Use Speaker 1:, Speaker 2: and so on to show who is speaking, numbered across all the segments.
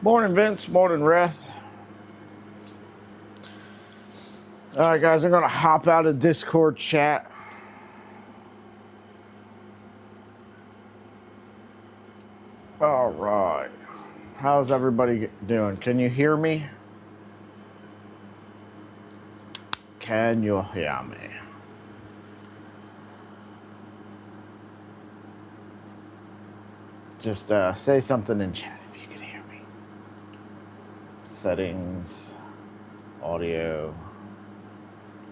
Speaker 1: Morning, Vince. Morning, Reth. All right, guys, I'm going to hop out of Discord chat. All right. How's everybody doing? Can you hear me? Can you hear me? Just say something in chat if you can hear me. Settings, audio.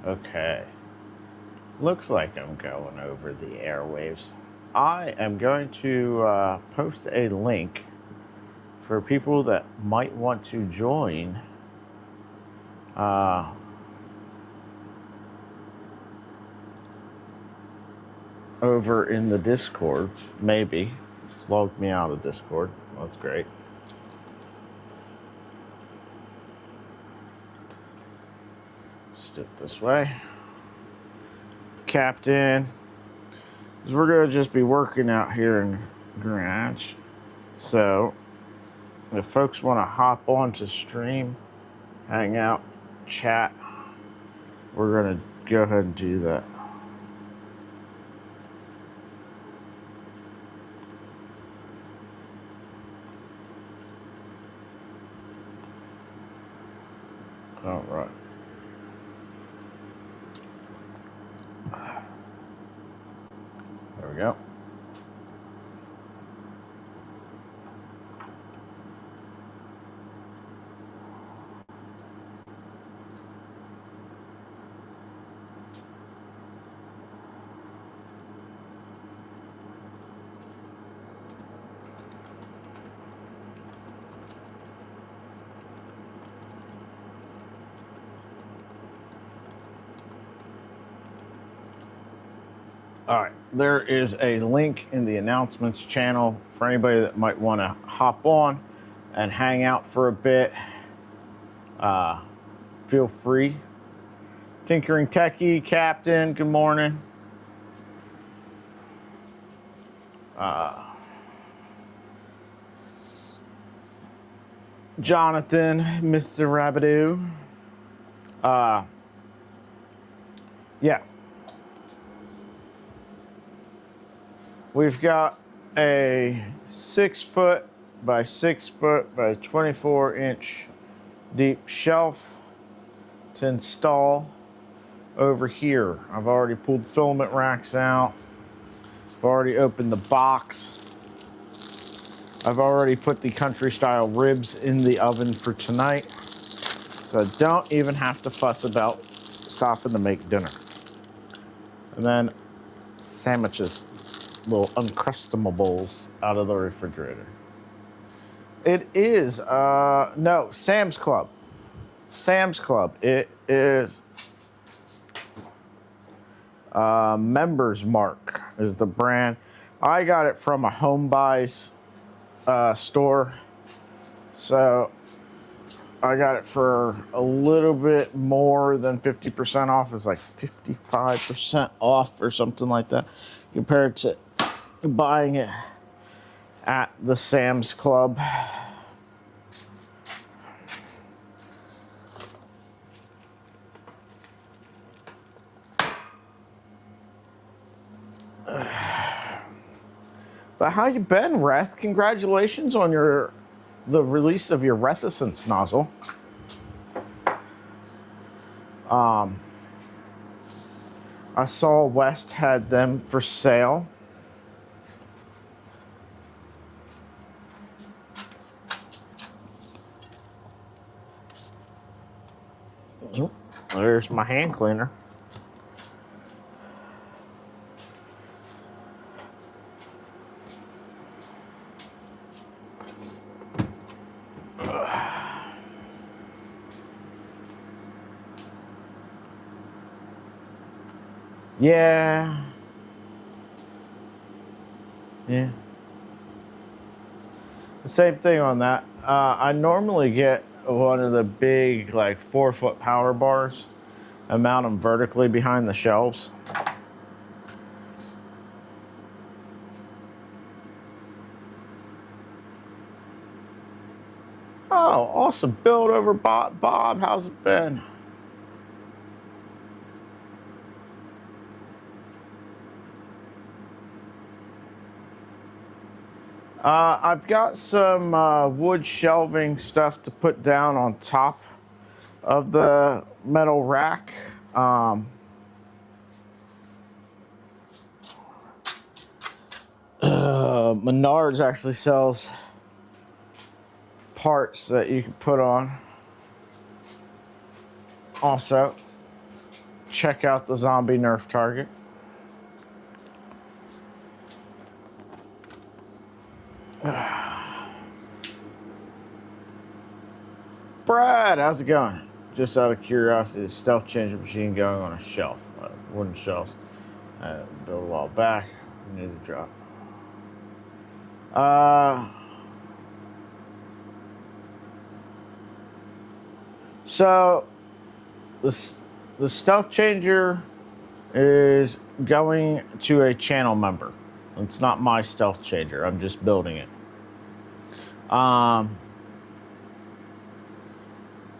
Speaker 1: Okay. Looks like I'm going over the airwaves. I am going to post a link for people that might want to join over in the Discord. Maybe. It's logged me out of Discord. That's great. Just do it this way. Captain. Because we're going to just be working out here in Garage. So, if folks want to hop on to stream, hang out, chat, we're going to go ahead and do that. All right. There we go. All right, there is a link in the announcements channel for anybody that might want to hop on and hang out for a bit. Feel free. Tinkering Techie, Captain, good morning. Jonathan, Mr. Rabidoo. Yeah. We've got a 6 foot by 6 foot by 24-inch deep shelf to install over here. I've already pulled filament racks out. I've already opened the box. I've already put the country style ribs in the oven for tonight. So I don't even have to fuss about stopping to make dinner. And then sandwiches. Little Uncrustables out of the refrigerator. It is, no, Sam's Club. Sam's Club. It is Members Mark is the brand. I got it from a home buys store. So I got it for a little bit more than 50% off. It's like 55% off or something like that compared to buying it at the Sam's Club. But how you been, Reth? Congratulations on the release of your reticence nozzle. I saw West had them for sale. There's my hand cleaner. Yeah. Yeah. The same thing on that. I normally get one of the big, like 4-foot power bars and mount them vertically behind the shelves. Oh, awesome. Build over Bob. Bob, how's it been? I've got some wood shelving stuff to put down on top of the metal rack. Menards actually sells parts that you can put on. Also, check out the zombie Nerf target. Brad, how's it going? Just out of curiosity, is stealth changer machine going on a shelf, wooden shelves. Built a while back, need to drop. So the stealth changer is going to a channel member. It's not my stealth changer. I'm just building it.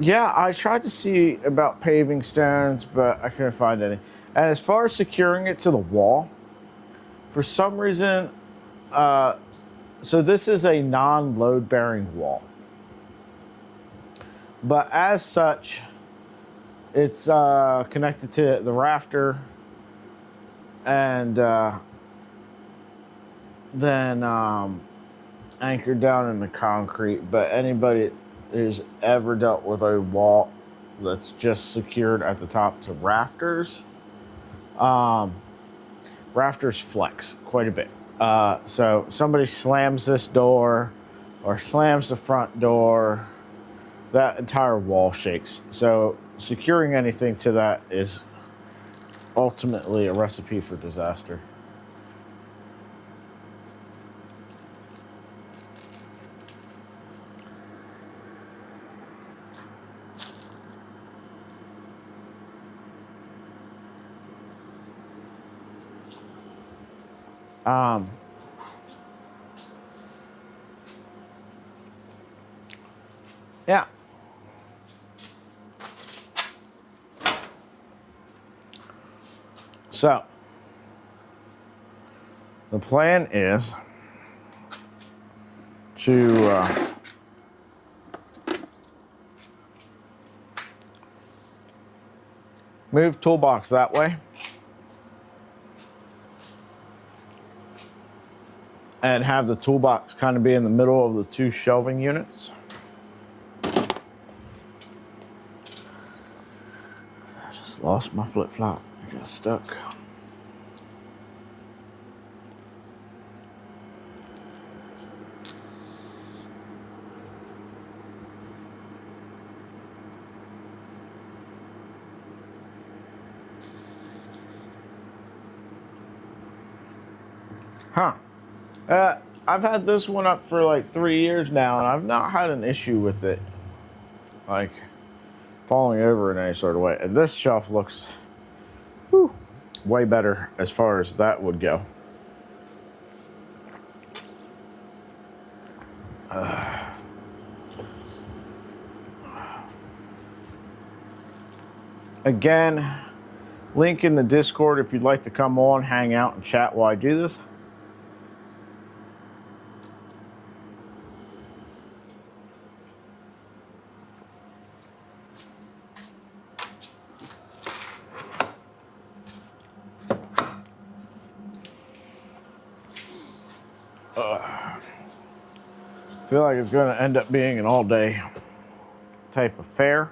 Speaker 1: Yeah, I tried to see about paving stones, but I couldn't find any. And as far as securing it to the wall, for some reason, so this is a non-load bearing wall. But as such, it's connected to the rafter and then anchored down in the concrete. But anybody who's ever dealt with a wall that's just secured at the top to rafters, rafters flex quite a bit. So somebody slams this door or slams the front door, that entire wall shakes. So securing anything to that is ultimately a recipe for disaster. Yeah. So the plan is to move toolbox that way and have the toolbox kind of be in the middle of the two shelving units. I just lost my flip-flop. I got stuck. Huh. I've had this one up for like 3 years now, and I've not had an issue with it, like, falling over in any sort of way. And this shelf looks way better as far as that would go. Again, link in the Discord if you'd like to come on, hang out, and chat while I do this. I feel like it's going to end up being an all-day type of fare.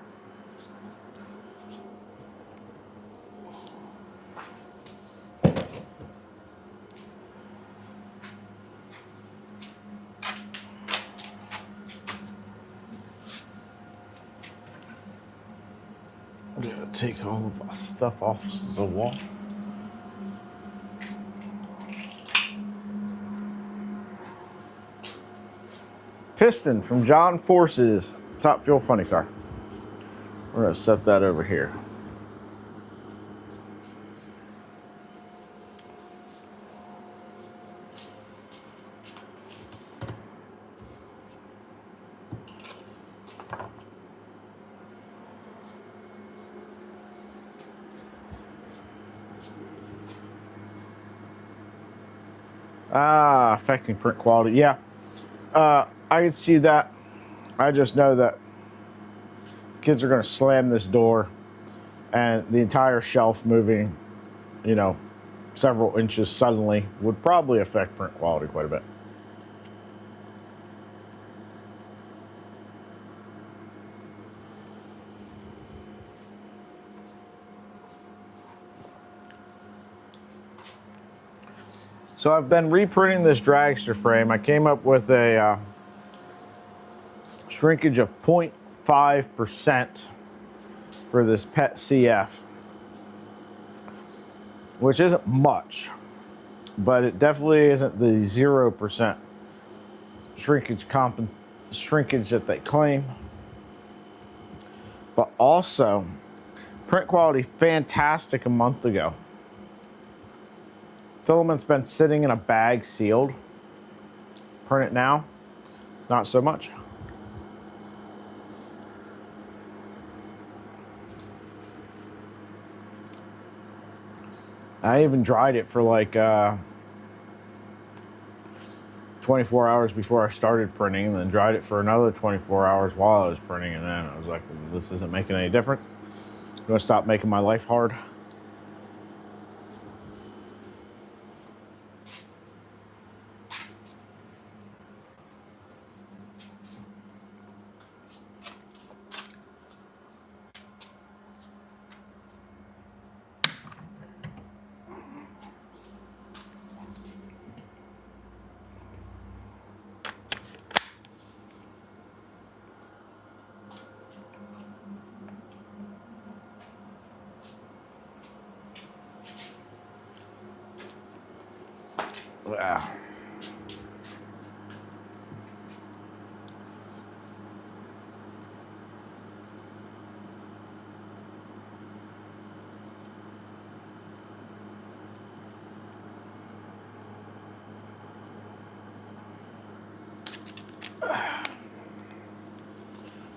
Speaker 1: I'm going to take all of our stuff off the wall. Piston from John Force's Top Fuel Funny Car. We're going to set that over here. Affecting print quality. Yeah, I can see that. I just know that kids are going to slam this door and the entire shelf moving, you know, several inches suddenly would probably affect print quality quite a bit. So I've been reprinting this dragster frame. I came up with a shrinkage of 0.5% for this PET CF, which isn't much, but it definitely isn't the 0% shrinkage that they claim. But also, print quality fantastic a month ago. Filament's been sitting in a bag sealed. Print it now, not so much. I even dried it for like 24 hours before I started printing, and then dried it for another 24 hours while I was printing, and then I was like, this isn't making any difference. I'm gonna stop making my life hard. Wow.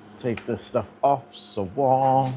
Speaker 1: Let's take this stuff off the wall.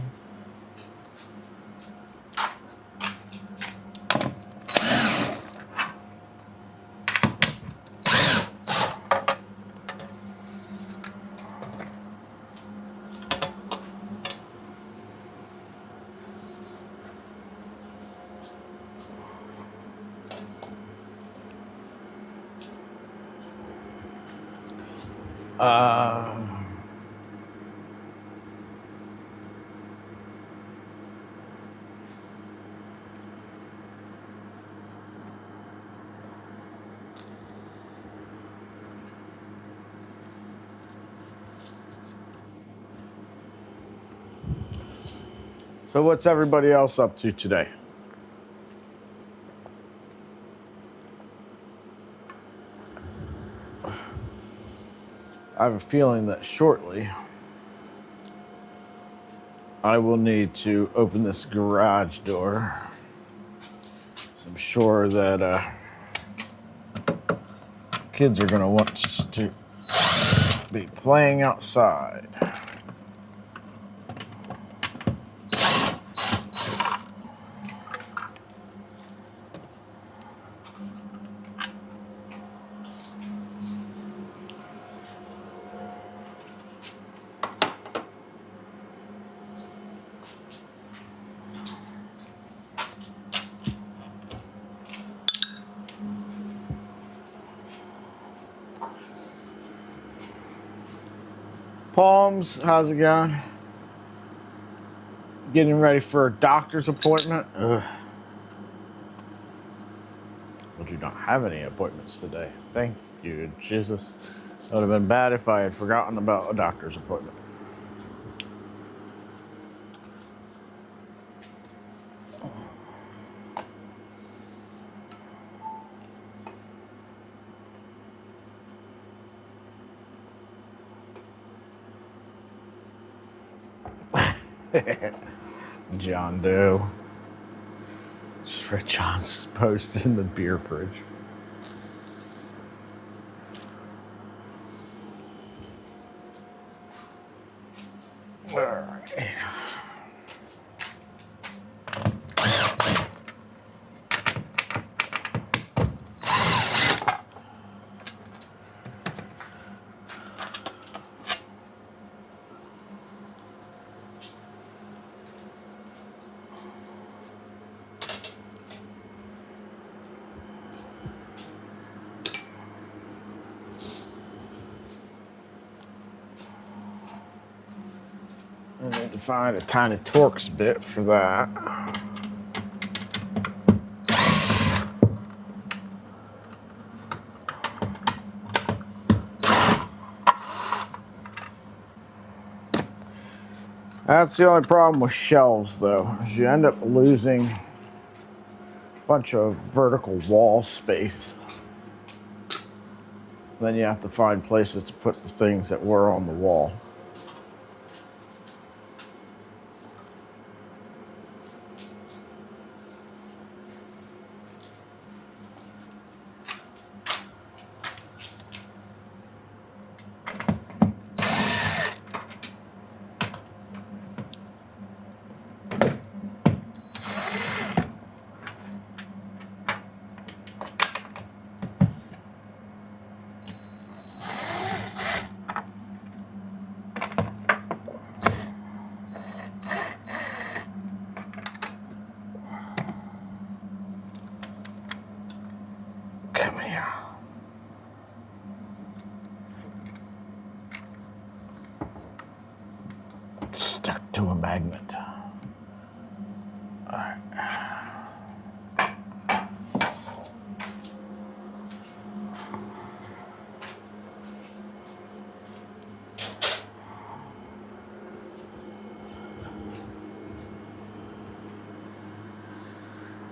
Speaker 1: So what's everybody else up to today? I have a feeling that shortly I will need to open this garage door. So I'm sure that kids are going to want to be playing outside. Palms, how's it going? Getting ready for a doctor's appointment. Ugh. I do not have any appointments today. Thank you, Jesus. It would have been bad if I had forgotten about a doctor's appointment. John Doe. Just read John's post in the beer fridge. All right. I need to find a tiny Torx bit for that. That's the only problem with shelves, though, is you end up losing a bunch of vertical wall space. Then you have to find places to put the things that were on the wall. Come here. It's stuck to a magnet. All right.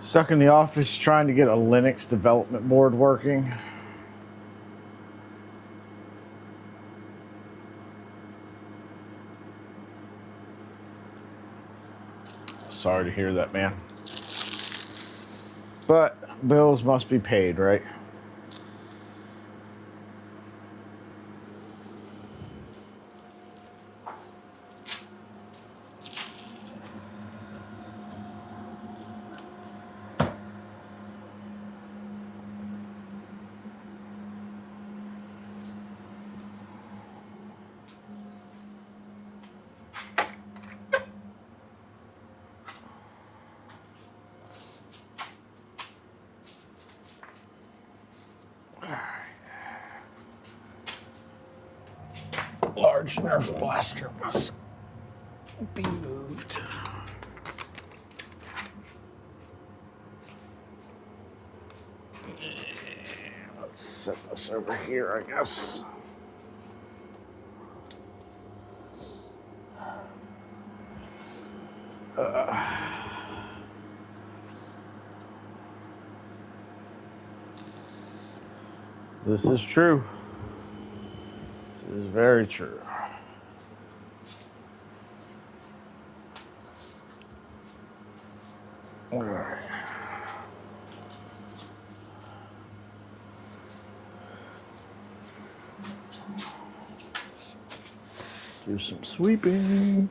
Speaker 1: Stuck in the office trying to get a Linux development board working. Sorry to hear that, man. But bills must be paid, right? Large Nerf blaster must be moved. Let's set this over here, I guess. This is true. This is very true. All right. Do some sweeping.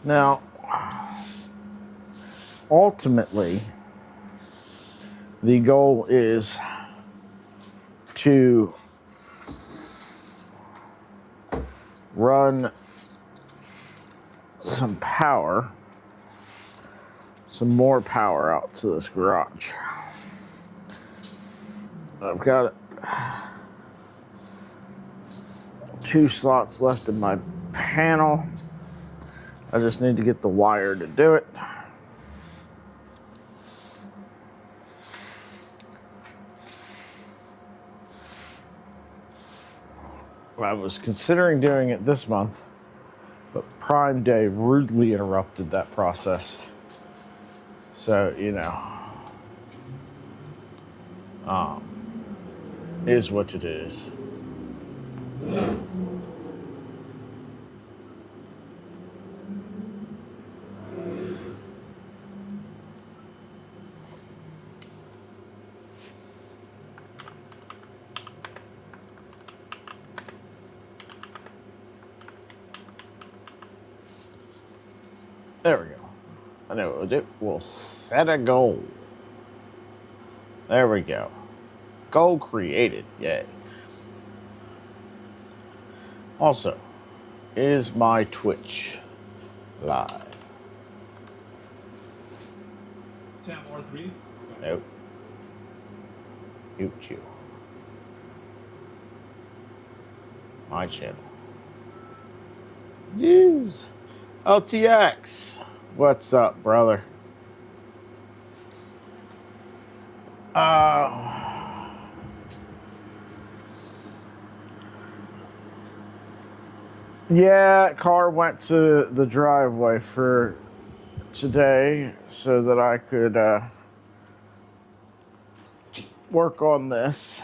Speaker 1: Now, ultimately, the goal is to run some power, some more power out to this garage. I've got 2 slots left in my panel. I just need to get the wire to do it. I was considering doing it this month, but Prime Day rudely interrupted that process. So, you know, is what it is. There we go. I know what we'll do. We'll set a goal. There we go. Goal created. Yay. Also, is my Twitch live?
Speaker 2: Tab R3?
Speaker 1: Nope. YouTube. My channel. Yes. LTX. What's up, brother? Yeah, car went to the driveway for today so that I could work on this.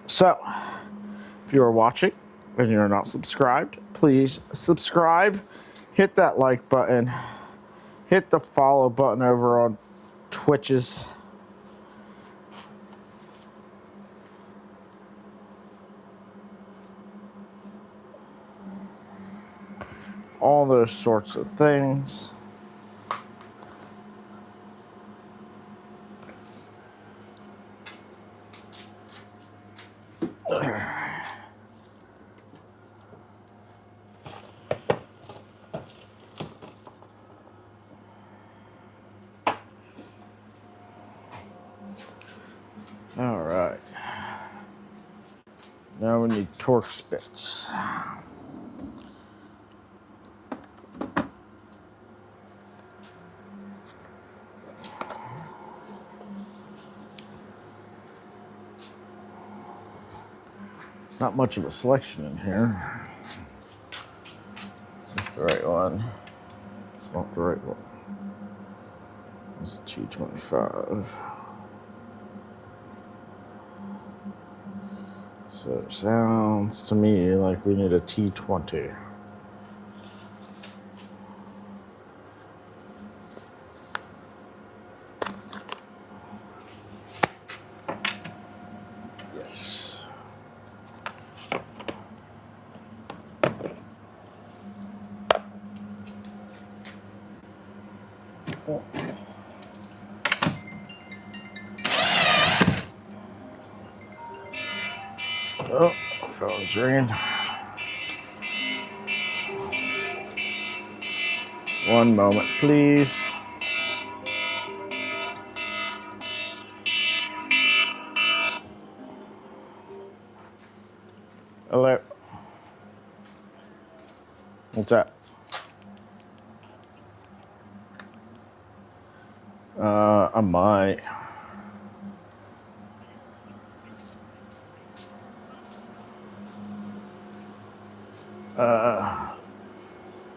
Speaker 1: So, if you are watching and you're not subscribed, please subscribe. Hit that like button. Hit the follow button over on Twitches. All those sorts of things. All right. Now we need torque bits. Not much of a selection in here. Is this the right one? It's not the right one. It's a T25. So it sounds to me like we need a T20. Yes. Oh, phone's ringing. One moment, please. Hello. What's that? I might.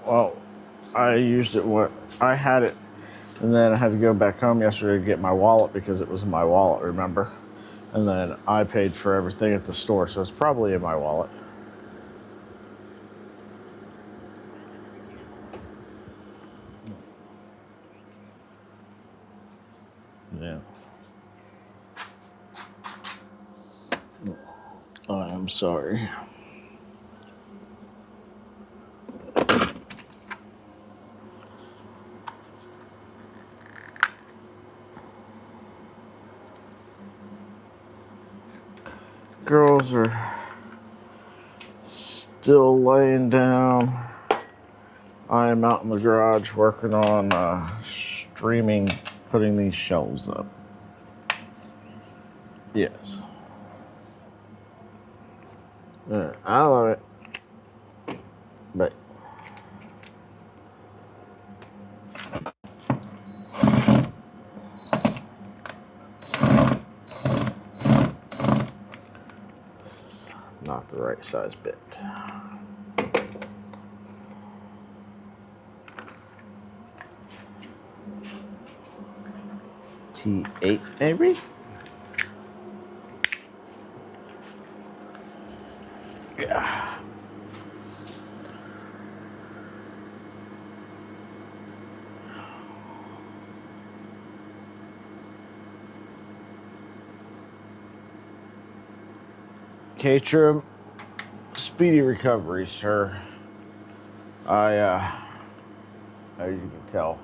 Speaker 1: Well, I used it when I had it, and then I had to go back home yesterday to get my wallet because it was in my wallet, remember? And then I paid for everything at the store, so it's probably in my wallet. Yeah. I am sorry. Girls are still laying down. I am out in the garage working on streaming, putting these shelves up. Yes. I love it. But this is not the right size bit. T8 maybe? Yeah. Catrum, speedy recovery, sir. I, as you can tell,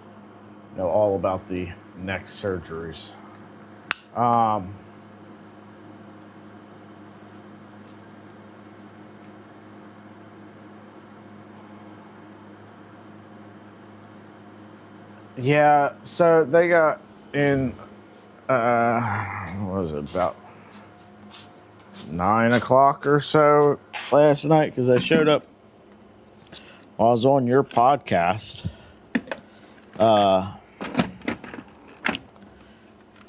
Speaker 1: know all about the neck surgeries. Yeah, so they got in, what was it, about 9 o'clock or so last night, because I showed up while I was on your podcast.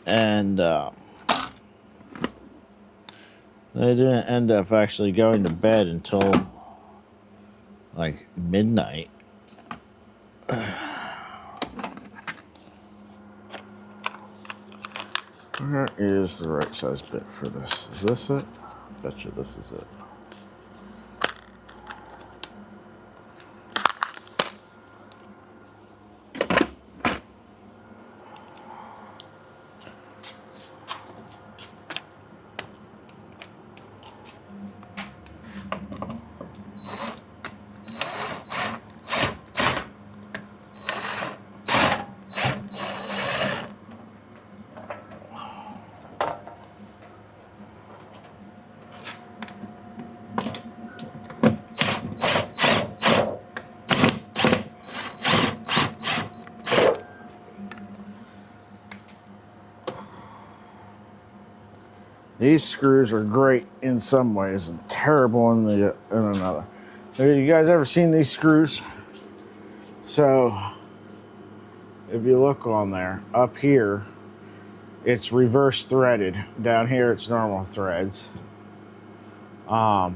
Speaker 1: And they didn't end up actually going to bed until like midnight. Where is the right size bit for this? Is this it? Betcha this is it. These screws are great in some ways and terrible in another. Have you guys ever seen these screws? So, if you look on there, up here, it's reverse threaded. Down here, it's normal threads. So,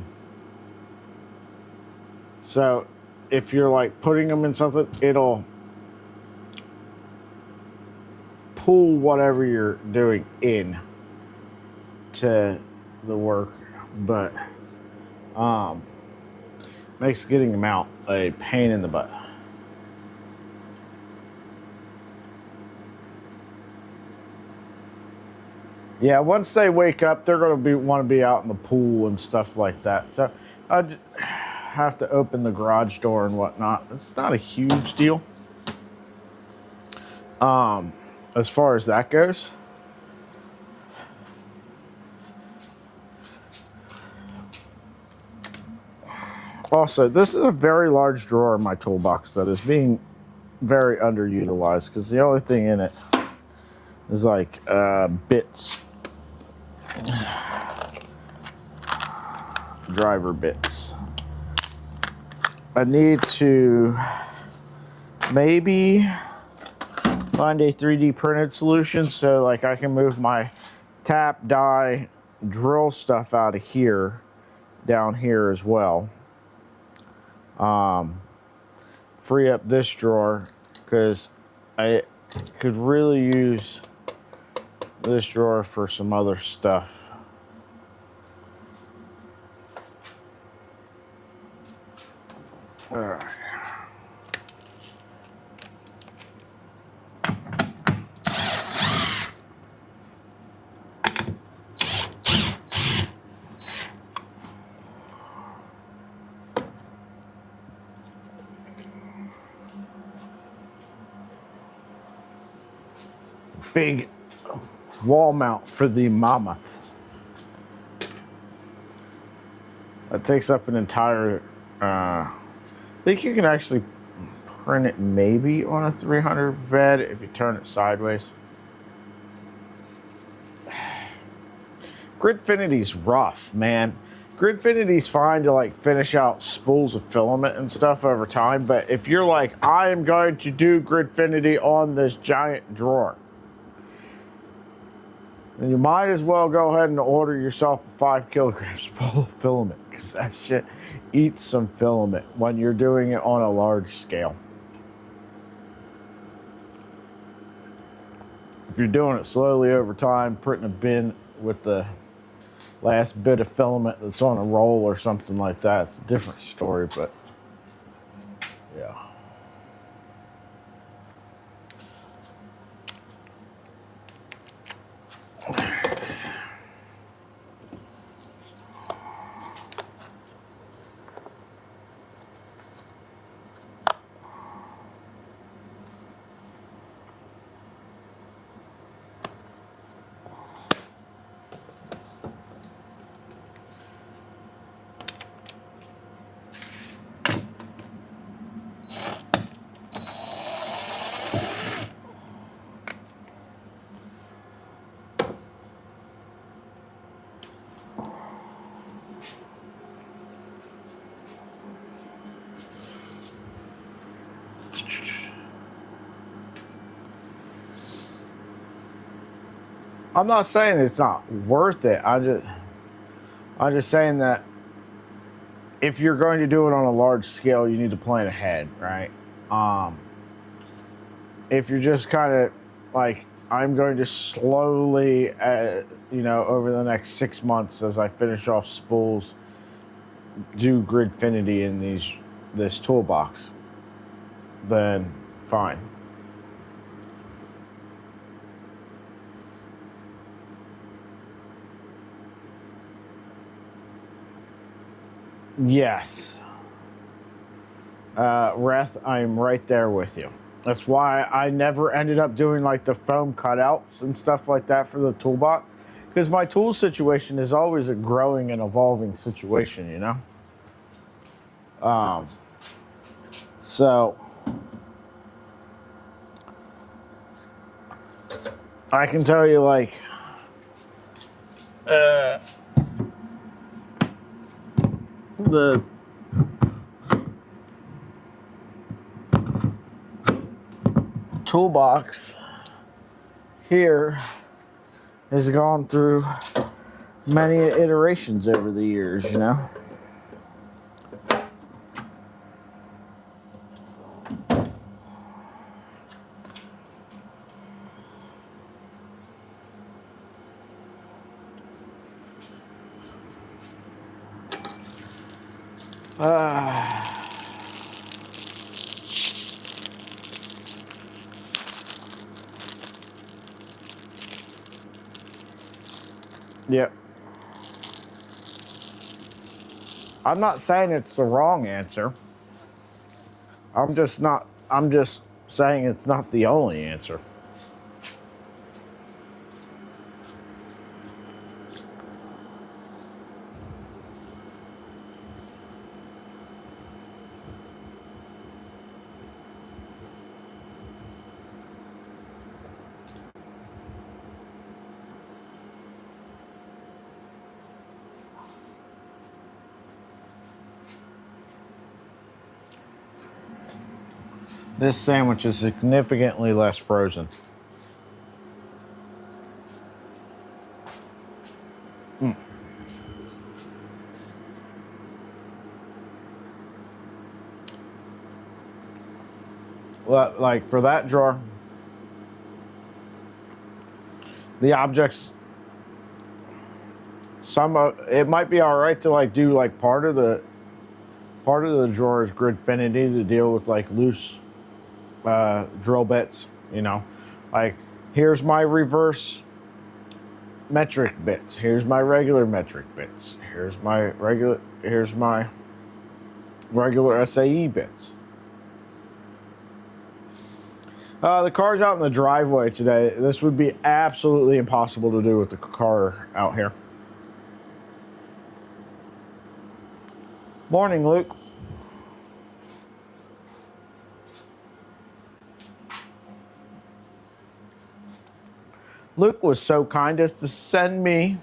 Speaker 1: if you're like putting them in something, it'll pull whatever you're doing in to the work, but makes getting them out a pain in the butt. Yeah, once they wake up, they're going to want to be out in the pool and stuff like that. So I have to open the garage door and whatnot. It's not a huge deal as far as that goes. Also, this is a very large drawer in my toolbox that is being very underutilized because the only thing in it is like bits, driver bits. I need to maybe find a 3D printed solution so like I can move my tap, die, drill stuff out of here down here as well. Free up this drawer because I could really use this drawer for some other stuff. All right. Big wall mount for the Mammoth. That takes up an entire, I think you can actually print it maybe on a 300 bed if you turn it sideways. Gridfinity's rough, man. Gridfinity's fine to like finish out spools of filament and stuff over time, but if you're like, I am going to do Gridfinity on this giant drawer, then you might as well go ahead and order yourself a 5 kilograms spool of filament, because that shit eats some filament when you're doing it on a large scale. If you're doing it slowly over time, putting a bin with the last bit of filament that's on a roll or something like that, it's a different story, but yeah. I'm not saying it's not worth it. I'm just saying that if you're going to do it on a large scale, you need to plan ahead, right? If you're just kind of like, I'm going to slowly, over the next 6 months as I finish off spools, do Gridfinity in this toolbox, then fine. Yes. Reth, I'm right there with you. That's why I never ended up doing like the foam cutouts and stuff like that for the toolbox, because my tool situation is always a growing and evolving situation, you know? So I can tell you, like, the toolbox here has gone through many iterations over the years, you know? Yep. I'm not saying it's the wrong answer. I'm just saying it's not the only answer. This sandwich is significantly less frozen. Well, like for that drawer, the objects, it might be all right to like do like part of the drawer is Gridfinity to deal with like loose drill bits, you know, like here's my reverse metric bits, here's my regular metric bits, here's my regular SAE bits. The car's out in the driveway today. This would be absolutely impossible to do with the car out here. Morning, Luke. Luke was so kind as to send me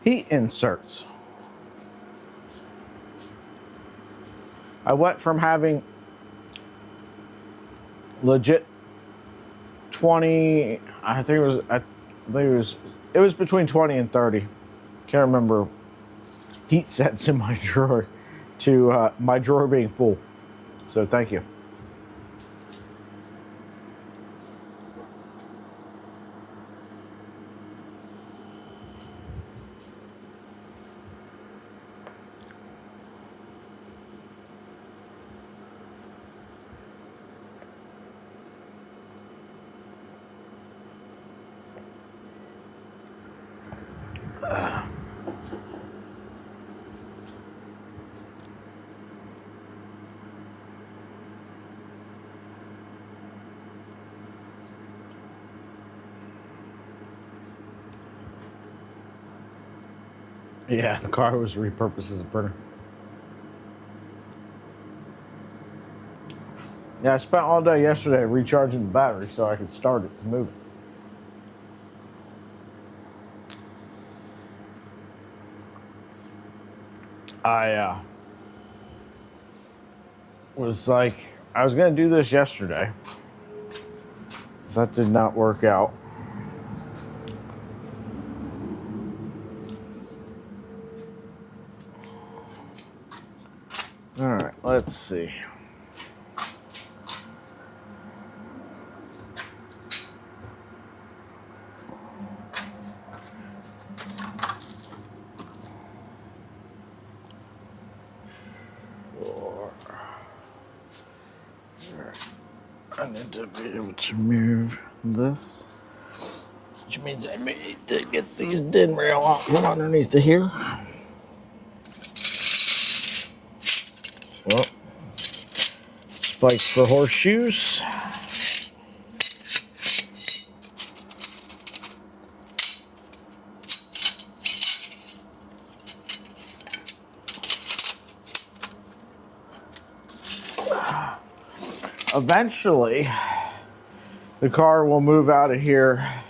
Speaker 1: heat inserts. I went from having legit 20, it was between 20 and 30. Can't remember heat sets in my drawer to my drawer being full. So thank you. Yeah, the car was repurposed as a printer. Yeah, I spent all day yesterday recharging the battery so I could start it to move it. I was going to do this yesterday. That did not work out. let's see. I need to be able to move this, which means I may need to get these din rail out from underneath the here. Well, spikes for horseshoes. Eventually, the car will move out of here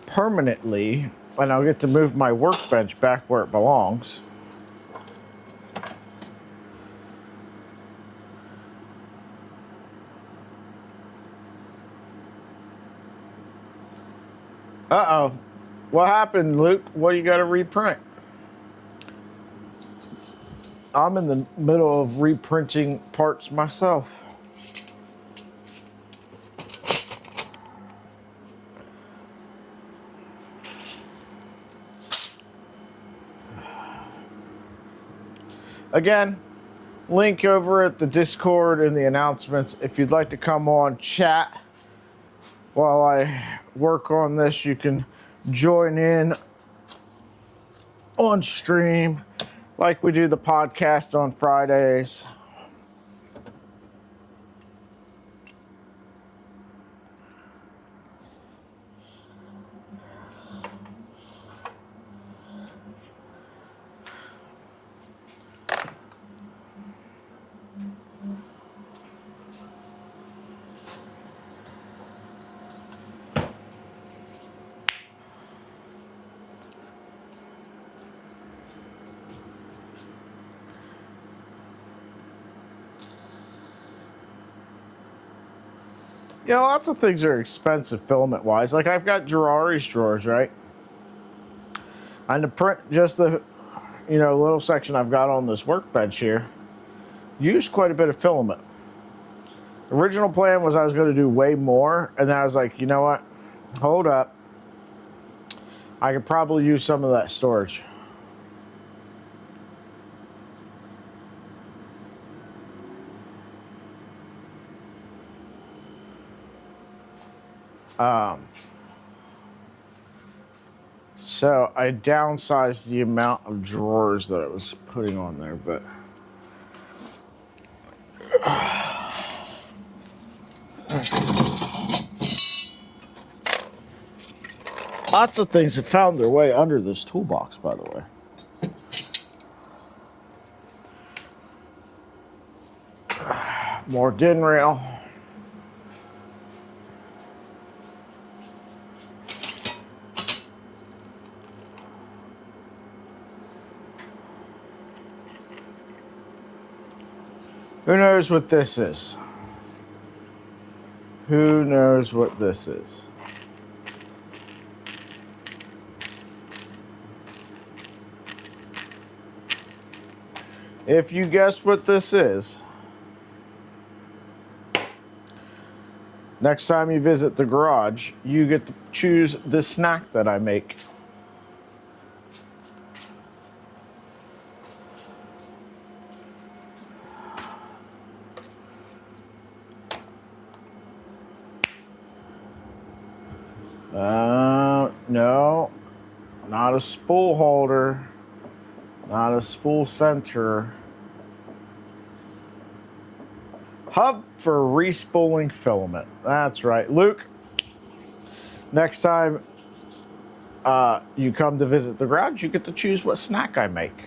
Speaker 1: permanently, and I'll get to move my workbench back where it belongs. Uh-oh. What happened, Luke? What do you got to reprint? I'm in the middle of reprinting parts myself. Again, link over at the Discord and the announcements. If you'd like to come on chat while I work on this, you can join in on stream like we do the podcast on Fridays. Yeah, lots of things are expensive filament-wise. Like, I've got Girardi's drawers, right? And to print just the, little section I've got on this workbench here, used quite a bit of filament. Original plan was I was going to do way more, and then I was like, you know what? Hold up. I could probably use some of that storage. So I downsized the amount of drawers that I was putting on there, but lots of things have found their way under this toolbox, by the way. More din rail. Who knows what this is? Who knows what this is? If you guess what this is, next time you visit the garage, you get to choose the snack that I make. No, not a spool holder, not a spool center. Hub for respooling filament. That's right. Luke, next time you come to visit the garage, you get to choose what snack I make.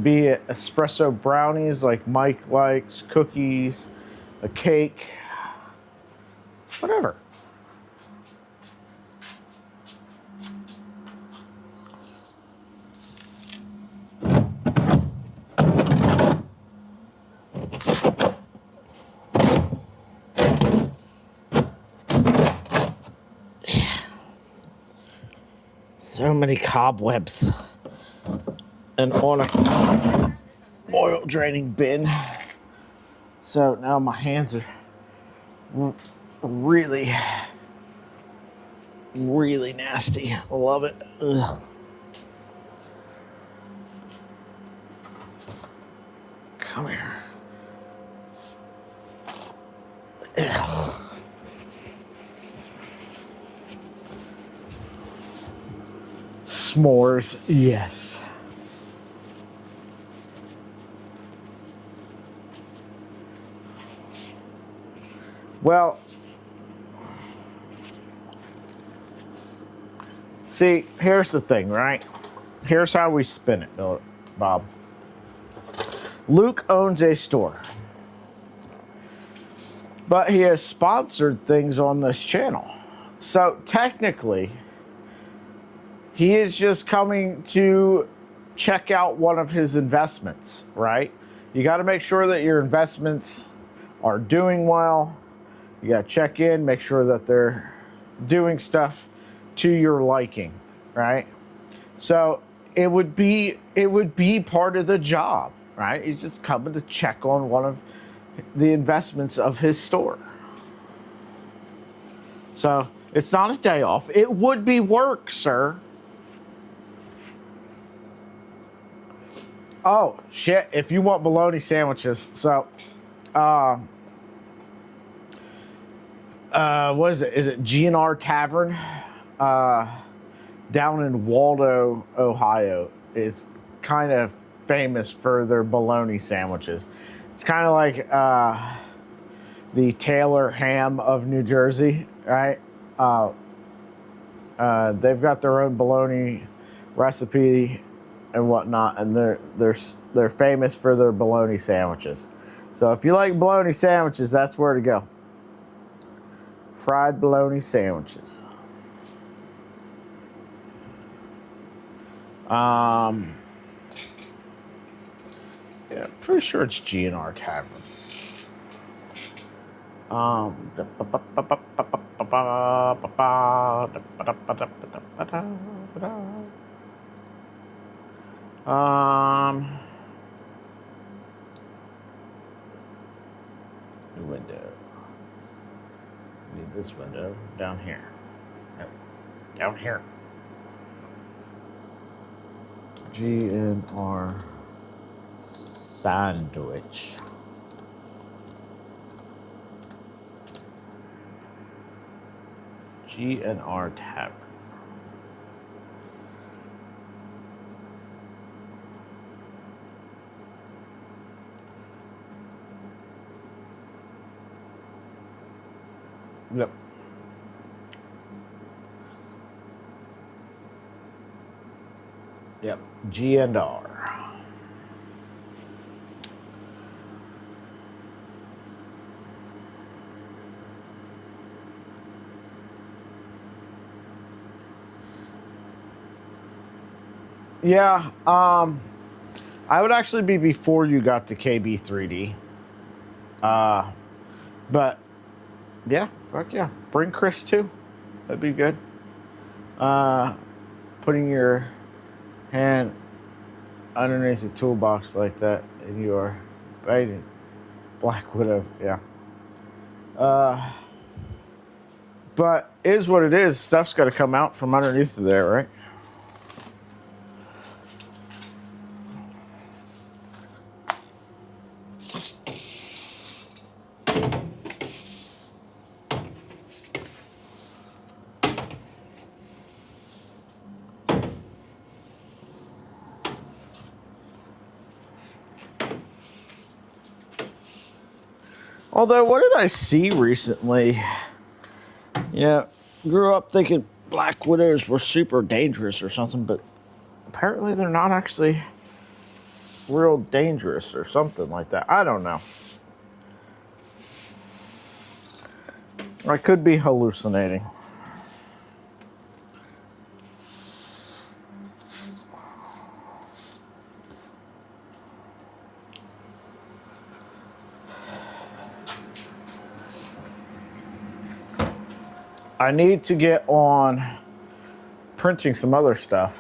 Speaker 1: Be it espresso brownies like Mike likes, cookies, a cake, whatever. So many cobwebs. and on a oil draining bin. So now my hands are really, really nasty. I love it. Ugh. Come here. Ugh. S'mores, yes. Well, see, here's the thing, right? Here's how we spin it, Bob. Luke owns a store, but he has sponsored things on this channel. So technically, he is just coming to check out one of his investments, right? You got to make sure that your investments are doing well. You got to check in, make sure that they're doing stuff to your liking, right? So it would be part of the job, right? He's just coming to check on one of the investments of his store. So it's not a day off. It would be work, sir. Oh, shit. If you want bologna sandwiches. So, what is it? Is it G&R Tavern? Down in Waldo, Ohio. Is kind of famous for their bologna sandwiches. It's kind of like the Taylor ham of New Jersey, right? They've got their own bologna recipe and whatnot, and they're famous for their bologna sandwiches. So if you like bologna sandwiches, that's where to go. Fried bologna sandwiches. Yeah, pretty sure it's G&R Tavern. New window. Need this window down here. Nope. Down here. G&R sandwich. G&R Tavern. Yep. Yep. G&R. Yeah, I would actually be before you got to KB3D. But yeah, fuck yeah. Bring Chris too. That'd be good. Putting your hand underneath the toolbox like that and you are biting Black Widow, yeah. But it is what it is. Stuff's got to come out from underneath of there, right? Although, what did I see recently? Yeah, grew up thinking Black Widows were super dangerous or something, but apparently they're not actually real dangerous or something like that. I don't know. I could be hallucinating. I need to get on printing some other stuff.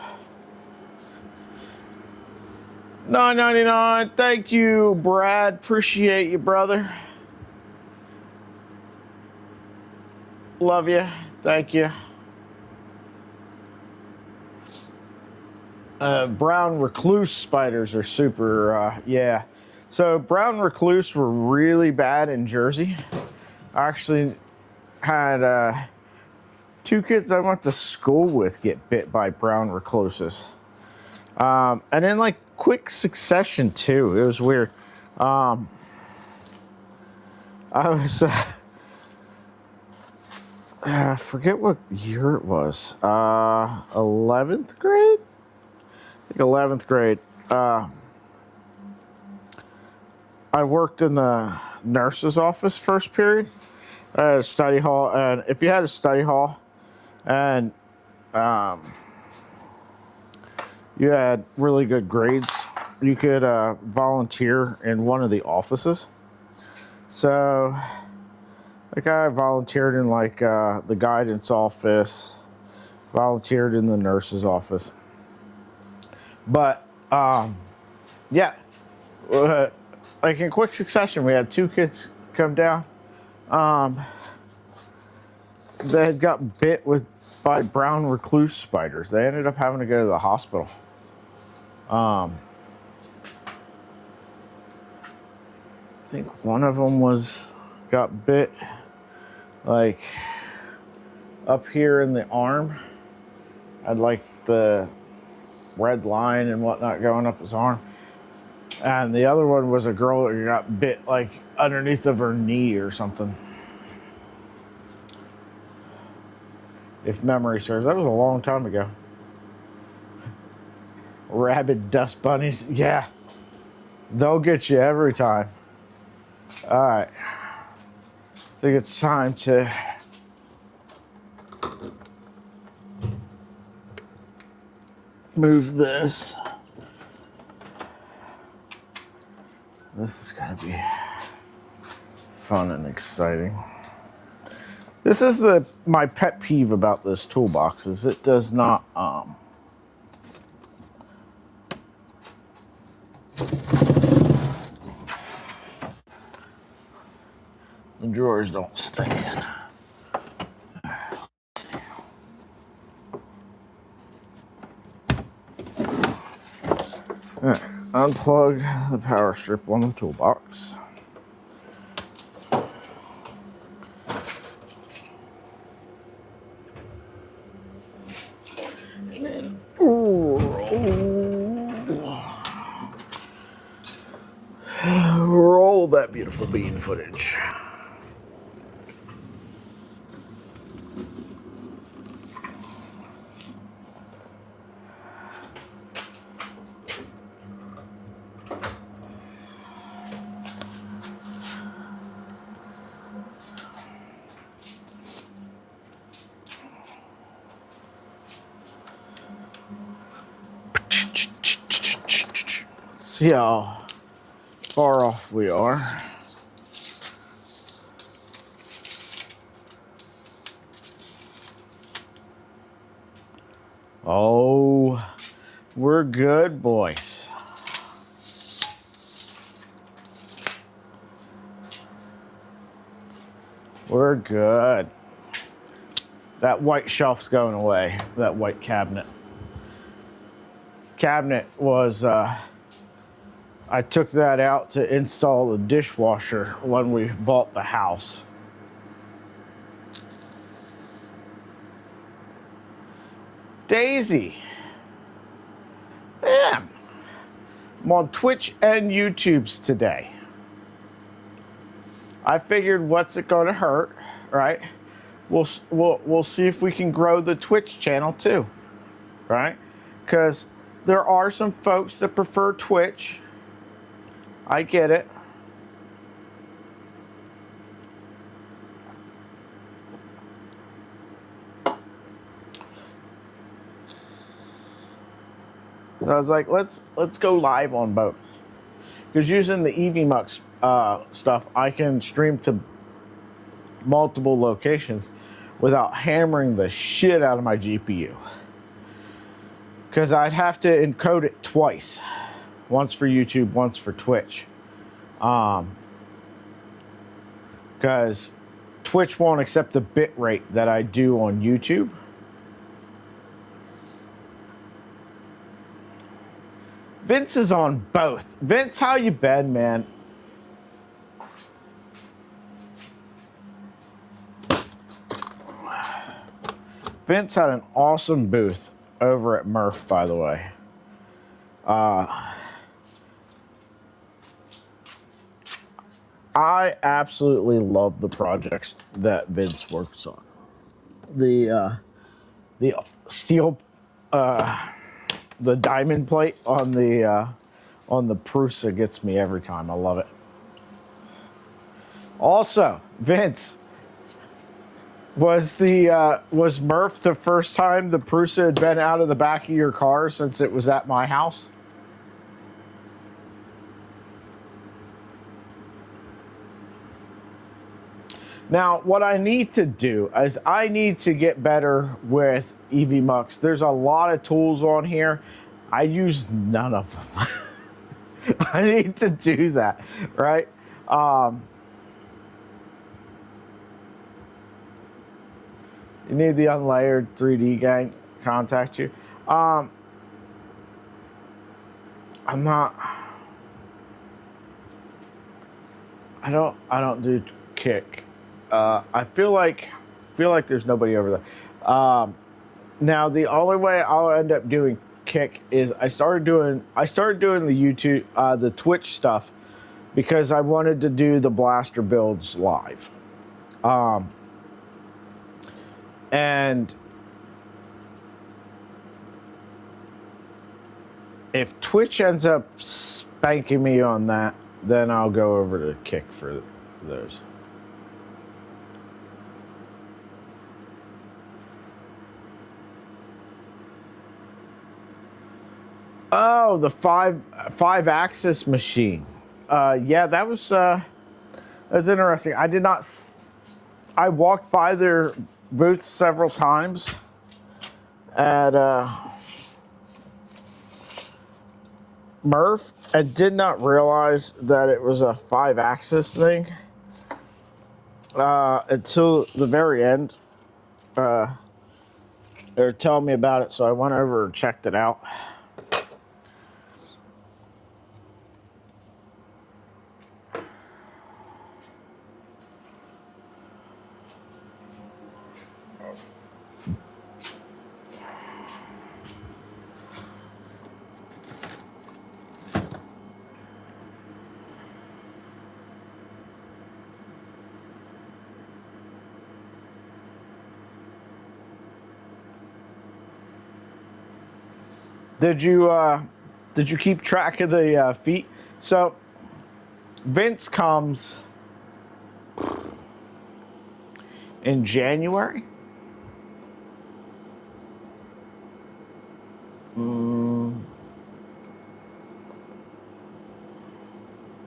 Speaker 1: $9.99. Thank you, Brad. Appreciate you, brother. Love you. Thank you. Brown recluse spiders are super, yeah. So brown recluse were really bad in Jersey. I actually had 2 kids I went to school with get bit by brown recluses. And in like quick succession too. It was weird. I was, I forget what year it was. 11th grade? I think 11th grade. I worked in the nurse's office first period at a study hall. And if you had a study hall and you had really good grades, you could volunteer in one of the offices. So like I volunteered in like the guidance office, volunteered in the nurse's office. But yeah, like in quick succession, we had 2 kids come down. They had got bit by brown recluse spiders. They ended up having to go to the hospital. I think one of them got bit like up here in the arm. Had like the red line and whatnot going up his arm. And the other one was a girl that got bit like underneath of her knee or something. If memory serves. That was a long time ago. Rabid dust bunnies. Yeah. They'll get you every time. All right. I think it's time to move this. This is gonna be fun and exciting. This is my pet peeve about this toolbox is it does not the drawers don't stay in. All right, unplug the power strip on the toolbox. And then roll that beautiful bean footage. See how far off we are. Oh, we're good, boys. We're good. That white shelf's going away, that white cabinet. Cabinet was, I took that out to install the dishwasher when we bought the house. Daisy. Yeah. I'm on Twitch and YouTube's today. I figured what's it gonna hurt, right? We'll see if we can grow the Twitch channel too, right? Because there are some folks that prefer Twitch. I get it. So I was like, let's go live on both. Because using the EVMux stuff, I can stream to multiple locations without hammering the shit out of my GPU. Because I'd have to encode it twice. Once for YouTube, once for Twitch. Because Twitch won't accept the bit rate that I do on YouTube. Vince is on both. Vince, how you been, man? Vince had an awesome booth over at Murph, by the way. I absolutely love the projects that Vince works on. The steel, the diamond plate on the Prusa gets me every time. I love it. Also, Vince, was Murph the first time the Prusa had been out of the back of your car since it was at my house? Now, what I need to do is I need to get better with EV Mux. There's a lot of tools on here. I use none of them. I need to do that, right? You need the unlayered 3D gang contact you. I'm not. I don't do kick. I feel like there's nobody over there. Now the only way I'll end up doing kick is I started doing the YouTube, the Twitch stuff, because I wanted to do the blaster builds live. And if Twitch ends up spanking me on that, then I'll go over to kick for those. Oh, the five-axis machine. Yeah, that was interesting. I did not. I walked by their booths several times at Murph and did not realize that it was a 5-axis thing until the very end. They were telling me about it, so I went over and checked it out. Did you keep track of the feet? So Vince comes in January.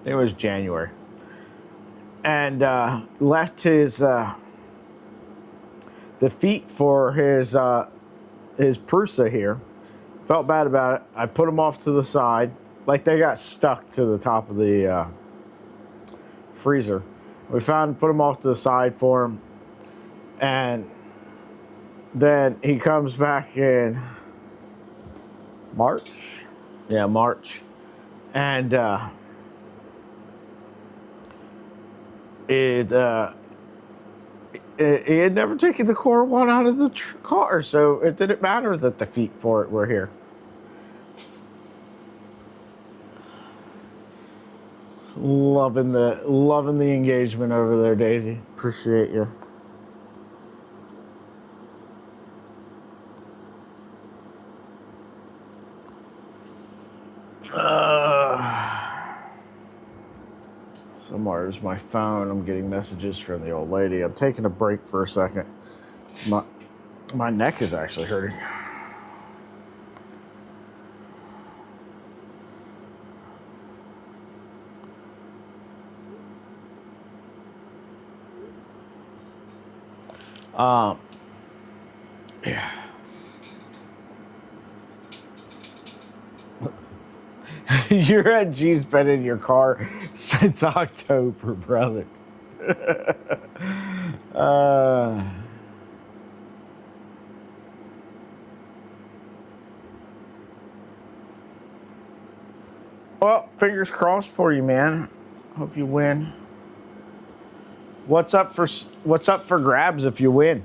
Speaker 1: It was January, and left his the feet for his Prusa here. Felt bad about it. I put them off to the side, like they got stuck to the top of the freezer. We put them off to the side for him, and then he comes back in March. Yeah, March, and he had never taken the core one out of the car, so it didn't matter that the feet for it were here. Loving the engagement over there, Daisy. Appreciate you. Somewhere's my phone. I'm getting messages from the old lady. I'm taking a break for a second. My neck is actually hurting. Yeah. Your NG's been in your car since October, brother. Well, fingers crossed for you, man. Hope you win. What's up for grabs if you win?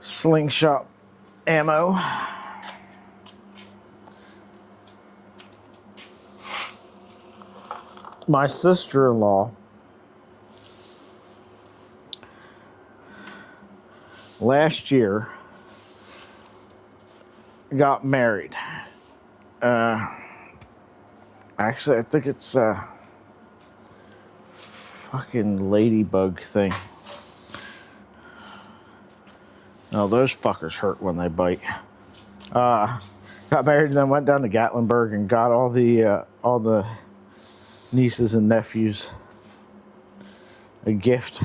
Speaker 1: Slingshot ammo. My sister-in-law last year got married. Actually, I think it's a fucking ladybug thing. No, those fuckers hurt when they bite. Got married and then went down to Gatlinburg and got all the nieces and nephews a gift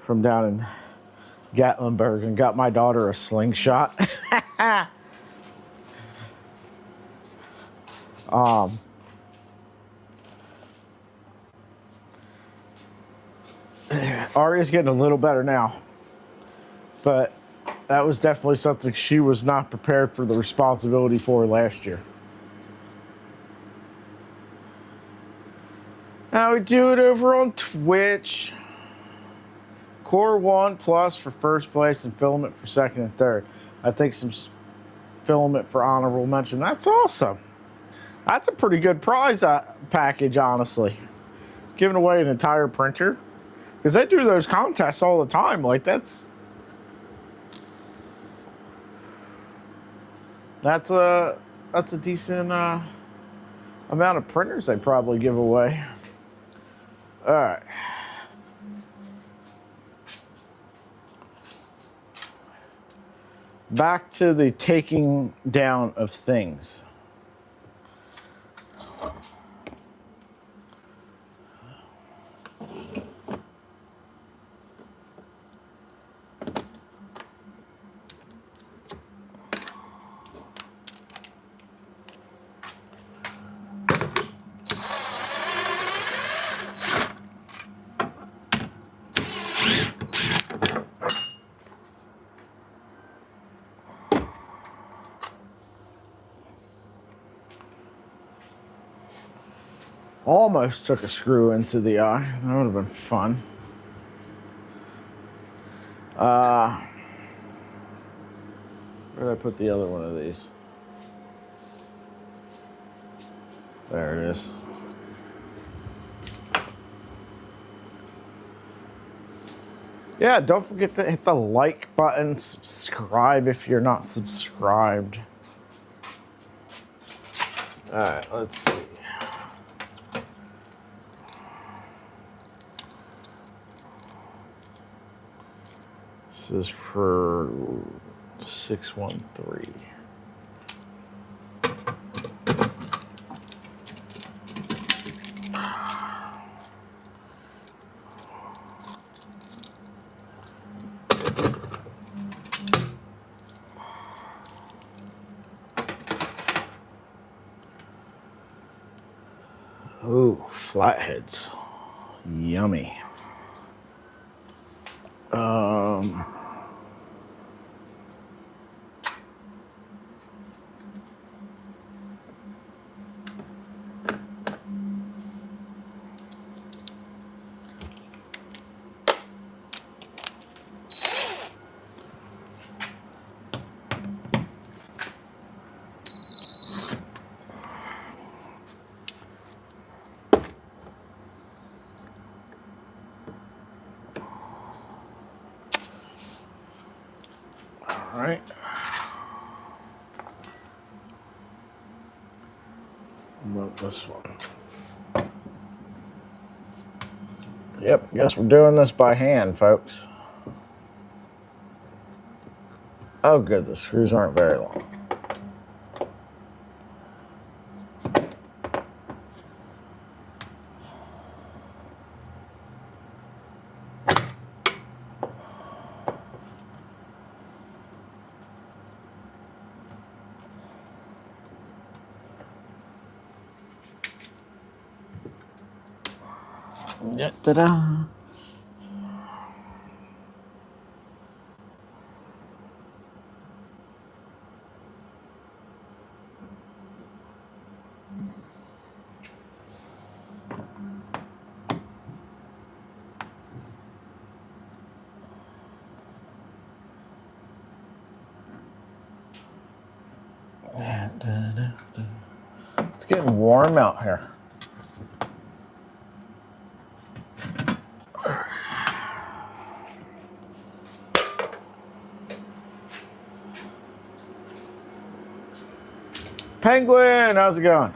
Speaker 1: from down in Gatlinburg and got my daughter a slingshot. Aria's getting a little better now, but that was definitely something she was not prepared for the responsibility for last year. Now we do it over on Twitch. Core 1 plus for first place and filament for second and third. I think some filament for honorable mention. That's awesome. That's a pretty good prize package, honestly. Giving away an entire printer. Because they do those contests all the time. Like, that's a decent amount of printers they probably give away. All right. Back to the taking down of things. Almost took a screw into the eye. That would have been fun. Where did I put the other one of these? There it is. Yeah, don't forget to hit the like button, subscribe if you're not subscribed. All right, let's see. This is for 613. Ooh, flatheads. Yummy. All right. About this one. Yep, guess we're doing this by hand, folks. Oh, good, the screws aren't very long. Ta-da. It's getting warm out here. Penguin, how's it going?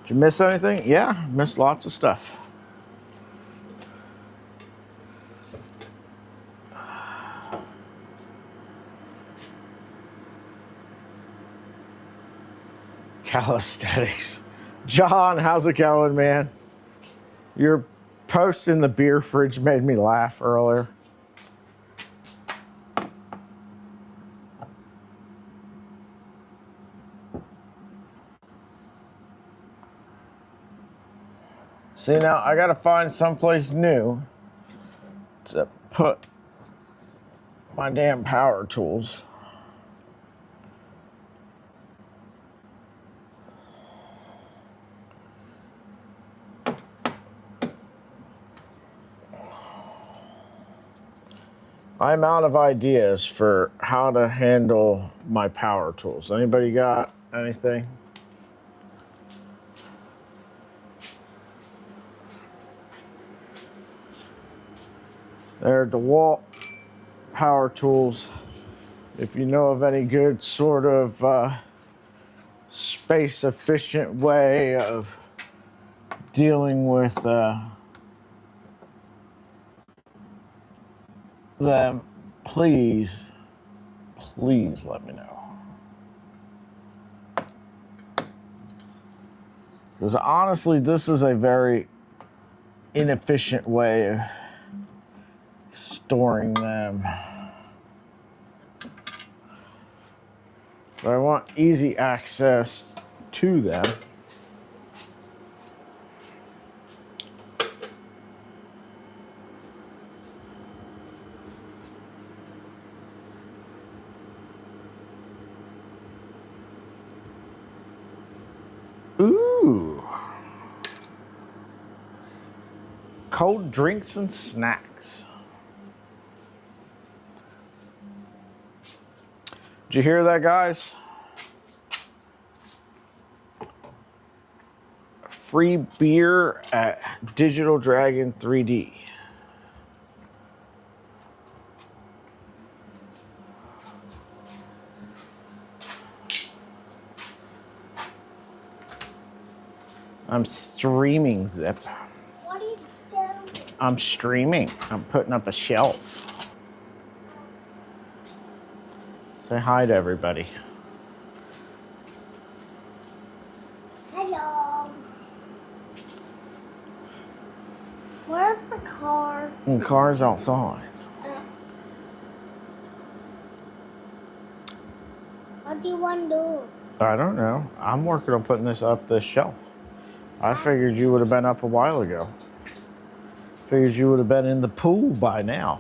Speaker 1: Did you miss anything? Yeah, missed lots of stuff. Calisthenics. John, how's it going, man? Your post in the beer fridge made me laugh earlier. See, now I gotta find someplace new to put my damn power tools. I'm out of ideas for how to handle my power tools. Anybody got anything? They're DeWalt power tools. If you know of any good sort of space efficient way of dealing with them, please let me know. Because honestly, this is a very inefficient way of storing them. But I want easy access to them. Ooh. Cold drinks and snacks. Did you hear that, guys? Free beer at Digital Dragon 3D. I'm streaming, Zip.
Speaker 3: What are you doing?
Speaker 1: I'm streaming. I'm putting up a shelf. Say hi to everybody.
Speaker 3: Hello. Where's the car?
Speaker 1: And the car's outside.
Speaker 3: What do you want to do?
Speaker 1: I don't know. I'm working on putting this up this shelf. I figured you would have been up a while ago. Figured you would have been in the pool by now.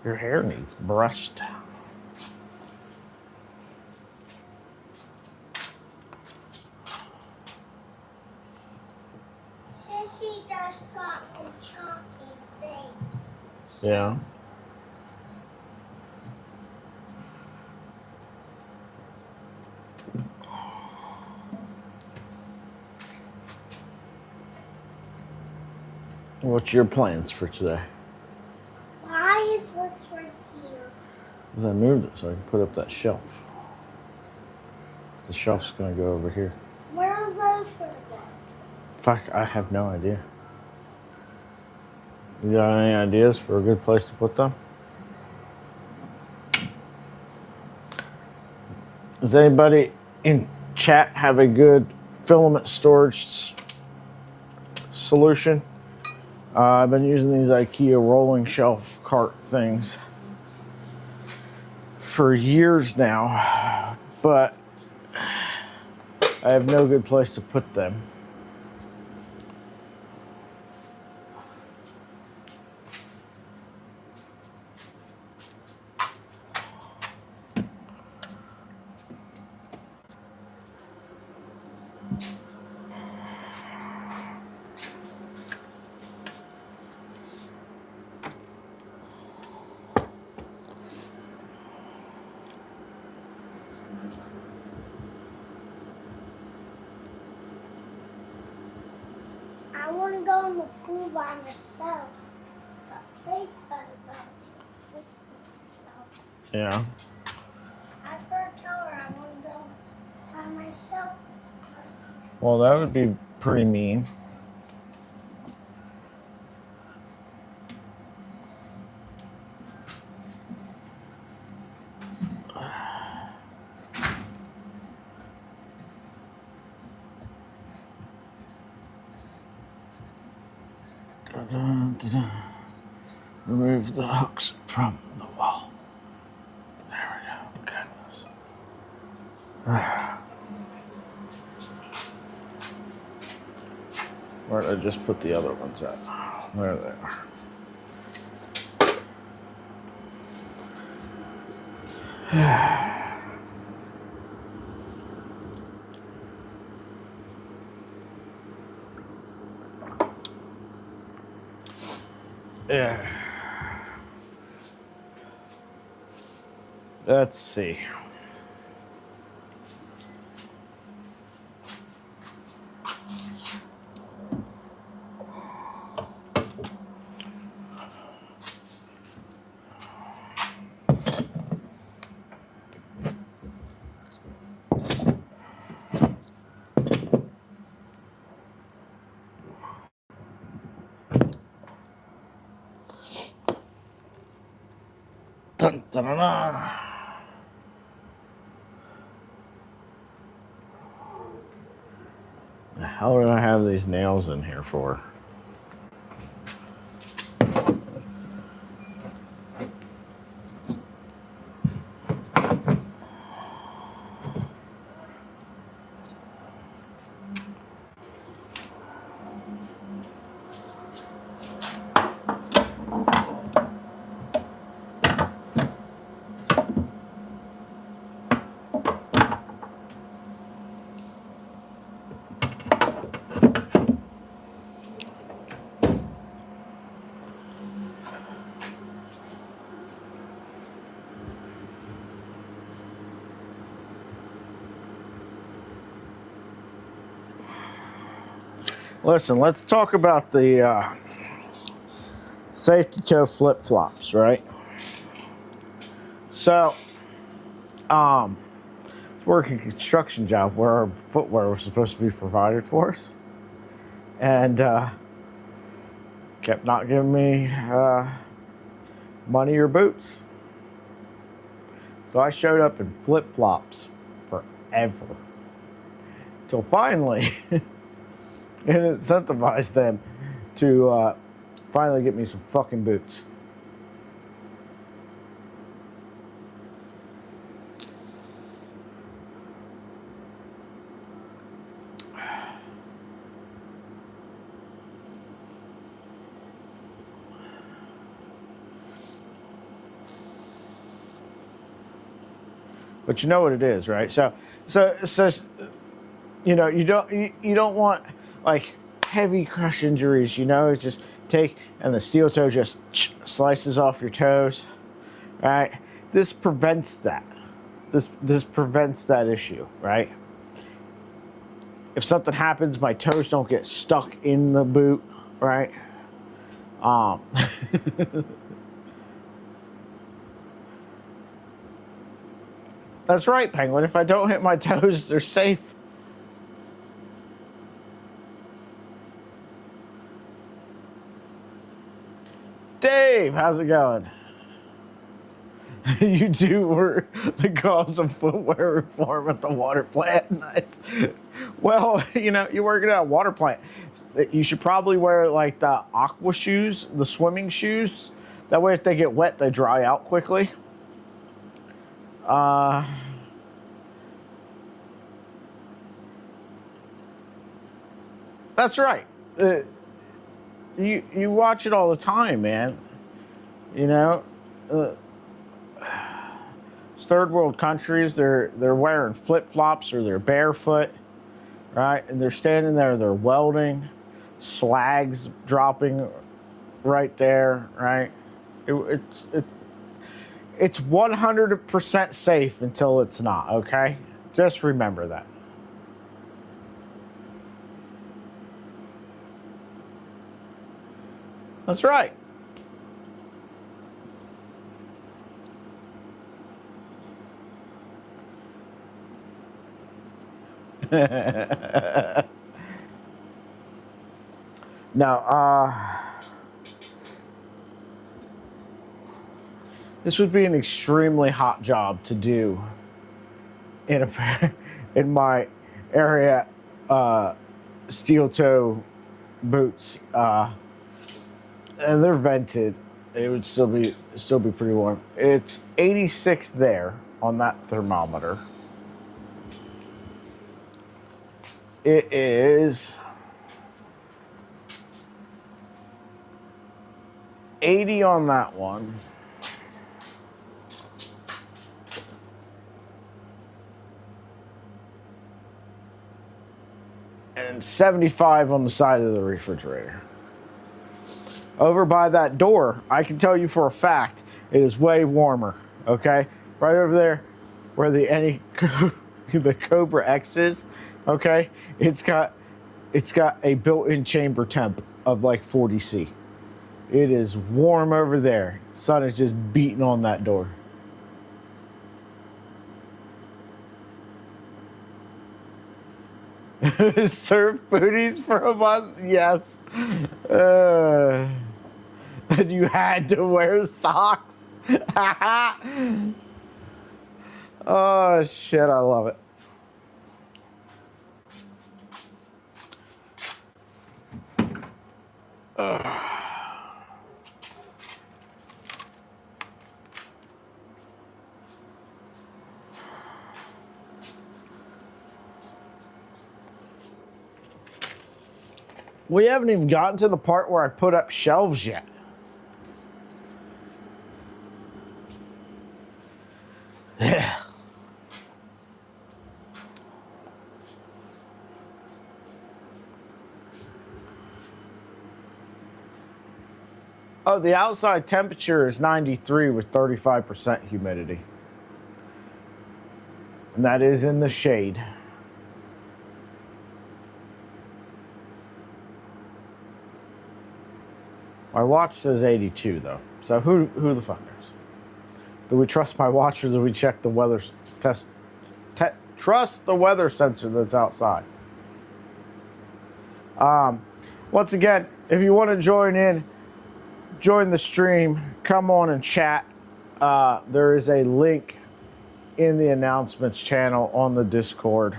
Speaker 1: Your hair needs brushed.
Speaker 3: Sissy just got a chunky thing.
Speaker 1: Yeah. What's your plans for today?
Speaker 3: Why is the this right here?
Speaker 1: Because I moved it so I can put up that shelf. The shelf's gonna go over here.
Speaker 3: Where are those gonna go?
Speaker 1: Fuck, I have no idea. You got any ideas for a good place to put them? Does anybody in chat have a good filament storage solution? I've been using these IKEA rolling shelf cart things for years now, but I have no good place to put them.
Speaker 3: I want to go in the pool by myself. But they better go with myself.
Speaker 1: Yeah.
Speaker 3: I've heard tell her I want to go by myself.
Speaker 1: Well, that would be pretty mean. Remove the hooks from the wall. There we go. Goodness. Where did I just put the other ones at? There they are. Yeah. Let's see. Dun, dun, dun, dun. The hell did I have these nails in here for? Listen, let's talk about the safety toe flip-flops, right? So, working a construction job where our footwear was supposed to be provided for us, and kept not giving me money or boots. So I showed up in flip-flops forever, till finally it incentivized them to finally get me some fucking boots. But you know what it is, right? So, you know, you don't want like heavy crush injuries. You know, it's just take and the steel toe just slices off your toes, right? This prevents that. This prevents that issue, right? If something happens, my toes don't get stuck in the boot, right? That's right, Penguin. If I don't hit my toes, they're safe. Dave, how's it going? You do were the cause of footwear reform at the water plant. Nice. Well, you know, you're working at a water plant. You should probably wear like the aqua shoes, the swimming shoes. That way if they get wet, they dry out quickly. That's right. You watch it all the time, man. You know, it's third world countries. They're wearing flip flops or they're barefoot, right? And they're standing there. They're welding, slags dropping right there, right? It's 100% safe until it's not. Okay, just remember that. That's right. Now, this would be an extremely hot job to do in my area. Steel toe boots, and they're vented. It would still be pretty warm. It's 86 there on that thermometer. It is 80 on that one. And 75 on the side of the refrigerator. Over by that door, I can tell you for a fact, it is way warmer, okay? Right over there where the Cobra X is, okay? It's got a built-in chamber temp of like 40 C. It is warm over there. Sun is just beating on that door. Surf booties for a month? Yes. That you had to wear socks. Oh shit, I love it. We haven't even gotten to the part where I put up shelves yet. Yeah. Oh, the outside temperature is 93 with 35% humidity. And that is in the shade. My watch says 82 though. So who the fuck knows? Do we trust my watch or do we check the weather trust the weather sensor that's outside? Once again, if you want to join the stream, come on and chat. There is a link in the announcements channel on the Discord.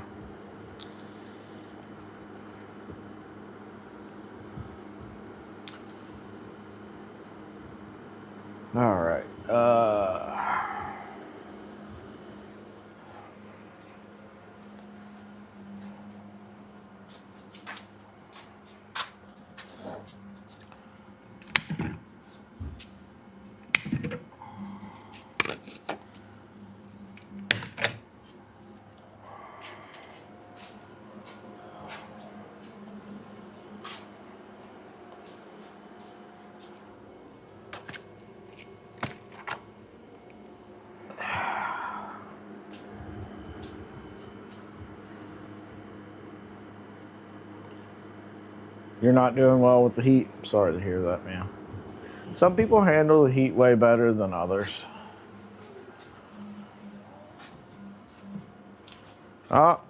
Speaker 1: All right. You're not doing well with the heat. I'm sorry to hear that, man. Some people handle the heat way better than others. Oh,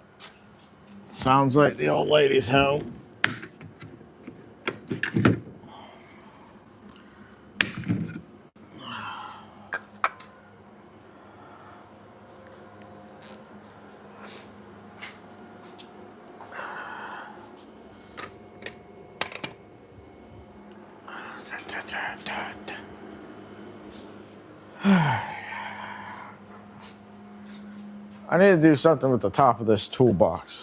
Speaker 1: sounds like the old lady's home. I need to do something with the top of this toolbox.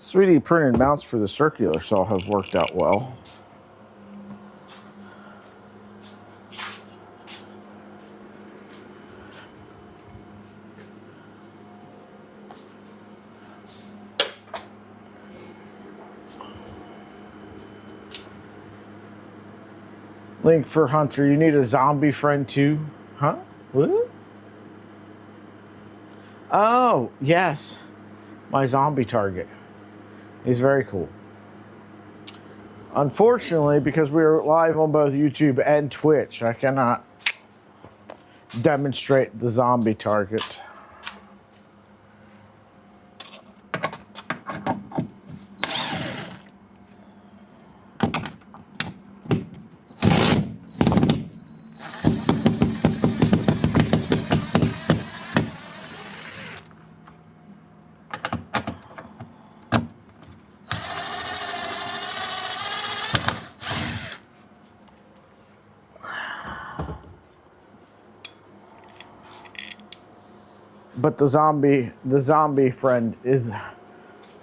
Speaker 1: Three-D printed mounts for the circular saw have worked out well. Link for Hunter, you need a zombie friend too? Huh? What? Oh, yes. My zombie target. He's very cool. Unfortunately, because we are live on both YouTube and Twitch, I cannot demonstrate the zombie target. But the zombie friend is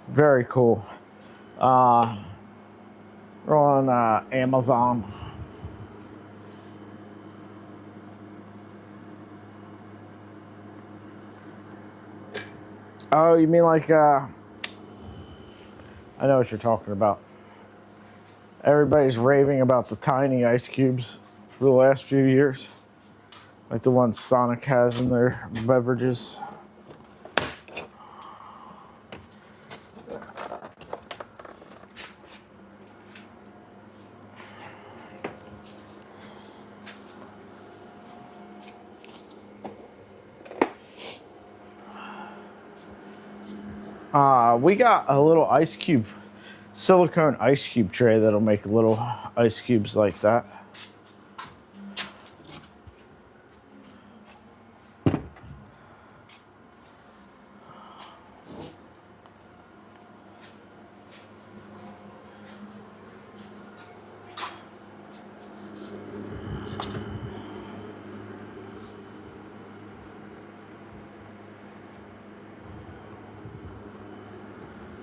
Speaker 1: very cool. We're on Amazon. Oh, you mean like I know what you're talking about. Everybody's raving about the tiny ice cubes for the last few years. Like the ones Sonic has in their beverages. We got a little ice cube, silicone ice cube tray that'll make little ice cubes like that.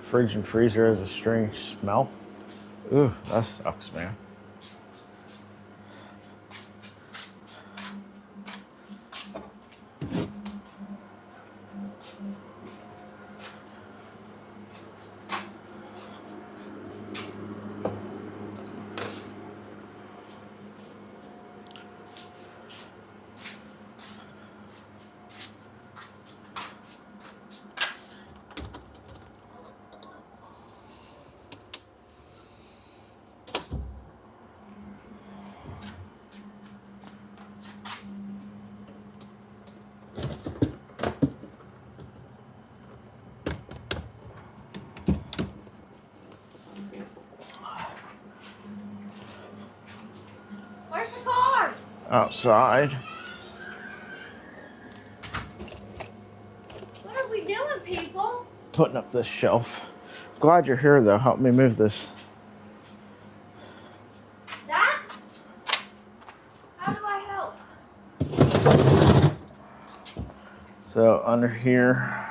Speaker 1: Fridge and freezer has a strange smell. Ooh, that sucks, man.
Speaker 3: Where's the car?
Speaker 1: Outside.
Speaker 3: What are we doing, people?
Speaker 1: Putting up this shelf. Glad you're here though. Help me move this.
Speaker 3: That? How do I help?
Speaker 1: So under here.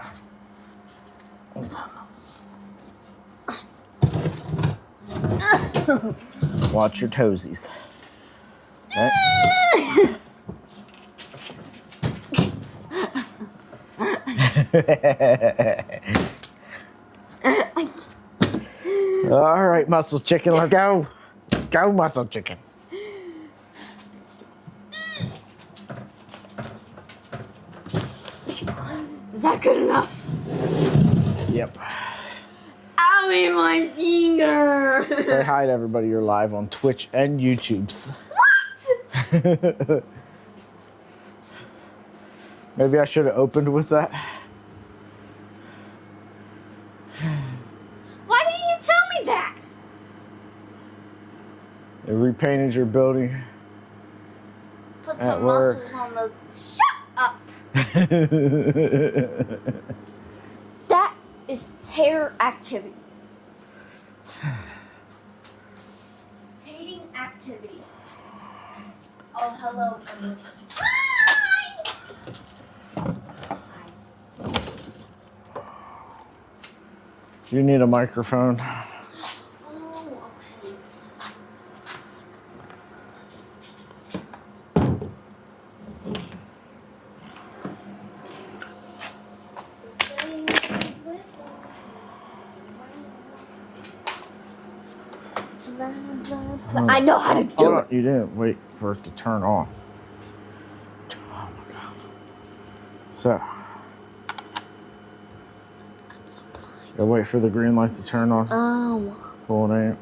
Speaker 1: Watch your toesies. Okay. All right, muscle chicken, let's go. Go, muscle chicken.
Speaker 4: enough.
Speaker 1: Yep.
Speaker 4: Ow, in my finger.
Speaker 1: Say hi to everybody. You're live on Twitch and YouTube's.
Speaker 4: What?
Speaker 1: Maybe I should have opened with that.
Speaker 4: Why didn't you tell me that?
Speaker 1: They repainted your building.
Speaker 4: Put
Speaker 1: At
Speaker 4: some
Speaker 1: work.
Speaker 4: muscles on those. Shut up. That is hair activity. Hating activity. Oh, hello. Hi!
Speaker 1: You need a microphone.
Speaker 4: Oh, okay. I know how to do
Speaker 1: Hold
Speaker 4: it.
Speaker 1: on. You didn't wait for it to turn on. Oh my God. So. You'll wait for the green light to turn on.
Speaker 4: Oh.
Speaker 1: Pull it out.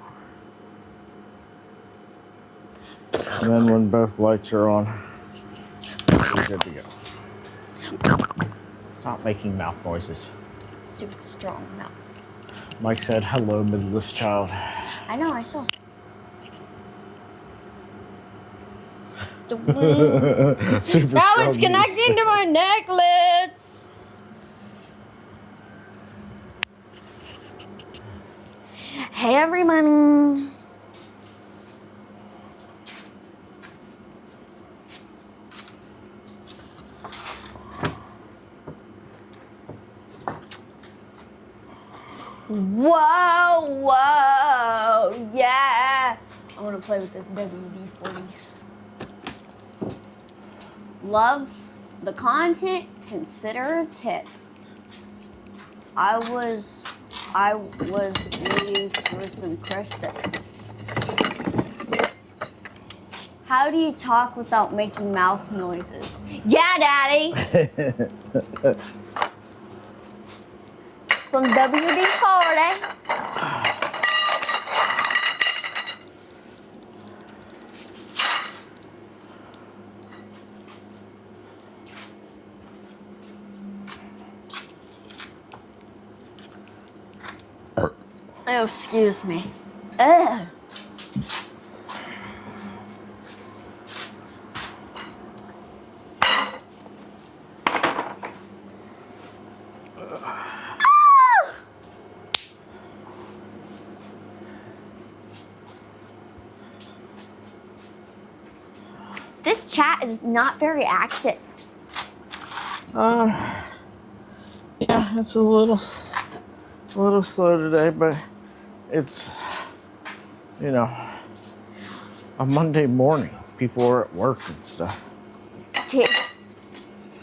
Speaker 1: And then when both lights are on, you're good to go. Stop making mouth noises.
Speaker 4: Super strong mouth.
Speaker 1: Mike said, hello, midless child.
Speaker 4: I know, I saw.
Speaker 1: Super
Speaker 4: Now
Speaker 1: strong
Speaker 4: it's connecting to my necklace. Hey, everyone. Whoa, whoa, yeah. I want to play with this WD-40. Love the content, consider a tip. I was waiting for some crystal. How do you talk without making mouth noises? Yeah, Daddy. Some WD-40. Oh, excuse me. Ugh. This chat is not very active.
Speaker 1: Yeah, it's a little slow today, but it's, you know, a Monday morning. People are at work and stuff.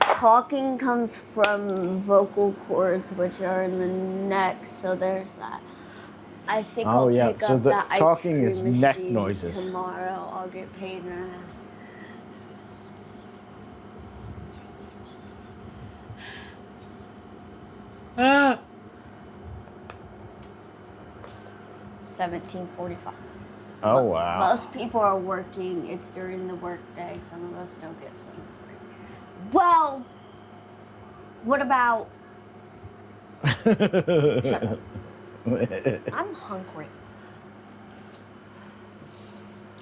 Speaker 4: Talking comes from vocal cords, which are in the neck, so there's that. I think I'll pick
Speaker 1: so
Speaker 4: up
Speaker 1: the
Speaker 4: that ice
Speaker 1: talking
Speaker 4: cream
Speaker 1: is neck
Speaker 4: machine
Speaker 1: noises.
Speaker 4: tomorrow. I'll get paid in a half.
Speaker 1: Ah.
Speaker 4: 17:45.
Speaker 1: Oh wow.
Speaker 4: Most people are working. It's during the work day. Some of us don't get some break. Well, what about? Shut up. I'm hungry.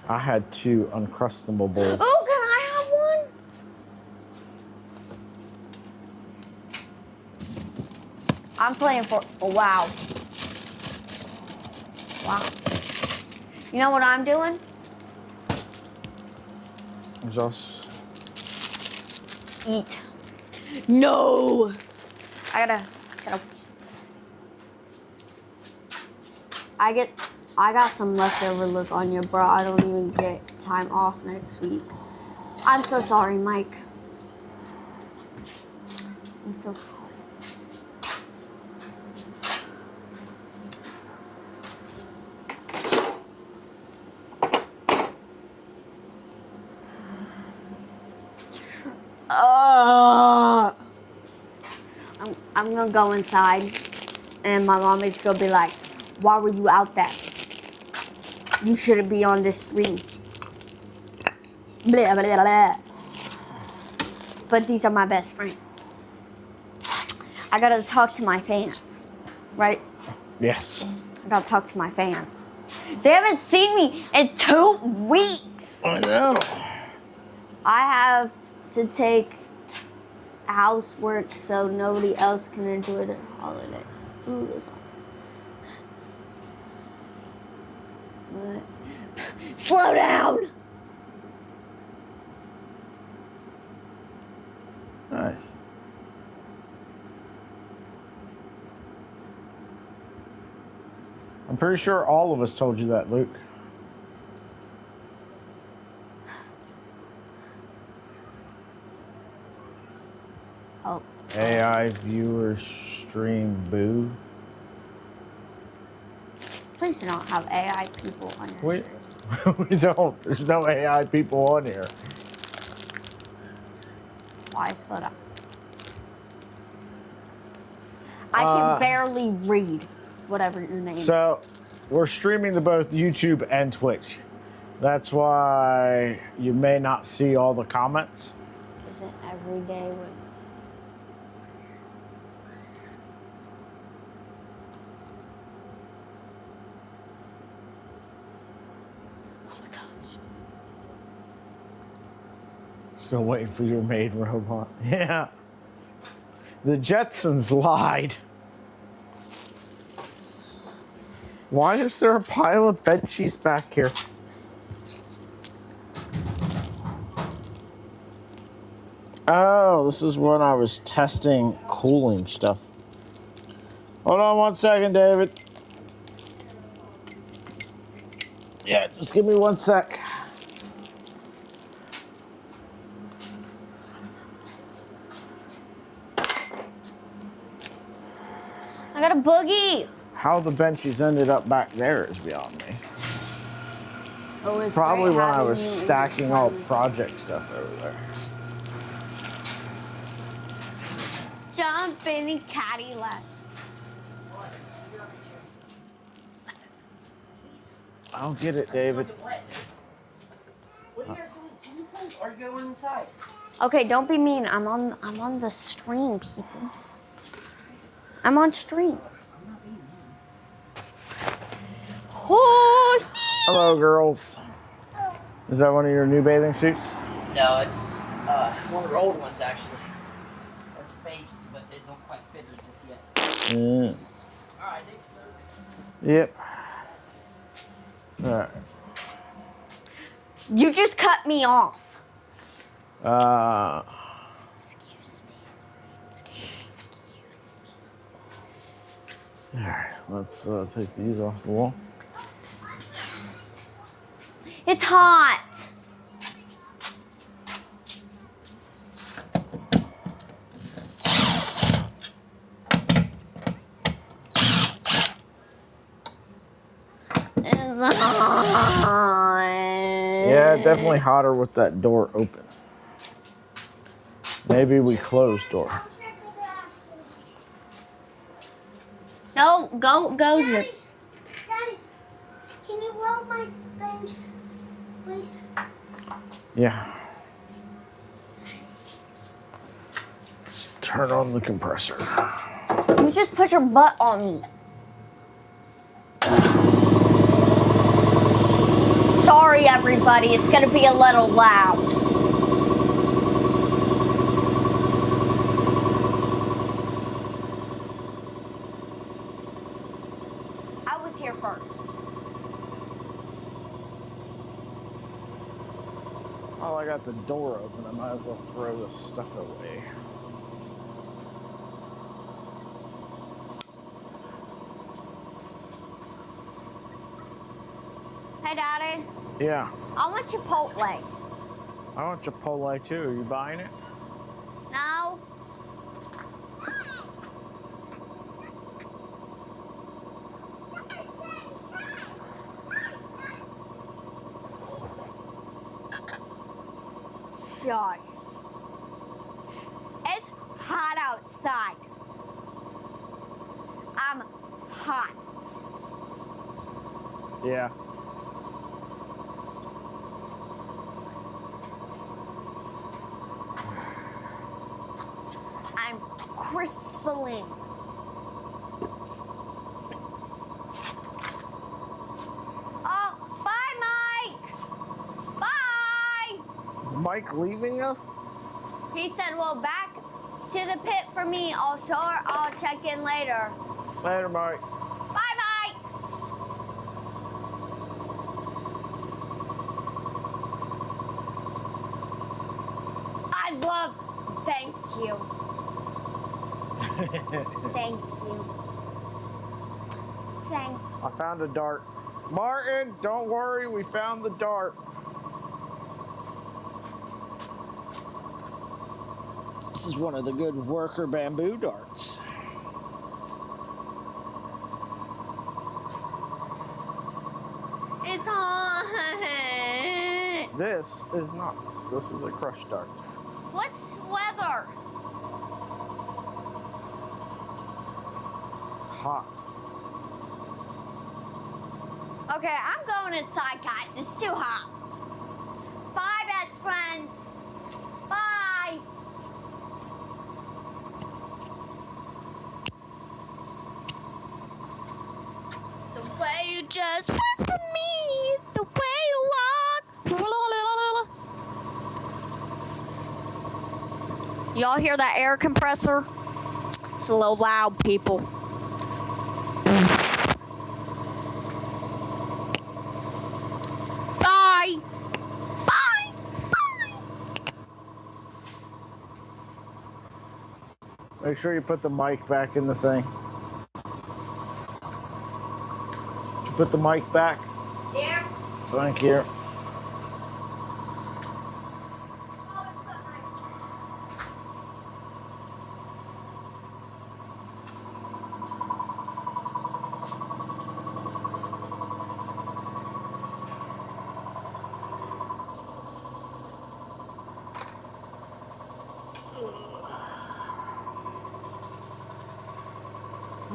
Speaker 1: I had 2 Uncrustable bowls.
Speaker 4: Oh, can I have one? I'm playing for. Oh, wow. Wow. You know what I'm doing?
Speaker 1: Just
Speaker 4: Eat. No. I gotta. I got some leftover lasagna, bro. I don't even get time off next week. I'm so sorry, Mike. I'm so sorry. I'm gonna go inside, and my mom is gonna be like, "Why were you out there? You shouldn't be on this stream." Blah, blah, blah, blah. But these are my best friends. I gotta talk to my fans, right?
Speaker 1: Yes.
Speaker 4: I gotta talk to my fans. They haven't seen me in 2 weeks.
Speaker 1: I know.
Speaker 4: I have to take housework so nobody else can enjoy their holiday. Ooh, that's all. But slow down.
Speaker 1: Nice. I'm pretty sure all of us told you that, Luke.
Speaker 4: Oh.
Speaker 1: AI viewer stream boo.
Speaker 4: Please do not have AI people on your
Speaker 1: We,
Speaker 4: stream.
Speaker 1: we don't. There's no AI people on here.
Speaker 4: Why slow down? I can barely read whatever your name is.
Speaker 1: So, we're streaming to both YouTube and Twitch. That's why you may not see all the comments.
Speaker 4: Isn't every day when... Oh my gosh.
Speaker 1: Still waiting for your maid robot. Yeah. The Jetsons lied. Why is there a pile of bed sheets back here? Oh, this is when I was testing cooling stuff. Hold on 1 second, David. Yeah, just give me 1 sec.
Speaker 4: I got a boogie.
Speaker 1: How the benches ended up back there is beyond me.
Speaker 4: Oh, it's
Speaker 1: Probably
Speaker 4: great
Speaker 1: when I
Speaker 4: having
Speaker 1: was
Speaker 4: you in your
Speaker 1: stacking all
Speaker 4: son's-
Speaker 1: project stuff over there.
Speaker 4: Jump in the Cadillac.
Speaker 1: I don't get it, David.
Speaker 5: What are you guys doing? Or you going inside?
Speaker 4: Okay, don't be mean. I'm on the stream, people. I'm on stream. Oh,
Speaker 1: Hello, girls. Is that one of your new bathing suits?
Speaker 5: No, it's one of the old ones actually. That's base, but it don't quite fit me just yet.
Speaker 1: Yeah.
Speaker 5: Alright, thank you, sir.
Speaker 1: Yep. All right.
Speaker 4: you just cut me off. Excuse me.
Speaker 1: All right. Let's take these off the wall.
Speaker 4: It's hot. It's hot.
Speaker 1: Yeah, definitely hotter with that door open. Maybe we close door.
Speaker 4: No, go,
Speaker 3: Daddy,
Speaker 4: Zip.
Speaker 3: Daddy, can you roll my things, please?
Speaker 1: Yeah. Let's turn on the compressor.
Speaker 4: You just put your butt on me. Sorry, everybody. It's gonna be a little loud. I was here first.
Speaker 1: Oh, I got the door open. I might as well throw this stuff away.
Speaker 4: Hey, Daddy.
Speaker 1: Yeah.
Speaker 4: I want Chipotle.
Speaker 1: I want Chipotle too. Are you buying it?
Speaker 4: No. Shush. It's hot outside. hot.
Speaker 1: Yeah.
Speaker 4: I'm crispling. Oh, bye, Mike. Bye.
Speaker 1: Is Mike leaving us?
Speaker 4: He said, well, back to the pit for me. I'll check in later.
Speaker 1: Later, Mike.
Speaker 4: Bye, Mike. Thank you. Thank you. Thank you.
Speaker 1: I found a dart. Martin, don't worry, we found the dart. This is one of the good worker bamboo darts.
Speaker 4: It's on.
Speaker 1: This is not. This is a crush dart.
Speaker 4: What's weather?
Speaker 1: Hot.
Speaker 4: Okay, I'm going inside, guys. It's too hot. Bye, best friends. Bye. The way you just whisper me, the way you walk. Y'all hear that air compressor? It's a little loud, people. Bye. Bye. Bye.
Speaker 1: Make sure you put the mic back in the thing. Put the mic back.
Speaker 4: There.
Speaker 1: Thank you.
Speaker 4: Oh, it's so nice.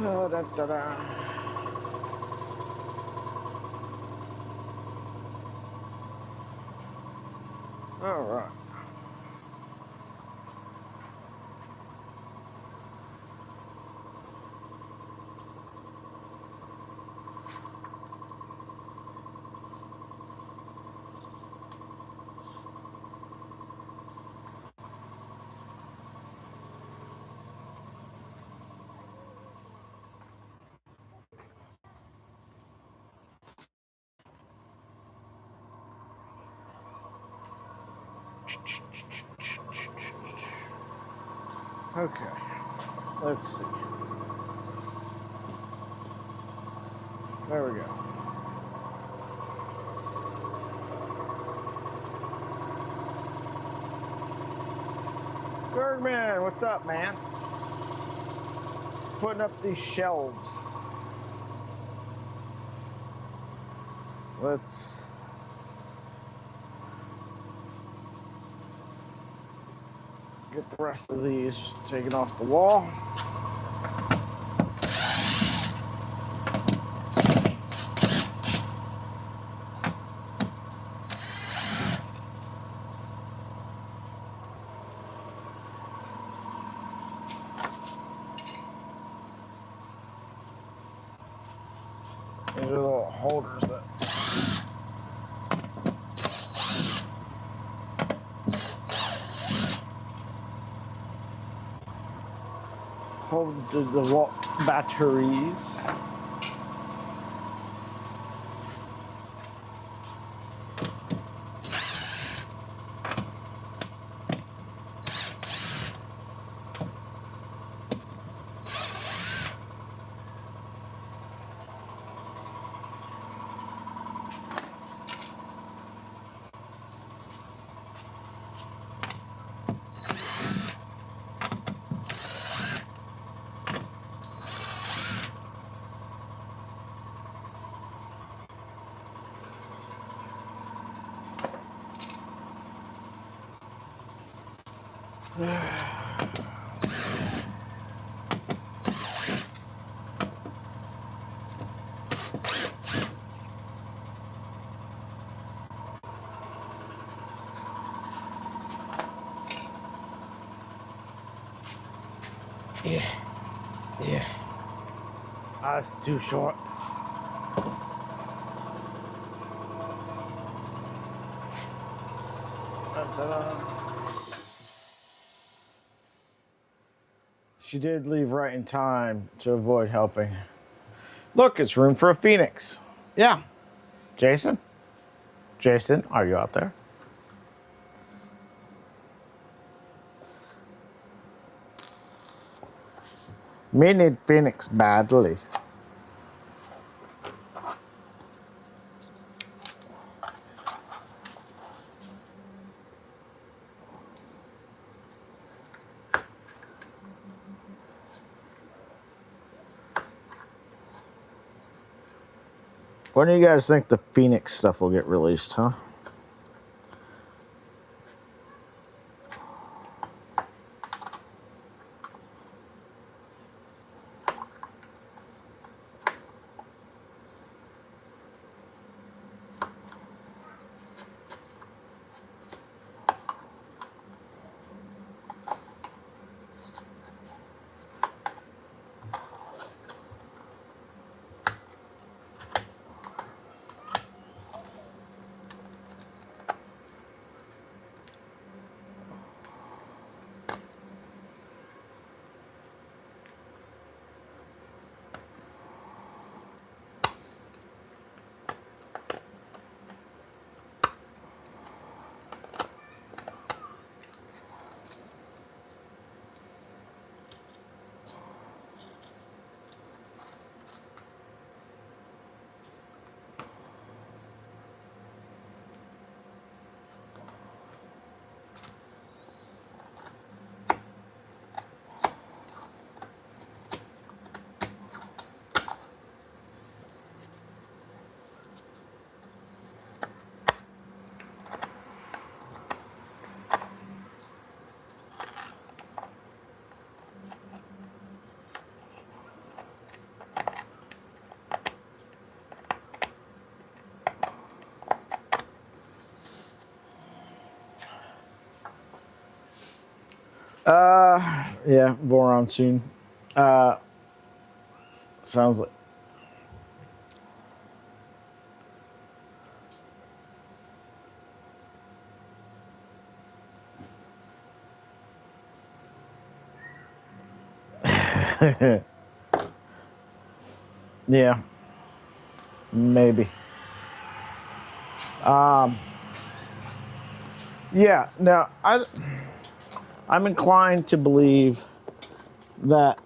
Speaker 1: Oh, da, da, da. All right. Okay, let's see. There we go. Bergman, what's up, man? Putting up these shelves. Let's get the rest of these taken off the wall. These are the little holders that hold the watt batteries. Yeah. Yeah. That's too short. She did leave right in time to avoid helping. Look, it's room for a phoenix. Yeah. Jason? Jason, are you out there? Me need phoenix badly. When do you guys think the phoenix stuff will get released, huh? Yeah, boron soon. Sounds like. Yeah, maybe. Yeah, now I'm inclined to believe that,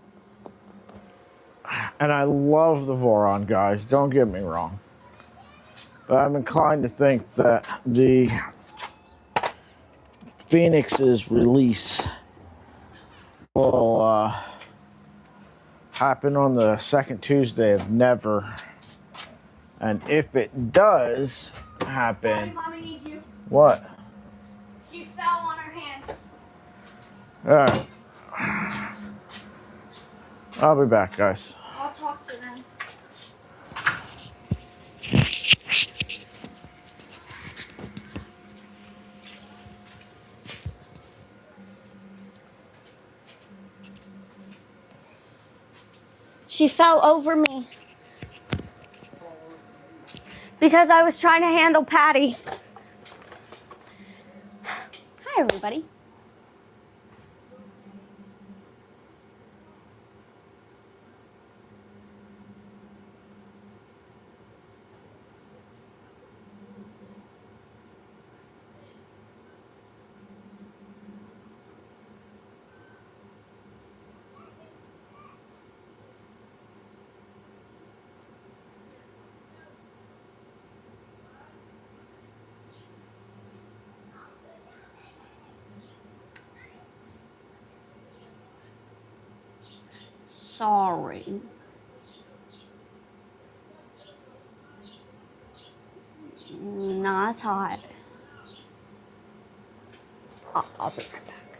Speaker 1: and I love the boron guys, don't get me wrong, but I'm inclined to think that the Phoenix's release will happen on the second Tuesday of Never. And if it does happen,
Speaker 4: Mommy needs you.
Speaker 1: what?
Speaker 4: She fell on her hand.
Speaker 1: All right, I'll be back, guys.
Speaker 4: I'll talk to them. She fell over me because I was trying to handle Patty. Hi, everybody. Sorry. Not hot. I'll be right back.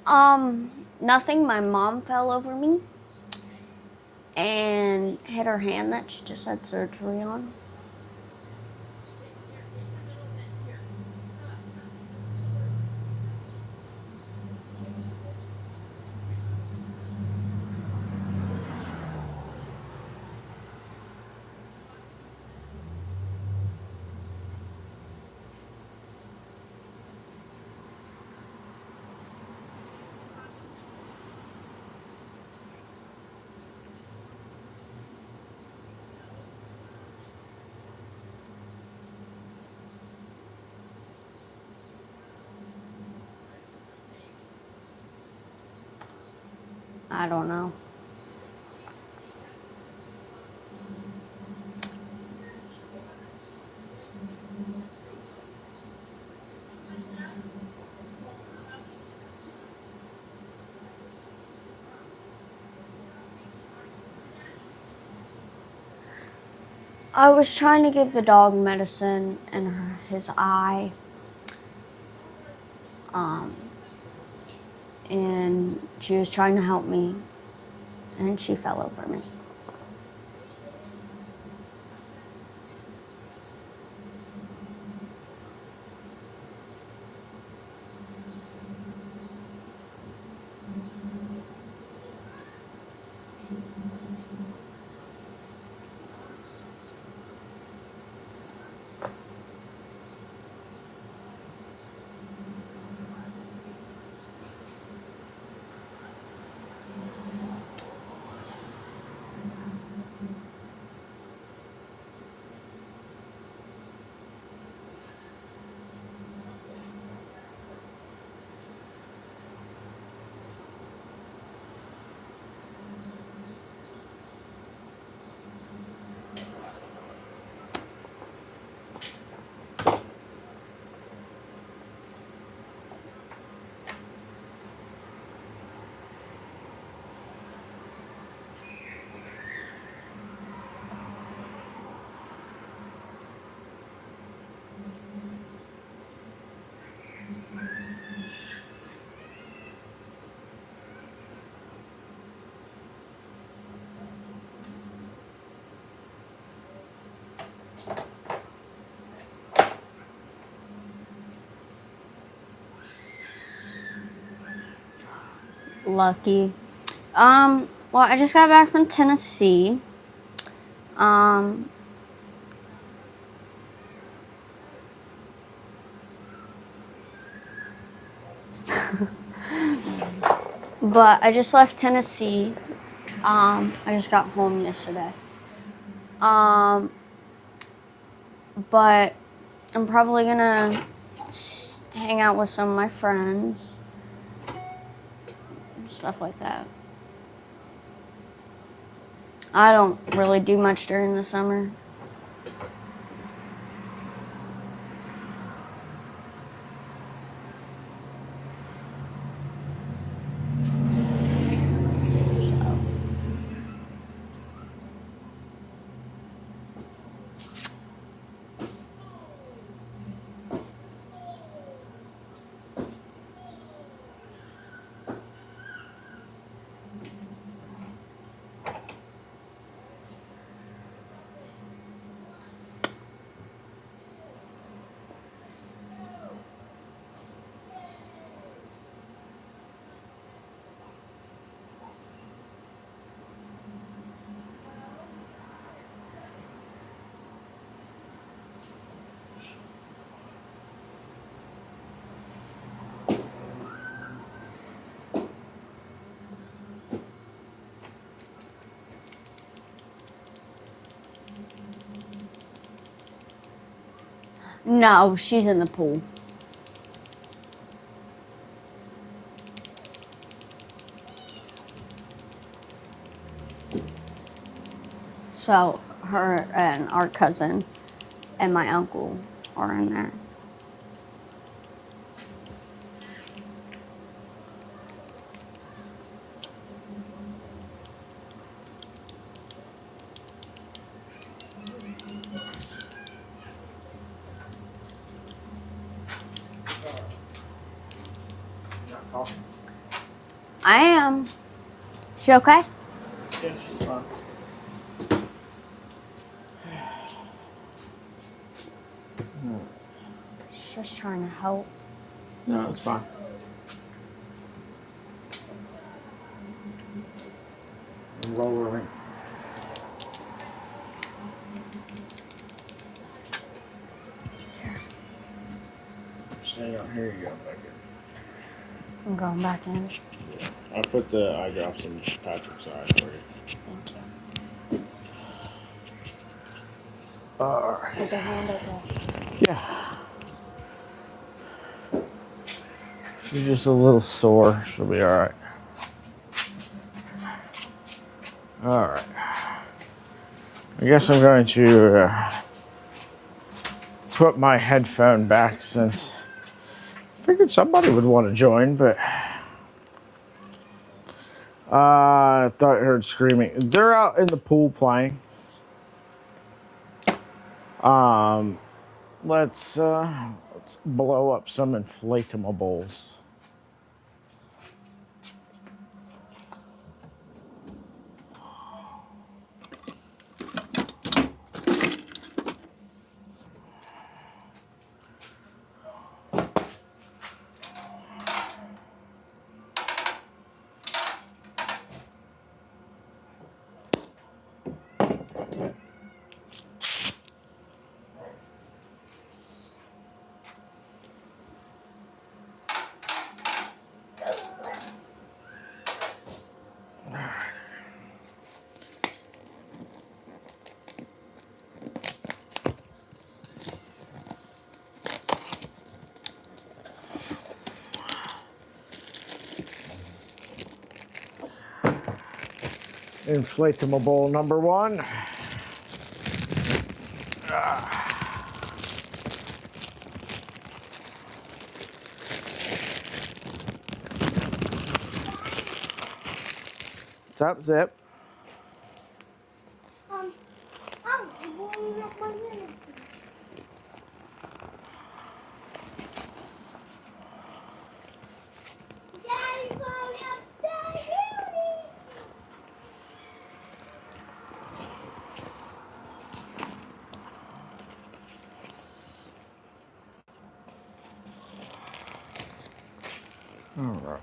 Speaker 4: Nothing. My mom fell over me and hit her hand that she just had surgery on. I don't know. I was trying to give the dog medicine in his eye. And she was trying to help me, and she fell over me. Lucky. Well, I just got back from Tennessee. But I just left Tennessee. I just got home yesterday. But I'm probably gonna hang out with some of my friends. Stuff like that. I don't really do much during the summer. No, she's in the pool. So her and our cousin and my uncle are in there.
Speaker 2: Not talking.
Speaker 4: I am. She okay?
Speaker 1: Yeah, she's fine.
Speaker 4: She's just trying to help.
Speaker 1: No, it's fine. Lowering. Stay out here, you go back in.
Speaker 4: I'm going back in.
Speaker 1: I put the eye drops in Patrick's eye for you.
Speaker 4: Thank you.
Speaker 1: Alright.
Speaker 4: Is her hand okay?
Speaker 1: Yeah. She's just a little sore. She'll be alright. Alright. I guess I'm going to put my headphone back since I figured somebody would want to join, but I thought I heard screaming. They're out in the pool playing. Let's blow up some inflatables. Inflatable number one. What's up, Zip?
Speaker 3: I'm blowing up my minute. Daddy, blowing up the unit.
Speaker 1: All right.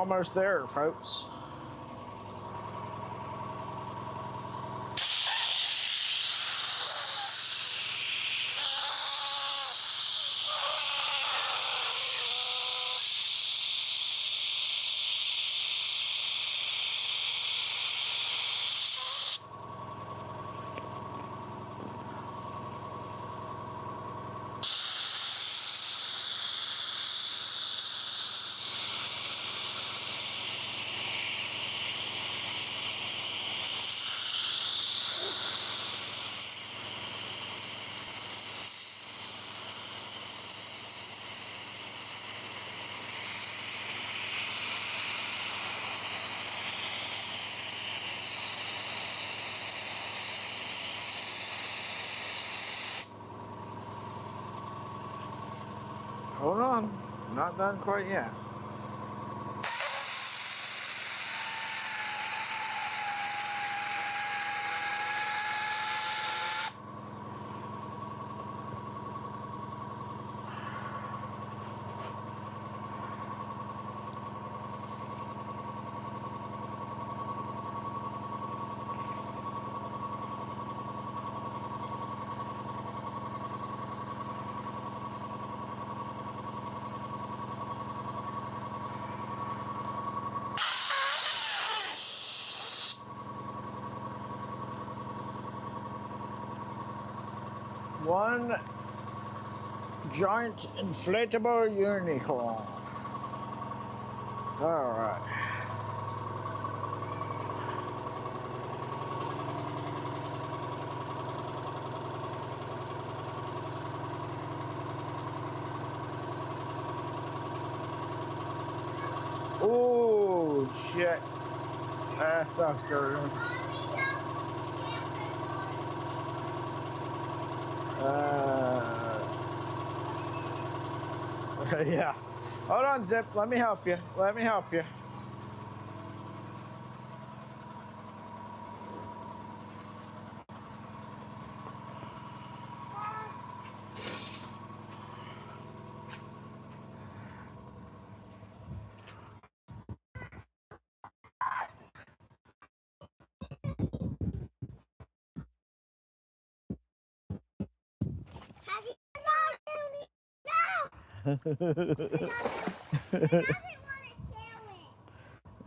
Speaker 1: almost there, folks. Hold on, not done quite yet. One giant inflatable unicorn. All right. Oh shit. That sucks, girl. Yeah. Hold on, Zip. Let me help you. Let me help you.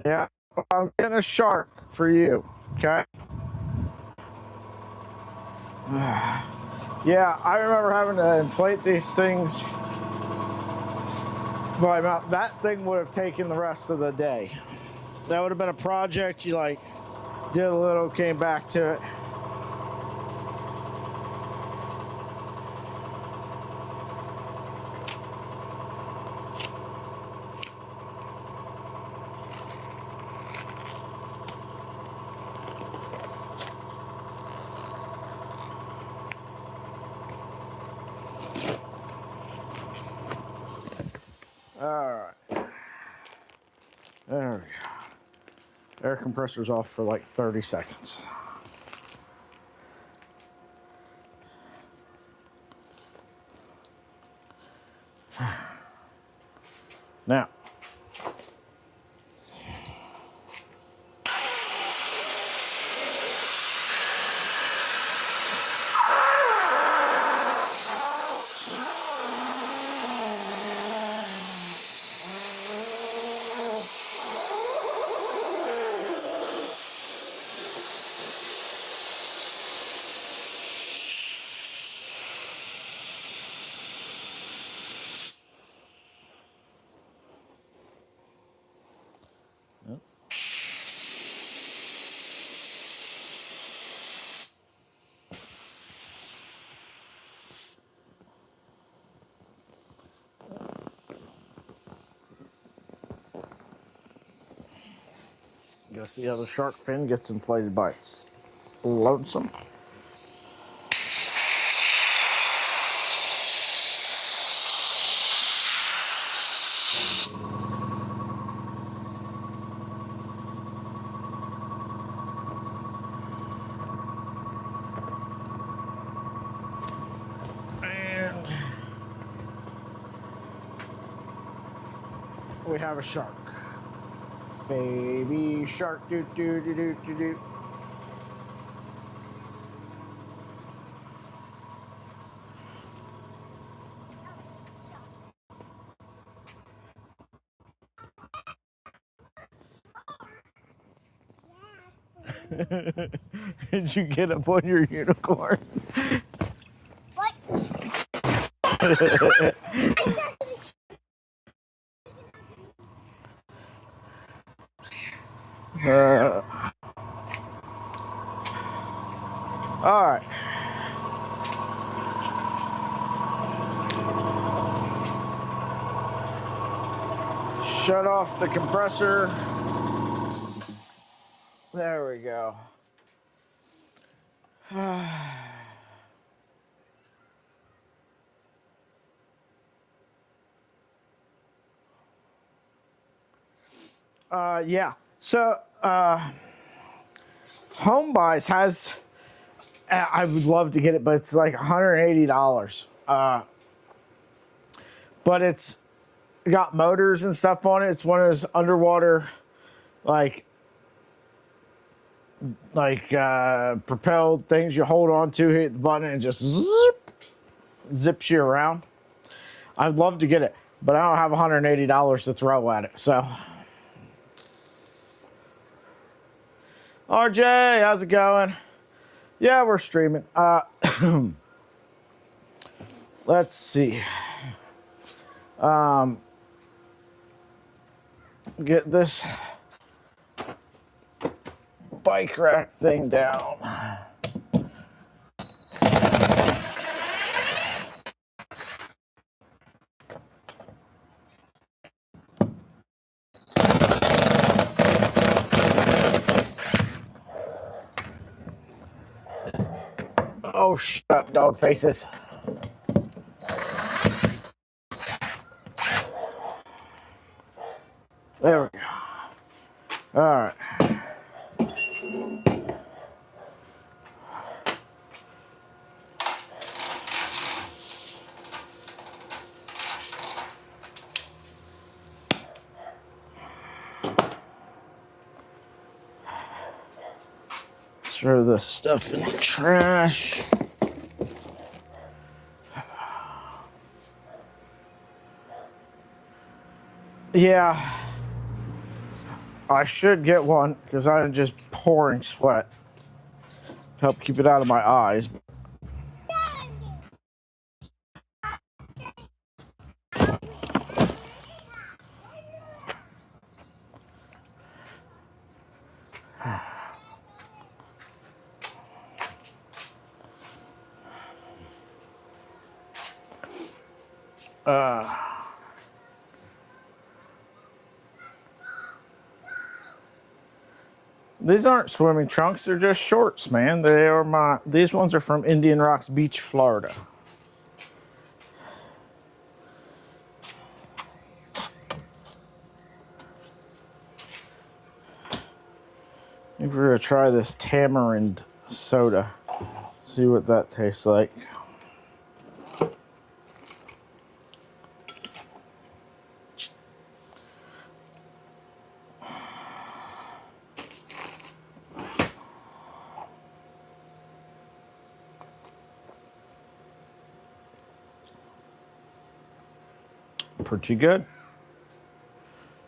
Speaker 1: Yeah, I'm getting a shark for you, okay? Yeah, I remember having to inflate these things by about that thing would have taken the rest of the day. That would have been a project you like did a little, came back to it. All right. There we go. Air compressor's off for like 30 seconds. Now, guess the other shark fin gets inflated by its lonesome. And we have a shark. Baby shark, doo doo doo doo doo doo. Did you get up on your unicorn?
Speaker 3: What?
Speaker 1: All right. Shut off the compressor. There we go. Yeah. So, Home Buys has, I would love to get it, but it's like $180. But it's got motors and stuff on it. It's one of those underwater, like propelled things you hold on to, hit the button, and it just zips you around. I'd love to get it, but I don't have $180 to throw at it. So, RJ, how's it going? Yeah, we're streaming. Let's see. Get this bike rack thing down. Oh, shut up, dog faces. There we go. All right. Throw this stuff in the trash. Yeah, I should get one because I'm just pouring sweat to help keep it out of my eyes. These aren't swimming trunks, they're just shorts, man. These ones are from Indian Rocks Beach, Florida. Maybe we're gonna try this tamarind soda. See what that tastes like. Pretty good.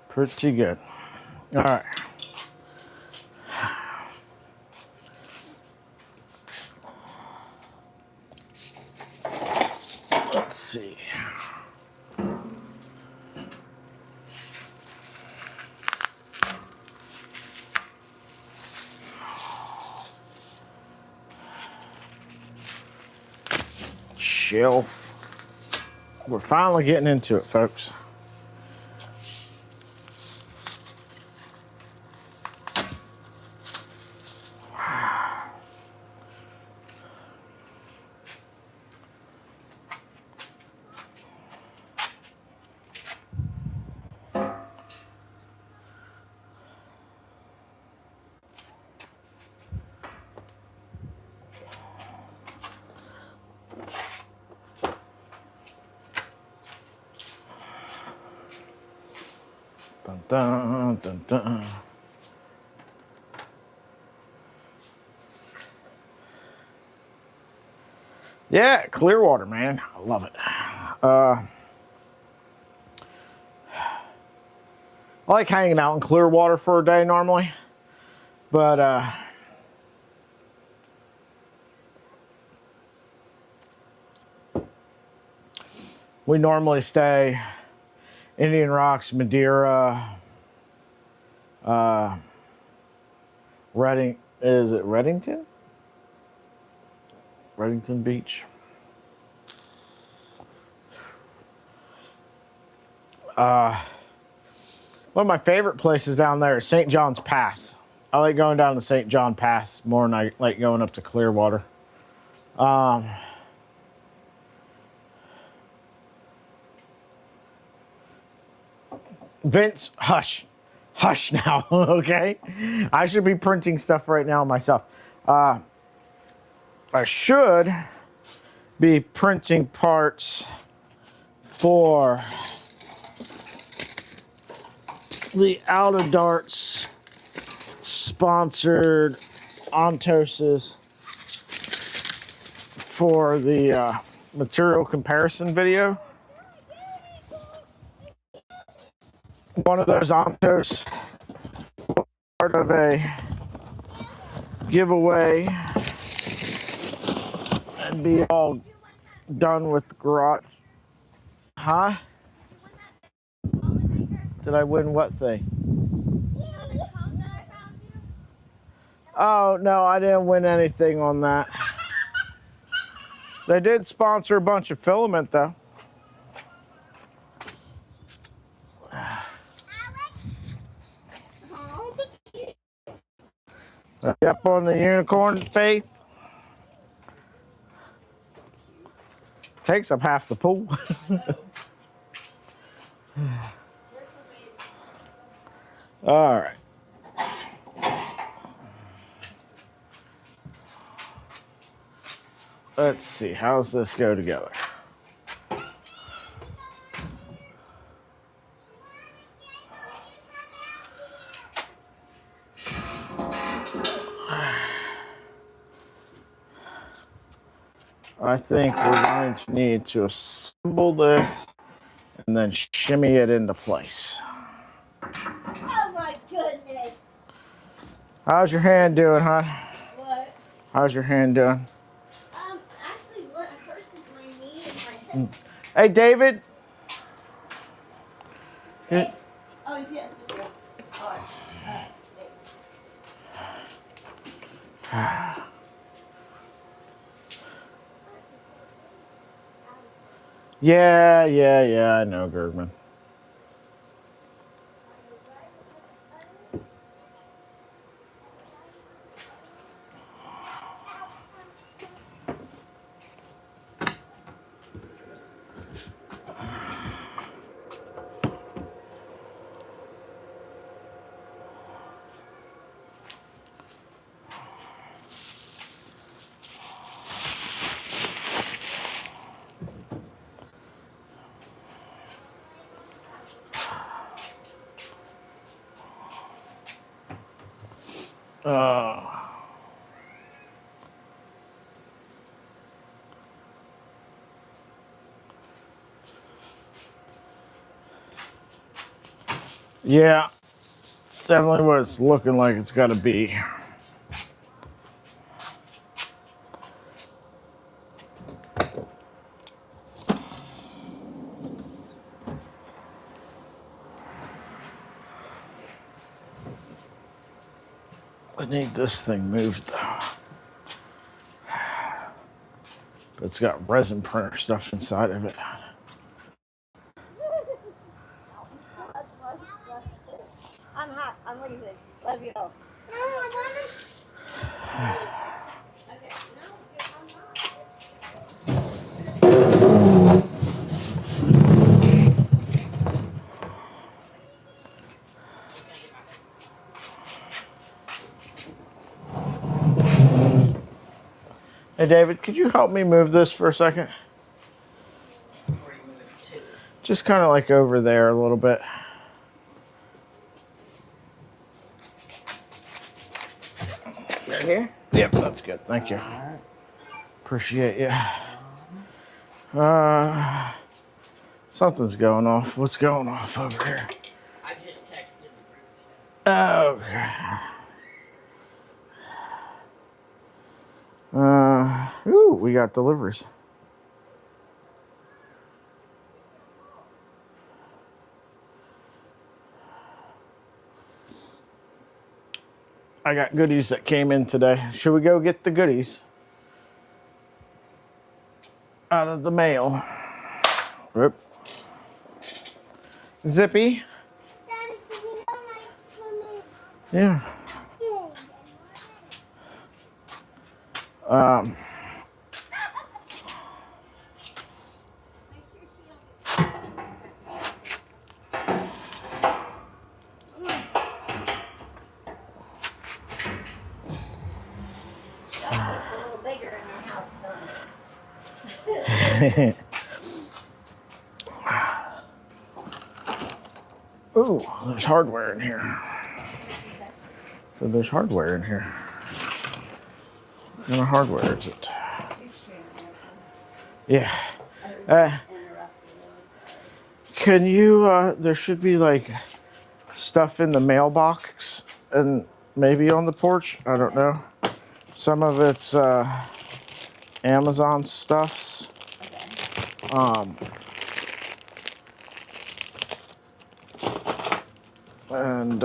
Speaker 1: Pretty good. All right. Let's see. Shelf. We're finally getting into it, folks. Dun, dun, dun, dun. Yeah, Clearwater, man. I love it. I like hanging out in Clearwater for a day normally, but we normally stay Indian Rocks, Madeira, Redding. Is it Reddington? Reddington Beach. One of my favorite places down there is St. John's Pass. I like going down to St. John Pass more than I like going up to Clearwater. Vince, hush. Hush now, okay? I should be printing stuff right now myself. I should be printing parts for the Out of Darts sponsored Ontoses for the material comparison video. One of those Ontos part of a giveaway and be all done with the garage. Huh? Did I win what thing? Oh, no, I didn't win anything on that. They did sponsor a bunch of filament, though. Up on the unicorn faith. Takes up half the pool. All right. Let's see, how's this go together? I think we're going to need to assemble this and then shimmy it into place.
Speaker 3: Oh my goodness.
Speaker 1: How's your hand doing, hon?
Speaker 3: What?
Speaker 1: How's your hand doing?
Speaker 3: Actually what hurts is my knee and my hip.
Speaker 1: Hey, David.
Speaker 3: Hey. Oh, he's here.
Speaker 1: Yeah, I know, Gergman. Yeah, it's definitely what it's looking like it's got to be. I need this thing moved though. But it's got resin printer stuff inside of it.
Speaker 3: I'm hot. I'm leaving. Love you all. No, I want to. Okay, no, I'm
Speaker 1: Hey, David, could you help me move this for a second?
Speaker 5: Where are you moving to?
Speaker 1: Just kind of like over there a little bit.
Speaker 5: right here.
Speaker 1: Yep, that's good. Thank you.
Speaker 5: Alright.
Speaker 1: Appreciate you. Something's going off. What's going off over here?
Speaker 5: I just texted the group.
Speaker 1: Okay. Ooh, we got deliveries. I got goodies that came in today. Should we go get the goodies out of the mail? Whoop. Zippy?
Speaker 3: Daddy, can you go like swimming?
Speaker 1: Yeah. Um,
Speaker 5: It's a little bigger in your house, don't it?
Speaker 1: Ooh, there's hardware in here. So there's hardware in here. What kind of hardware is it? Yeah. Can you, there should be like stuff in the mailbox and maybe on the porch. I don't know. Some of it's Amazon stuffs. And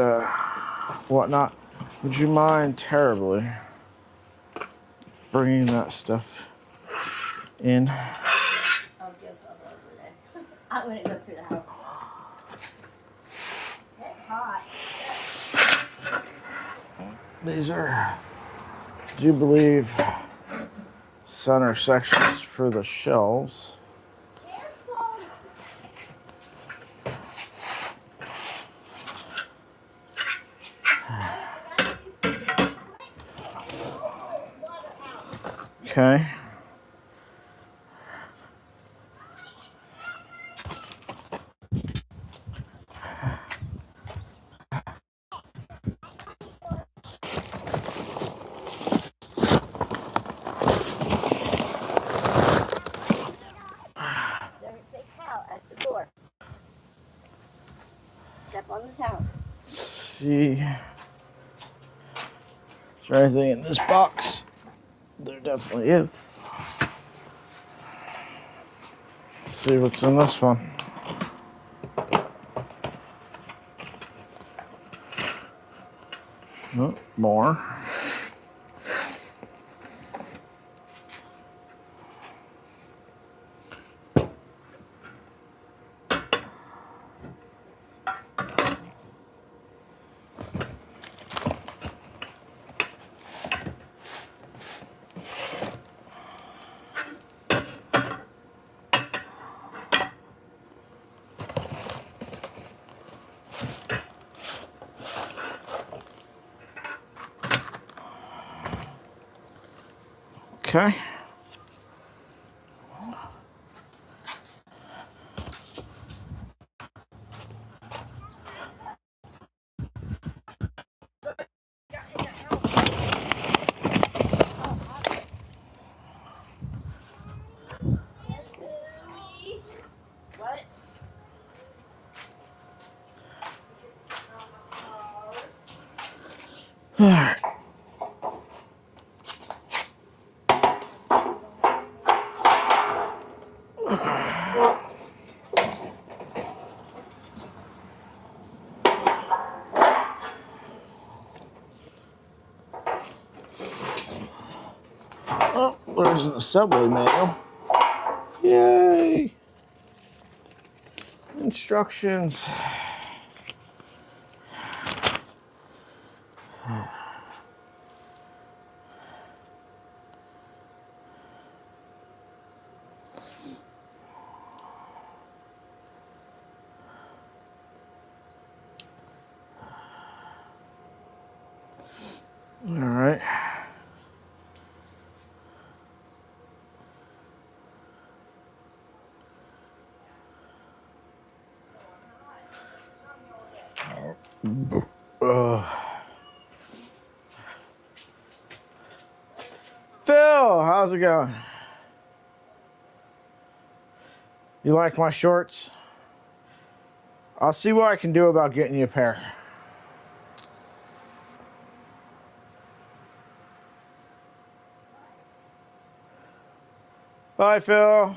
Speaker 1: whatnot. Would you mind terribly bringing that stuff in?
Speaker 5: I'll go over there. I'm gonna go through the house. It's hot.
Speaker 1: These are, do you believe, center sections for the shelves. Okay.
Speaker 5: There's a towel at the door. Step on the towel.
Speaker 1: See, is there anything in this box? There definitely is. Let's see what's in this one. Oh, more. Okay.
Speaker 5: What?
Speaker 1: All right. Oh, there's an assembly manual. Yay! Instructions. All right. Phil, how's it going? You like my shorts? I'll see what I can do about getting you a pair. Bye, Phil.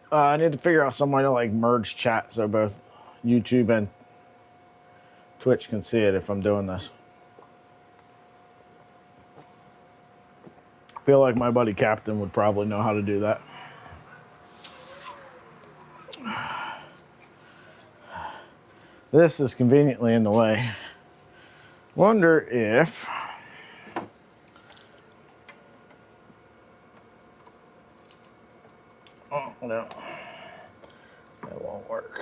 Speaker 1: I need to figure out some way to like merge chat so both YouTube and Twitch can see it if I'm doing this. I feel like my buddy Captain would probably know how to do that. This is conveniently in the way. Wonder if oh no, that won't work.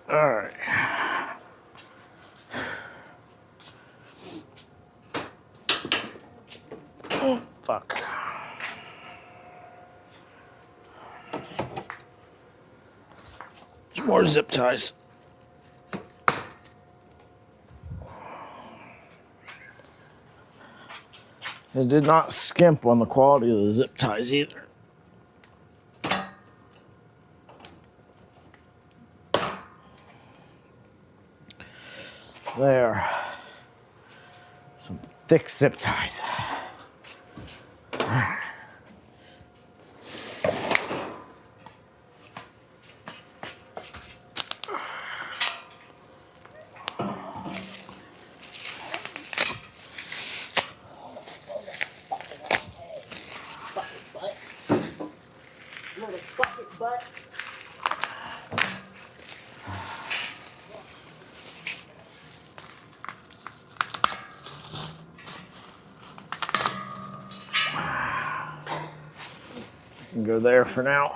Speaker 1: All right. Oh, fuck. More zip ties. It did not skimp on the quality of the zip ties either. There. Some thick zip ties. Go there for now.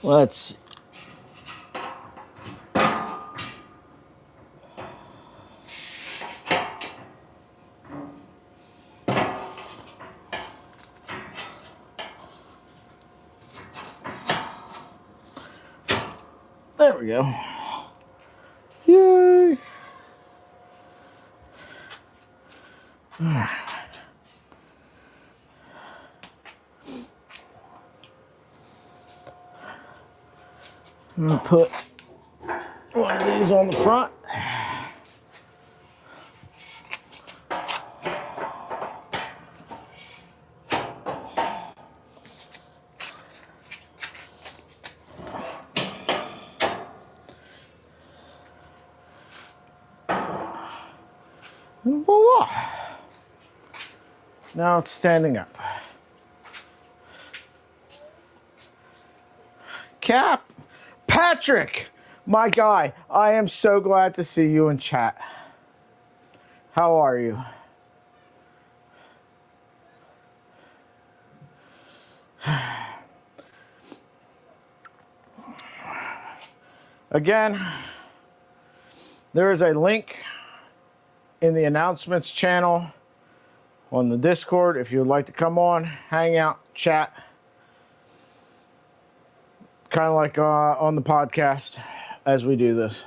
Speaker 1: Let's see. There we go. Yay! I'm gonna put one of these on the front. And voila! Now it's standing up. Cap! Patrick! My guy, I am so glad to see you in chat. How are you? Again, there is a link in the announcements channel on the Discord if you would like to come on, hang out, chat. Kind of like on the podcast as we do this.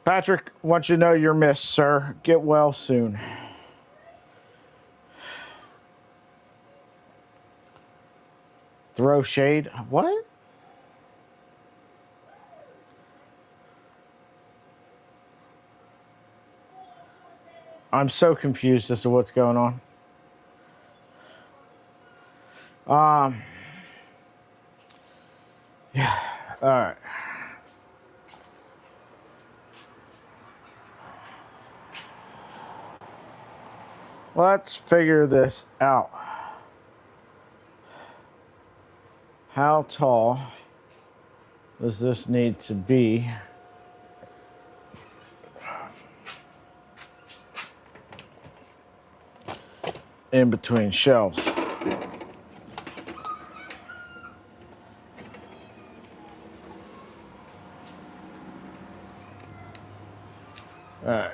Speaker 1: Patrick, want you to know you're missed, sir. Get well soon. Throw shade? What? I'm so confused as to what's going on. Yeah, all right. Let's figure this out. How tall does this need to be? In between shelves. All right.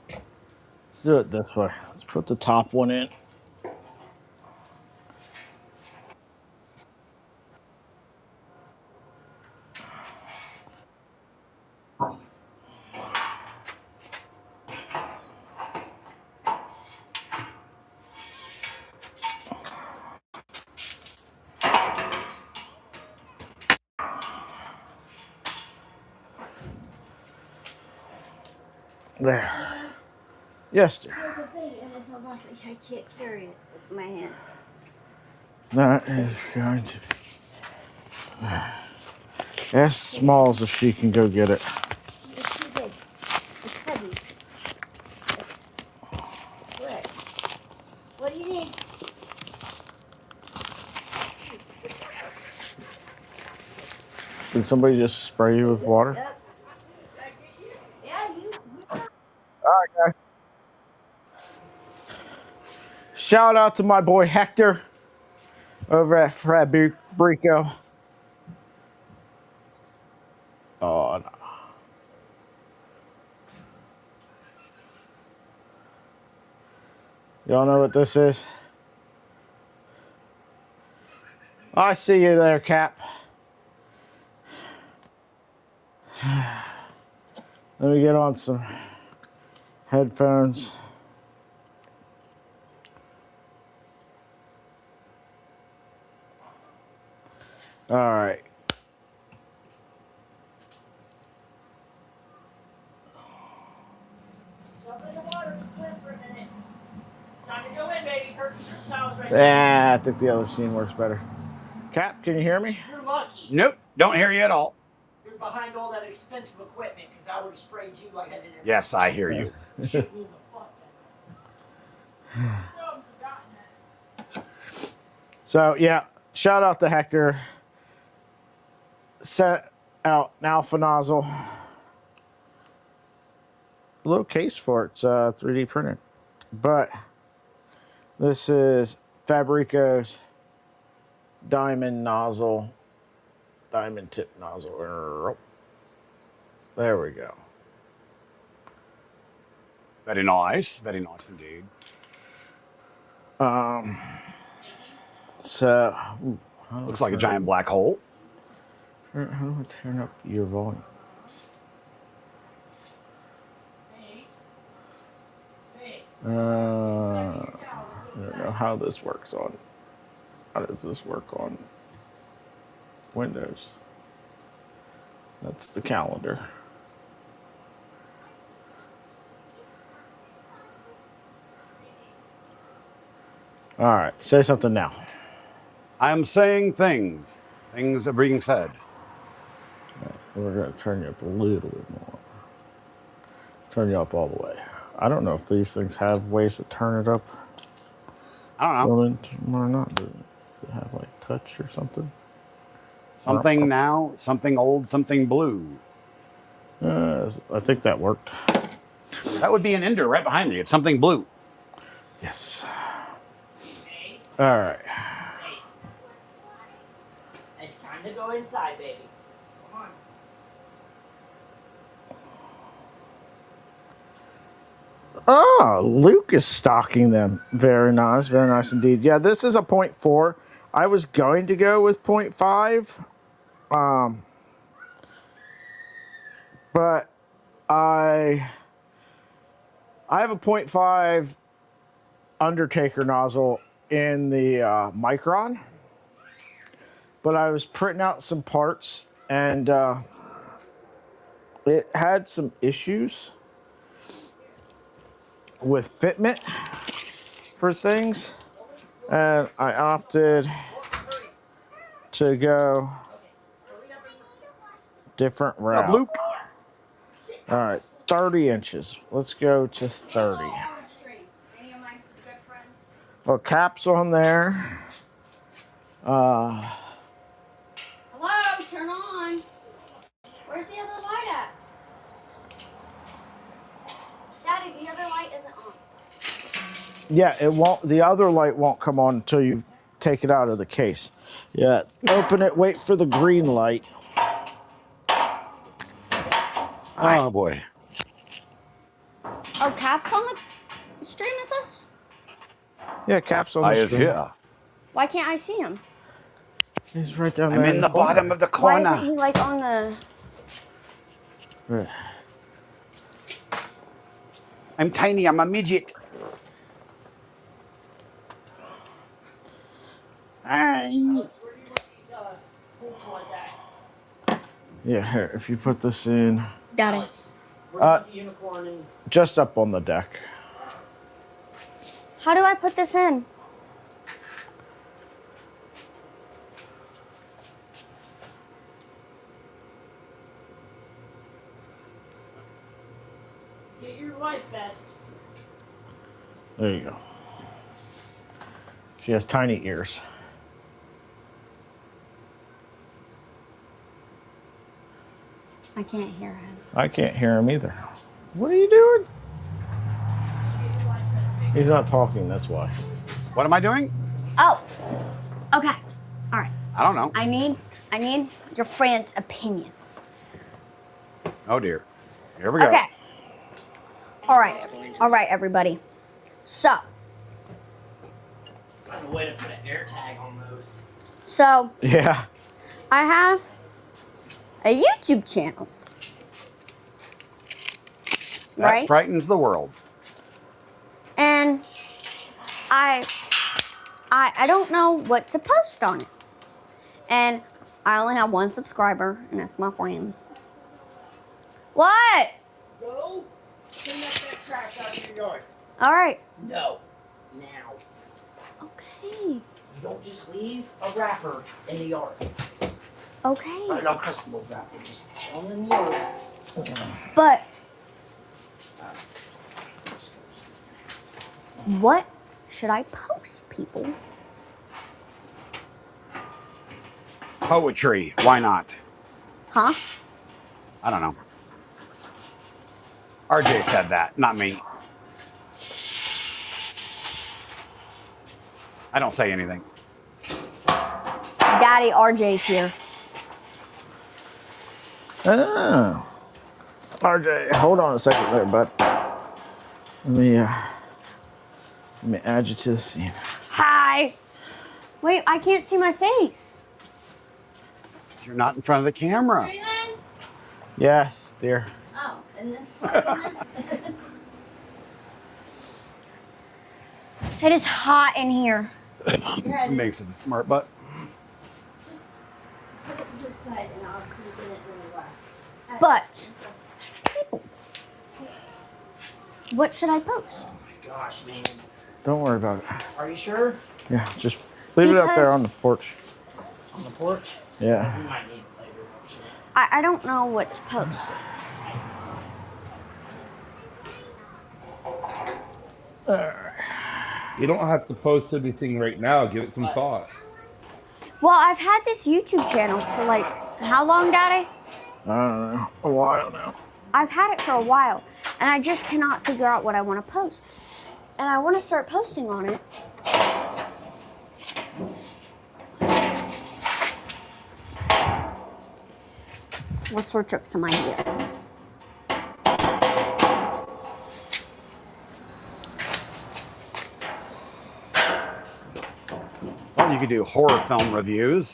Speaker 1: Let's do it this way. Let's put the top one in. There. Yes, dear.
Speaker 4: It's big and it's so much like I can't carry it with my hand.
Speaker 1: That is going to be. Ask Smalls if she can go get it.
Speaker 4: It's too big. It's heavy. It's split. What do you need?
Speaker 1: Did somebody just spray you with water?
Speaker 4: Yep. Yeah, you.
Speaker 1: All right, guys. Shout out to my boy Hector over at Fabrico. Oh, no. Y'all know what this is? I see you there, Cap. Let me get on some headphones. All right. Yeah, I think the other scene works better. Cap, can you hear me?
Speaker 5: You're lucky.
Speaker 6: Nope, don't hear you at all.
Speaker 5: You're behind all that expensive equipment because I would have sprayed you like I did everything.
Speaker 6: Yes, I hear you.
Speaker 5: Shoot me in the fuck then.
Speaker 1: So, yeah, shout out to Hector. Set out an alpha nozzle. Little case for it. It's 3D printed. But this is Fabrico's diamond nozzle. Diamond tip nozzle. There we go.
Speaker 6: Very nice indeed.
Speaker 1: So,
Speaker 6: Looks like a giant black hole.
Speaker 1: How do I turn up your volume? I don't know how this works on. How does this work on Windows? That's the calendar. All right, say something now.
Speaker 6: I am saying things. Things are being said.
Speaker 1: We're going to turn you up a little bit more. Turn you up all the way. I don't know if these things have ways to turn it up.
Speaker 6: I don't know.
Speaker 1: Or not. Does it have like touch or something?
Speaker 6: Something now, something old, something blue.
Speaker 1: I think that worked.
Speaker 6: That would be an ender right behind me. It's something blue.
Speaker 1: Yes. All right.
Speaker 5: It's time to go inside, baby. Come on.
Speaker 1: Oh, Luke is stocking them. Very nice indeed. Yeah, this is a 0.4. I was going to go with 0.5. But I have a 0.5 Undertaker nozzle in the Micron. But I was printing out some parts and it had some issues with fitment for things, and I opted to go different route.
Speaker 6: Luke.
Speaker 1: All right, 30 inches. Let's go to 30. Well, Cap's on there.
Speaker 4: Hello, turn on. Where's the other light at? Daddy, the other light isn't on.
Speaker 1: Yeah, it won't. The other light won't come on until you take it out of the case. Yeah, open it. Wait for the green light.
Speaker 6: Oh boy.
Speaker 4: Oh, Cap's on the stream with us?
Speaker 1: Yeah, Cap's on
Speaker 6: I
Speaker 1: the
Speaker 6: is
Speaker 1: stream.
Speaker 6: here.
Speaker 4: Why can't I see him?
Speaker 1: He's right down
Speaker 6: I'm
Speaker 1: there.
Speaker 6: in the bottom of the
Speaker 4: Why
Speaker 6: corner.
Speaker 4: isn't he like on the...
Speaker 1: Right.
Speaker 6: I'm tiny. I'm a midget.
Speaker 5: Alex, where do you want these pool toys at?
Speaker 1: Yeah, here. If you put this in,
Speaker 4: Daddy.
Speaker 5: Alex, where do you want the unicorn and...
Speaker 1: just up on the deck.
Speaker 4: How do I put this in?
Speaker 5: Get your life vest.
Speaker 1: There you go. She has tiny ears.
Speaker 4: I can't hear him.
Speaker 1: I can't hear him either. What are you doing? He's not talking, that's why.
Speaker 6: What am I doing?
Speaker 4: Oh, okay. All right.
Speaker 6: I don't know.
Speaker 4: I need your friend's opinions.
Speaker 6: Oh dear. Here we go.
Speaker 4: Okay. All right, everybody. So,
Speaker 5: Find a way to put an air tag on those.
Speaker 4: so
Speaker 1: Yeah.
Speaker 4: I have a YouTube channel,
Speaker 6: That
Speaker 4: right?
Speaker 6: frightens the world.
Speaker 4: And I don't know what to post on it. And I only have one subscriber, and that's my friend. What?
Speaker 5: Go clean up that trash out of your yard.
Speaker 4: All right.
Speaker 5: No. Now.
Speaker 4: Okay.
Speaker 5: You don't just leave a wrapper in the yard. Or
Speaker 4: Okay.
Speaker 5: no Crystal's wrapper, just chilling in the yard.
Speaker 4: But what should I post, people?
Speaker 6: Poetry. Why not?
Speaker 4: Huh?
Speaker 6: I don't know. RJ said that, not me. I don't say anything.
Speaker 4: Daddy RJ's here.
Speaker 1: Oh. RJ, hold on a second there, bud. Let me add you to the scene.
Speaker 4: Hi. Wait, I can't see my face.
Speaker 6: You're not in front of the camera.
Speaker 1: Yes, dear.
Speaker 4: Oh, and this It is hot in here.
Speaker 6: Makes it a smart butt.
Speaker 4: Put it this side and I'll see it really well. But, people, what should I post?
Speaker 5: Oh my gosh, man.
Speaker 1: Don't worry about it.
Speaker 5: Are you sure?
Speaker 1: Yeah, just leave it up there
Speaker 4: Because-
Speaker 1: on the porch.
Speaker 5: On the porch?
Speaker 1: Yeah.
Speaker 5: We might need a playroom option.
Speaker 4: I don't know what to post.
Speaker 7: You don't have to post anything right now. Give it some thought.
Speaker 4: Well, I've had this YouTube channel for like, how long, Daddy?
Speaker 1: I don't know. A while now.
Speaker 4: I've had it for a while, and I just cannot figure out what I want to post. And I want to start posting on it. Let's search up some ideas.
Speaker 6: Well, you could do horror film reviews.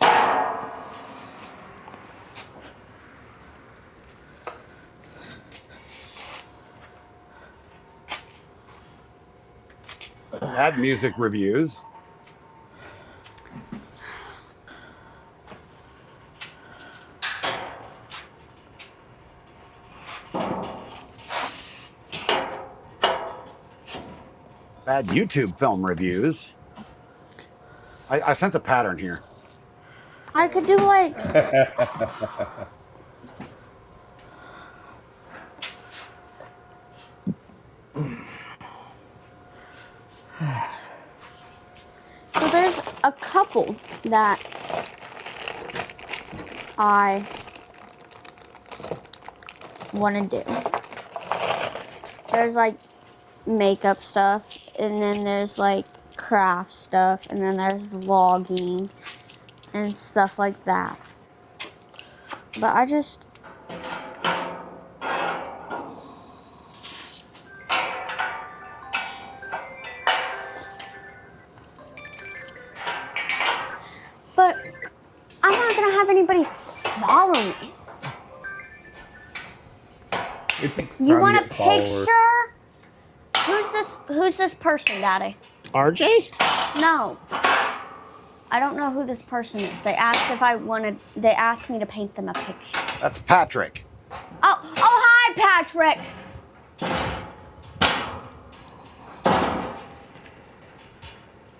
Speaker 6: Add music reviews. Add YouTube film reviews. I sense a pattern here.
Speaker 4: I could do like, so a couple that I want to do. There's like makeup stuff, and then there's like craft stuff, and then there's vlogging and stuff like that. But I just... But I'm not gonna have anybody follow me.
Speaker 7: It takes
Speaker 4: You
Speaker 7: time
Speaker 4: want
Speaker 7: to
Speaker 4: a
Speaker 7: get followers.
Speaker 4: picture? Who's this person, Daddy?
Speaker 1: RJ?
Speaker 4: No. I don't know who this person is. They asked if I wanted, they asked me to paint them a picture.
Speaker 6: That's Patrick.
Speaker 4: Oh, hi, Patrick.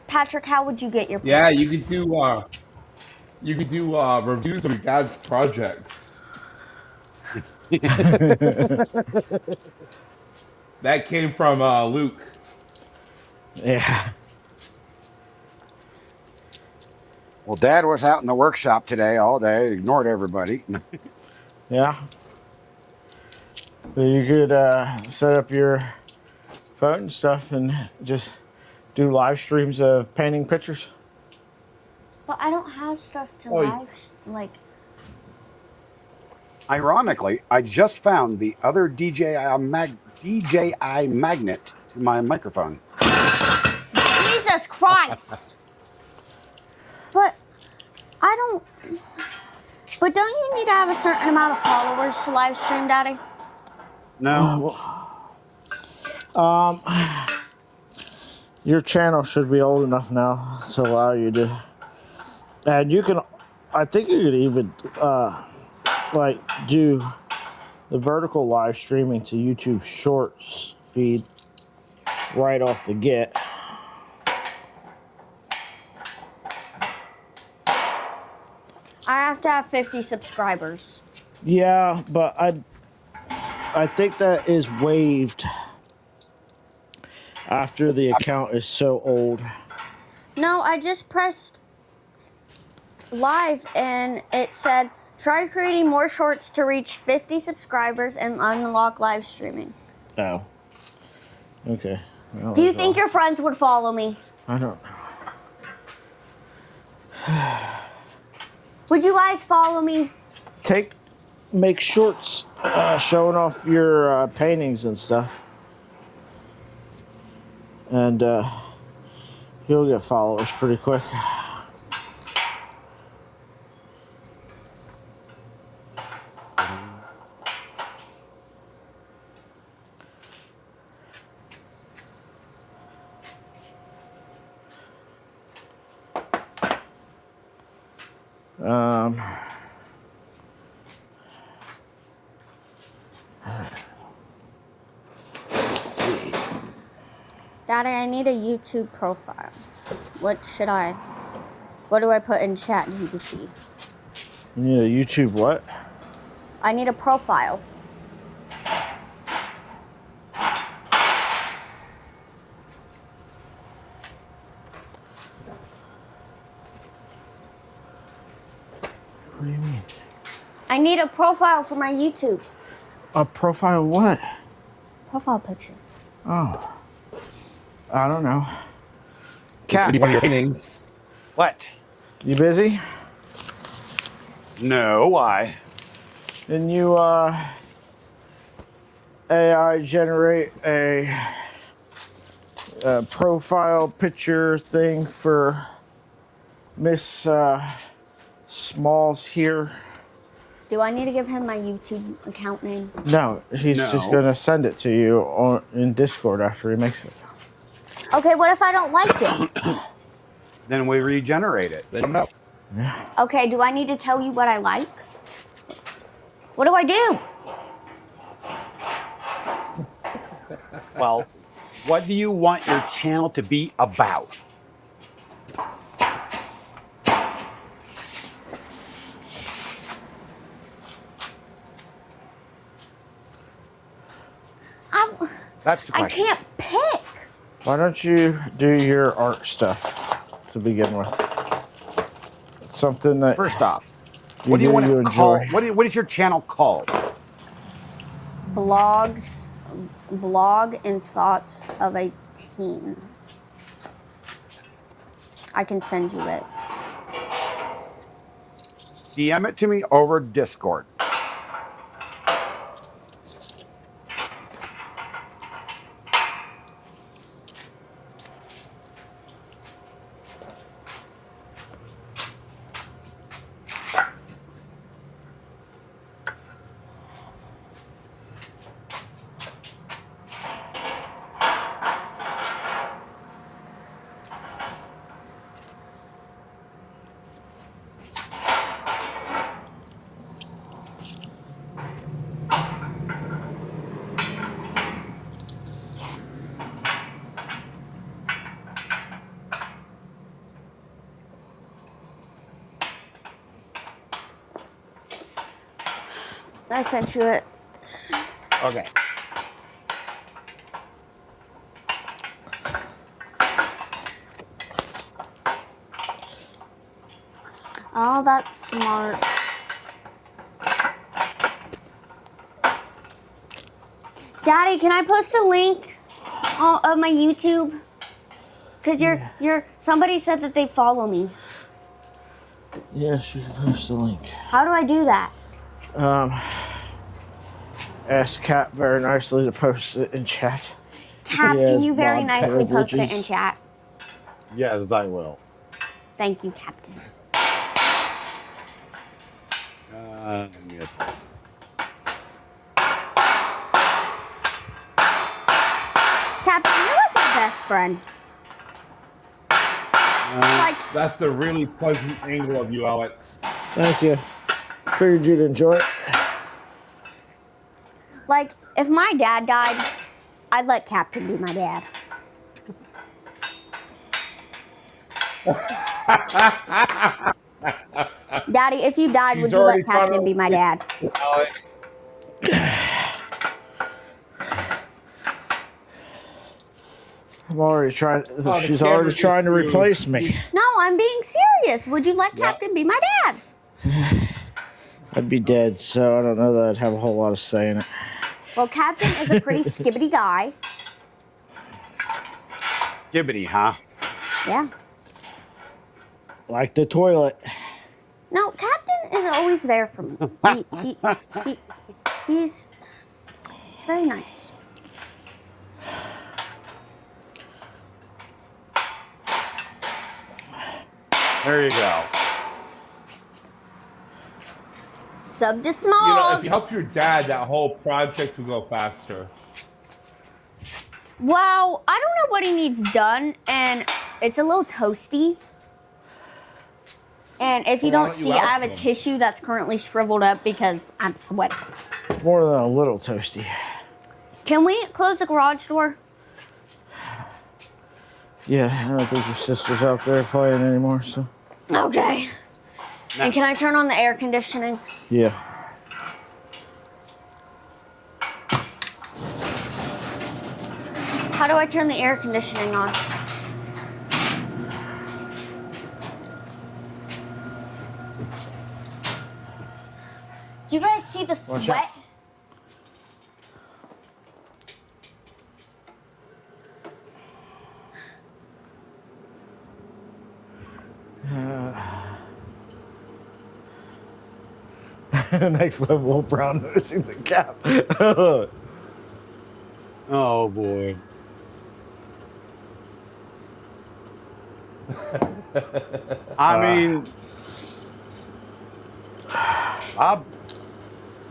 Speaker 4: Patrick, how would you get your picture?
Speaker 7: Yeah, you could do reviews of your dad's projects. That came from Luke.
Speaker 1: Yeah.
Speaker 6: Well, Dad was out in the workshop today all day, ignored everybody.
Speaker 1: Yeah. So you could set up your phone and stuff and just do live streams of painting pictures.
Speaker 4: But I don't have stuff to
Speaker 7: Oh,
Speaker 4: live, like...
Speaker 6: Ironically, I just found the other DJI magnet to my microphone.
Speaker 4: Jesus Christ! But I don't... But don't you need to have a certain amount of followers to live stream, Daddy?
Speaker 6: No.
Speaker 1: Your channel should be old enough now to allow you to, and you can, I think you could even like do the vertical live streaming to YouTube Shorts feed right off the get.
Speaker 4: I have to have 50 subscribers.
Speaker 1: Yeah, but I think that is waived after the account is so old.
Speaker 4: No, I just pressed live and it said, try creating more shorts to reach 50 subscribers and unlock live streaming.
Speaker 1: Oh. Okay. Well,
Speaker 4: Do you think your friends would follow me?
Speaker 1: I don't know.
Speaker 4: Would you guys follow me?
Speaker 1: Make shorts showing off your paintings and stuff. And you'll get followers pretty quick.
Speaker 4: Daddy, I need a YouTube profile. What do I put in chat GPT?
Speaker 1: You need a YouTube what?
Speaker 4: I need a profile.
Speaker 1: What do you mean?
Speaker 4: I need a profile for my YouTube.
Speaker 1: A profile what?
Speaker 4: Profile picture.
Speaker 1: Oh. I don't know.
Speaker 7: Cat. One of your paintings.
Speaker 6: What?
Speaker 1: You busy?
Speaker 6: No, why?
Speaker 1: Can you AI generate a profile picture thing for Miss Smalls here?
Speaker 4: Do I need to give him my YouTube account name?
Speaker 1: No, he's just gonna send it to you in Discord after he makes it.
Speaker 4: Okay, what if I don't like it?
Speaker 6: Then we regenerate it.
Speaker 7: They don't know.
Speaker 1: Yeah.
Speaker 4: Okay, do I need to tell you what I like? What do I do?
Speaker 6: Well, what do you want your channel to be about? That's the
Speaker 4: I
Speaker 6: question.
Speaker 4: can't pick.
Speaker 1: Why don't you do your art stuff to begin with? something that
Speaker 6: First off,
Speaker 1: you
Speaker 6: what do you want to call?
Speaker 1: enjoy.
Speaker 6: What is your channel called?
Speaker 4: Blog and thoughts of a teen. I can send you it.
Speaker 6: DM it to me over Discord.
Speaker 4: I sent you it.
Speaker 6: Okay.
Speaker 4: Oh, that's smart. Daddy, can I post a link of my YouTube? Cause somebody said that they follow me.
Speaker 1: Yes, you can post the link.
Speaker 4: How do I do that?
Speaker 1: Ask Cat very nicely to post it in chat.
Speaker 4: Cat,
Speaker 1: Yes,
Speaker 4: can you very
Speaker 1: Bob
Speaker 4: nicely post it in
Speaker 1: privileges.
Speaker 4: chat?
Speaker 6: Yes, I will.
Speaker 4: Thank you, Captain.
Speaker 6: Yes.
Speaker 4: Captain, you're like my best friend. Like,
Speaker 7: That's a really pleasant angle of you, Alex.
Speaker 1: Thank you. Figured you'd enjoy it.
Speaker 4: like, if my dad died, I'd let Captain be my dad. Daddy, if you died,
Speaker 7: She's
Speaker 4: would you
Speaker 7: already
Speaker 4: let Captain be my dad?
Speaker 7: Alex.
Speaker 1: I'm already trying.
Speaker 7: Oh,
Speaker 1: She's
Speaker 7: the
Speaker 1: already
Speaker 7: camera's
Speaker 1: trying to
Speaker 7: screwed.
Speaker 1: replace me.
Speaker 4: No, I'm being serious. Would you let
Speaker 7: Yeah.
Speaker 4: Captain be my dad?
Speaker 1: I'd be dead, so I don't know that I'd have a whole lot of say in it.
Speaker 4: Well, Captain is a pretty skibbity guy.
Speaker 6: Gibbity, huh?
Speaker 4: Yeah.
Speaker 1: Like the toilet.
Speaker 4: No, Captain is always there for me. He's very nice.
Speaker 6: There you go.
Speaker 4: Sub to
Speaker 7: You know,
Speaker 4: small.
Speaker 7: if you help your dad, that whole project will go faster.
Speaker 4: Well, I don't know what he needs done, and it's a little toasty. And if you
Speaker 7: Well, why
Speaker 4: don't
Speaker 7: don't you
Speaker 4: see, I have a
Speaker 7: ask him?
Speaker 4: tissue that's currently shriveled up because I'm sweating.
Speaker 1: More than a little toasty.
Speaker 4: Can we close the garage door?
Speaker 1: Yeah, I don't think your sister's out there playing anymore, so.
Speaker 4: Okay.
Speaker 6: No.
Speaker 4: And can I turn on the air conditioning?
Speaker 1: Yeah.
Speaker 4: How do I turn the air conditioning on? Do you guys see the
Speaker 1: Watch
Speaker 4: sweat?
Speaker 1: Next level, brown nosing the cap.
Speaker 6: Oh boy. I mean, Bob,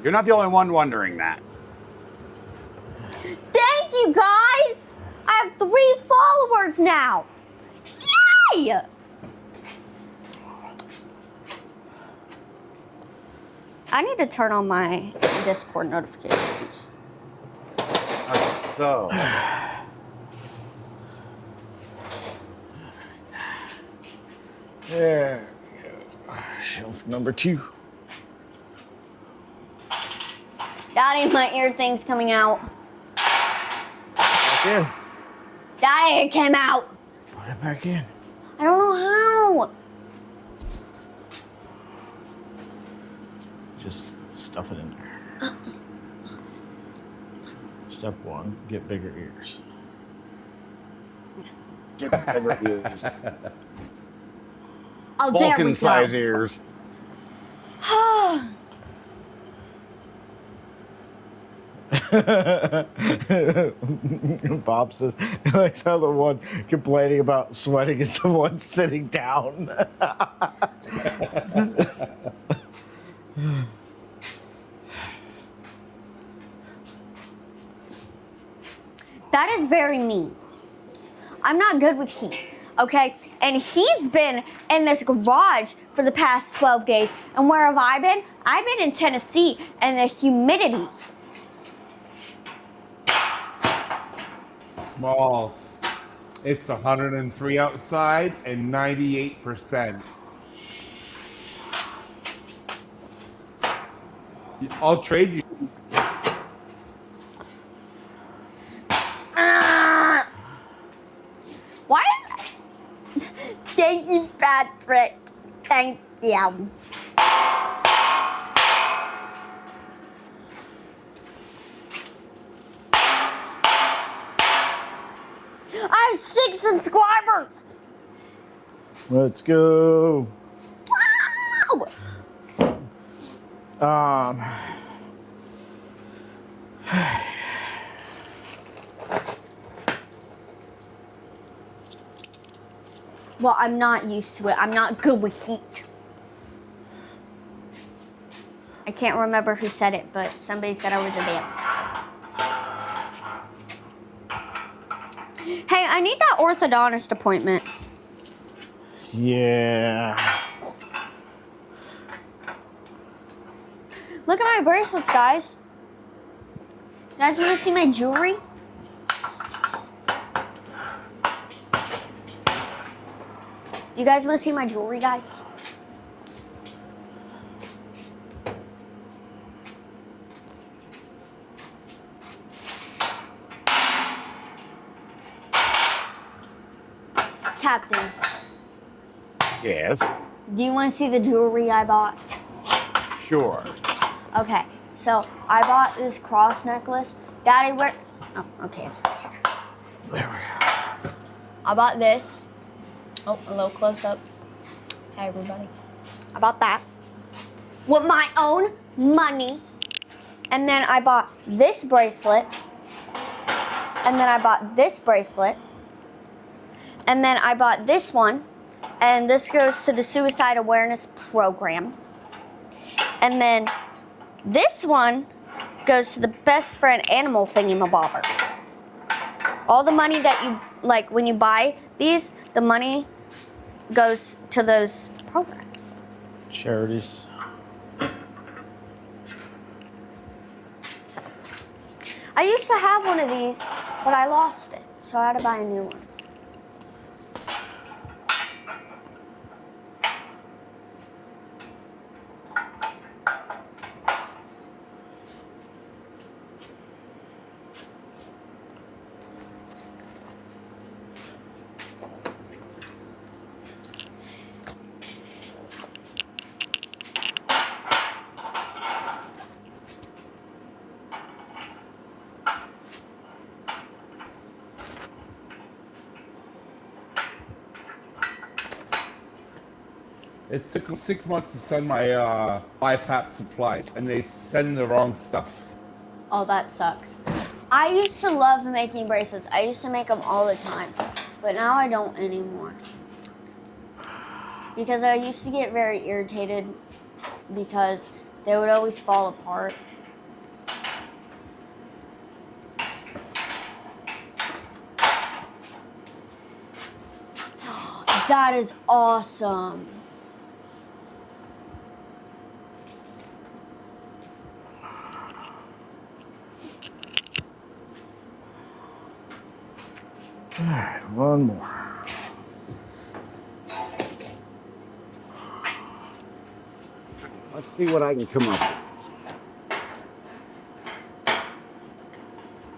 Speaker 6: you're not the only one wondering that.
Speaker 4: Thank you, guys! I have 3 followers now! Yay! I need to turn on my Discord notifications.
Speaker 6: So,
Speaker 1: There we go. Shelf number 2.
Speaker 4: Daddy, my ear thing's coming out.
Speaker 1: Back in.
Speaker 4: Daddy, it came out.
Speaker 1: Put it back in.
Speaker 4: I don't know how.
Speaker 1: stuff it in there. Step 1, get bigger ears.
Speaker 6: Get bigger ears.
Speaker 4: Oh, there we
Speaker 6: Vulcan
Speaker 4: go.
Speaker 6: size ears.
Speaker 1: Bob says, he likes how the one complaining about sweating is the one sitting down.
Speaker 4: That is very mean. I'm not good with heat, okay? And he's been in this garage for the past 12 days. And where have I been? I've been in Tennessee, and the humidity.
Speaker 7: Small. It's 103 outside and 98%. I'll trade you.
Speaker 4: Why is Thank you, Patrick. Thank you. I have 6 subscribers.
Speaker 1: Let's go.
Speaker 4: Wow. Well, I'm not used to it. I'm not good with heat. I can't remember who said it, but somebody said I was a vamp. Hey, I need that orthodontist appointment.
Speaker 1: Yeah.
Speaker 4: Look at my bracelets, guys. You guys want to see my jewelry? You guys want to see my jewelry, guys? Captain,
Speaker 6: Yes.
Speaker 4: do you want to see the jewelry I bought?
Speaker 6: Sure.
Speaker 4: Okay, so I bought this cross necklace. Daddy, where? Oh, okay, it's right here.
Speaker 1: There we go.
Speaker 4: I bought this. Oh, a little close up. Hey, everybody. I bought that with my own money. And then I bought this bracelet. And then I bought this bracelet. And then I bought this one. And this goes to the suicide awareness program. And then this one goes to the best friend animal thingy-mabobber. All the money that you, like, when you buy these, the money goes to those programs.
Speaker 1: Charities.
Speaker 4: So, I used to have one of these, but I lost it, so I had to buy a new one.
Speaker 7: It took them 6 months to send my BiPAP supplies, and they send the wrong stuff.
Speaker 4: Oh, that sucks. I used to love making bracelets. I used to make them all the time, but now I don't anymore. Because I used to get very irritated because they would always fall apart. That is awesome.
Speaker 1: All right, one more.
Speaker 6: Let's see what I can come up with.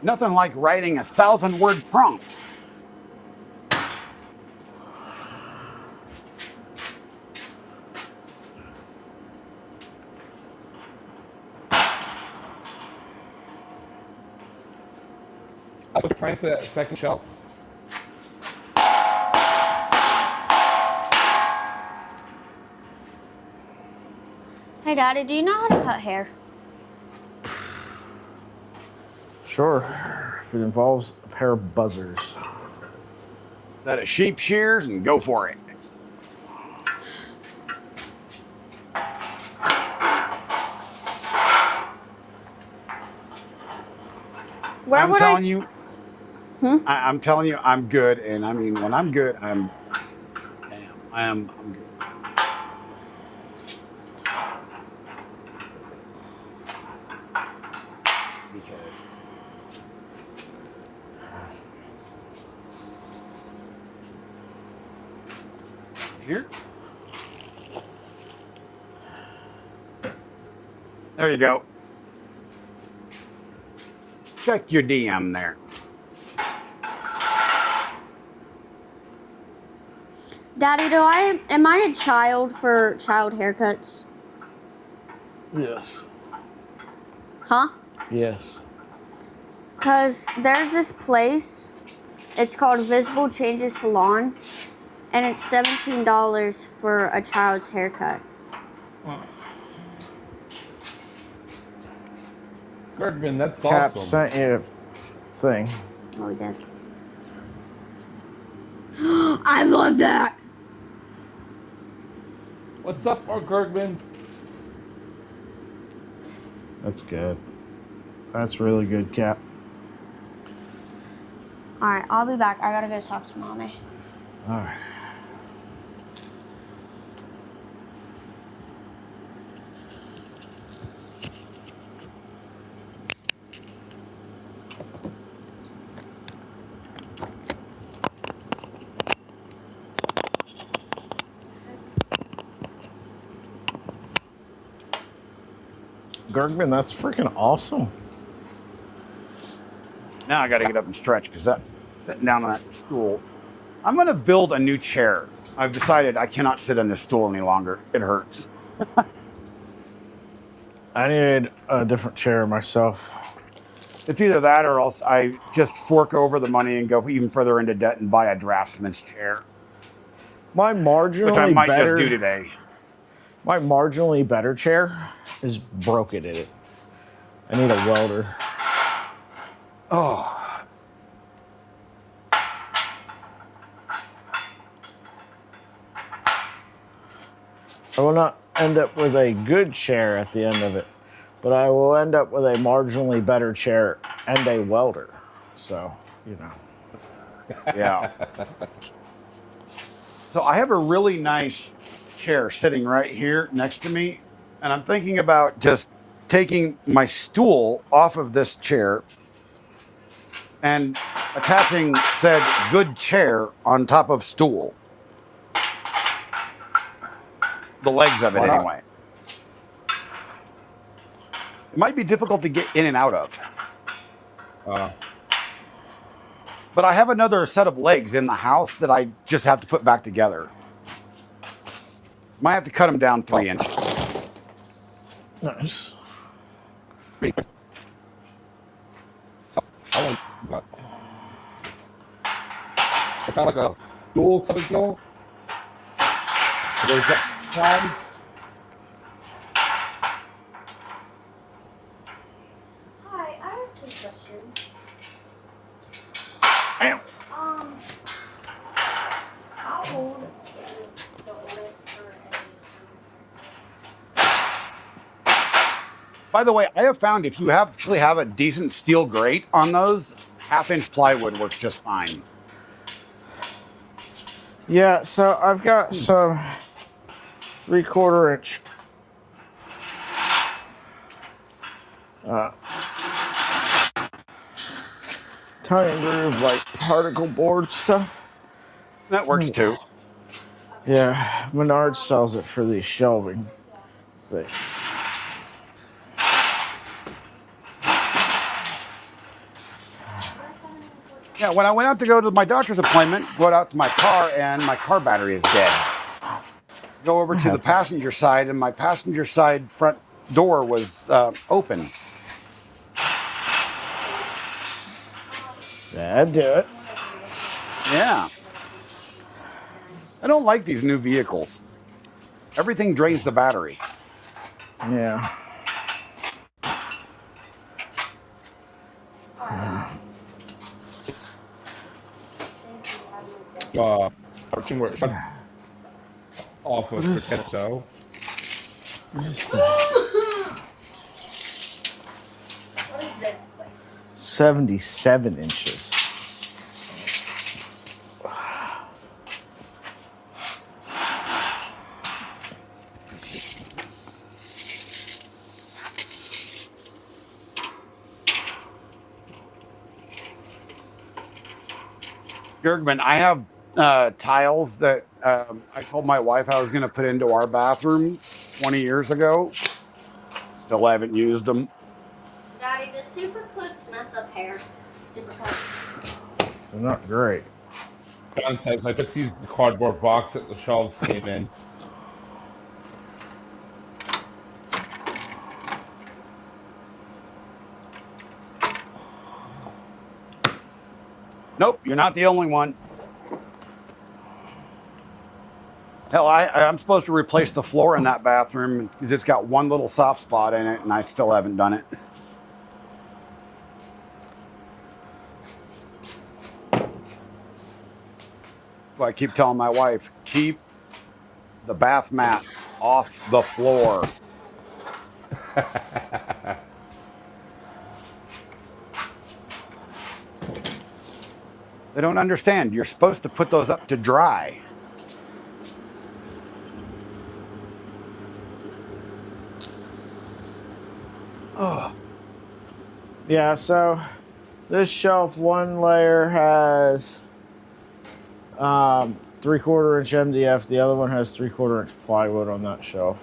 Speaker 6: Nothing like writing a 1,000-word prompt.
Speaker 7: the plank for that second shelf?
Speaker 4: Hey, Daddy, do you know how to cut hair?
Speaker 1: Sure, if it involves a pair of buzzers.
Speaker 6: That is sheep shears and go for it.
Speaker 4: Where
Speaker 6: I'm
Speaker 4: would
Speaker 6: telling
Speaker 4: I?
Speaker 6: you,
Speaker 4: Hmm?
Speaker 6: I'm telling you, I'm good. And I mean, when I'm good, I'm good. Because here, there you go. Check your DM there.
Speaker 4: Daddy, am I a child for child haircuts?
Speaker 1: Yes.
Speaker 4: Huh?
Speaker 1: Yes.
Speaker 4: Cause there's this place. It's called Visible Changes Salon, and it's $17 for a child's haircut.
Speaker 7: Bergman, that's
Speaker 1: Cap
Speaker 7: awesome.
Speaker 1: sent you a thing.
Speaker 4: Oh, we did. I love that.
Speaker 7: What's up, Mark Bergman?
Speaker 1: That's good. That's really good, Cap.
Speaker 4: All right, I'll be back. I gotta go talk to Mommy.
Speaker 1: All right. Gergman, that's freaking awesome.
Speaker 6: Now I got to get up and stretch because that sitting down on that stool. I'm going to build a new chair. I've decided I cannot sit on this stool any longer. It hurts.
Speaker 1: I need a different chair myself.
Speaker 6: It's either that or else I just fork over the money and go even further into debt and buy a draftsman's chair,
Speaker 1: My marginally
Speaker 6: which I might
Speaker 1: better,
Speaker 6: just do today.
Speaker 1: My marginally better chair is broken in it. I need a welder.
Speaker 6: Oh,
Speaker 1: I will not end up with a good chair at the end of it, but I will end up with a marginally better chair and a welder. So, you know.
Speaker 6: yeah. So I have a really nice chair sitting right here next to me, and I'm thinking about just taking my stool off of this chair and attaching said good chair on top of stool. The legs of it,
Speaker 7: Why not?
Speaker 6: anyway. It might be difficult to get in and out of. But I have another set of legs in the house that I just have to put back together. Might have to cut them down 3 inches.
Speaker 1: Nice.
Speaker 7: I found like a dual type of deal. There's that one.
Speaker 4: Hi, I have 2 questions.
Speaker 1: Damn.
Speaker 4: How old is the oldest for
Speaker 6: By the way, I have found if you actually have a decent steel grate on those, 1/2-inch plywood works just fine.
Speaker 1: Yeah, so I've got some 3/4 inch tiny groove like particle board stuff.
Speaker 6: That works too.
Speaker 1: Yeah, Menards sells it for these shelving things.
Speaker 6: Yeah, when I went out to go to my doctor's appointment, go out to my car, and my car battery is dead. Go over to the passenger side, and my passenger side front door was open.
Speaker 1: That'd do it.
Speaker 6: Yeah. I don't like these new vehicles. Everything drains the battery.
Speaker 1: Yeah.
Speaker 7: Parking where it shut off of Protecto.
Speaker 3: What is this place?
Speaker 1: 77 inches.
Speaker 6: Jurgman, I have tiles that I told my wife I was going to put into our bathroom 20 years ago. Still haven't used them.
Speaker 4: Daddy, does super clips mess up hair? Super clips.
Speaker 1: They're not great.
Speaker 7: John says, I just used the cardboard box that the shelves came in.
Speaker 6: Nope, you're not the only one. Hell, I'm supposed to replace the floor in that bathroom because it's got one little soft spot in it, and I still haven't done it. So I keep telling my wife, keep the bath mat off the floor. They don't understand. You're supposed to put those up to dry.
Speaker 1: Oh. Yeah, so this shelf, one layer has 3/4 inch MDF. The other one has 3/4 inch plywood on that shelf.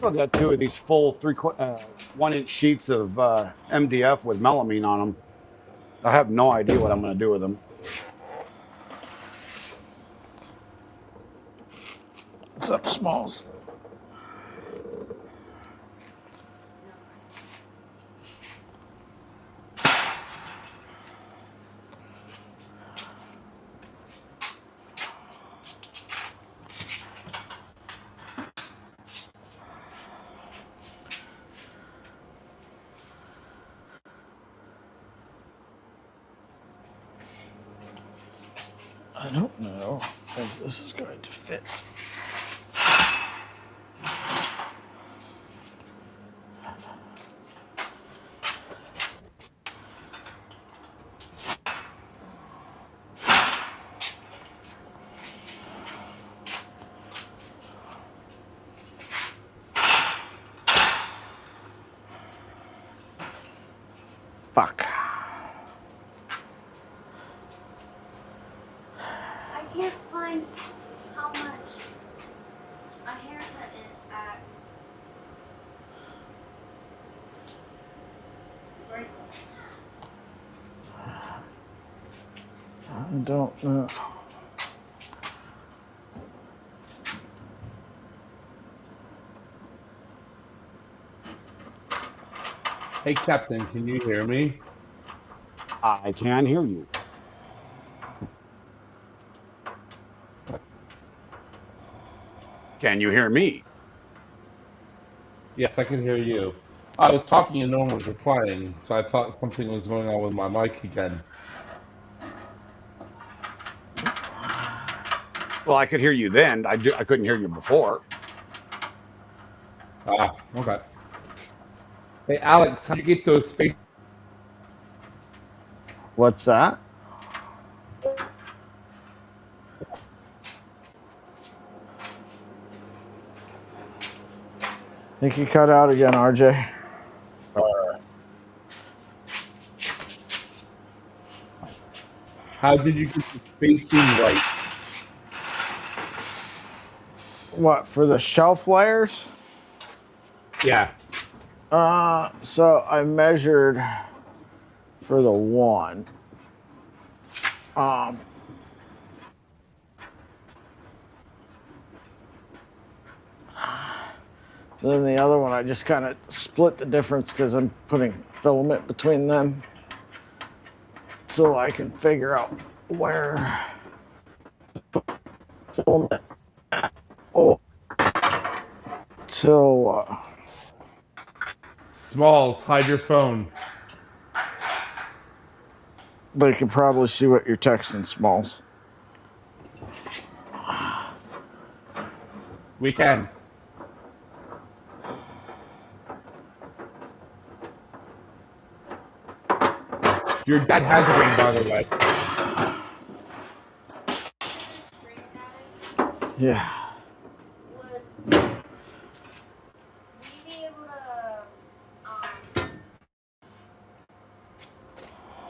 Speaker 6: I've got two of these full 1 inch sheets of MDF with melamine on them. I have no idea what I'm going to do with them.
Speaker 1: What's up, Smalls? I don't know if this is going to fit. Fuck.
Speaker 4: I can't find how much a haircut is at
Speaker 1: I don't know.
Speaker 7: Hey, Captain, can you hear me?
Speaker 6: I can hear you. Can you hear me?
Speaker 7: Yes, I can hear you. I was talking and no one was replying, so I thought something was going on with my mic again.
Speaker 6: Well, I could hear you then. I couldn't hear you before.
Speaker 7: Ah, okay. Hey, Alex, how do you get those space?
Speaker 1: What's that? I think you cut out again, RJ.
Speaker 7: How did you get the spacing right?
Speaker 1: What, for the shelf layers?
Speaker 7: Yeah.
Speaker 1: So I measured for the one. Then the other one, I just kind of split the difference because I'm putting filament between them so I can figure out where filament. Oh, so
Speaker 7: Smalls, hide your phone.
Speaker 1: they can probably see what you're texting, Smalls.
Speaker 7: We can. Your dad has a ring, by the way.
Speaker 1: Yeah.
Speaker 4: Would we be able to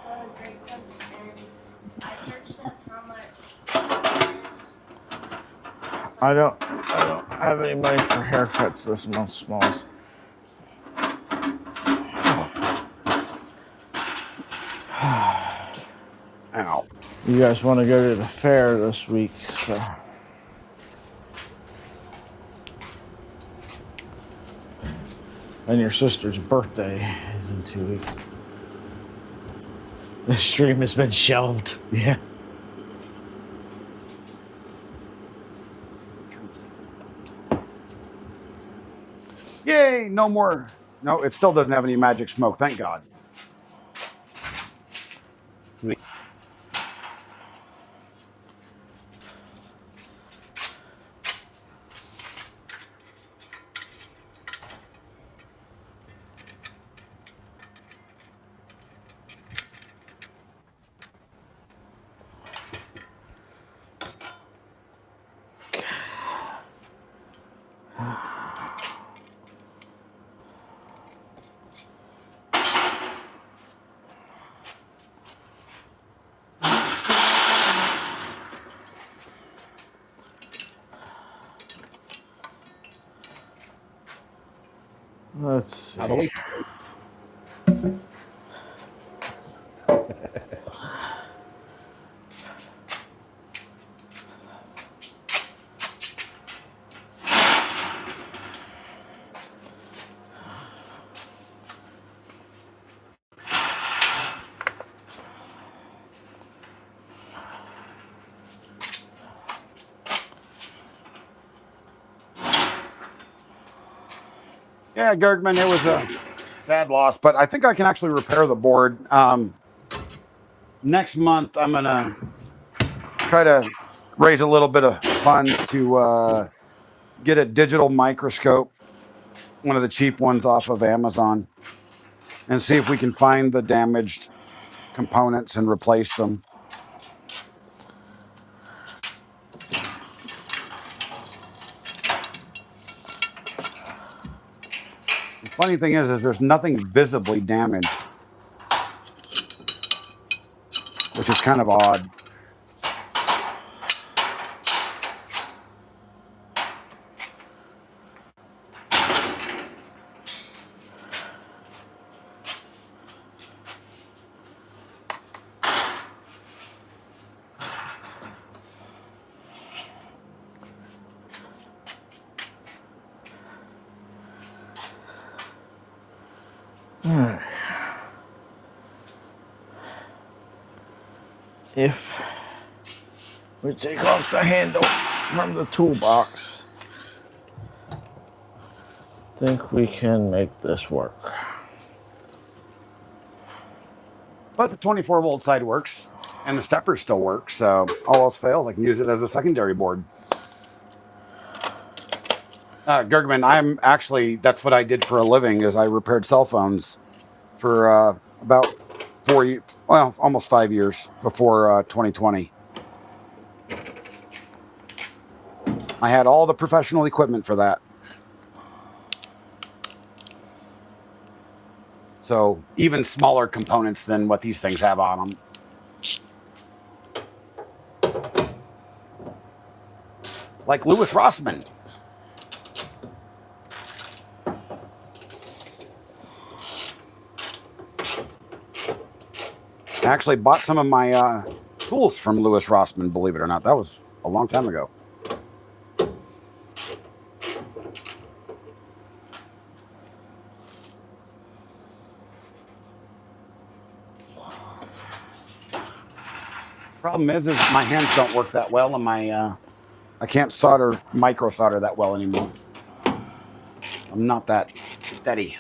Speaker 4: go to Great Clips and I searched up how much it is?
Speaker 1: I don't have any money for haircuts this month, Smalls. Ow. You guys want to go to the fair this week, so. And your sister's birthday is in 2 weeks. The stream has been shelved. Yeah.
Speaker 6: Yay, no more. No, it still doesn't have any magic smoke, thank God.
Speaker 1: Let's see.
Speaker 6: Yeah, Gergman, it was a sad loss, but I think I can actually repair the board. Next month, I'm going to try to raise a little bit of funds to get a digital microscope, one of the cheap ones off of Amazon, and see if we can find the damaged components and replace them. The funny thing is there's nothing visibly damaged, which is kind of odd.
Speaker 1: If we take off the handle from the toolbox, I think we can make this work.
Speaker 6: But the 24-volt side works, and the steppers still work, so all else fails, I can use it as a secondary board. Gergman, I'm actually, that's what I did for a living, is I repaired cell phones for about 4 years, well, almost 5 years before 2020. I had all the professional equipment for that. So even smaller components than what these things have on them. Like Louis Rossmann. I actually bought some of my tools from Louis Rossmann, believe it or not. That was a long time ago. Problem is my hands don't work that well, and I can't micro solder that well anymore. I'm not that steady.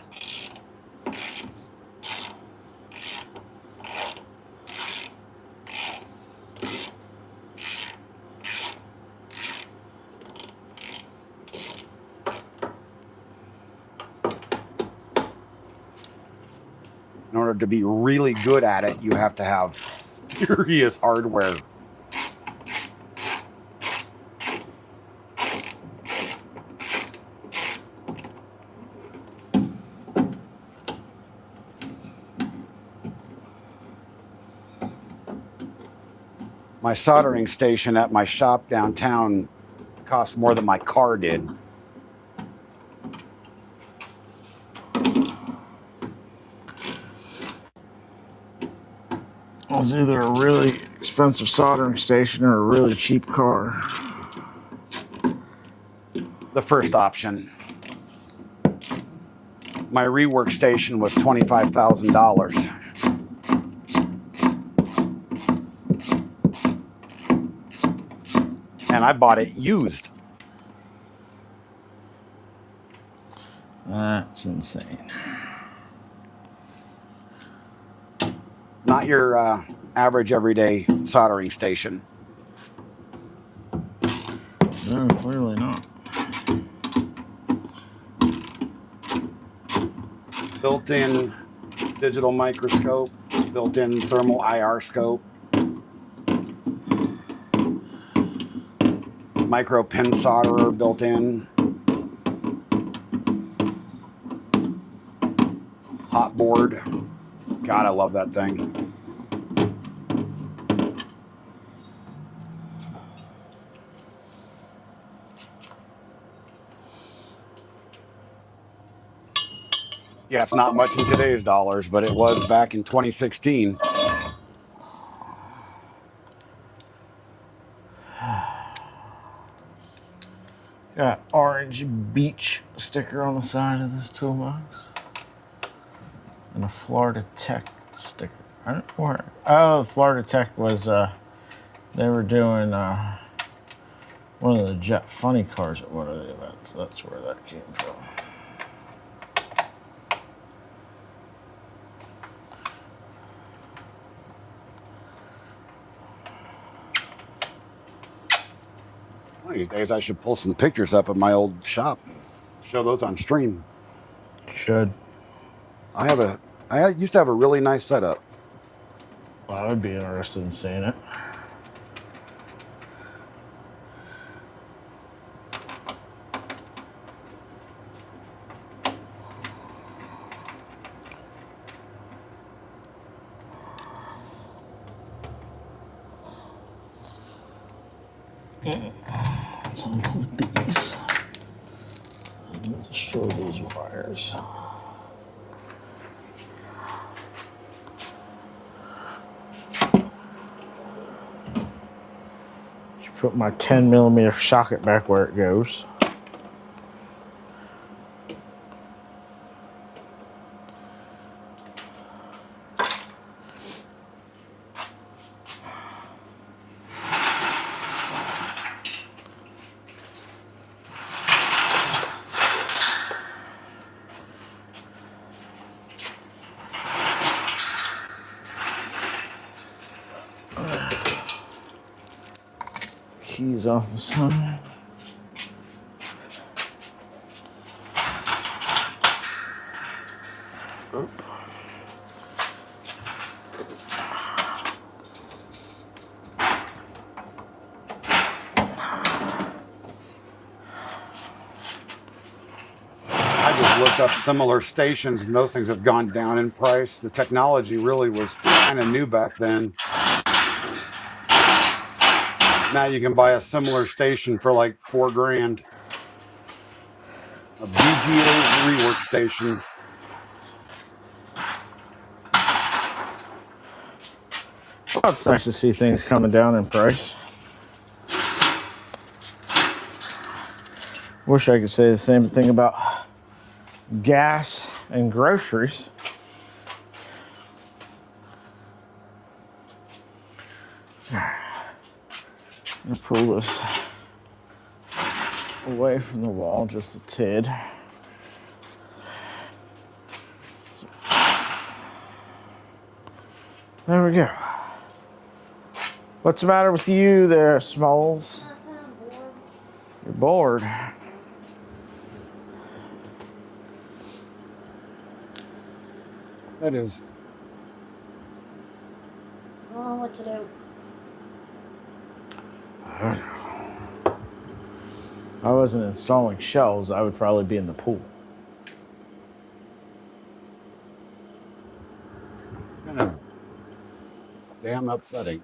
Speaker 6: In order to be really good at it, you have to have serious hardware. My soldering station at my shop downtown cost more than my car did.
Speaker 1: It's either a really expensive soldering station or a really cheap car.
Speaker 6: The first option. My rework station was $25,000. And I bought it used.
Speaker 1: That's insane.
Speaker 6: Not your average everyday soldering station.
Speaker 1: No, clearly not.
Speaker 6: Built-in digital microscope, built-in thermal IR scope, micro pin solderer built in, hot board. God, I love that thing. Yeah, it's not much in today's dollars, but it was back in 2016.
Speaker 1: Got orange beach sticker on the side of this toolbox. And a Florida Tech sticker. I don't know where. Oh, Florida Tech was, they were doing one of the Jet Funny cars at one of the events. That's where that came from.
Speaker 6: One of these days I should pull some pictures up of my old shop. Show those on stream.
Speaker 1: Should.
Speaker 6: I used to have a really nice setup.
Speaker 1: Well, I would be interested in seeing it. Let's unplug these. I need to show these wires. Should put my 10mm socket back where it goes. Keys off the side.
Speaker 6: I just looked up similar stations, and those things have gone down in price. The technology really was kind of new back then. Now you can buy a similar station for like $4 grand. A BGA rework station.
Speaker 1: Well, it's nice to see things coming down in price. Wish I could say the same thing about gas and groceries. All right. I'm gonna pull this away from the wall just a tid. There we go. What's the matter with you there, Smalls?
Speaker 3: Nothing, I'm bored.
Speaker 1: You're bored.
Speaker 6: That is.
Speaker 4: I don't know what to do.
Speaker 1: If I wasn't installing shelves, I would probably be in the pool.
Speaker 6: Kind of damn upsetting.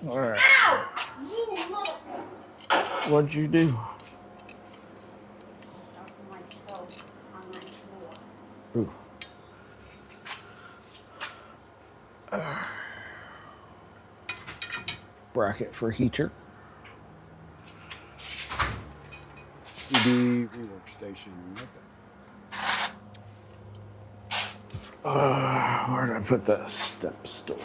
Speaker 1: All right.
Speaker 3: Ow! You motherfucker.
Speaker 1: What'd you do?
Speaker 4: Stuff my toe on my floor.
Speaker 1: Ooh. Bracket for heater.
Speaker 6: CD workstation.
Speaker 1: Where did I put that step stool?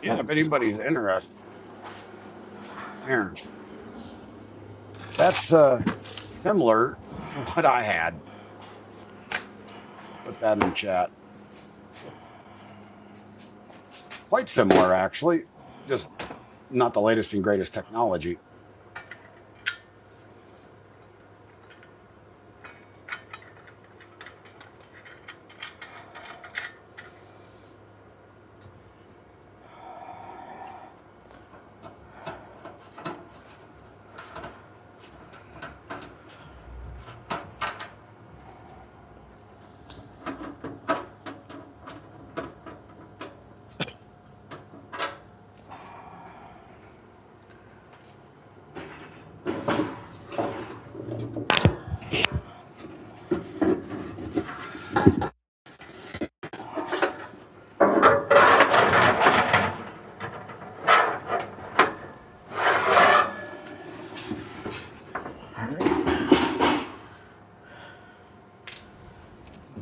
Speaker 6: Yeah, if anybody's interested. Here. That's similar to what I had. Put that in chat. Quite similar, actually. Just not the latest and greatest technology.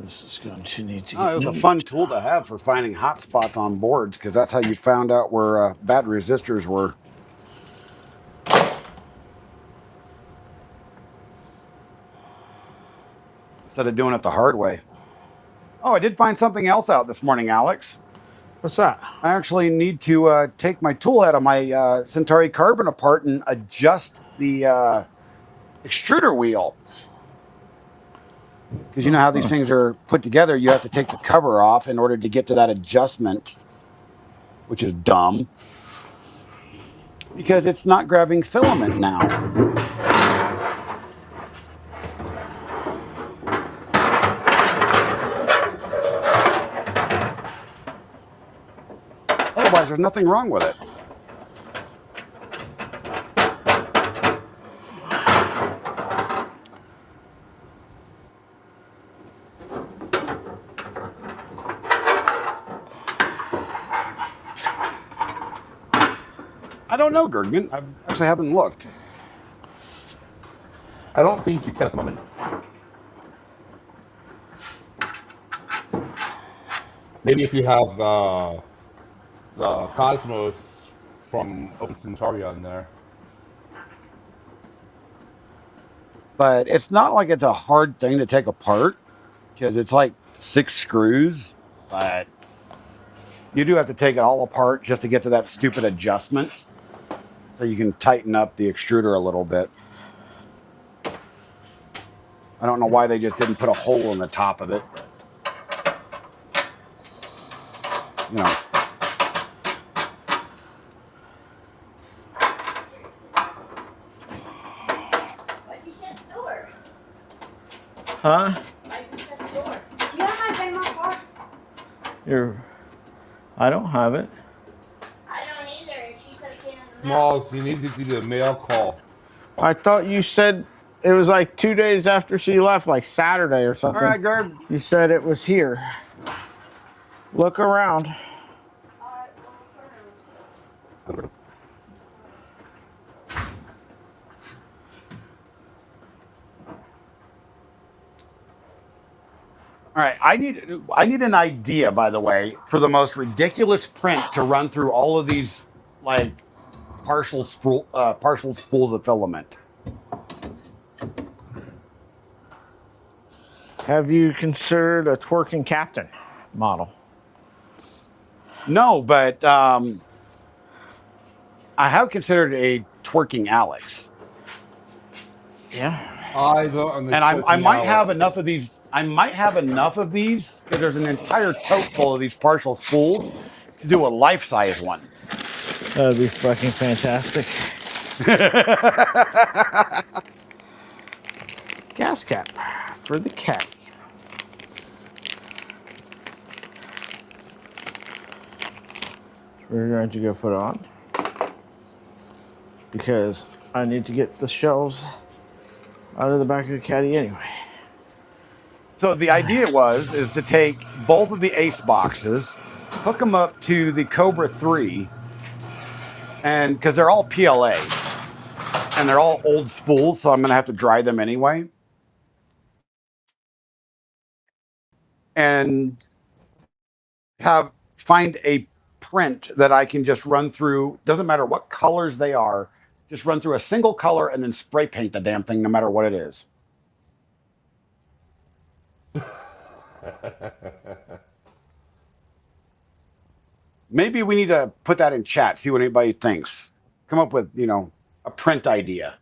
Speaker 1: This is going to need to
Speaker 6: Oh, it was a fun tool to have for finding hot spots on boards, because that's how you found out where bad resistors were. Instead of doing it the hard way. Oh, I did find something else out this morning, Alex.
Speaker 1: What's that?
Speaker 6: I actually need to take my tool head of my Centauri Carbon apart and adjust the extruder wheel. Because you know how these things are put together, you have to take the cover off in order to get to that adjustment, which is dumb. Because it's not grabbing filament now. Otherwise, there's nothing wrong with it. I don't know, Gergen. I actually haven't looked.
Speaker 7: I don't think you can at the moment. Maybe if you have the Cosmos from Open Centauri on there.
Speaker 6: But it's not like it's a hard thing to take apart, because it's like 6 screws. But you do have to take it all apart just to get to that stupid adjustment, so you can tighten up the extruder a little bit. I don't know why they just didn't put a hole in the top of it. You know.
Speaker 3: Why'd you shut the door?
Speaker 1: Huh?
Speaker 3: Why'd you shut the door? Do you have my Venmo card?
Speaker 1: I don't have it.
Speaker 3: I don't either. She said it came in the mail.
Speaker 7: Smalls, you need to do the mail call.
Speaker 1: I thought you said it was like 2 days after she left, like Saturday or something.
Speaker 6: All right, Gerb.
Speaker 1: You said it was here. Look around.
Speaker 3: Alright, well, turn.
Speaker 6: All All right, I need an idea, by the way, for the most ridiculous print to run through all of these like partial spools of filament.
Speaker 1: Have you considered a twerking captain model?
Speaker 6: No, but I have considered a twerking Alex.
Speaker 1: Yeah.
Speaker 7: I vote on the
Speaker 6: And I
Speaker 7: twerking
Speaker 6: might have
Speaker 7: Alex.
Speaker 6: enough of these. I might have enough of these because there's an entire tote full of these partial spools to do a life-size one.
Speaker 1: That'd be fucking fantastic. Gas cap for the cat. We're going to go put on because I need to get the shelves out of the back of the caddy anyway.
Speaker 6: So the idea is to take both of the Ace boxes, hook them up to the Cobra 3, and because they're all PLA and they're all old spools, so I'm going to have to dry them anyway. And find a print that I can just run through. Doesn't matter what colors they are, just run through a single color and then spray paint the damn thing, no matter what it is. Maybe we need to put that in chat, see what anybody thinks. Come up with, a print idea.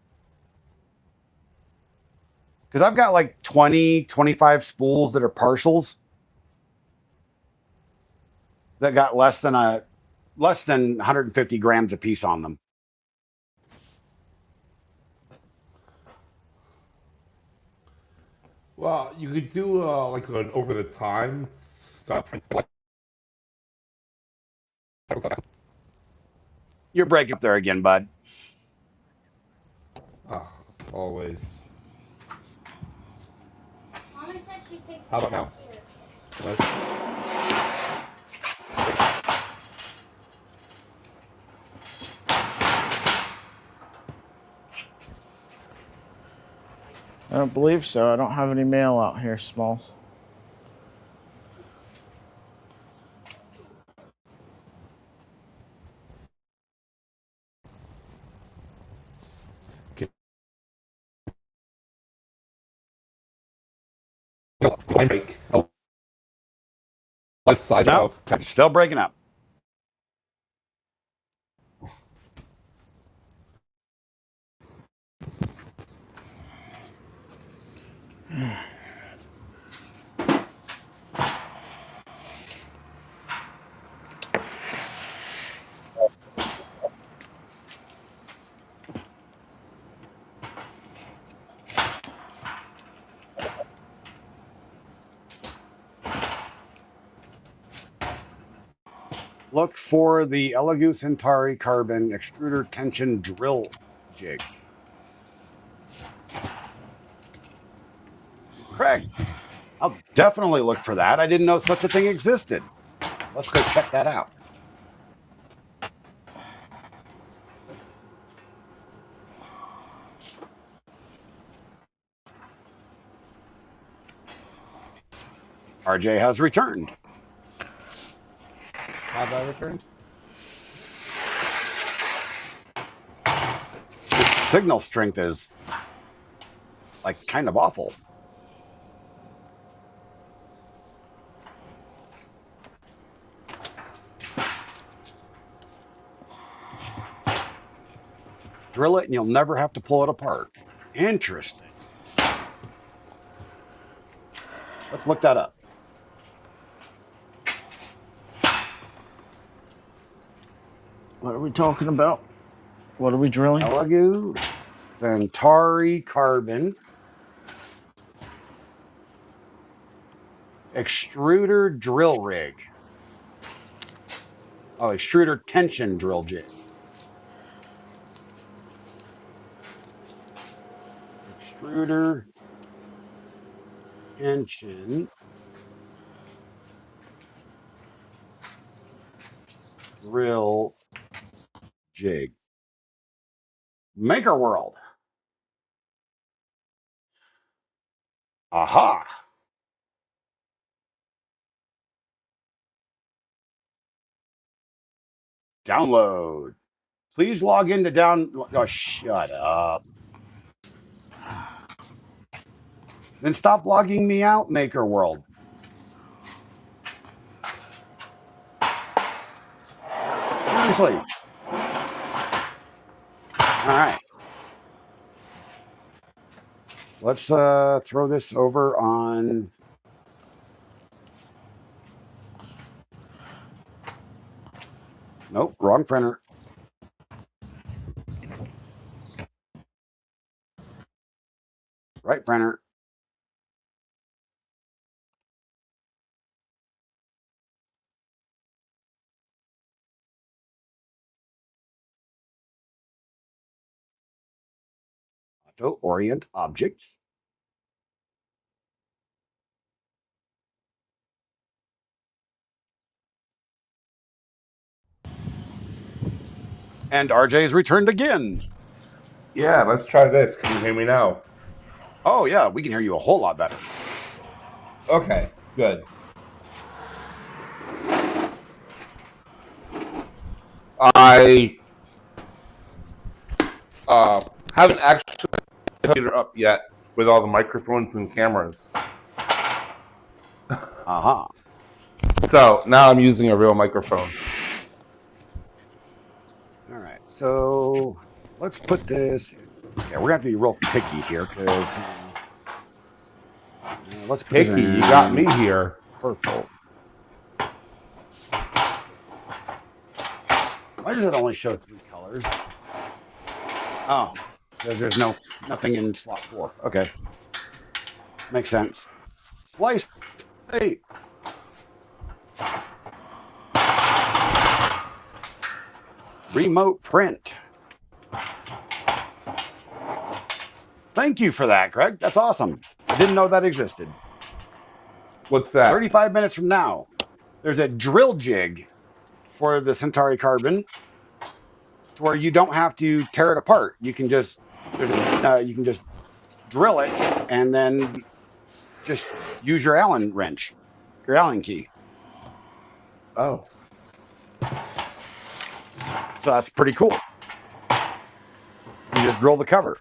Speaker 6: Because I've got like 20, 25 spools that are partials that got less than 150 grams a piece on them.
Speaker 7: Well, you could do like an over the time stuff.
Speaker 6: You're breaking up there again, bud.
Speaker 7: Ah, always.
Speaker 3: Mommy says she thinks
Speaker 7: How about now? What?
Speaker 1: I don't believe so. I don't have any mail out here, Smalls.
Speaker 7: Line break. Left side
Speaker 6: No,
Speaker 7: of.
Speaker 6: still breaking up. Look for the Elegoo Centauri Carbon Extruder Tension Drill Jig. Craig, I'll definitely look for that. I didn't know such a thing existed. Let's go check that out. RJ has returned.
Speaker 7: Have I returned?
Speaker 6: His signal strength is like kind of awful. Drill it and you'll never have to pull it apart. Interesting. Let's look that up.
Speaker 1: What are we talking about? What are we drilling?
Speaker 6: Elegoo Centauri Carbon Extruder Drill Rig. Oh, extruder tension drill jig. Extruder tension drill jig. Maker World. Aha. Download. Please log in to down. Oh, shut up. Then stop logging me out, Maker World. Seriously. All right. Let's throw this over on. Nope, wrong printer. Right printer. Auto orient objects. And RJ's returned again.
Speaker 7: Yeah, let's try this. Can you hear me now?
Speaker 6: Oh, yeah, we can hear you a whole lot better.
Speaker 7: Okay, good. I haven't actually put it up yet with all the microphones and cameras.
Speaker 6: Uh-huh.
Speaker 7: So now I'm using a real microphone.
Speaker 6: All right, so let's put this. Yeah, we're gonna have to be real picky here because let's put
Speaker 7: Picky, you got me here.
Speaker 6: Purple. Why does it only show 3 colors? Oh, there's nothing in slot 4. Okay, makes sense. Splice. Hey. Remote print. Thank you for that, Greg. That's awesome. I didn't know that existed.
Speaker 7: What's that?
Speaker 6: 35 minutes from now, there's a drill jig for the Centauri Carbon to where you don't have to tear it apart. You can just drill it and then just use your Allen wrench, your Allen key.
Speaker 7: Oh.
Speaker 6: So that's pretty cool. You just drill the cover.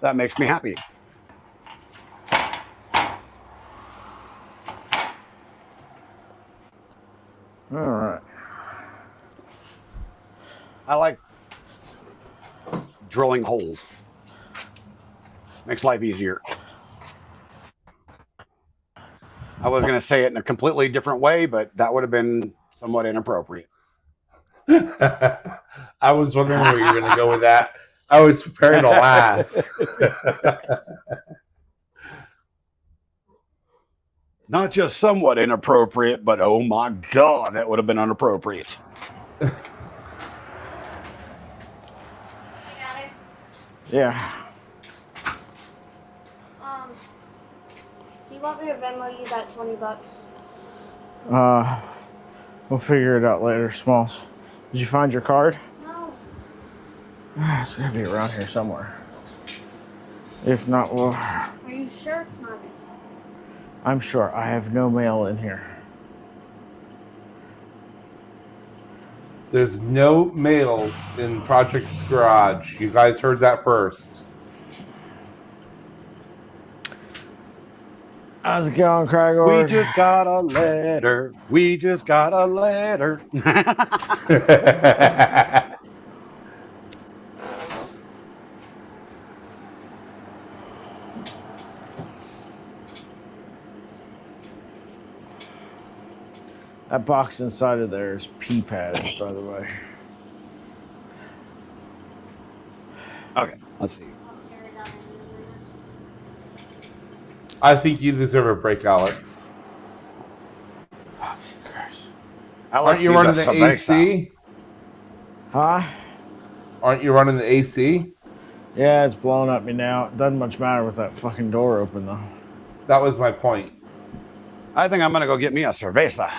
Speaker 6: That makes me happy.
Speaker 1: All right.
Speaker 6: I like drilling holes. Makes life easier. I was going to say it in a completely different way, but that would have been somewhat inappropriate.
Speaker 7: I was wondering where you were going to go with that. I was preparing to laugh.
Speaker 6: Not just somewhat inappropriate, but oh my God, that would have been inappropriate.
Speaker 1: Yeah.
Speaker 3: Do you want me to Venmo you that $20?
Speaker 1: We'll figure it out later, Smalls. Did you find your card?
Speaker 3: No.
Speaker 1: It's gotta be around here somewhere. If not, well,
Speaker 3: Are you sure it's not in?
Speaker 1: I'm sure. I have no mail in here.
Speaker 7: There's no mails in Project's Garage. You guys heard that first.
Speaker 1: How's it going, Cragor?
Speaker 6: We just got a letter. We just got a letter.
Speaker 1: That box inside of there is pee pads, by the way.
Speaker 6: Okay, let's see.
Speaker 7: I think you deserve a break, Alex.
Speaker 1: Fucking Christ.
Speaker 7: Aren't you running the AC?
Speaker 1: Huh?
Speaker 7: Aren't you running the AC?
Speaker 1: Yeah, it's blowing at me now. It doesn't much matter with that fucking door open, though.
Speaker 7: That was my point.
Speaker 6: I think I'm going to go get me a cerveza.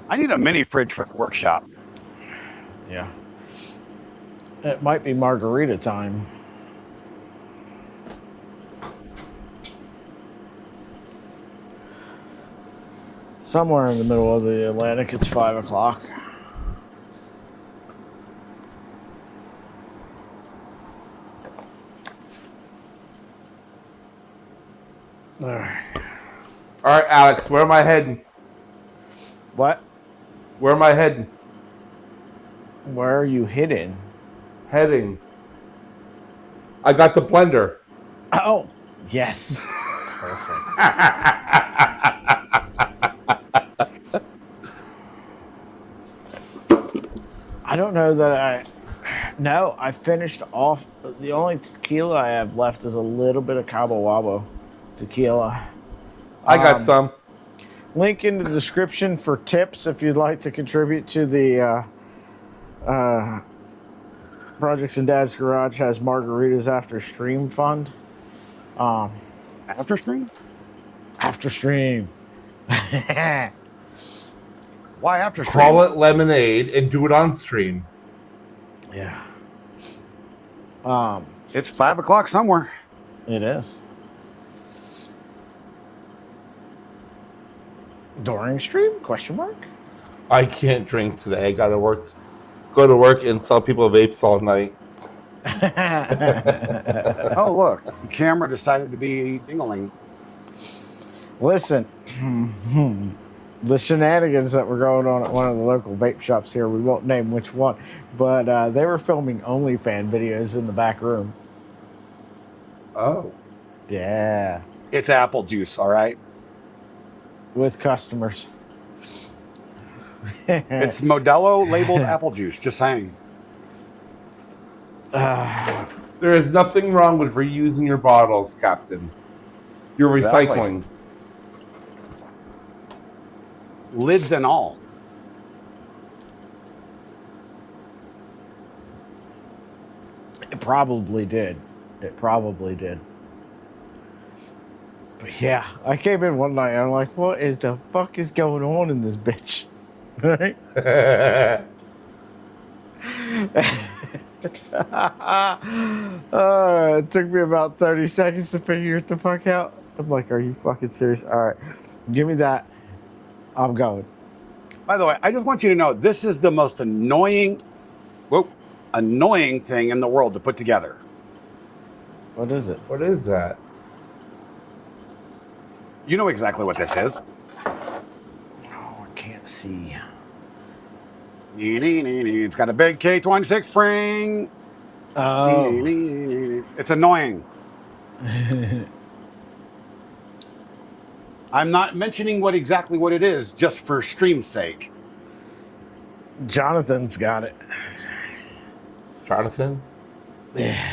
Speaker 6: I need a mini fridge for the workshop.
Speaker 1: Yeah. It might be margarita time. Somewhere in the middle of the Atlantic, it's 5 o'clock. All right.
Speaker 7: All right, Alex, where am I heading?
Speaker 1: What?
Speaker 7: Where am I heading?
Speaker 1: Where are you hidden?
Speaker 7: Heading. I got the blender.
Speaker 1: Oh, yes. Perfect. I don't know that No, I finished off. The only tequila I have left is a little bit of Cabo Wabo tequila.
Speaker 7: I got some.
Speaker 1: Link in the description for tips if you'd like to contribute to the Projects in Dad's Garage has margaritas after stream fund.
Speaker 6: After stream?
Speaker 1: After stream.
Speaker 6: Why after stream?
Speaker 7: Call it lemonade and do it on stream.
Speaker 1: Yeah.
Speaker 6: It's 5 o'clock somewhere.
Speaker 1: It is. During stream? Question mark?
Speaker 7: I can't drink today. I gotta go to work and sell people vapes all night.
Speaker 6: Oh, look. The camera decided to be dingling.
Speaker 1: Listen, the shenanigans that were going on at one of the local vape shops here, we won't name which one, but they were filming OnlyFans videos in the back room.
Speaker 7: Oh.
Speaker 1: Yeah.
Speaker 6: It's apple juice, all right?
Speaker 1: With customers.
Speaker 6: It's Modelo labeled apple juice, just saying.
Speaker 7: There is nothing wrong with reusing your bottles, Captain. You're recycling.
Speaker 6: Lids and all.
Speaker 1: It probably did. It probably did. But yeah, I came in one night and I'm like, what is the fuck is going on in this bitch? Right? It took me about 30 seconds to figure it the fuck out. I'm like, are you fucking serious? All right, give me that. I'm going.
Speaker 6: By the way, I just want you to know this is the most annoying thing in the world to put together.
Speaker 1: What is it?
Speaker 7: What is that?
Speaker 6: You know exactly what this is.
Speaker 1: Oh, I can't see.
Speaker 6: It's got a big K26 spring.
Speaker 1: Oh.
Speaker 6: It's annoying. I'm not mentioning exactly what it is, just for stream's sake.
Speaker 1: Jonathan's got it.
Speaker 7: Jonathan?
Speaker 1: Yeah.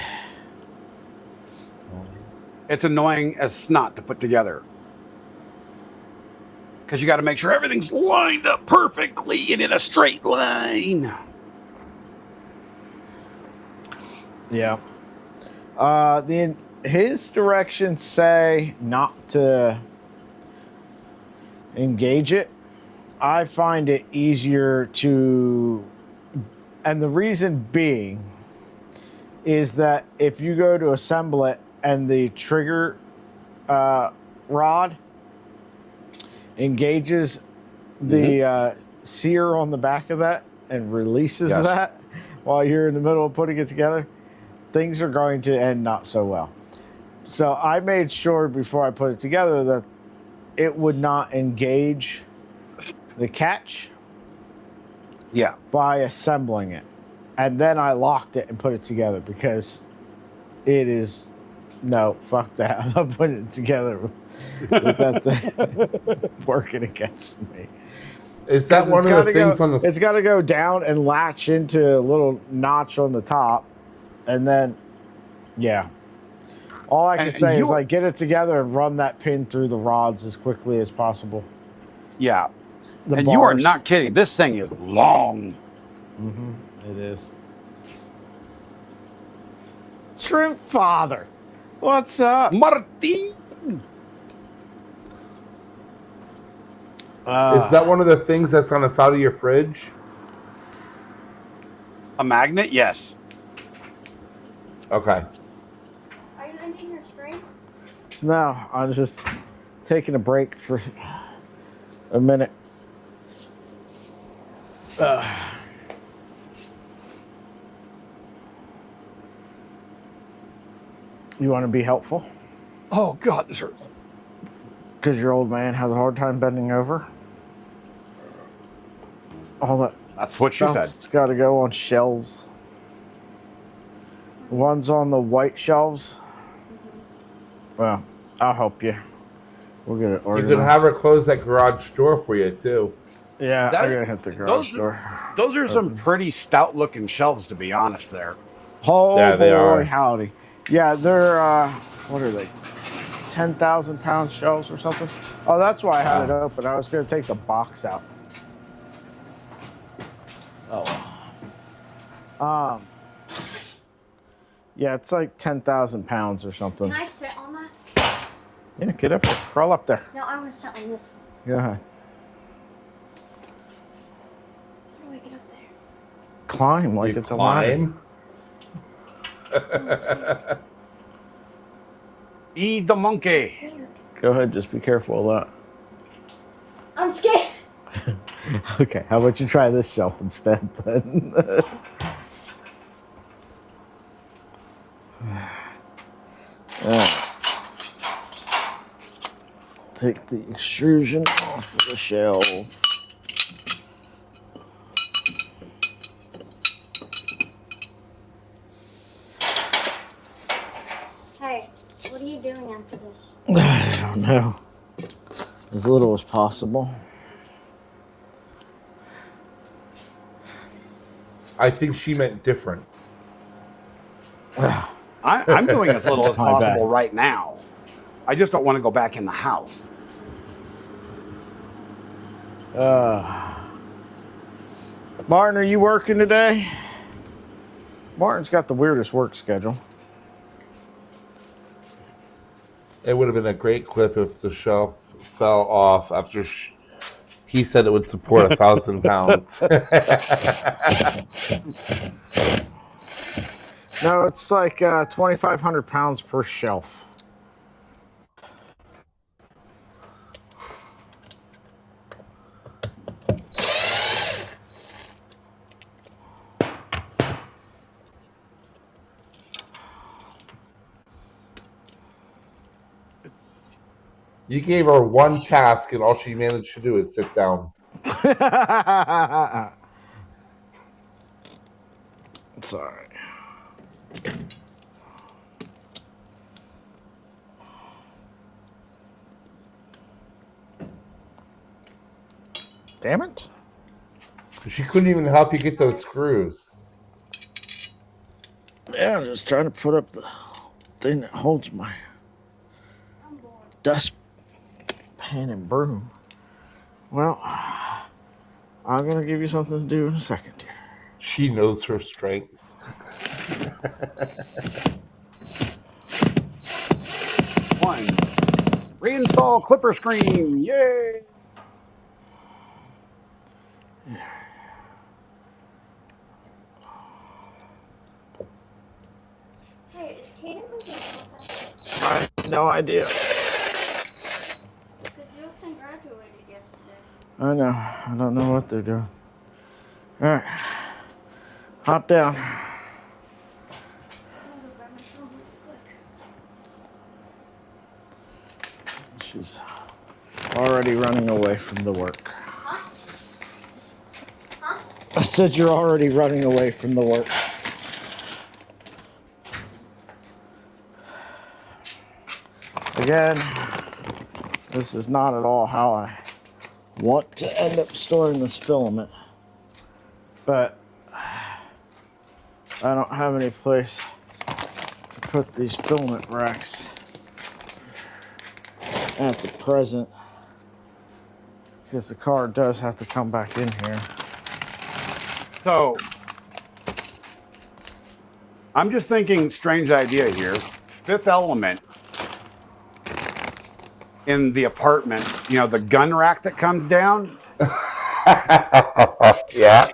Speaker 6: It's annoying as snot to put together. Because you got to make sure everything's lined up perfectly and in a straight line.
Speaker 1: Yeah. His directions say not to engage it. I find it easier to, and the reason being is that if you go to assemble it and the trigger rod engages the sear on the back of that and releases that while you're in the middle of putting it together, things are going to end not so well. So I made sure before I put it together that it would not engage the catch by assembling it. And then I locked it and put it together because it is, no, fuck that. I'm not putting it together with that thing working against me.
Speaker 7: Is that one of the things on the...
Speaker 1: It's got to go down and latch into a little notch on the top. And then, yeah. All I can say is like get it together and run that pin through the rods as quickly as possible.
Speaker 6: Yeah. And you are not kidding. This thing is long.
Speaker 1: Mm-hmm. It is. Shrimp Father. What's up?
Speaker 6: Martin.
Speaker 7: Is that one of the things that's on the side of your fridge?
Speaker 6: A magnet? Yes.
Speaker 7: Okay.
Speaker 4: Are you ending your stream?
Speaker 1: No, I was just taking a break for a minute. You want to be helpful?
Speaker 6: Oh God, this hurts.
Speaker 1: Because your old man has a hard time bending over. All that.
Speaker 6: That's what she said.
Speaker 1: It's got to go on shelves. One's on the white shelves. Well, I'll help you. We'll get it
Speaker 7: You
Speaker 1: organized.
Speaker 7: can have her close that garage door for you too.
Speaker 1: Yeah,
Speaker 6: That-
Speaker 1: I'm gonna hit the garage door.
Speaker 6: Those are some pretty stout-looking shelves, to be honest. There.
Speaker 1: Oh
Speaker 7: Yeah, they
Speaker 1: boy,
Speaker 7: are.
Speaker 1: howdy. Yeah, they're what are they? 10,000-pound shelves or something. Oh, that's why I had it open. I was gonna take the box out. Oh. Yeah, it's like 10,000 pounds or something.
Speaker 4: Can I sit on that?
Speaker 1: Yeah, get up there. Crawl up there.
Speaker 4: No, I'm gonna sit on this one.
Speaker 1: Go ahead.
Speaker 4: How do I get up there?
Speaker 1: Climb like
Speaker 7: You
Speaker 1: it's a ladder.
Speaker 7: climb.
Speaker 6: Eat the monkey.
Speaker 4: Weird.
Speaker 1: Go ahead, just be careful of
Speaker 4: I'm scared.
Speaker 1: that. Okay, how about you try this shelf instead then? Take the extrusion off of the shelf.
Speaker 4: Hey, what are you doing after this?
Speaker 1: I don't know. As little as possible.
Speaker 7: I think she meant different.
Speaker 6: I'm doing as little
Speaker 1: That's
Speaker 6: as
Speaker 1: my
Speaker 6: possible
Speaker 1: bad.
Speaker 6: right now. I just don't want to go back in the house.
Speaker 1: Martin, are you working today? Martin's got the weirdest work schedule.
Speaker 7: It would have been a great clip if the shelf fell off after he said it would support 1,000 pounds.
Speaker 1: No, it's like 2,500 pounds per shelf.
Speaker 7: You gave her one task, and all she managed to do is sit down.
Speaker 1: Sorry. Damn it.
Speaker 7: She couldn't even help you get those screws.
Speaker 1: Yeah, I'm just trying to put up the thing that holds my dust pan and broom. Well, I'm going to give you something to do in a second here.
Speaker 7: She knows her strengths.
Speaker 6: One. Reinstall clipper screen. Yay!
Speaker 4: Hey, is Kaden moving out?
Speaker 1: I have no idea.
Speaker 4: Because Wilson graduated yesterday.
Speaker 1: I know. I don't know what they're doing. All right. Hop down.
Speaker 4: I'm gonna go grab my phone real quick.
Speaker 1: She's already running away from the work.
Speaker 4: Huh? Huh?
Speaker 1: I said you're already running away from the work. Again, this is not at all how I want to end up storing this filament. But I don't have any place to put these filament racks at the present. Because the car does have to come back in here.
Speaker 6: So, I'm just thinking, strange idea here. Fifth Element in the apartment, you know, the gun rack that comes down.
Speaker 7: Yeah.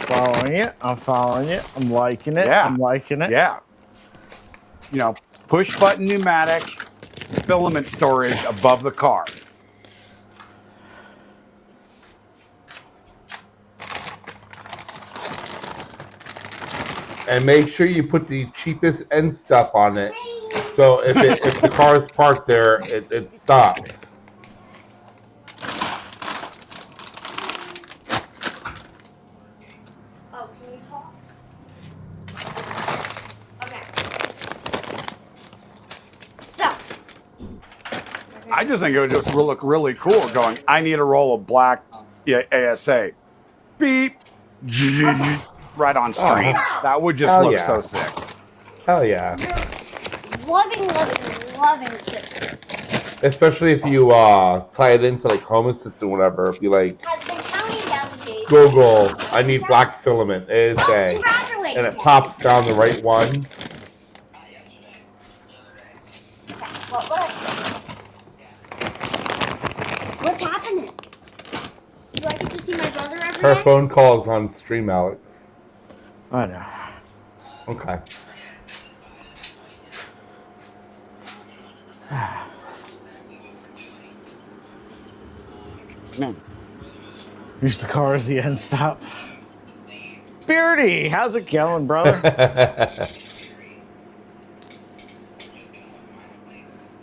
Speaker 1: Following it. I'm following it. I'm liking it.
Speaker 6: Yeah.
Speaker 1: I'm liking it.
Speaker 6: Yeah. You know, push button pneumatic filament storage above the car.
Speaker 7: And make sure you put the cheapest end stop on it. So if the car is parked there, it stops.
Speaker 4: Oh, can you talk? Okay. So.
Speaker 6: I just think it would just look really cool going, I need a roll of black ASA. Beep. Right on screen. That would just look so sick.
Speaker 7: Hell yeah.
Speaker 4: Loving system.
Speaker 7: Especially if you tie it into like Home Assistant or whatever. If you like
Speaker 4: Has been counting down the days.
Speaker 7: Google, I need black filament ASA. And it pops down the right one.
Speaker 4: What's happening? Do I get to see my brother every
Speaker 7: Her
Speaker 4: day?
Speaker 7: phone calls on stream, Alex.
Speaker 1: I know.
Speaker 7: Okay.
Speaker 1: Use the car as the end stop. Beardy, how's it going, brother?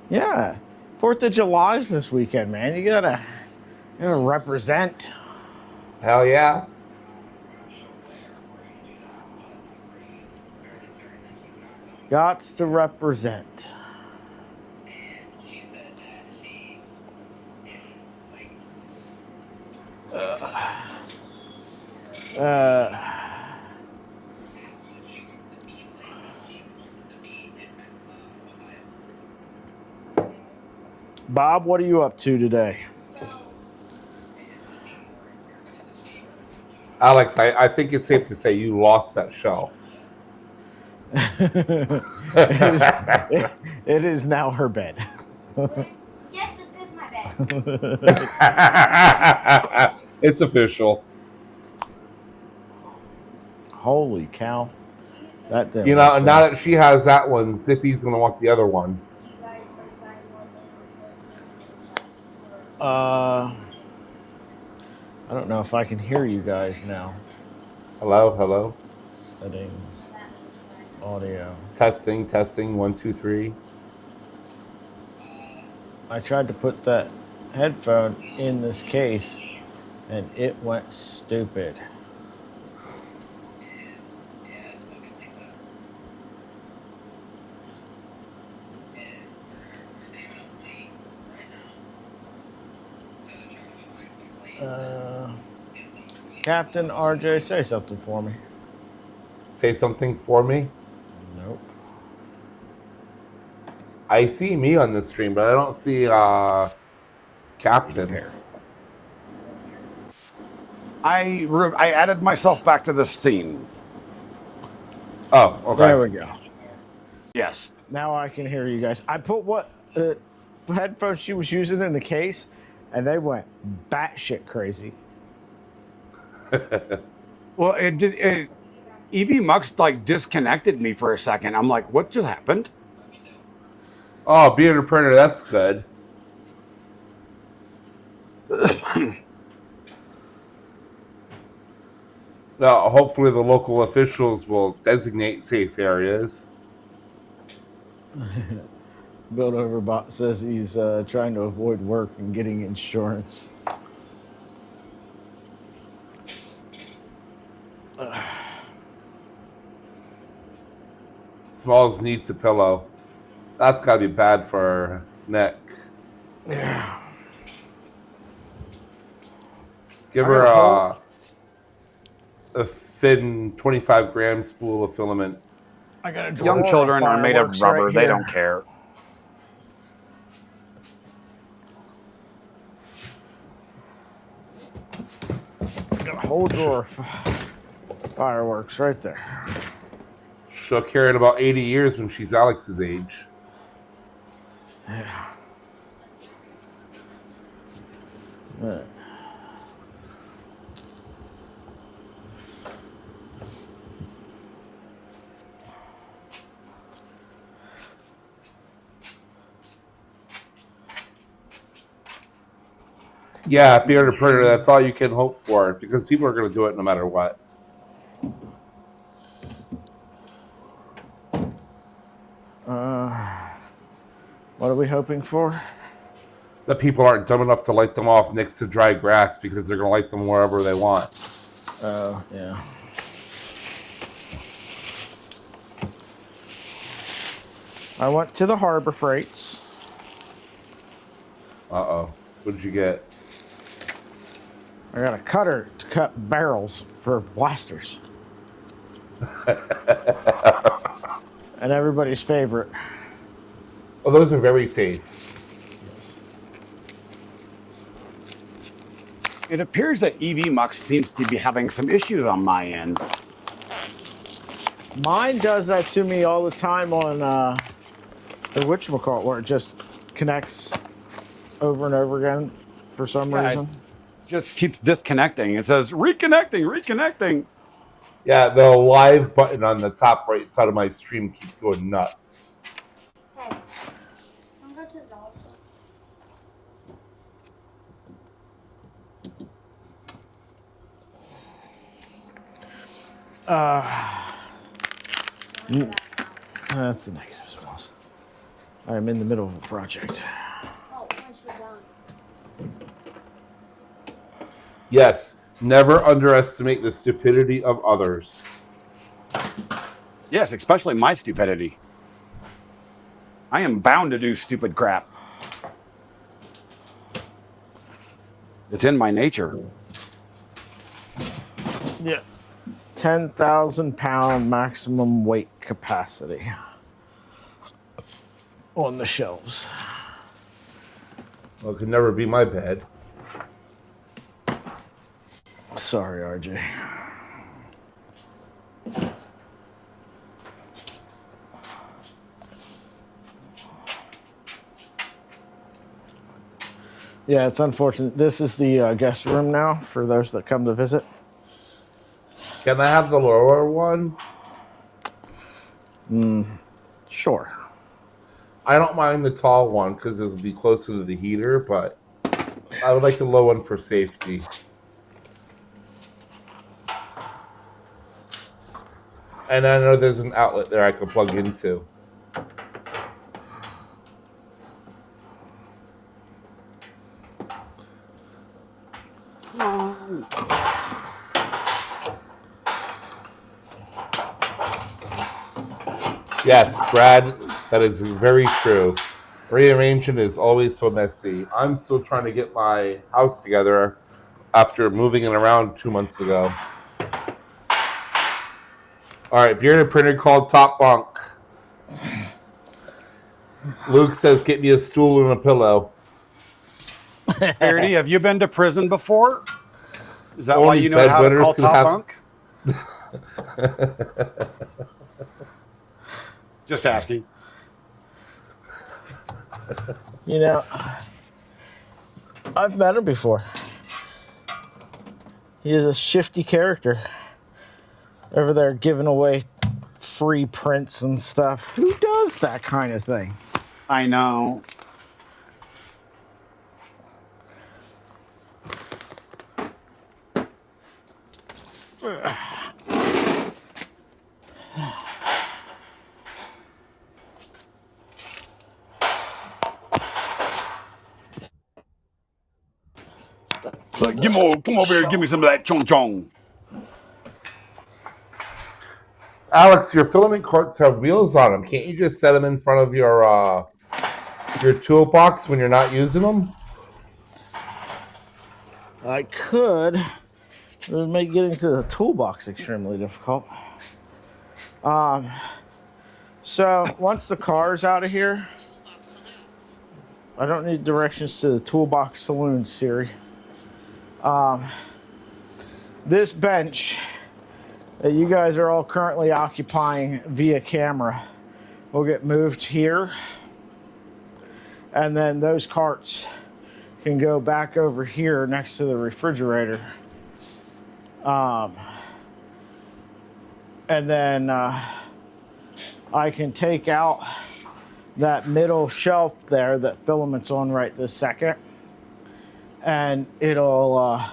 Speaker 1: Yeah. 4th of July's this weekend, man. You gotta represent.
Speaker 7: Hell yeah.
Speaker 1: Gots to represent. Bob, what are you up to today?
Speaker 7: Alex, I think it's safe to say you lost that shelf.
Speaker 1: It is now her bed.
Speaker 4: Yes, this is my bed.
Speaker 7: It's official.
Speaker 1: Holy cow. That didn't
Speaker 7: You know,
Speaker 1: work
Speaker 7: now
Speaker 1: well.
Speaker 7: that she has that one, Zippy's going to want the other one.
Speaker 1: I don't know if I can hear you guys now.
Speaker 7: Hello, hello.
Speaker 1: Settings. Audio.
Speaker 7: Testing, 1, 2, 3.
Speaker 1: I tried to put that headphone in this case and it went stupid. Captain RJ, say something for me.
Speaker 7: Say something for me.
Speaker 1: Nope.
Speaker 7: I see me on this stream, but I don't see Captain.
Speaker 6: I added myself back to the scene.
Speaker 7: Oh, okay.
Speaker 1: There we go.
Speaker 6: Yes.
Speaker 1: Now I can hear you guys. I put what headphones she was using in the case, and they went batshit crazy.
Speaker 6: Well, it did. EV Mux like disconnected me for a second. I'm like, what just happened?
Speaker 7: Oh, bearded printer, that's good. Now, hopefully the local officials will designate safe areas.
Speaker 1: Build Overbot says he's trying to avoid work and getting insurance.
Speaker 7: Smalls needs a pillow. That's got to be bad for her neck.
Speaker 1: Yeah.
Speaker 7: Give her a thin 25-gram spool of filament.
Speaker 1: I got a
Speaker 6: Young children are made of rubber.
Speaker 1: Right,
Speaker 6: they don't care.
Speaker 1: Got a whole drawer of fireworks right there.
Speaker 7: She'll carry it about 80 years when she's Alex's age.
Speaker 1: Yeah. Right.
Speaker 7: Yeah, bearded printer, that's all you can hope for because people are going to do it no matter what.
Speaker 1: What are we hoping for?
Speaker 7: That people aren't dumb enough to light them off next to dry grass because they're going to light them wherever they want.
Speaker 1: Oh, yeah. I went to the Harbor Freights.
Speaker 7: Uh-oh. What did you get?
Speaker 1: I got a cutter to cut barrels for blasters. And everybody's favorite.
Speaker 7: Oh, those are very safe.
Speaker 6: It appears that EV Mux seems to be having some issues on my end.
Speaker 1: Mine does that to me all the time on the whatchamacallit, where it just connects over and over again for some reason.
Speaker 6: It just keeps disconnecting. It says reconnecting, reconnecting.
Speaker 7: Yeah, the live button on the top right side of my stream keeps going nuts.
Speaker 3: Hey, I'm going to the dog
Speaker 1: That's a negative, Smalls. I'm in the middle of a project.
Speaker 3: Oh, once you're done.
Speaker 7: Yes, never underestimate the stupidity of others.
Speaker 6: Yes, especially my stupidity. I am bound to do stupid crap. It's in my nature.
Speaker 1: Yeah. 10,000 pound maximum weight capacity on the shelves.
Speaker 7: Well, it could never be my bed.
Speaker 1: Sorry, RJ. Yeah, it's unfortunate. This is the guest room now for those that come to visit.
Speaker 7: Can I have the lower one?
Speaker 1: Sure.
Speaker 7: I don't mind the tall one because it'll be closer to the heater, but I would like the low one for safety. And I know there's an outlet there I can plug into. Yes, Brad, that is very true. Rearranging is always so messy. I'm still trying to get my house together after moving it around 2 months ago. All right, bearded printer called Top Bunk. Luke says, get me a stool and a pillow.
Speaker 6: Parody, have you been to prison before? Is that why
Speaker 7: Only
Speaker 6: you know how to call
Speaker 7: bedwetters can
Speaker 6: Top
Speaker 7: have-
Speaker 6: Bunk? Just asking.
Speaker 1: You know, I've met him before. He is a shifty character. Over there giving away free prints and stuff. Who does that kind of thing?
Speaker 6: I know. It's like, come over here and give me some of that chong chong.
Speaker 7: Alex, your filament carts have wheels on them. Can't you just set them in front of your toolbox when you're not using them?
Speaker 1: I could. It would make getting to the toolbox extremely difficult. So once the car's out of here, I don't need directions to the toolbox saloon, Siri. This bench that you guys are all currently occupying via camera will get moved here, and then those carts can go back over here next to the refrigerator, and then I can take out that middle shelf there that filament's on right this second, and it'll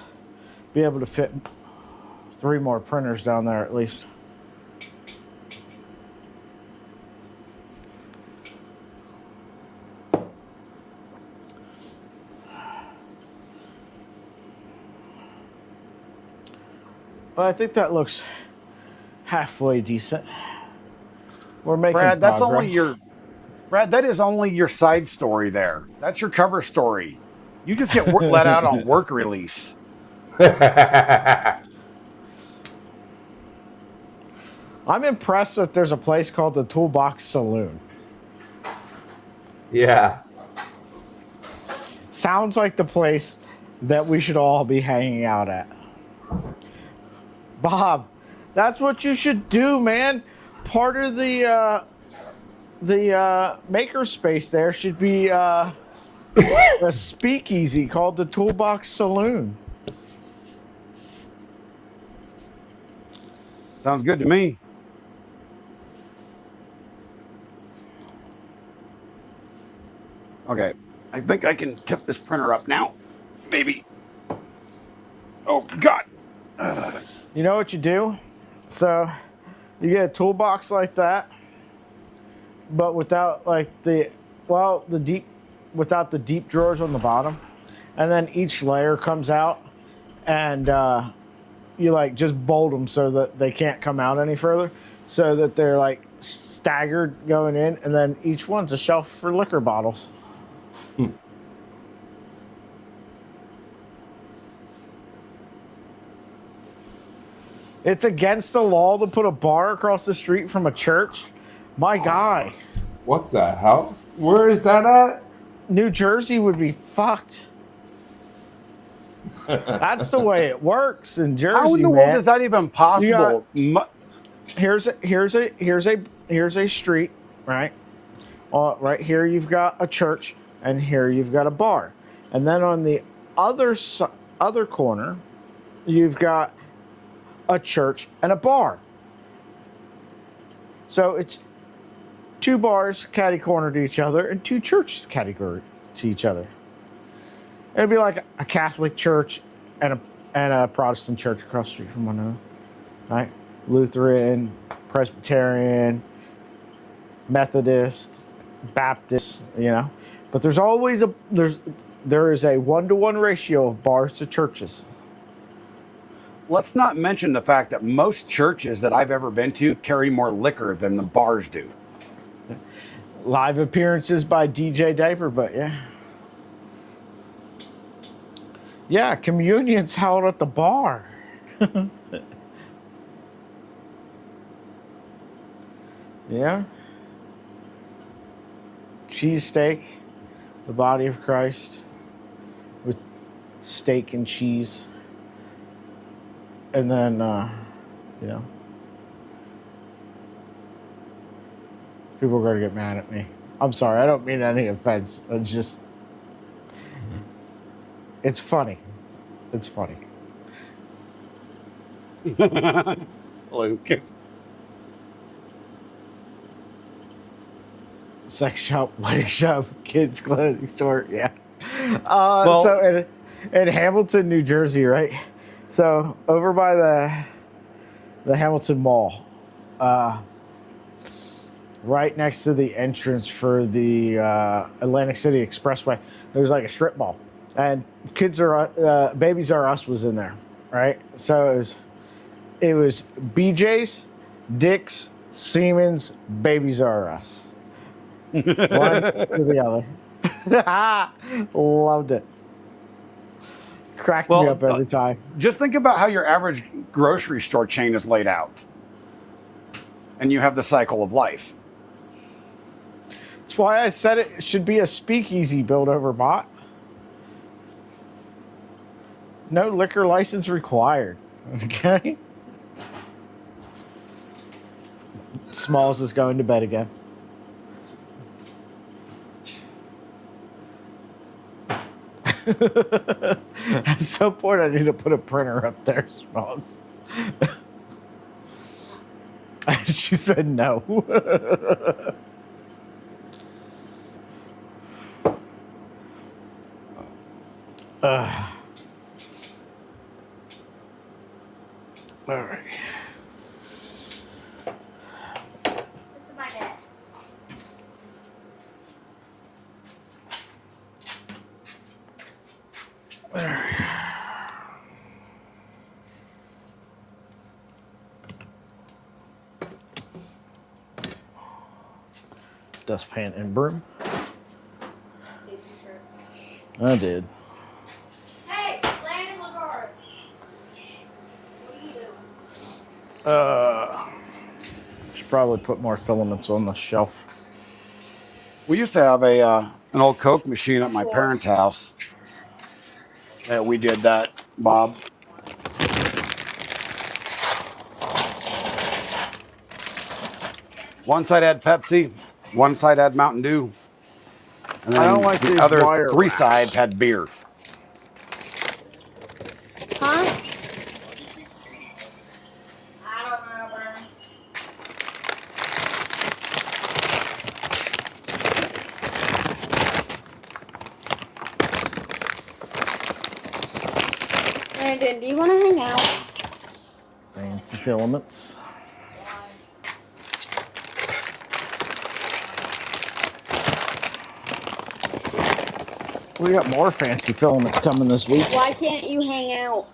Speaker 1: be able to fit 3 more printers down there at least. But I think that looks halfway decent. We're making
Speaker 6: Brad,
Speaker 1: progress.
Speaker 6: Brad, that is only your side story there. That's your cover story. You just get let out on work release.
Speaker 1: I'm impressed that there's a place called the Toolbox Saloon.
Speaker 7: Yeah.
Speaker 1: Sounds like the place that we should all be hanging out at. Bob, that's what you should do, man. Part of the maker space there should be a speakeasy called the Toolbox Saloon.
Speaker 6: Sounds good to me. Okay, I think I can tip this printer up now. Maybe. Oh, God.
Speaker 1: You know what you do? So you get a toolbox like that, but without like without the deep drawers on the bottom, and then each layer comes out, and you like just bolt them so that they can't come out any further, so that they're like staggered going in, and then each one's a shelf for liquor bottles. It's against the law to put a bar across the street from a church. My guy.
Speaker 7: What the hell? Where is that at?
Speaker 1: New Jersey would be fucked. That's the way it works in Jersey,
Speaker 6: How in the world is that even possible?
Speaker 1: Here's a street, right? Right here you've got a church, and here you've got a bar, and then on the other corner, you've got a church and a bar. So it's two bars catty corner to each other and two churches catty corner to each other. It'd be like a Catholic church and a Protestant church across the street from one another, right? Lutheran, Presbyterian, Methodist, Baptist, you know. But there's always there is a 1-to-1 ratio of bars to churches.
Speaker 6: Let's not mention the fact that most churches that I've ever been to carry more liquor than the bars do.
Speaker 1: Live appearances by DJ Diaper, but yeah. Yeah, communion's held at the bar. Yeah. Cheesesteak, the body of Christ, with steak and cheese. And then, you know, people are going to get mad at me. I'm sorry, I don't mean any offense. It's just, it's funny. It's funny.
Speaker 6: Luke.
Speaker 1: Sex shop, wedding shop, kids clothing store, yeah.
Speaker 6: Well,
Speaker 1: so in Hamilton, New Jersey, right? So over by the Hamilton Mall, right next to the entrance for the Atlantic City Expressway, there's like a strip mall, and Babies R Us was in there, right? So it was BJ's, Dick's, Siemens, Babies R Us, one to the other. Loved it. Cracked me up every time.
Speaker 6: Just think about how your average grocery store chain is laid out. And you have the cycle of life.
Speaker 1: That's why I said it should be a speakeasy built over bot. No liquor license required. Okay? Smalls is going to bed again. At some point, I need to put a printer up there, Smalls. She said no. All right.
Speaker 3: This is my bed.
Speaker 1: dustpan and broom. I did.
Speaker 4: Hey, Landon Lagarde. What are you doing?
Speaker 1: Should probably put more filaments on the shelf.
Speaker 6: We used to have an old Coke machine at my parents' house. That we did that, Bob. One side had Pepsi, one side had Mountain Dew, and then
Speaker 1: I don't like
Speaker 6: the
Speaker 1: these
Speaker 6: other
Speaker 1: wire
Speaker 6: three
Speaker 1: racks.
Speaker 6: sides had beer.
Speaker 4: Huh? I don't know, bro. Landon, do you want to hang out?
Speaker 1: Fancy filaments. We got more fancy filaments coming this week.
Speaker 4: Why can't you hang out?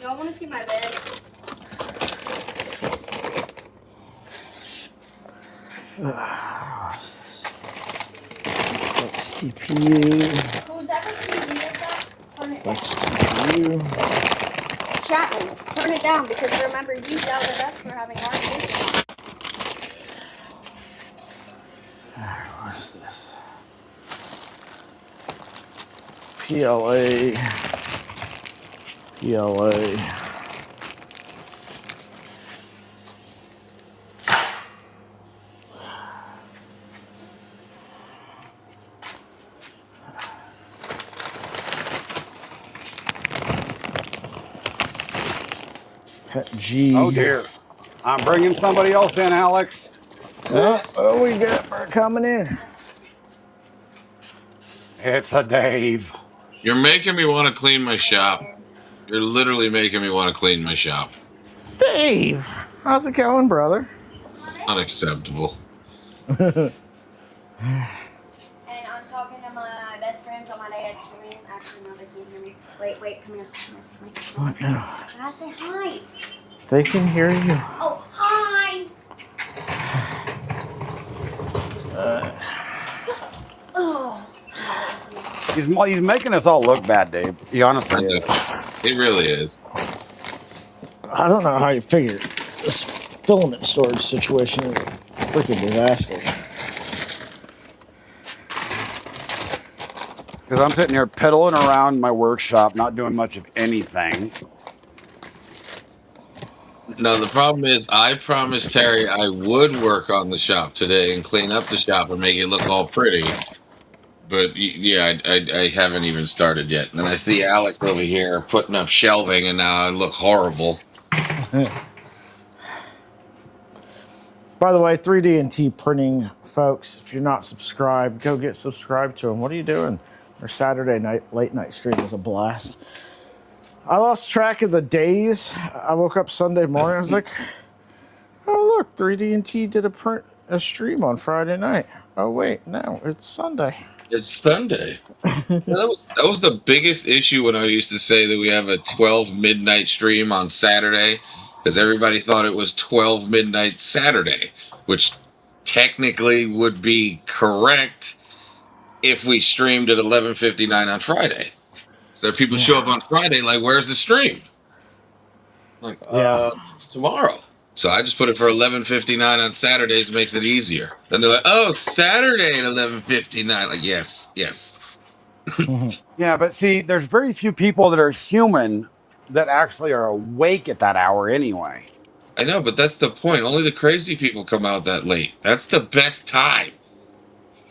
Speaker 4: Y'all want to see my bed?
Speaker 1: What's this? XTPU.
Speaker 4: Who's ever TV with that? Turn it down.
Speaker 1: XTPU.
Speaker 4: Chapman, turn it down because remember you yelled at us for having our vision.
Speaker 1: What is this? PLA. PLA. Pet G.
Speaker 6: Oh dear. I'm bringing somebody else in, Alex.
Speaker 1: Oh, we got her coming in.
Speaker 6: It's a Dave.
Speaker 8: You're making me want to clean my shop. You're literally making me want to clean my shop.
Speaker 1: Dave, how's it going, brother?
Speaker 8: Unacceptable.
Speaker 4: And I'm talking to my best friends on my dad's stream. Actually, no, they can't hear me. Wait, come here.
Speaker 1: What now?
Speaker 4: Can I say hi?
Speaker 1: They can hear you.
Speaker 4: Oh, hi! Oh.
Speaker 6: He's making us all look bad, Dave. He honestly is.
Speaker 8: It really is.
Speaker 1: I don't know how you figured this filament storage situation is a freaking disaster.
Speaker 6: Because I'm sitting here pedaling around my workshop, not doing much of anything.
Speaker 8: No, the problem is I promised Terry I would work on the shop today and clean up the shop and make it look all pretty. But yeah, I haven't even started yet. And then I see Alex over here putting up shelving, and now I look horrible.
Speaker 1: By the way, 3D&T Printing, folks, if you're not subscribed, go get subscribed to them. What are you doing? Their Saturday night, late night stream is a blast. I lost track of the days. I woke up Sunday morning. I was like, oh, look, 3D&T did a stream on Friday night. Oh, wait, no, it's Sunday.
Speaker 8: It's Sunday. that was the biggest issue when I used to say that we have a 12 midnight stream on Saturday, because everybody thought it was 12 midnight Saturday, which technically would be correct if we streamed at 11:59 on Friday. So people show up on Friday like, where's the stream? Like, it's tomorrow. So I just put it for 11:59 on Saturdays, makes it easier. Then they're like, oh, Saturday at 11:59. Like, yes.
Speaker 6: Yeah, but see, there's very few people that are human that actually are awake at that hour anyway.
Speaker 8: I know, but that's the point. Only the crazy people come out that late. That's the best time.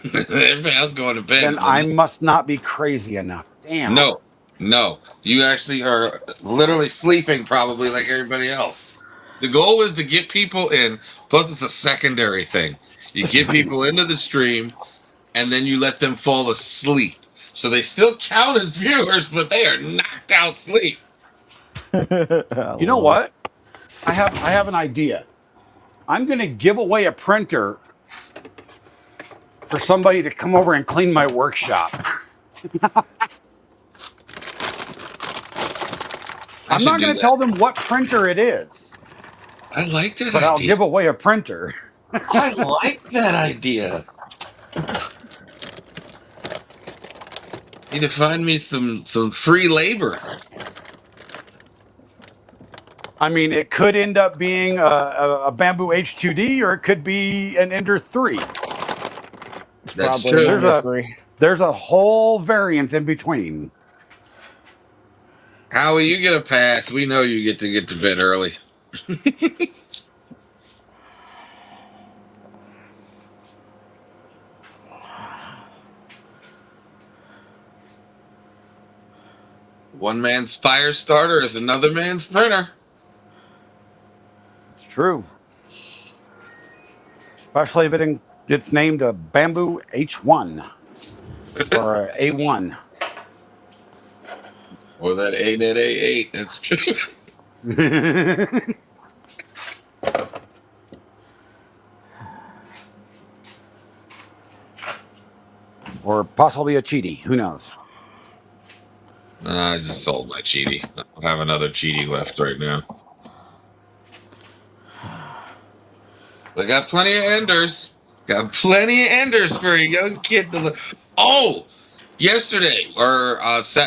Speaker 8: Everybody else going to bed.
Speaker 6: Then I must not be crazy enough. Damn.
Speaker 8: No. You actually are literally sleeping probably like everybody else. The goal is to get people in. Plus, it's a secondary thing. You get people into the stream, and then you let them fall asleep. So they still count as viewers, but they are knocked out sleep.
Speaker 6: You know what? I have an idea. I'm going to give away a printer for somebody to come over and clean my workshop. I'm not going to tell them what printer it is,
Speaker 8: I like that
Speaker 6: but
Speaker 8: idea.
Speaker 6: I'll give away a printer.
Speaker 8: I like that idea. Need to find me some free labor.
Speaker 6: I mean, it could end up being a Bamboo H2D, or it could be an Ender 3.
Speaker 8: That's
Speaker 1: Probably
Speaker 8: true.
Speaker 1: number 3.
Speaker 6: There's a whole variant in between.
Speaker 8: Howie, you get a pass. We know you get to bed early. One man's fire starter is another man's printer.
Speaker 6: It's true. Especially if it's named a Bamboo H1 or a A1.
Speaker 8: Or that A-net A8. That's true.
Speaker 6: Or possibly a Cheaty. Who knows?
Speaker 8: I just sold my Cheaty. I don't have another Cheaty left right now. I got plenty of Enders. Got plenty of Enders for a young kid to look. Oh! Yesterday, or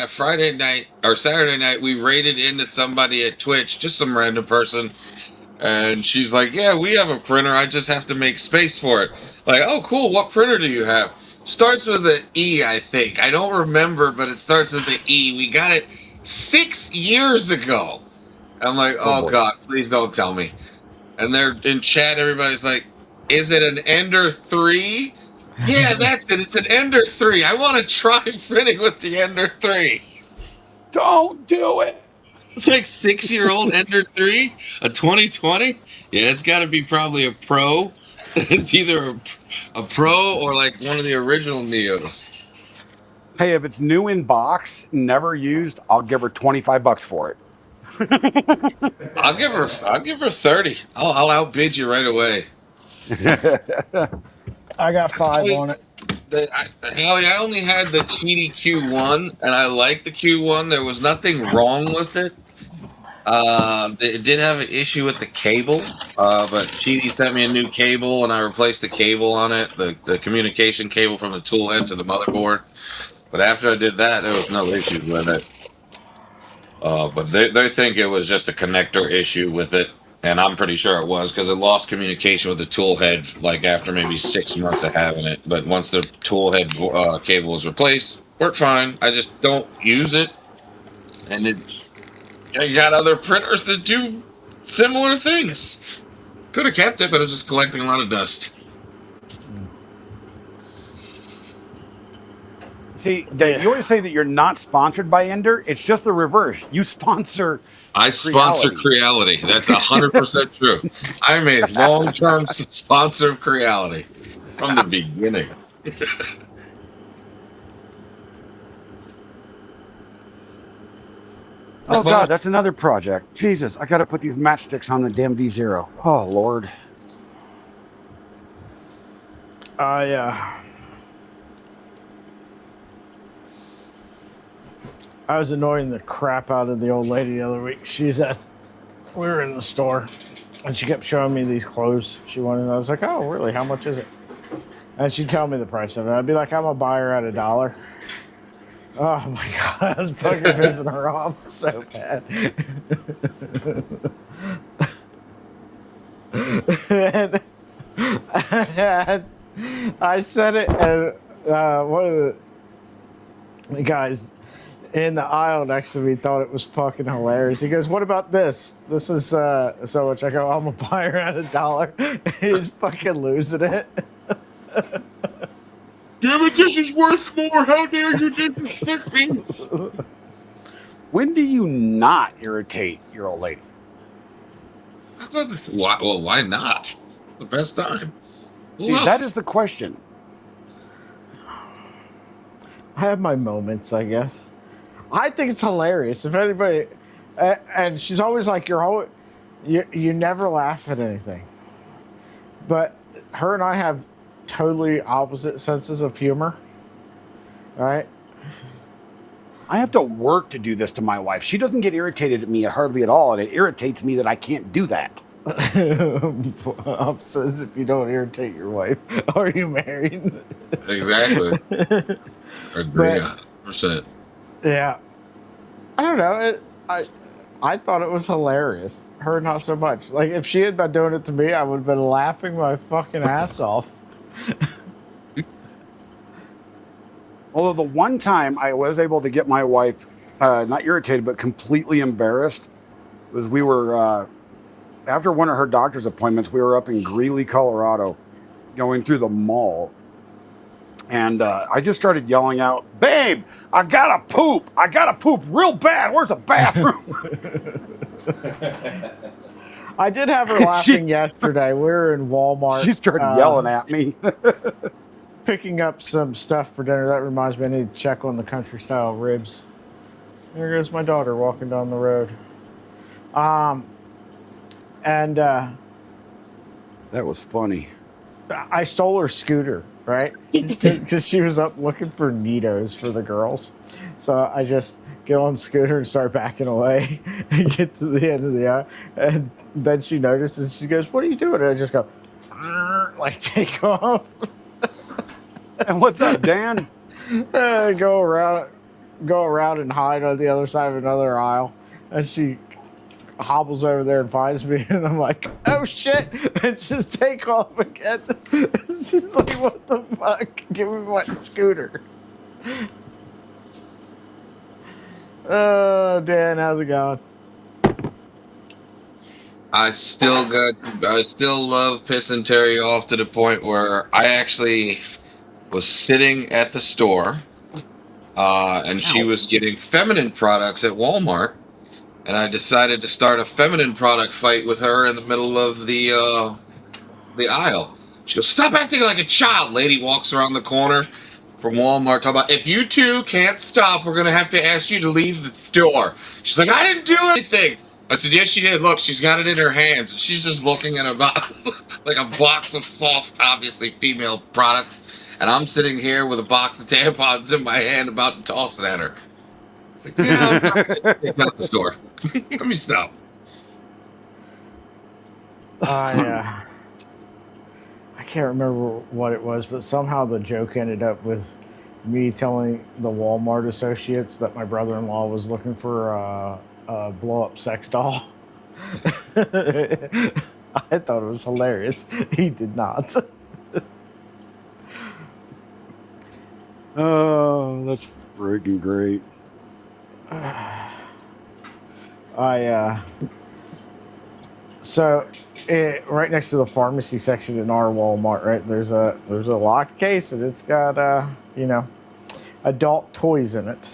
Speaker 8: Friday night, or Saturday night, we raided into somebody at Twitch, just some random person. And she's like, yeah, we have a printer. I just have to make space for it. Like, oh, cool. What printer do you have? Starts with an E, I think. I don't remember, but it starts with the E. We got it 6 years ago. I'm like, oh God, please don't tell me. And they're in chat. Everybody's like, is it an Ender 3? Yeah, that's it. It's an Ender 3. I want to try printing with the Ender 3.
Speaker 6: Don't do it.
Speaker 8: It's like 6-year-old Ender 3, a 2020. Yeah, it's got to be probably a Pro. It's either a Pro or like one of the original Neos.
Speaker 6: Hey, if it's new in box, never used, I'll give her $25 for it.
Speaker 8: I'll give her 30. I'll outbid you right away.
Speaker 1: I got 5 on it.
Speaker 8: Howie, I only had the Cheaty Q1, and I liked the Q1. There was nothing wrong with it. It did have an issue with the cable, but Cheaty sent me a new cable, and I replaced the cable on it, the communication cable from the tool head to the motherboard. But after I did that, there was no issues with it. But they think it was just a connector issue with it. And I'm pretty sure it was, because it lost communication with the tool head like after maybe 6 months of having it. But once the tool head cable was replaced, worked fine. I just don't use it. And you got other printers that do similar things. Could have kept it, but it's just collecting a lot of dust.
Speaker 6: See, Dave, you always say that you're not sponsored by Ender. It's just the reverse. You sponsor
Speaker 8: sponsor Creality. That's 100% true. I'm a long-term sponsor of Creality from the beginning.
Speaker 6: Oh, God, that's another project. Jesus, I got to put these matchsticks on the damn V0. Oh, Lord.
Speaker 1: I was annoying the crap out of the old lady the other week. We were in the store, and she kept showing me these clothes she wanted. I was like, oh, really? How much is it? And she'd tell me the price of it. I'd be like, I'm a buyer at $1. Oh, my God. I was fucking pissing her off so bad. And I said it, and one of the guys in the aisle next to me thought it was fucking hilarious. He goes, what about this? This is so much. I go, I'm a buyer at $1. He's fucking losing it.
Speaker 8: Damn it, this is worth more. How dare you disrespect me?
Speaker 6: When do you not irritate your old lady?
Speaker 8: How about this? Why not? The best time.
Speaker 6: See, that is the question.
Speaker 1: I have my moments, I guess. I think it's hilarious. If anybody, and she's always like, You never laugh at anything. But her and I have totally opposite senses of humor. Right?
Speaker 6: I have to work to do this to my wife. She doesn't get irritated at me hardly at all, and it irritates me that I can't do that.
Speaker 1: Bob says if you don't irritate your wife, are you married?
Speaker 8: Exactly. Agree 100%.
Speaker 1: Yeah. I don't know. I thought it was hilarious. Her not so much. Like if she had been doing it to me, I would have been laughing my fucking ass off.
Speaker 6: Although the one time I was able to get my wife not irritated but completely embarrassed was we were after one of her doctor's appointments, we were up in Greeley, Colorado, going through the mall. And I just started yelling out, "Babe, I gotta poop! I gotta poop real bad! Where's the bathroom?"
Speaker 1: I did have her laughing yesterday. We were in Walmart.
Speaker 6: She started yelling at me.
Speaker 1: Picking up some stuff for dinner. That reminds me, I need to check on the country style ribs. There goes my daughter walking down the road. And
Speaker 6: that was funny.
Speaker 1: I stole her scooter, right? Because she was up looking for Neatos for the girls. So I just get on the scooter and start backing away and get to the end of the aisle. And then she notices, she goes, "What are you doing?" And I just go, like, take off.
Speaker 6: And what's up, Dan?
Speaker 1: Go around and hide on the other side of another aisle. And she hobbles over there and finds me, and I'm like, "Oh shit!" And just take off again. She's like, "What the fuck? Give me my scooter." Dan, how's it going?
Speaker 8: I still love pissing Terry off to the point where I actually was sitting at the store, and she was getting feminine products at Walmart, and I decided to start a feminine product fight with her in the middle of the aisle. She goes, "Stop acting like a child." Lady walks around the corner from Walmart talking about, "If you two can't stop, we're gonna have to ask you to leave the store." She's like, "I didn't do anything." I said, "Yes, she did. Look, she's got it in her hands." She's just looking at like a box of soft, obviously female products. And I'm sitting here with a box of tampons in my hand about to toss it at her. It's like, yeah, take that to the store. Let me stop.
Speaker 1: I can't remember what it was, but somehow the joke ended up with me telling the Walmart associates that my brother-in-law was looking for a blow-up sex doll. I thought it was hilarious. He did not.
Speaker 6: Oh, that's freaking great.
Speaker 1: So right next to the pharmacy section in our Walmart, right, there's a locked case, and it's got adult toys in it.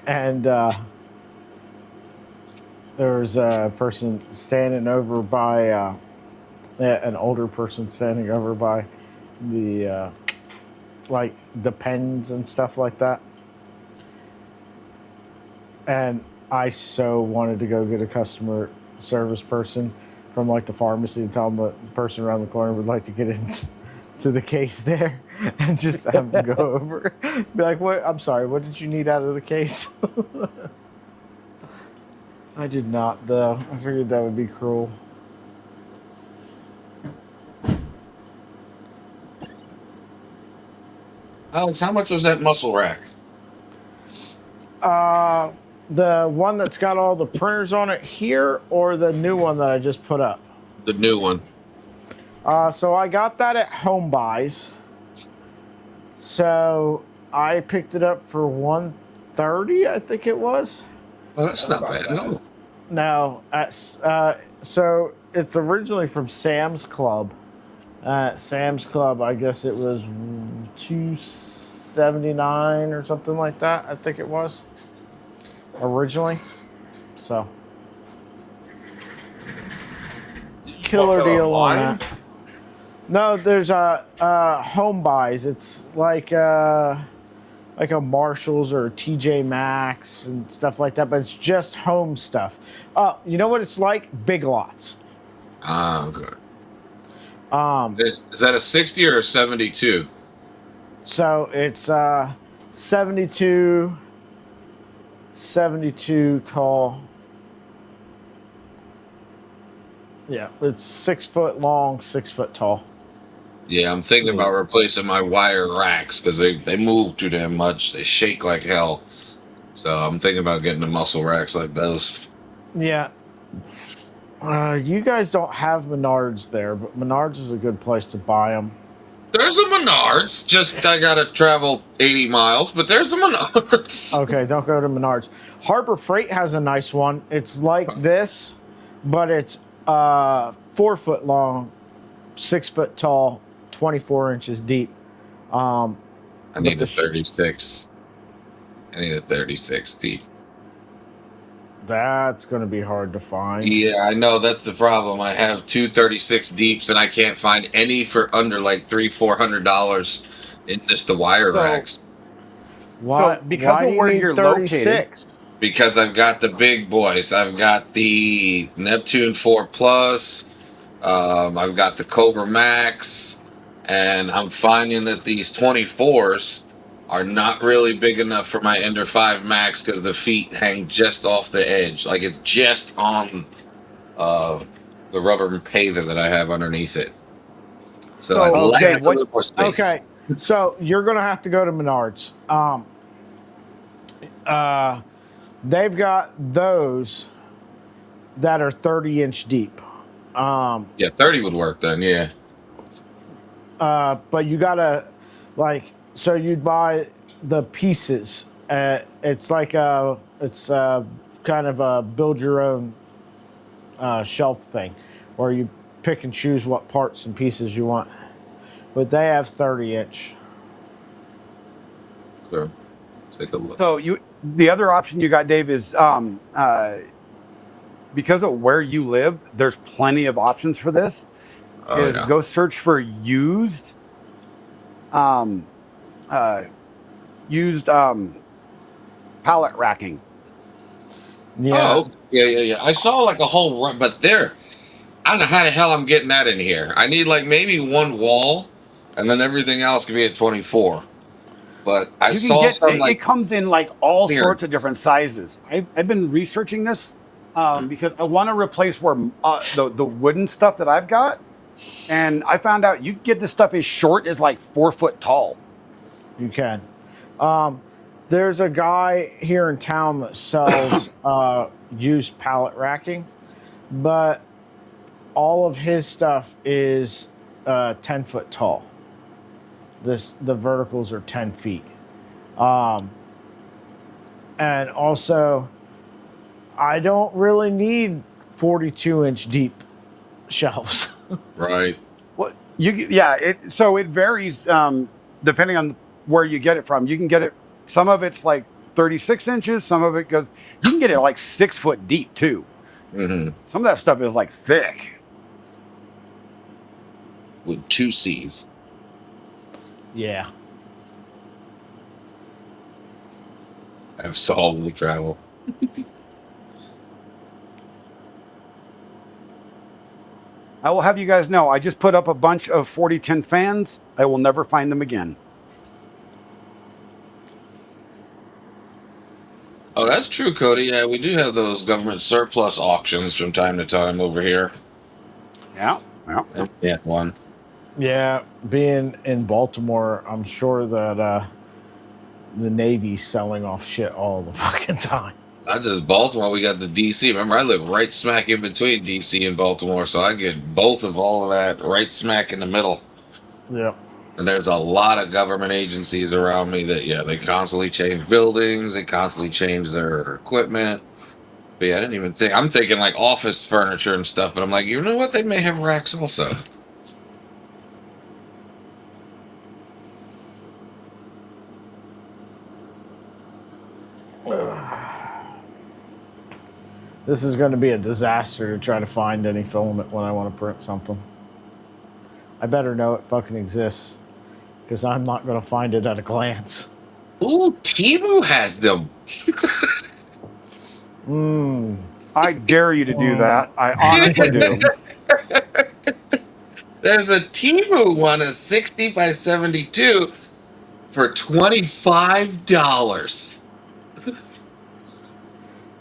Speaker 1: And there was a person standing over by an older person standing over by the like the pens and stuff like that. And I so wanted to go get a customer service person from like the pharmacy and tell them that the person around the corner would like to get into the case there and just have them go over. Be like, "What? I'm sorry, what did you need out of the case?" I did not, though. I figured that would be cruel.
Speaker 8: Alex, how much was that muscle rack?
Speaker 1: The one that's got all the printers on it here, or the new one that I just put up?
Speaker 8: The new one.
Speaker 1: So I got that at Home Buys. So I picked it up for $130, I think it was.
Speaker 8: Oh, that's not bad at all.
Speaker 1: No, so it's originally from Sam's Club. Sam's Club, I guess it was $279 or something like that. I think it was originally. So killer deal on that. No, there's Home Buys. It's like like a Marshalls or a TJ Maxx and stuff like that, but it's just home stuff. You know what it's like? Big Lots.
Speaker 8: Ah, good.
Speaker 1: Um,
Speaker 8: Is that a 60 or a 72?
Speaker 1: so it's 72 tall. Yeah, it's 6 foot long, 6 foot tall.
Speaker 8: Yeah, I'm thinking about replacing my wire racks because they move too damn much. They shake like hell. So I'm thinking about getting the muscle racks like those.
Speaker 1: Yeah. You guys don't have Menards there, but Menards is a good place to buy them.
Speaker 8: There's a Menards. Just I gotta travel 80 miles, but there's a Menards.
Speaker 1: Okay, don't go to Menards. Harbor Freight has a nice one. It's like this, but it's 4 foot long, 6 foot tall, 24 inches deep.
Speaker 8: I need a 36. I need a 36 deep.
Speaker 1: That's going to be hard to find.
Speaker 8: Yeah, I know that's the problem. I have two 36 deeps, and I can't find any for under like $300-400 in just the wire racks.
Speaker 1: Why?
Speaker 6: So because
Speaker 1: why
Speaker 6: of where you're located,
Speaker 8: Because I've got the big boys. I've got the Neptune 4 Plus. I've got the Cobra Max, and I'm finding that these 24s are not really big enough for my Ender 5 Max because the feet hang just off the edge. Like it's just on the rubber paver that I have underneath it. So I'd like a little more space.
Speaker 1: Okay, so you're going to have to go to Menards. They've got those that are 30-inch deep.
Speaker 8: Yeah, 30 would work then, yeah.
Speaker 1: But you gotta, like, so you'd buy the pieces. It's like it's kind of a build your own shelf thing, where you pick and choose what parts and pieces you want. But they have 30-inch.
Speaker 8: So take a look.
Speaker 6: So the other option you got, Dave, is because of where you live, there's plenty of options for this. Go search for used pallet racking.
Speaker 1: Yeah.
Speaker 8: Oh, yeah. I saw like a whole run, but there, I don't know how the hell I'm getting that in here. I need like maybe one wall, and then everything else could be at 24. But I saw some like
Speaker 6: it comes in like all sorts of different sizes. I've been researching this because I want to replace where the wooden stuff that I've got, and I found out you can get this stuff as short as like 4 foot tall.
Speaker 1: You can. There's a guy here in town that sells used pallet racking, but all of his stuff is 10 foot tall. The verticals are 10 feet. And also, I don't really need 42-inch deep shelves.
Speaker 8: right.
Speaker 6: Well, so it varies depending on where you get it from. You can get it. Some of it's like 36 inches. Some of it goes. You can get it like 6 foot deep too.
Speaker 8: Mm-hmm.
Speaker 6: Some of that stuff is like thick.
Speaker 8: With 2 C's.
Speaker 1: Yeah.
Speaker 8: I have solid travel.
Speaker 6: I will have you guys know, I just put up a bunch of 4010 fans. I will never find them again.
Speaker 8: Oh, that's true, Cody. Yeah, we do have those government surplus auctions from time to time over here.
Speaker 6: Yeah.
Speaker 8: Yeah, one.
Speaker 1: Yeah, being in Baltimore, I'm sure that the Navy's selling off shit all the fucking time.
Speaker 8: Not just Baltimore, we got the DC. Remember, I live right smack in between DC and Baltimore, so I get both of all of that right smack in the middle.
Speaker 1: Yep.
Speaker 8: And there's a lot of government agencies around me that, they constantly change buildings, they constantly change their equipment. But yeah, I didn't even think. I'm thinking like office furniture and stuff, but I'm like, you know what? They may have racks also.
Speaker 1: This is going to be a disaster to try to find any filament when I want to print something. I better know it fucking exists, because I'm not going to find it at a glance.
Speaker 8: Ooh, Timu has them.
Speaker 1: Mmm.
Speaker 6: I dare you to do that. I honestly do.
Speaker 8: There's a Timu one, a 60 by 72 for $25.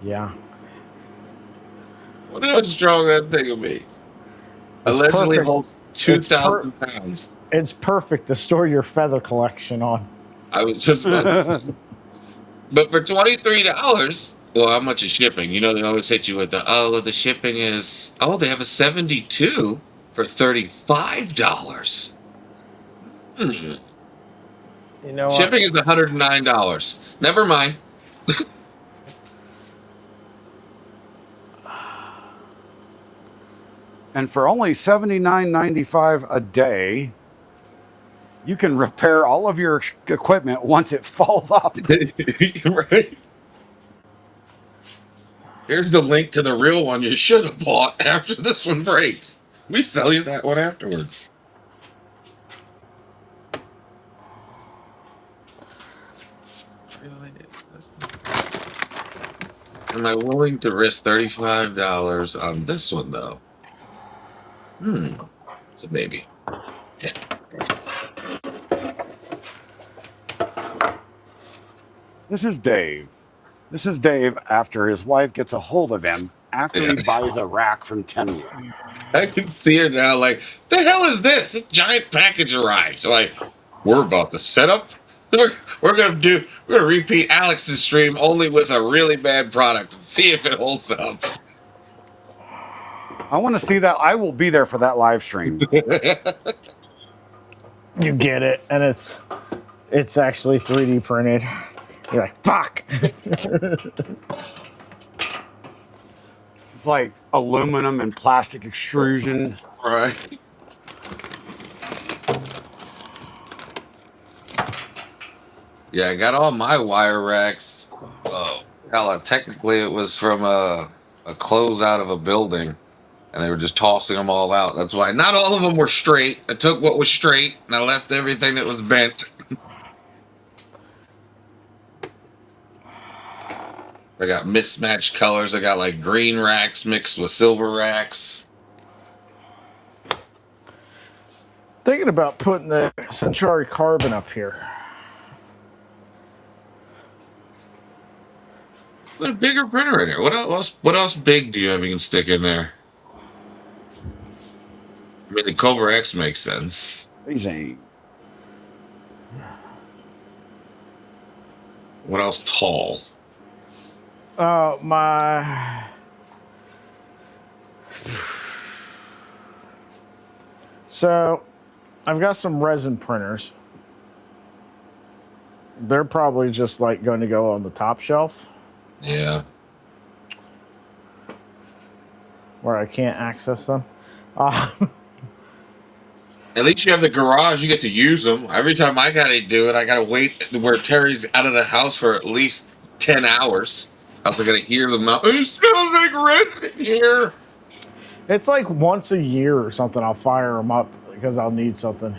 Speaker 1: Yeah.
Speaker 8: Wonder how strong that thing will be.
Speaker 1: It's
Speaker 8: Allegedly
Speaker 1: perfect.
Speaker 8: holds
Speaker 1: It's
Speaker 8: 2,000 pounds.
Speaker 1: It's perfect to store your feather collection on.
Speaker 8: I was just about to say. But for $23, well, how much is shipping? You know, they always hit you with the shipping is, they have a 72 for $35. Hmm.
Speaker 1: You know what?
Speaker 8: Shipping is $109. Never mind.
Speaker 6: And for only $79.95 a day, you can repair all of your equipment once it falls off.
Speaker 8: Right? Here's the link to the real one you should have bought after this one breaks. We sell you that one afterwards. Am I willing to risk $35 on this one, though? So maybe.
Speaker 6: This is Dave. This is Dave after his wife gets a hold of him after he buys a rack from Temu.
Speaker 8: I can see her now, like, the hell is this? This giant package arrived. Like, we're about to set up. We're gonna repeat Alex's stream only with a really bad product and see if it holds up.
Speaker 6: I want to see that. I will be there for that live stream.
Speaker 1: You get it, and it's actually 3D printed. You're like, fuck.
Speaker 6: It's like aluminum and plastic extrusion.
Speaker 8: Right. Yeah, I got all my wire racks. Technically it was from a closeout of a building, and they were just tossing them all out. That's why not all of them were straight. I took what was straight, and I left everything that was bent. I got mismatched colors. I got like green racks mixed with silver racks.
Speaker 1: Thinking about putting the Centauri carbon up here.
Speaker 8: Put a bigger printer in there. What else? What else big do you have you can stick in there? I mean, the Cobra X makes sense.
Speaker 6: Amazing.
Speaker 8: What else tall?
Speaker 1: My. So, I've got some resin printers. They're probably just like going to go on the top shelf
Speaker 8: Yeah.
Speaker 1: where I can't access them.
Speaker 8: At least you have the garage. You get to use them. Every time I gotta do it, I gotta wait where Terry's out of the house for at least 10 hours. I also gotta hear them out. It smells like resin in here.
Speaker 1: It's like once a year or something. I'll fire them up because I'll need something.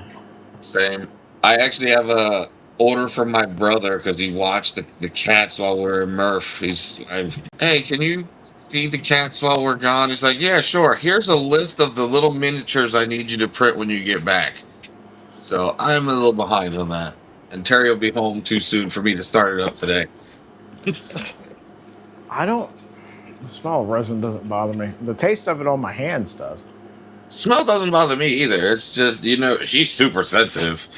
Speaker 8: Same. I actually have a order from my brother because he watched the cats while we're in Murph. Hey, can you feed the cats while we're gone? He's like, yeah, sure. Here's a list of the little miniatures I need you to print when you get back. So I'm a little behind on that. And Terry will be home too soon for me to start it up today.
Speaker 1: The smell of resin doesn't bother me. The taste of it on my hands does.
Speaker 8: Smell doesn't bother me either. It's just, she's super sensitive.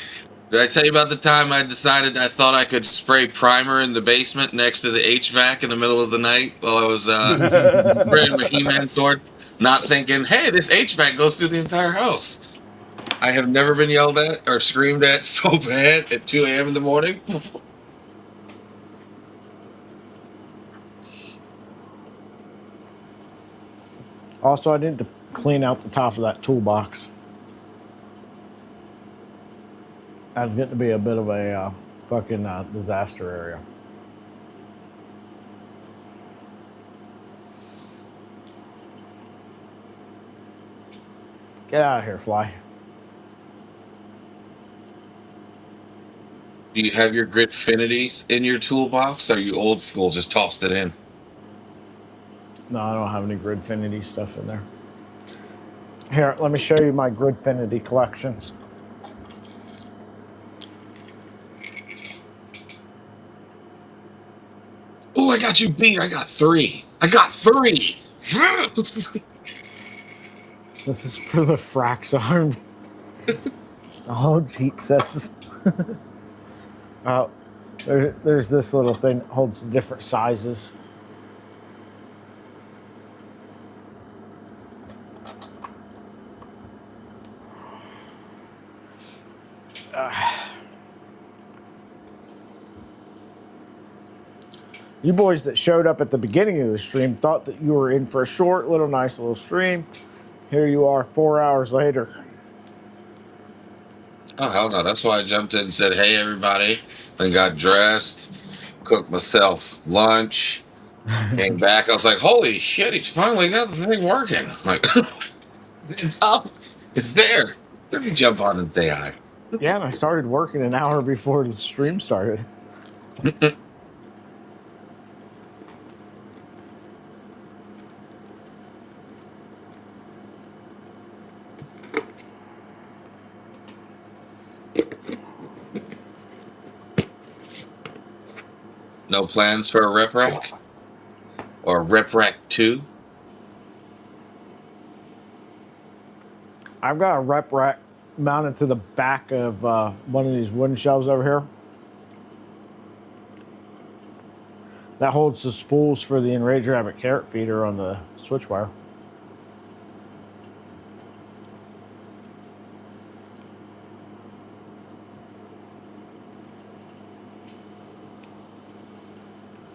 Speaker 8: Did I tell you about the time I decided I thought I could spray primer in the basement next to the HVAC in the middle of the night while I was spraying my He-Man sword? Not thinking, hey, this HVAC goes through the entire house. I have never been yelled at or screamed at so bad at 2 a.m. in the morning.
Speaker 1: Also, I need to clean out the top of that toolbox. That's getting to be a bit of a fucking disaster area. Get out of here, fly.
Speaker 8: Do you have your Gridfinities in your toolbox? Or are you old school, just tossed it in?
Speaker 1: No, I don't have any Gridfinity stuff in there. Here, let me show you my Gridfinity collection.
Speaker 8: Oh, I got you beat. I got 3. I got 3.
Speaker 1: This is for the Fraxarm. Holds heat sets. There's this little thing that holds the different sizes. You boys that showed up at the beginning of the stream thought that you were in for a short, nice little stream. Here you are 4 hours later.
Speaker 8: Oh, hell no. That's why I jumped in and said, hey, everybody. Then got dressed, cooked myself lunch, came back. I was like, holy shit, he's finally got the thing working. Like, it's up. It's there. Let me jump on and say hi.
Speaker 1: Yeah, and I started working an hour before the stream started.
Speaker 8: No plans for a rep rack? Or rep rack 2?
Speaker 1: I've got a rep rack mounted to the back of one of these wooden shelves over here. That holds the spools for the Enraged Rabbit carrot feeder on the switch wire.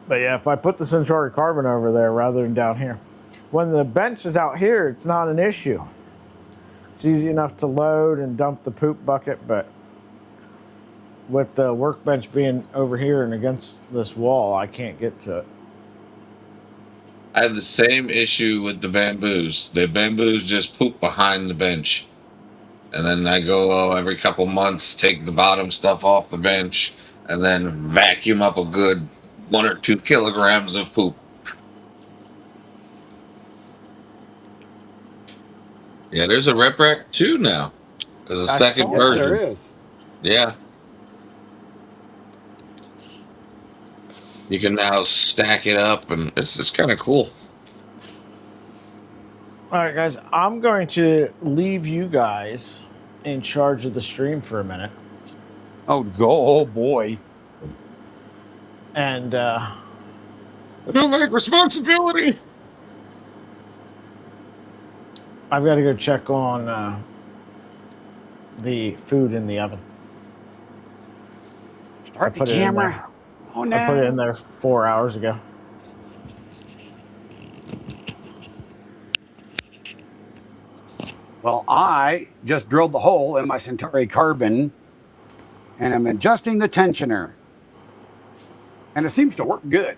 Speaker 1: But yeah, if I put the Centauri carbon over there rather than down here, when the bench is out here, it's not an issue. It's easy enough to load and dump the poop bucket, but with the workbench being over here and against this wall, I can't get to it.
Speaker 8: I have the same issue with the bamboos. The bamboos just poop behind the bench. And then I go every couple months, take the bottom stuff off the bench, and then vacuum up a good 1 or 2 kilograms of poop. Yeah, there's a rep rack 2 now. There's a second version.
Speaker 6: There is.
Speaker 8: Yeah. You can now stack it up, and it's kind of cool.
Speaker 1: All right, guys, I'm going to leave you guys in charge of the stream for a minute.
Speaker 6: Oh, boy.
Speaker 1: And
Speaker 8: I don't like responsibility.
Speaker 1: I've got to go check on the food in the oven.
Speaker 6: Start the camera. Oh, no.
Speaker 1: I put it in there 4 hours ago.
Speaker 6: Well, I just drilled the hole in my Centauri carbon, and I'm adjusting the tensioner. And it seems to work good.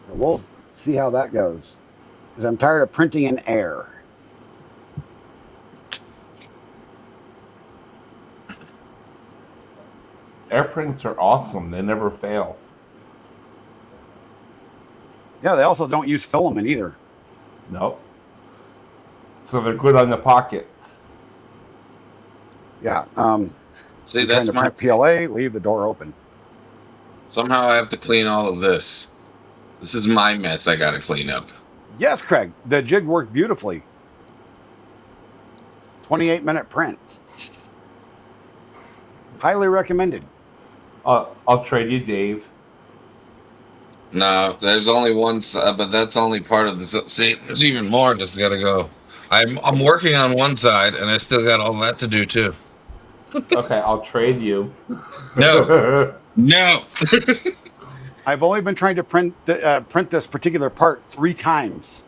Speaker 6: We'll see how that goes, because I'm tired of printing in air.
Speaker 7: Air prints are awesome. They never fail.
Speaker 6: Yeah, they also don't use filament either.
Speaker 7: Nope. So they're good on the pockets.
Speaker 6: Yeah.
Speaker 8: See, that's my
Speaker 6: PLA. Leave the door open.
Speaker 8: Somehow I have to clean all of this. This is my mess I got to clean up.
Speaker 6: Yes, Craig. The jig worked beautifully. 28-minute print. Highly recommended.
Speaker 7: I'll trade you, Dave.
Speaker 8: No, there's only one, but that's only part of the. See, there's even more that's got to go. I'm working on one side, and I still got all that to do too.
Speaker 7: Okay, I'll trade you.
Speaker 8: No, no.
Speaker 6: I've only been trying to print this particular part 3 times,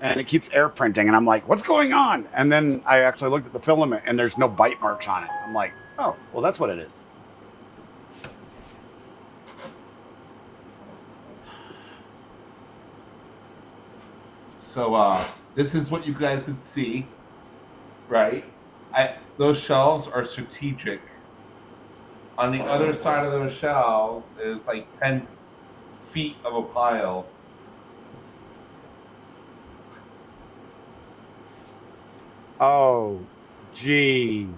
Speaker 6: and it keeps air printing, and I'm like, what's going on? And then I actually looked at the filament, and there's no bite marks on it. I'm like, oh, well, that's what it is.
Speaker 7: So this is what you guys can see, right? Those shelves are strategic. On the other side of those shelves is like 10 feet of a pile.
Speaker 6: Oh, gee,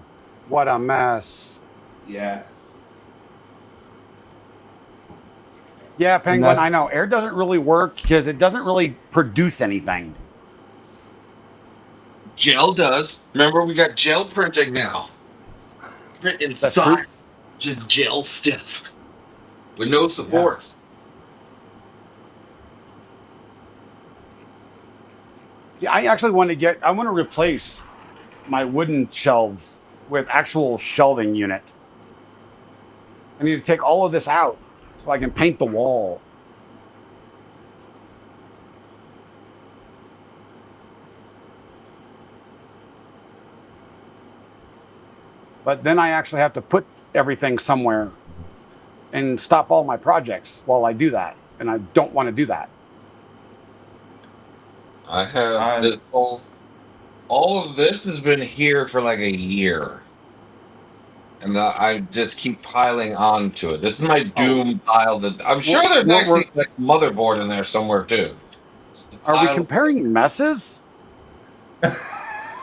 Speaker 6: what a mess.
Speaker 7: Yes.
Speaker 6: Yeah, Penguin, I know. Air doesn't really work because it doesn't really produce anything.
Speaker 8: Gel does. Remember, we got gel printing now. Print inside. Just gel stiff. With no supports.
Speaker 6: See, I actually want to replace my wooden shelves with actual shelving unit. I need to take all of this out so I can paint the wall. But then I actually have to put everything somewhere and stop all my projects while I do that. And I don't want to do that.
Speaker 8: I have this all of this has been here for like a year. And I just keep piling onto it. This is my doom pile that I'm sure there's actually like motherboard in there somewhere too.
Speaker 6: Are we comparing messes?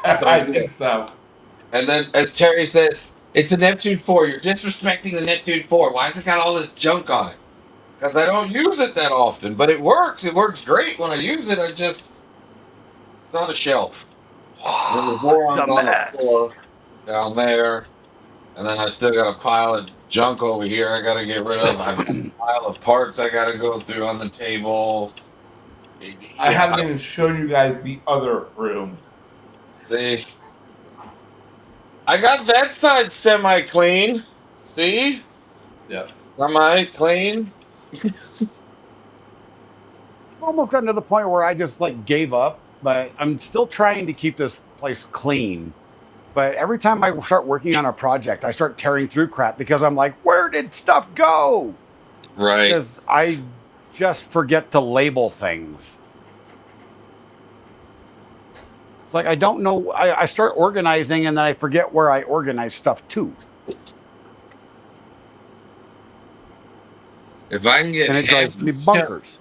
Speaker 7: I think so.
Speaker 8: And then, as Terry says, it's a Neptune 4. You're disrespecting the Neptune 4. Why has it got all this junk on it? Because I don't use it that often, but it works. It works great when I use it. It's not a shelf. And the boron's on the floor down there. And then I still got a pile of junk over here I got to get rid of. I've got a pile of parts I got to go through on the table.
Speaker 7: I haven't even shown you guys the other room.
Speaker 8: See? I got that side semi-clean. See?
Speaker 7: Yes.
Speaker 8: Semi-clean.
Speaker 6: I've almost gotten to the point where I just like gave up, but I'm still trying to keep this place clean. But every time I start working on a project, I start tearing through crap because I'm like, where did stuff go?
Speaker 8: Right.
Speaker 6: Because I just forget to label things. It's like I don't know. I start organizing and then I forget where I organize stuff to.
Speaker 8: If I can get
Speaker 6: and it drives me bonkers.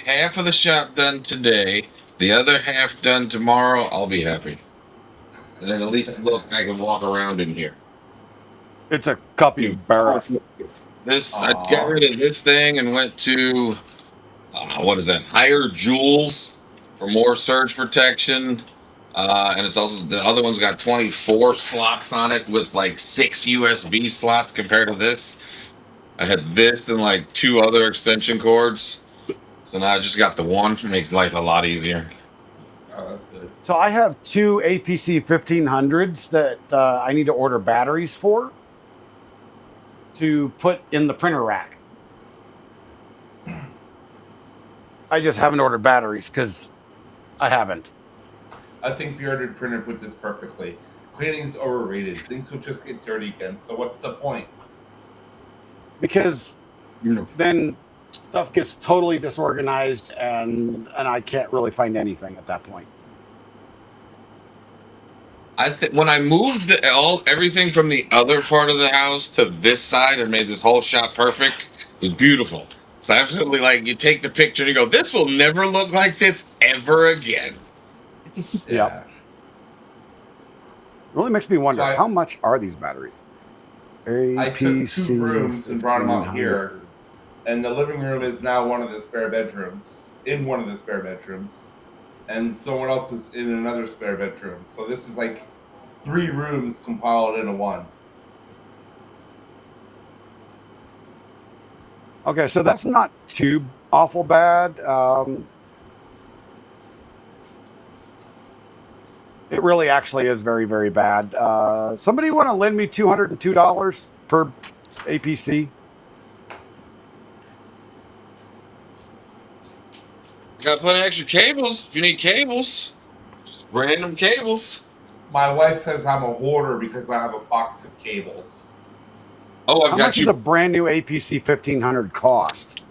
Speaker 8: Half of the shop done today, the other half done tomorrow, I'll be happy. And then at least look, I can walk around in here.
Speaker 6: It's a capybara.
Speaker 8: I got rid of this thing and went to what is that? Higher Jewels for more surge protection. And it's also the other one's got 24 slots on it with like 6 USB slots compared to this. I had this and like 2 other extension cords. So now I just got the one. It makes life a lot easier.
Speaker 7: Oh, that's good.
Speaker 6: So I have 2 APC 1500s that I need to order batteries for to put in the printer rack. I just haven't ordered batteries because I haven't.
Speaker 7: I think Bearded Printer put this perfectly. Cleaning is overrated. Things will just get dirty again. So what's the point?
Speaker 6: Because then stuff gets totally disorganized and I can't really find anything at that point.
Speaker 8: When I moved everything from the other part of the house to this side and made this whole shop perfect, it was beautiful. So absolutely, like, you take the picture and you go, this will never look like this ever again.
Speaker 6: Yeah. It really makes me wonder, how much are these batteries?
Speaker 7: I took 2 rooms and brought them out here. And the living room is now one of the spare bedrooms. In one of the spare bedrooms. And someone else is in another spare bedroom. So this is like 3 rooms compiled into one.
Speaker 6: Okay, so that's not too awful bad. It really actually is very, very bad. Somebody want to lend me $202 per APC?
Speaker 8: Got to put in extra cables if you need cables. Just random cables.
Speaker 7: My wife says I'm a hoarder because I have a box of cables.
Speaker 8: Oh,
Speaker 6: How much does a brand new APC 1500 cost?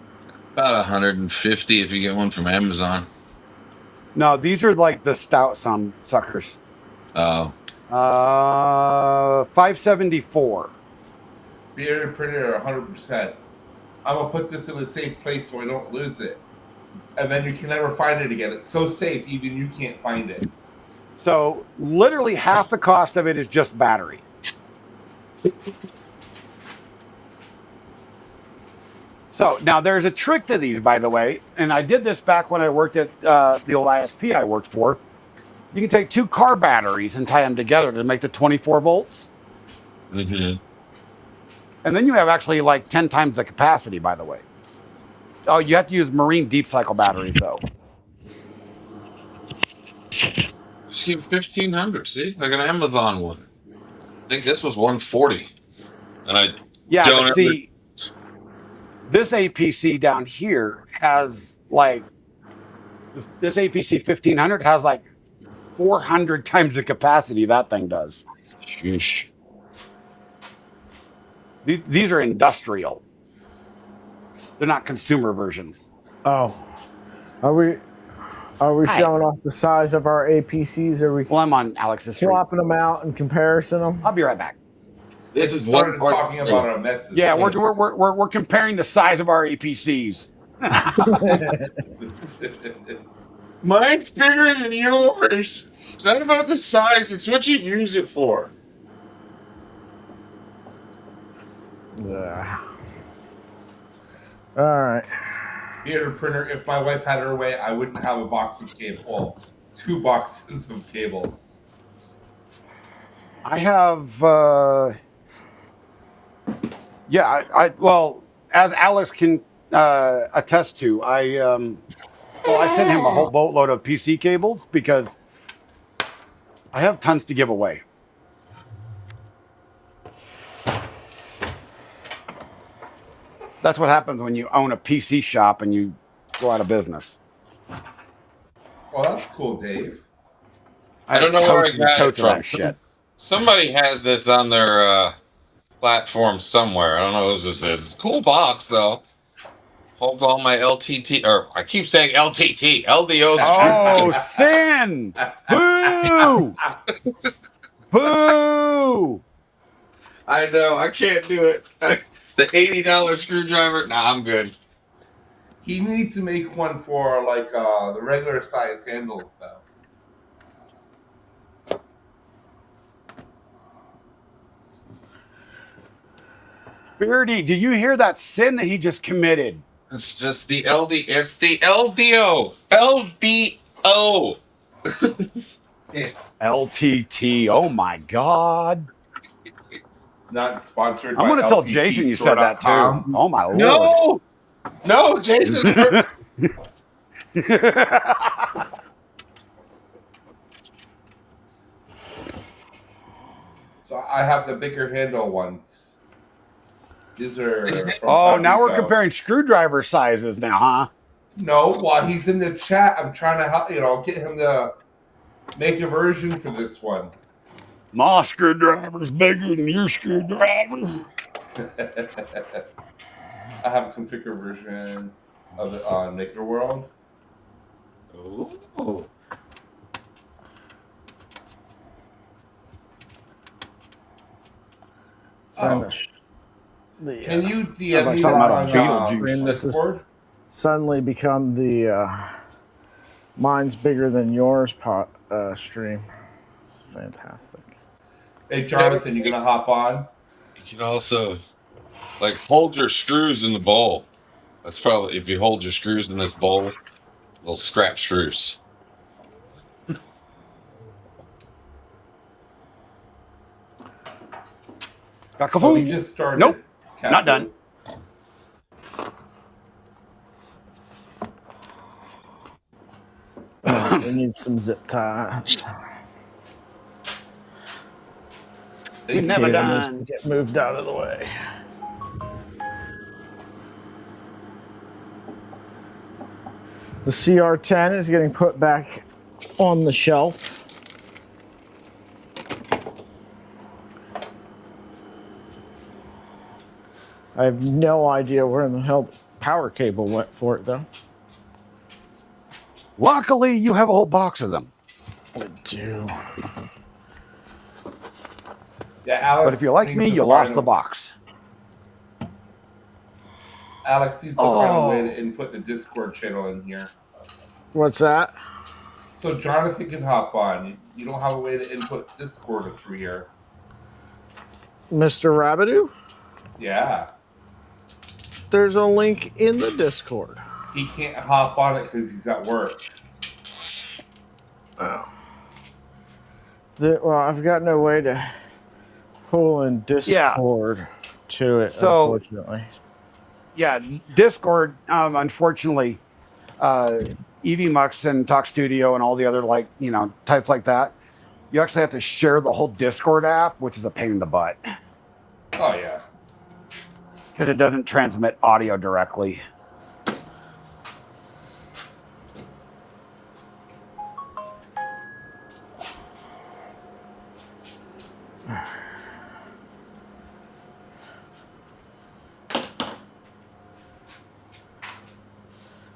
Speaker 8: About $150 if you get one from Amazon.
Speaker 6: No, these are like the stout some suckers.
Speaker 8: Oh.
Speaker 6: 574.
Speaker 7: Bearded printer 100%. I'm gonna put this in a safe place so I don't lose it. And then you can never find it again. It's so safe, even you can't find it.
Speaker 6: So literally half the cost of it is just battery. So now there's a trick to these, by the way, and I did this back when I worked at the old ISP I worked for. You can take 2 car batteries and tie them together to make the 24 volts.
Speaker 8: Mm-hmm.
Speaker 6: And then you have actually like 10 times the capacity, by the way. Oh, you have to use marine deep cycle batteries, though.
Speaker 8: Just keep 1,500. See, like an Amazon one. I think this was 140. And I don't
Speaker 6: see, this APC down here has like this APC 1500 has like 400 times the capacity that thing does.
Speaker 8: Sheesh.
Speaker 6: These are industrial. They're not consumer versions.
Speaker 1: Oh, are we showing off the size of our APCs? Are we?
Speaker 6: Well, I'm on Alex's street.
Speaker 1: Swapping them out and comparison them.
Speaker 6: I'll be right back.
Speaker 7: This is started talking about our messes.
Speaker 6: Yeah, we're comparing the size of our APCs.
Speaker 8: Mine's bigger than yours. It's not about the size, it's what you use it for.
Speaker 1: Yeah. All right.
Speaker 7: Bearded printer, if my wife had her way, I wouldn't have a box of cable. Well, 2 boxes of cables.
Speaker 6: I have well, as Alex can attest to, I sent him a whole boatload of PC cables because I have tons to give away. That's what happens when you own a PC shop and you go out of business.
Speaker 7: Well, that's cool, Dave.
Speaker 8: I don't know where I got it from.
Speaker 6: That shit.
Speaker 8: Somebody has this on their platform somewhere. I don't know who this is. It's a cool box, though. Holds all my LTT, or I keep saying LTT, LDO.
Speaker 6: Oh, sin! Boo! Boo!
Speaker 8: I know, I can't do it. The $80 screwdriver, nah, I'm good.
Speaker 7: He needs to make one for, like, the regular size handles, though.
Speaker 6: Beardy, did you hear that sin that he just committed?
Speaker 8: It's just the it's the LDO. LDO.
Speaker 6: LTT, oh my God.
Speaker 7: Not sponsored
Speaker 6: I'm going to tell Jason you said that too. Oh my Lord.
Speaker 8: No, Jason.
Speaker 7: So I have the bigger handle ones. These are.
Speaker 6: Oh, now we're comparing screwdriver sizes now, huh?
Speaker 7: No, while he's in the chat, I'm trying to help, get him to make a version for this one.
Speaker 6: My screwdriver's bigger than your screwdriver.
Speaker 7: I have a configure version of it on Maker World.
Speaker 8: Ooh.
Speaker 7: Can you DM me
Speaker 1: on
Speaker 7: Discord?
Speaker 1: Suddenly become the mine's bigger than yours stream. It's fantastic.
Speaker 7: Hey Jonathan, you gonna hop on?
Speaker 8: You can also hold your screws in the bowl. That's probably, if you hold your screws in this bowl, they'll scrap screws.
Speaker 7: Oh, you just started.
Speaker 6: Nope, not done.
Speaker 1: We need some zip ties.
Speaker 6: We're never done.
Speaker 1: Get moved out of the way. The CR10 is getting put back on the shelf. I have no idea where in the hell the power cable went for it, though.
Speaker 6: Luckily, you have a whole box of them.
Speaker 1: I do.
Speaker 7: Yeah, Alex.
Speaker 6: But if you're like me, you lost the box.
Speaker 7: Alex needs to find a way to input the Discord channel in here.
Speaker 1: What's that?
Speaker 7: So Jonathan can hop on. You don't have a way to input Discord through here.
Speaker 1: Mr. Rabideau?
Speaker 7: Yeah.
Speaker 1: There's a link in the Discord.
Speaker 7: He can't hop on it because he's at work.
Speaker 1: Oh. Well, I've got no way to pull in Discord to it, unfortunately.
Speaker 6: Yeah, Discord, unfortunately, EVMux and Talk Studio and all the other, types like that, you actually have to share the whole Discord app, which is a pain in the butt.
Speaker 7: Oh, yeah.
Speaker 6: Because it doesn't transmit audio directly.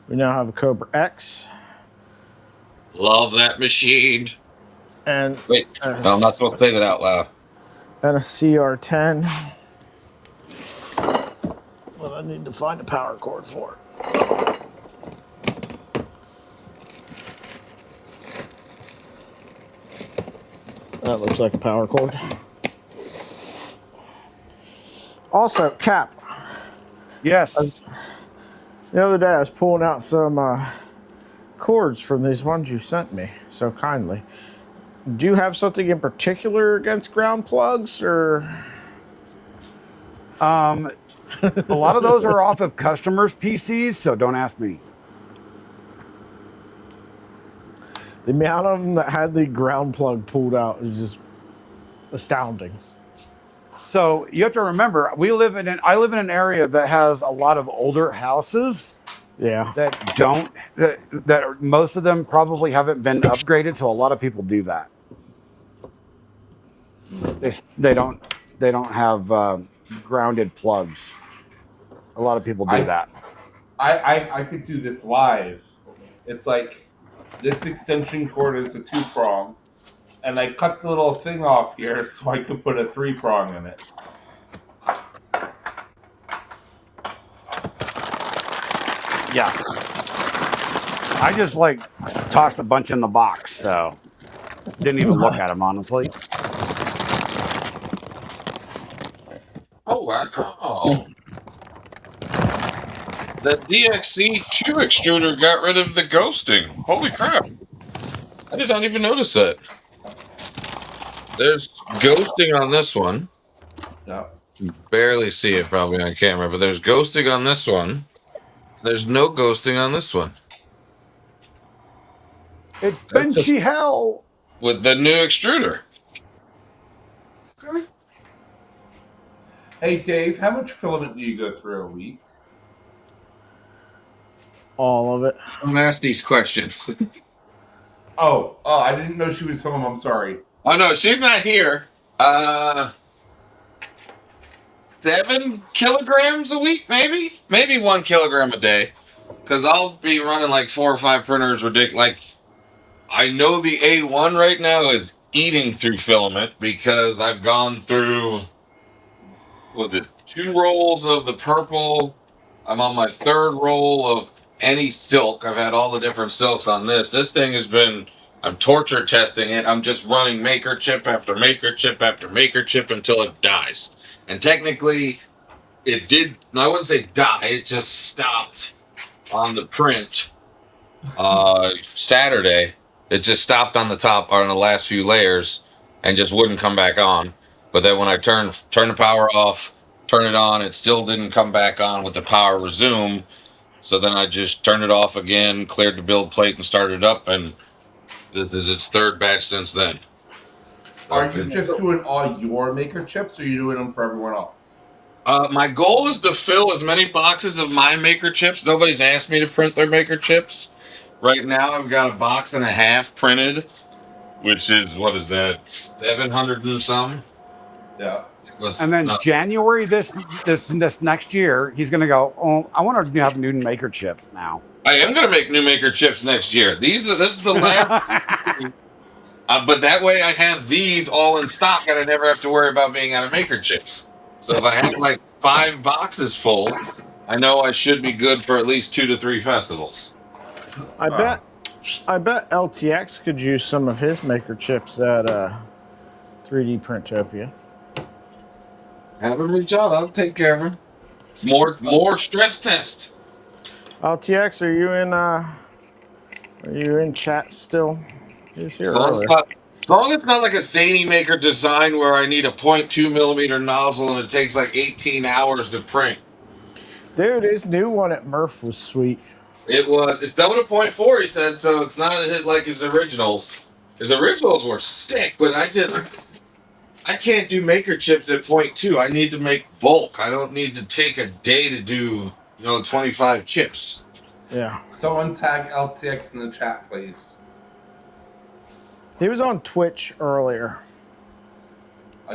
Speaker 1: We now have a Cobra X.
Speaker 8: Love that machine.
Speaker 1: And
Speaker 8: wait, no, I'm not supposed to say that out loud.
Speaker 1: And a CR10. But I need to find a power cord for it. That looks like a power cord. Also, Cap.
Speaker 6: Yes.
Speaker 1: The other day I was pulling out some cords from these ones you sent me so kindly. Do you have something in particular against ground plugs, or?
Speaker 6: A lot of those are off of customers' PCs, so don't ask me.
Speaker 1: The amount of them that had the ground plug pulled out is just astounding.
Speaker 6: So you have to remember, I live in an area that has a lot of older houses.
Speaker 1: Yeah.
Speaker 6: That most of them probably haven't been upgraded, so a lot of people do that. They don't have grounded plugs. A lot of people do that.
Speaker 7: I could do this live. It's like this extension cord is a 2-prong, and I cut the little thing off here so I could put a 3-prong in it.
Speaker 6: Yeah. I just tossed a bunch in the box, so didn't even look at them, honestly.
Speaker 8: Oh, wow. The DXC2 extruder got rid of the ghosting. Holy crap. I did not even notice that. There's ghosting on this one.
Speaker 7: No.
Speaker 8: You barely see it probably on camera, but there's ghosting on this one. There's no ghosting on this one.
Speaker 6: It's benchy hell.
Speaker 8: With the new extruder.
Speaker 7: Okay. Hey, Dave, how much filament do you go through a week?
Speaker 1: All of it.
Speaker 8: Don't ask these questions.
Speaker 7: Oh, I didn't know she was home. I'm sorry.
Speaker 8: Oh, no, she's not here. 7 kilograms a week, maybe? Maybe 1 kilogram a day. Because I'll be running like 4 or 5 printers. Ridiculous. I know the A1 right now is eating through filament because I've gone through, 2 rolls of the purple. I'm on my 3rd roll of any silk. I've had all the different silks on this. This thing has been, I'm torture testing it. I'm just running maker chip after maker chip after maker chip until it dies. And technically, it did, I wouldn't say die, it just stopped on the print Saturday. It just stopped on the top or on the last few layers and just wouldn't come back on. But then when I turn the power off, turn it on, it still didn't come back on with the power resume. So then I just turned it off again, cleared the build plate and started it up, and this is its 3rd batch since then.
Speaker 7: Are you just doing all your maker chips, or are you doing them for everyone else?
Speaker 8: My goal is to fill as many boxes of my maker chips. Nobody's asked me to print their maker chips. Right now, I've got a box and a half printed, which is, what is that, 700 and some?
Speaker 7: Yeah.
Speaker 6: And then January this next year, he's going to go, oh, I want to have new maker chips now.
Speaker 8: I am going to make new maker chips next year. This is the last. But that way I have these all in stock and I never have to worry about being out of maker chips. So if I have like 5 boxes full, I know I should be good for at least 2 to 3 festivals.
Speaker 1: I bet LTX could use some of his maker chips at 3D Printopia.
Speaker 8: Have him reach out. I'll take care of him. It's more stress test.
Speaker 1: LTX, are you in chat still? He was here
Speaker 8: As long as,
Speaker 1: earlier.
Speaker 8: as long as it's not like a zany maker design where I need a 0.2 millimeter nozzle and it takes like 18 hours to print.
Speaker 1: Dude, his new one at Murph was sweet.
Speaker 8: It's done with a 0.4, he said, so it's not a hit like his originals. His originals were sick, but I can't do maker chips at 0.2. I need to make bulk. I don't need to take a day to do, 25 chips.
Speaker 1: Yeah.
Speaker 7: Someone tag LTX in the chat, please.
Speaker 1: He was on Twitch earlier.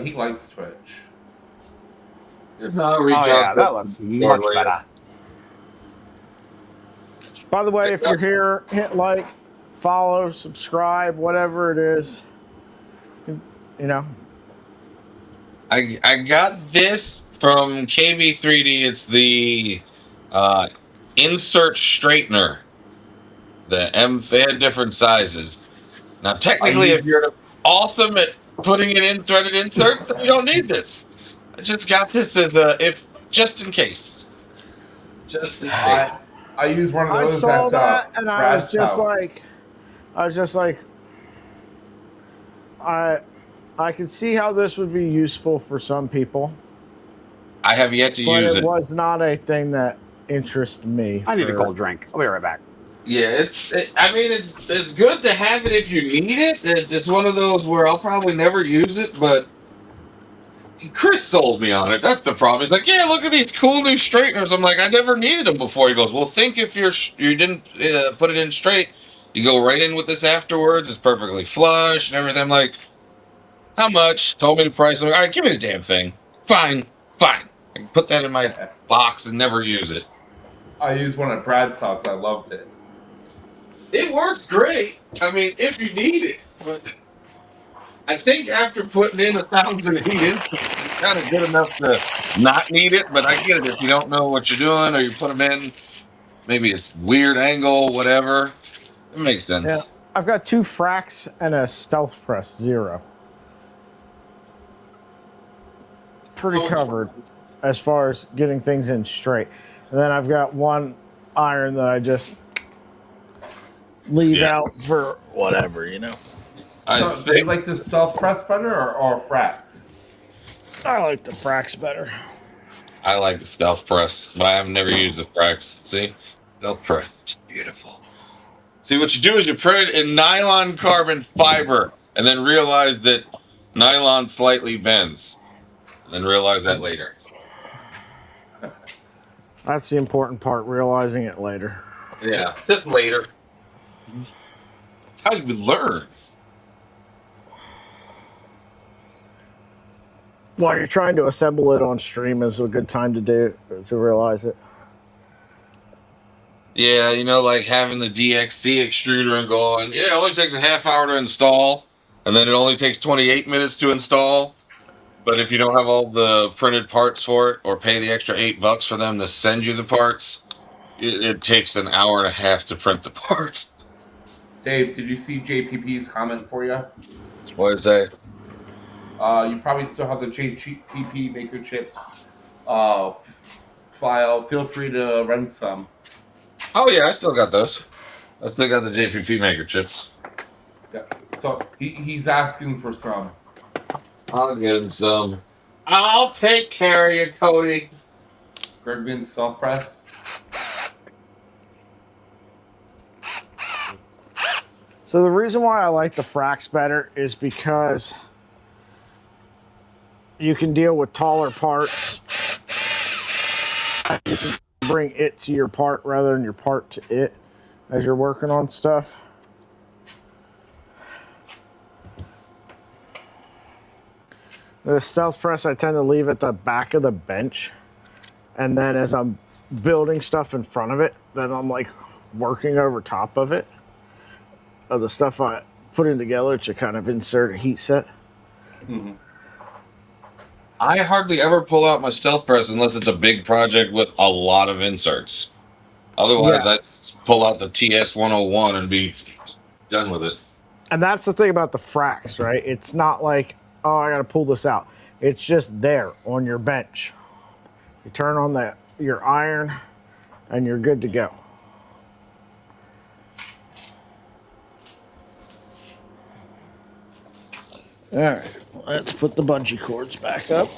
Speaker 7: He likes Twitch.
Speaker 8: If not, reach out.
Speaker 6: Yeah, that looks much better.
Speaker 1: By the way, if you're here, hit like, follow, subscribe, whatever it is.
Speaker 8: I got this from KV3D. It's the insert straightener. They had different sizes. Now, technically, if you're awesome at putting it in threaded inserts, then you don't need this. I just got this as just in case. Just in case.
Speaker 7: I use one of those.
Speaker 1: I saw that, and I was just like, I could see how this would be useful for some people.
Speaker 8: I have yet to use it.
Speaker 1: It was not a thing that interests me.
Speaker 6: I need a cold drink. I'll be right back.
Speaker 8: Yeah, it's good to have it if you need it. It's one of those where I'll probably never use it, but Chris sold me on it. That's the problem. He's like, yeah, look at these cool new straighteners. I'm like, I never needed them before. He goes, well, think if you didn't put it in straight, you go right in with this afterwards. It's perfectly flush and everything. I'm like, how much? Told me the price. I'm like, all right, give me the damn thing. Fine. I can put that in my box and never use it.
Speaker 7: I used one at Brad's house. I loved it.
Speaker 8: It works great. I mean, if you need it. But I think after putting in 1,000 heat it's kind of good enough to not need it. But I get it if you don't know what you're doing or you put them in. Maybe it's weird angle, whatever. It makes sense.
Speaker 1: Yeah, I've got 2 fracks and a stealth press 0. Pretty covered as far as getting things in straight. And then I've got 1 iron that I just leave out for whatever, Do
Speaker 7: you like the stealth press better or fracks?
Speaker 1: I like the fracks better.
Speaker 8: I like the stealth press, but I have never used the fracks. See? Stealth press. It's beautiful. See, what you do is you print it in nylon carbon fiber and then realize that nylon slightly bends. And then realize that later.
Speaker 1: That's the important part, realizing it later.
Speaker 8: Yeah, just later. That's how you learn.
Speaker 1: While you're trying to assemble it on stream is a good time to realize it.
Speaker 8: Yeah, like having the DXC extruder and going, it only takes a half hour to install, and then it only takes 28 minutes to install. But if you don't have all the printed parts for it, or pay the extra $8 for them to send you the parts, it takes an hour and a half to print the parts.
Speaker 7: Dave, did you see JPP's comment for you?
Speaker 8: What did it say?
Speaker 7: You probably still have the JPP maker chips file. Feel free to rent some.
Speaker 8: Oh yeah, I still got those. I still got the JPP maker chips.
Speaker 7: Yeah. So he's asking for some.
Speaker 8: I'll get him some. I'll take care of you, Cody.
Speaker 7: Bergman soft press.
Speaker 1: So the reason why I like the fracks better is because you can deal with taller parts. You can bring it to your part rather than your part to it as you're working on stuff. The stealth press I tend to leave at the back of the bench, and then as I'm building stuff in front of it, then I'm like working over top of it, of the stuff I put in together to kind of insert a heat set.
Speaker 7: Mm-hmm.
Speaker 8: I hardly ever pull out my stealth press unless it's a big project with a lot of inserts. Otherwise,
Speaker 1: Yeah.
Speaker 8: I pull out the TS-101 and be done with it.
Speaker 1: And that's the thing about the fracks, right? It's not like, oh, I got to pull this out. It's just there on your bench. You turn on your iron, and you're good to go. All right, let's put the bungee cords back up.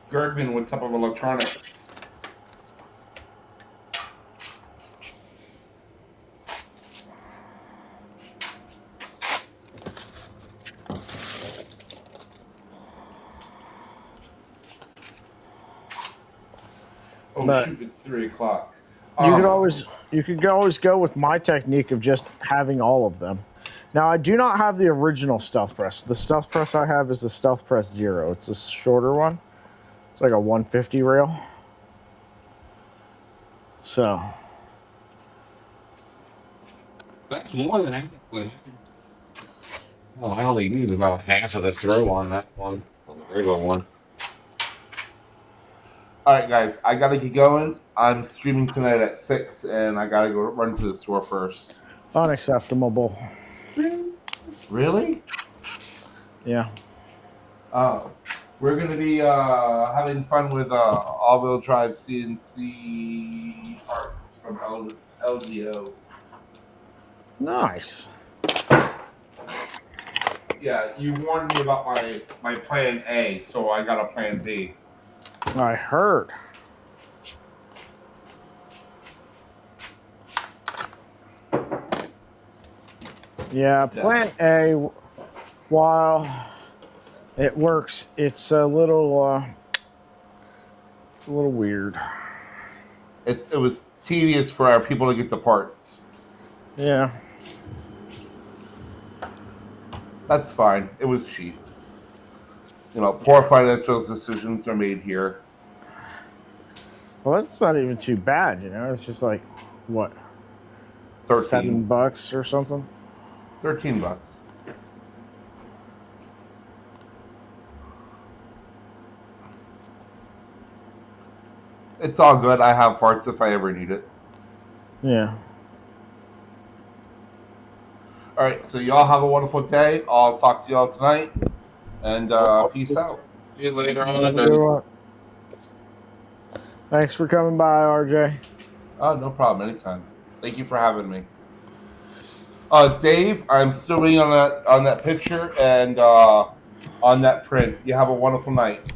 Speaker 7: Bergman with type of electronics. Oh
Speaker 1: But
Speaker 7: shoot! It's 3 o'clock.
Speaker 1: You could always go with my technique of just having all of them. Now I do not have the original stealth press. The stealth press I have is the stealth press 0. It's a shorter one. It's like a 150 rail. So
Speaker 8: That's more than adequate. Oh, I only need about half of the throw on that one, on the regular one.
Speaker 7: All right, guys, I gotta get going. I'm streaming tonight at 6, and I gotta go run to the store first.
Speaker 1: unacceptable.
Speaker 7: Really?
Speaker 1: Yeah.
Speaker 7: We're gonna be having fun with all-wheel drive CNC parts from LGO.
Speaker 1: Nice.
Speaker 7: Yeah, you warned me about my plan A, so I got a plan B.
Speaker 1: I heard. Yeah, plan A, while it works, it's a little weird.
Speaker 7: It was tedious for our people to get the parts.
Speaker 1: Yeah.
Speaker 7: That's fine. It was cheap. You know, poor financial decisions are made here.
Speaker 1: Well, that's not even too bad, you know. It's just like, what,
Speaker 7: 13.
Speaker 1: $7 or something?
Speaker 7: $13. It's all good. I have parts if I ever need it.
Speaker 1: Yeah.
Speaker 7: All right, so y'all have a wonderful day. I'll talk to y'all tonight, and peace out.
Speaker 8: See you later
Speaker 1: Have a
Speaker 8: on.
Speaker 1: good one. Thanks for coming by, RJ.
Speaker 7: Oh, no problem. Anytime. Thank you for having me. Dave, I'm still waiting on that picture and on that print. You have a wonderful night.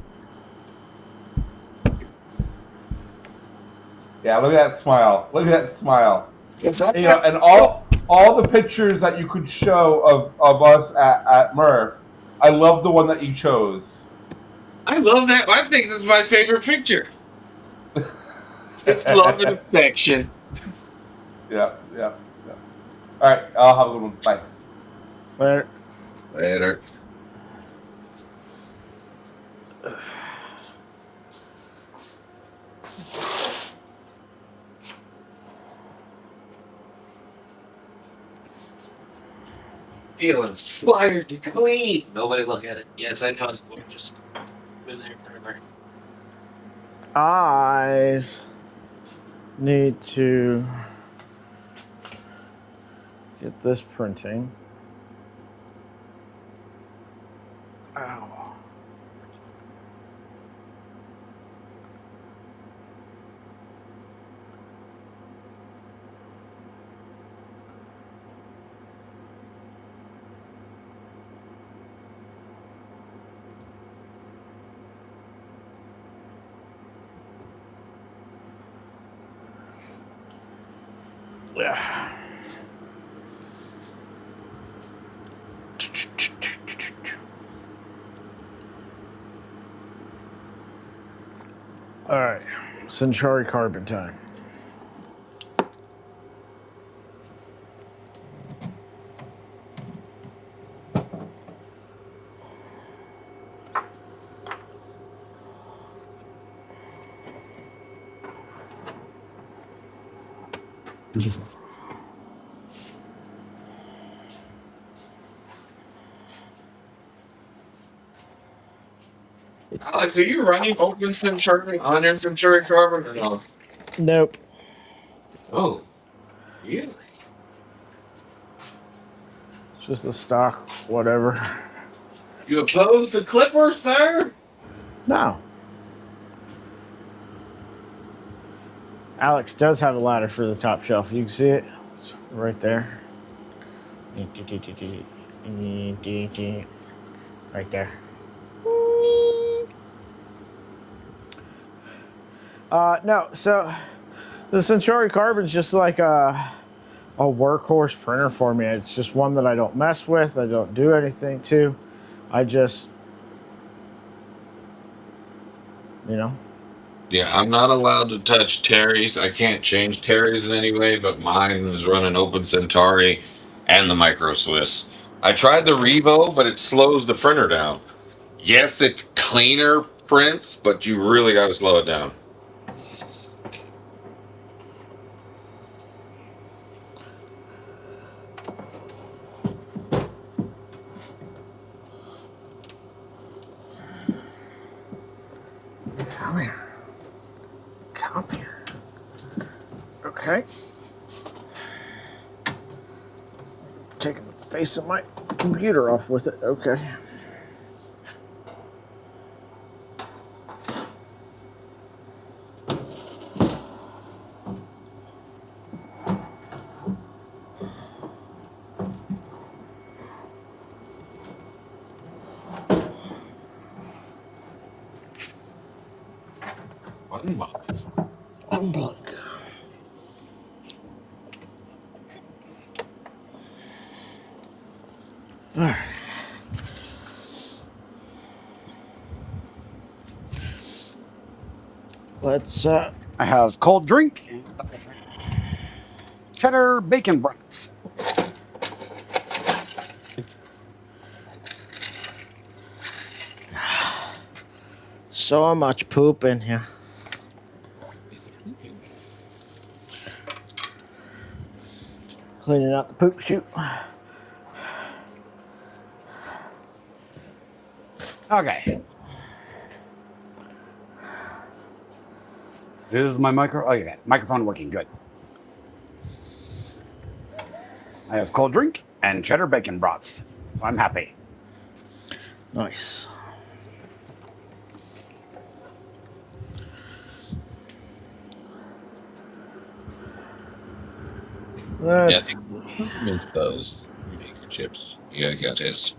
Speaker 7: Yeah, look at that smile. Look at that smile. You know, and all the pictures that you could show of us at Murph, I love the one that you chose.
Speaker 8: I love that. I think this is my favorite picture. It's love and affection.
Speaker 7: Yeah. All right, I'll have a good one. Bye.
Speaker 1: Later.
Speaker 8: Later. Feeling fired to clean. Nobody look at it. Yes, I know it's gorgeous. Been there forever.
Speaker 1: Eyes need to get this printing. Ow. Yeah. All right, Centauri carbon time.
Speaker 8: Alex, are you running open Centurion on your Centurion carbon or no?
Speaker 1: Nope.
Speaker 8: Oh, yeah.
Speaker 1: It's just a stock, whatever.
Speaker 8: You opposed the Clippers, sir?
Speaker 1: No. Alex does have a ladder for the top shelf. You can see it. It's right there. Right there. No, so the Centauri Carbon's just like a workhorse printer for me. It's just one that I don't mess with. I don't do anything to. I just, you know.
Speaker 8: Yeah, I'm not allowed to touch Terry's. I can't change Terry's in any way, but mine is running Open Centauri and the Micro Swiss. I tried the Revo, but it slows the printer down. Yes, it's cleaner prints, but you really got to slow it down.
Speaker 1: Come here. Come here. Okay. Taking the face of my computer off with it. Okay. Unplug. All right. Let's
Speaker 6: I have cold drink, cheddar bacon brats.
Speaker 1: so much poop in here. Cleaning out the poop chute.
Speaker 6: Okay. Is my microphone working? Good. I have cold drink and cheddar bacon brats, so I'm happy.
Speaker 1: Nice. Let's
Speaker 8: Mince those. You make your chips. Yeah, I got this.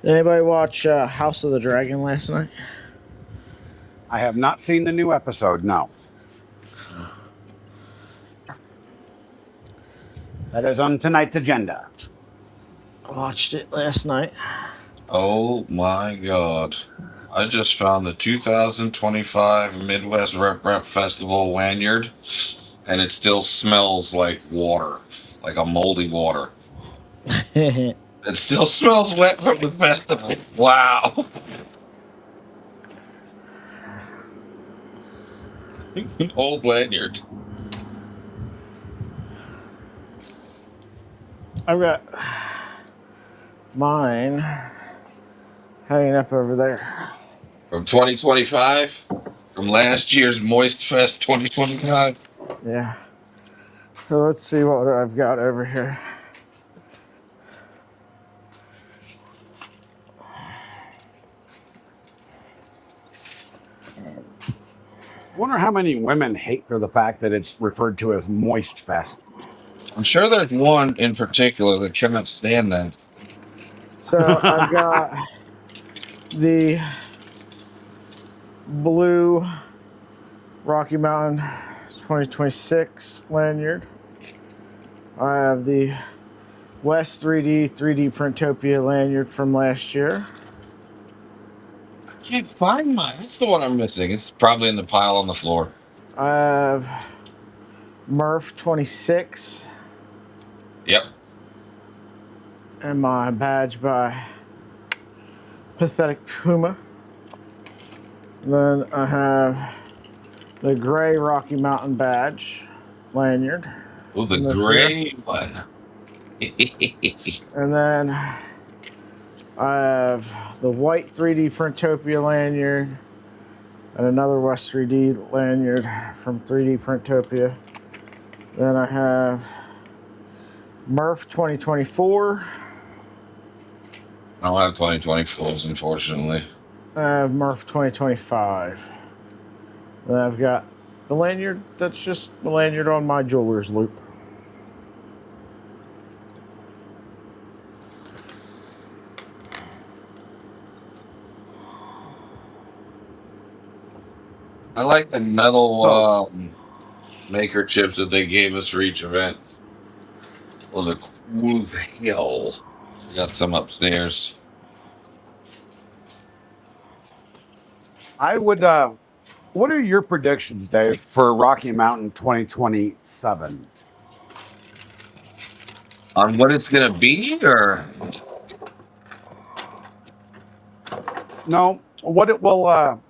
Speaker 1: Anybody watch House of the Dragon last night?
Speaker 6: I have not seen the new episode, no. That is on tonight's agenda.
Speaker 1: Watched it last night.
Speaker 8: Oh my god. I just found the 2025 Midwest Rep Festival lanyard, and it still smells like water, like a moldy water. It still smells wet from the festival. Wow. Old lanyard.
Speaker 1: I've got mine hanging up over there.
Speaker 8: From 2025? From last year's Moist Fest 2025?
Speaker 1: Yeah. So let's see what I've got over here.
Speaker 6: I wonder how many women hate for the fact that it's referred to as Moist Fest.
Speaker 8: I'm sure there's one in particular that cannot stand that.
Speaker 1: So I've got the blue Rocky Mountain 2026 lanyard. I have the West 3D Printopia lanyard from last year.
Speaker 8: can't find mine. That's the one I'm missing. It's probably in the pile on the floor.
Speaker 1: I have Murph 26.
Speaker 8: Yep.
Speaker 1: And my badge by Pathetic Puma. Then I have the gray Rocky Mountain badge lanyard.
Speaker 8: Oh, the gray one.
Speaker 1: And then I have the white 3D Printopia lanyard and another West 3D lanyard from 3D Printopia. Then I have Murph 2024.
Speaker 8: I don't have 2024s, unfortunately.
Speaker 1: I have Murph 2025. Then I've got the lanyard that's just the lanyard on my jeweler's loop.
Speaker 8: I like the metal maker chips that they gave us for each event. Those are cool as hell. We got some upstairs.
Speaker 6: I would. What are your predictions, Dave, for Rocky Mountain 2027?
Speaker 8: On what it's gonna be, or
Speaker 6: No, what it will.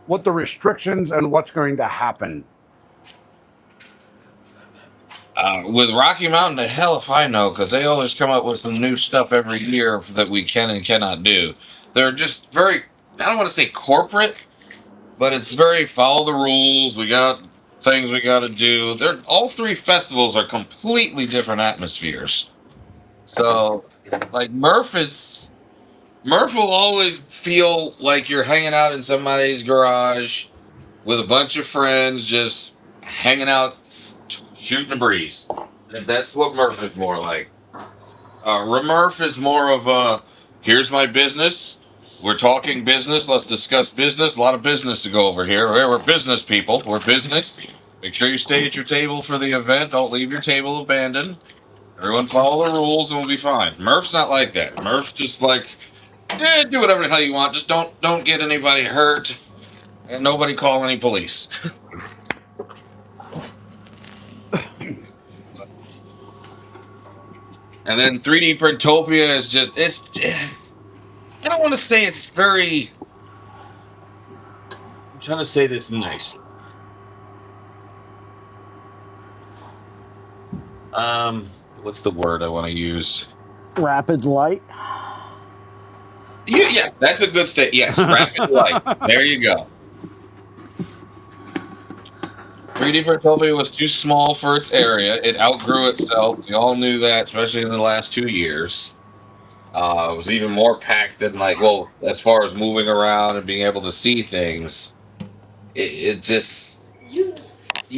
Speaker 6: What the restrictions and what's going to happen?
Speaker 8: with Rocky Mountain, the hell if I know, because they always come up with some new stuff every year that we can and cannot do. They're just very, I don't want to say corporate, but it's very follow the rules. We got things we got to do. They're all three festivals are completely different atmospheres. So, like Murph will always feel like you're hanging out in somebody's garage with a bunch of friends, just hanging out, shooting a breeze. That's what Murph is more like. Remurph is more of a, here's my business. We're talking business. Let's discuss business. A lot of business to go over here. We're business people. We're business. Make sure you stay at your table for the event. Don't leave your table abandoned. Everyone follow the rules and we'll be fine. Murph's not like that. Murph's just like, do whatever the hell you want. Just don't get anybody hurt, and nobody call any police. And then 3D Printopia is just, I don't want to say it's very, I'm trying to say this nice. What's the word I want to use?
Speaker 1: Rapid light.
Speaker 8: Yeah, that's a good state. Yes, rapid light. There you go. 3D Printopia was too small for its area. It outgrew itself. We all knew that, especially in the last 2 years. It was even more packed than as far as moving around and being able to see things. It just, you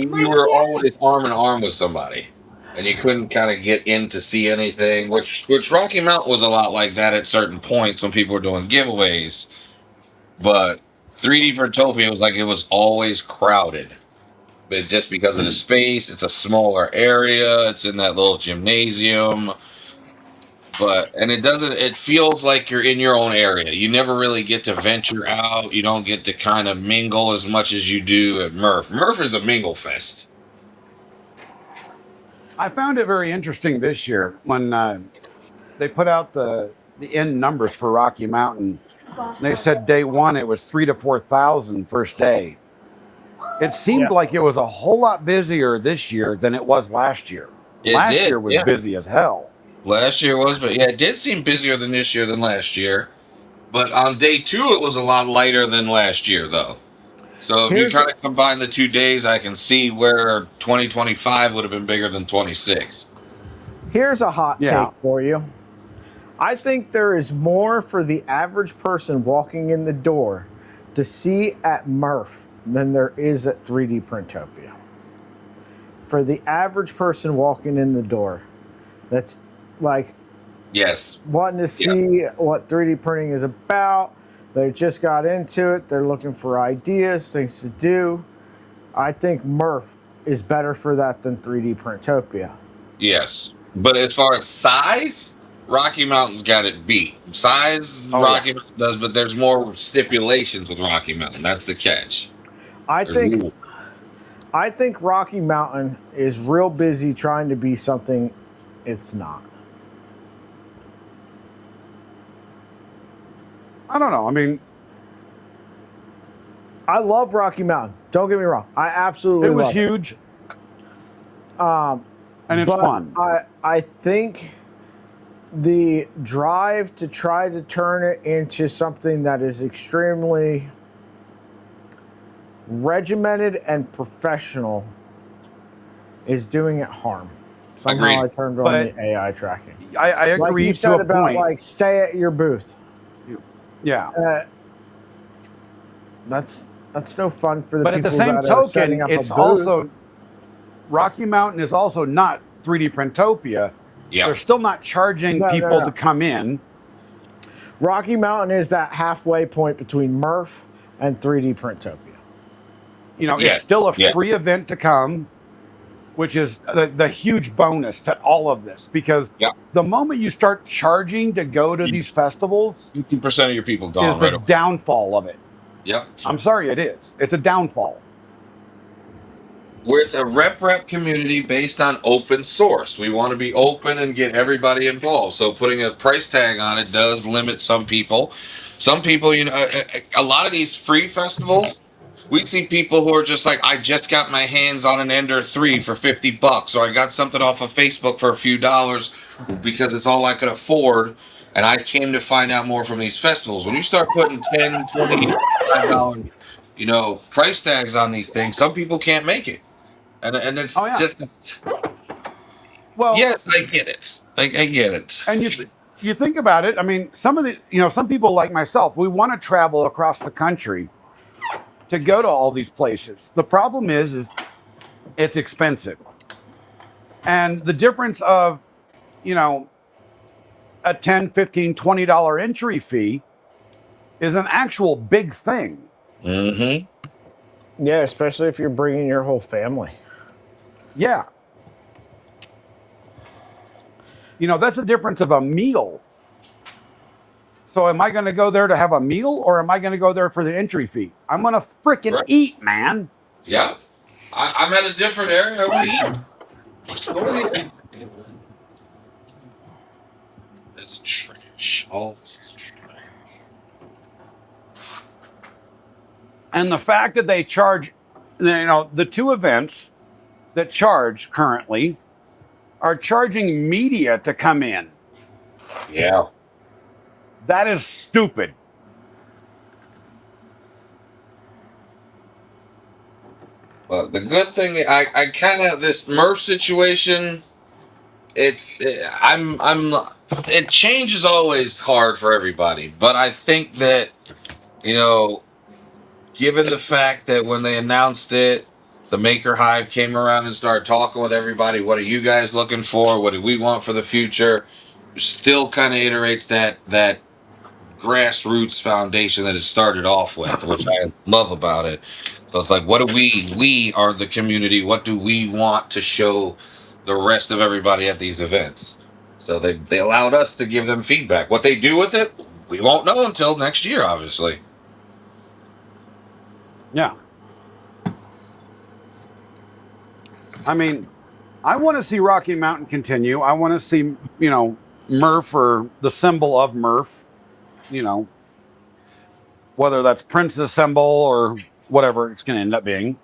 Speaker 8: were always arm in arm with somebody, and you couldn't kind of get in to see anything. Which Rocky Mountain was a lot like that at certain points when people were doing giveaways. But 3D Printopia was like it was always crowded. But just because of the space, it's a smaller area. It's in that little gymnasium. It feels like you're in your own area. You never really get to venture out. You don't get to kind of mingle as much as you do at Murph. Murph is a mingle fest.
Speaker 6: I found it very interesting this year when they put out the end numbers for Rocky Mountain. They said day one it was 3,000 to 4,000 first day. It seemed like it was a whole lot busier this year than it was last year. Last year was busy as hell.
Speaker 8: Last year was, but it did seem busier than this year than last year. But on day two, it was a lot lighter than last year, though. So if you try to combine the 2 days, I can see where 2025 would have been bigger than 26.
Speaker 1: Here's a hot take for you. I think there is more for the average person walking in the door to see at Murph than there is at 3D Printopia. For the average person walking in the door, that's like wanting to see what 3D printing is about. They just got into it. They're looking for ideas, things to do. I think Murph is better for that than 3D Printopia.
Speaker 8: Yes. But as far as size, Rocky Mountain's got it beat. Size,
Speaker 6: Oh,
Speaker 8: Rocky Mountain does, but there's more stipulations with Rocky Mountain. That's the catch.
Speaker 1: I
Speaker 8: There's
Speaker 1: think
Speaker 8: rules.
Speaker 1: Rocky Mountain is real busy trying to be something it's not.
Speaker 6: I don't know. I mean,
Speaker 1: I love Rocky Mountain. Don't get me wrong. I absolutely
Speaker 6: it was
Speaker 1: love
Speaker 6: huge,
Speaker 1: it.
Speaker 6: and it's
Speaker 1: But
Speaker 6: fun.
Speaker 1: I think the drive to try to turn it into something that is extremely regimented and professional is doing it harm. Somehow
Speaker 8: Agreed.
Speaker 1: I turned on
Speaker 6: But
Speaker 1: the AI tracking.
Speaker 6: I
Speaker 1: Like
Speaker 6: agree
Speaker 1: you
Speaker 6: to
Speaker 1: said
Speaker 6: a
Speaker 1: about
Speaker 6: point.
Speaker 1: like stay at your booth.
Speaker 6: Yeah.
Speaker 1: That's no fun for the
Speaker 6: But at
Speaker 1: people
Speaker 6: the same
Speaker 1: that are setting
Speaker 6: token,
Speaker 1: up
Speaker 6: it's
Speaker 1: a booth.
Speaker 6: also Rocky Mountain is also not 3D Printopia.
Speaker 8: Yeah.
Speaker 6: They're still not charging
Speaker 1: No,
Speaker 6: people
Speaker 1: no.
Speaker 6: to come in.
Speaker 1: Rocky Mountain is that halfway point between Murph and 3D Printopia.
Speaker 6: You know,
Speaker 8: Yeah,
Speaker 6: it's still a
Speaker 8: yeah.
Speaker 6: free event to come, which is the huge bonus to all of this. Because
Speaker 8: Yeah.
Speaker 6: the moment you start charging to go to these festivals
Speaker 8: 50% of your people
Speaker 6: is
Speaker 8: gone
Speaker 6: the
Speaker 8: right away.
Speaker 6: downfall of it.
Speaker 8: Yep.
Speaker 6: I'm sorry, it is. It's a downfall.
Speaker 8: Where it's a rep community based on open source. We want to be open and get everybody involved. So putting a price tag on it does limit some people. Some people, you know, a lot of these free festivals, we see people who are just like, I just got my hands on an Ender 3 for $50, or I got something off of Facebook for a few dollars because it's all I could afford. And I came to find out more from these festivals. When you start putting $10, $20, $25, you know, price tags on these things, some people can't make it. And it's
Speaker 6: Oh, yeah.
Speaker 8: just,
Speaker 6: Well,
Speaker 8: yes, I get it. I get it.
Speaker 6: and you think about it. I mean, some people like myself, we want to travel across the country to go to all these places. The problem is it's expensive, and the difference of, you know, a $10, $15, $20 entry fee is an actual big thing.
Speaker 8: Mm-hmm.
Speaker 1: Yeah, especially if you're bringing your whole family.
Speaker 6: Yeah. You know, that's the difference of a meal. So am I going to go there to have a meal, or am I going to go there for the entry fee? I'm going to freaking
Speaker 8: Right.
Speaker 6: eat, man.
Speaker 8: Yeah. I'm at a different area. It's trash. All trash.
Speaker 6: And the fact that they charge, you know, the two events that charge currently are charging media to come in.
Speaker 8: Yeah.
Speaker 6: That is stupid.
Speaker 8: Well, the good thing, I kind of, this Murph situation, it change is always hard for everybody, but I think that, you know, given the fact that when they announced it, the Maker Hive came around and started talking with everybody. What are you guys looking for? What do we want for the future? Still kind of iterates that grassroots foundation that it started off with, which I love about it. So it's like, what do we are the community, what do we want to show the rest of everybody at these events? So they allowed us to give them feedback. What they do with it, we won't know until next year, obviously.
Speaker 6: Yeah. I mean, I want to see Rocky Mountain continue. I want to see, you know, Murph, or the symbol of Murph, you know, whether that's Prince's symbol or whatever it's going to end up being.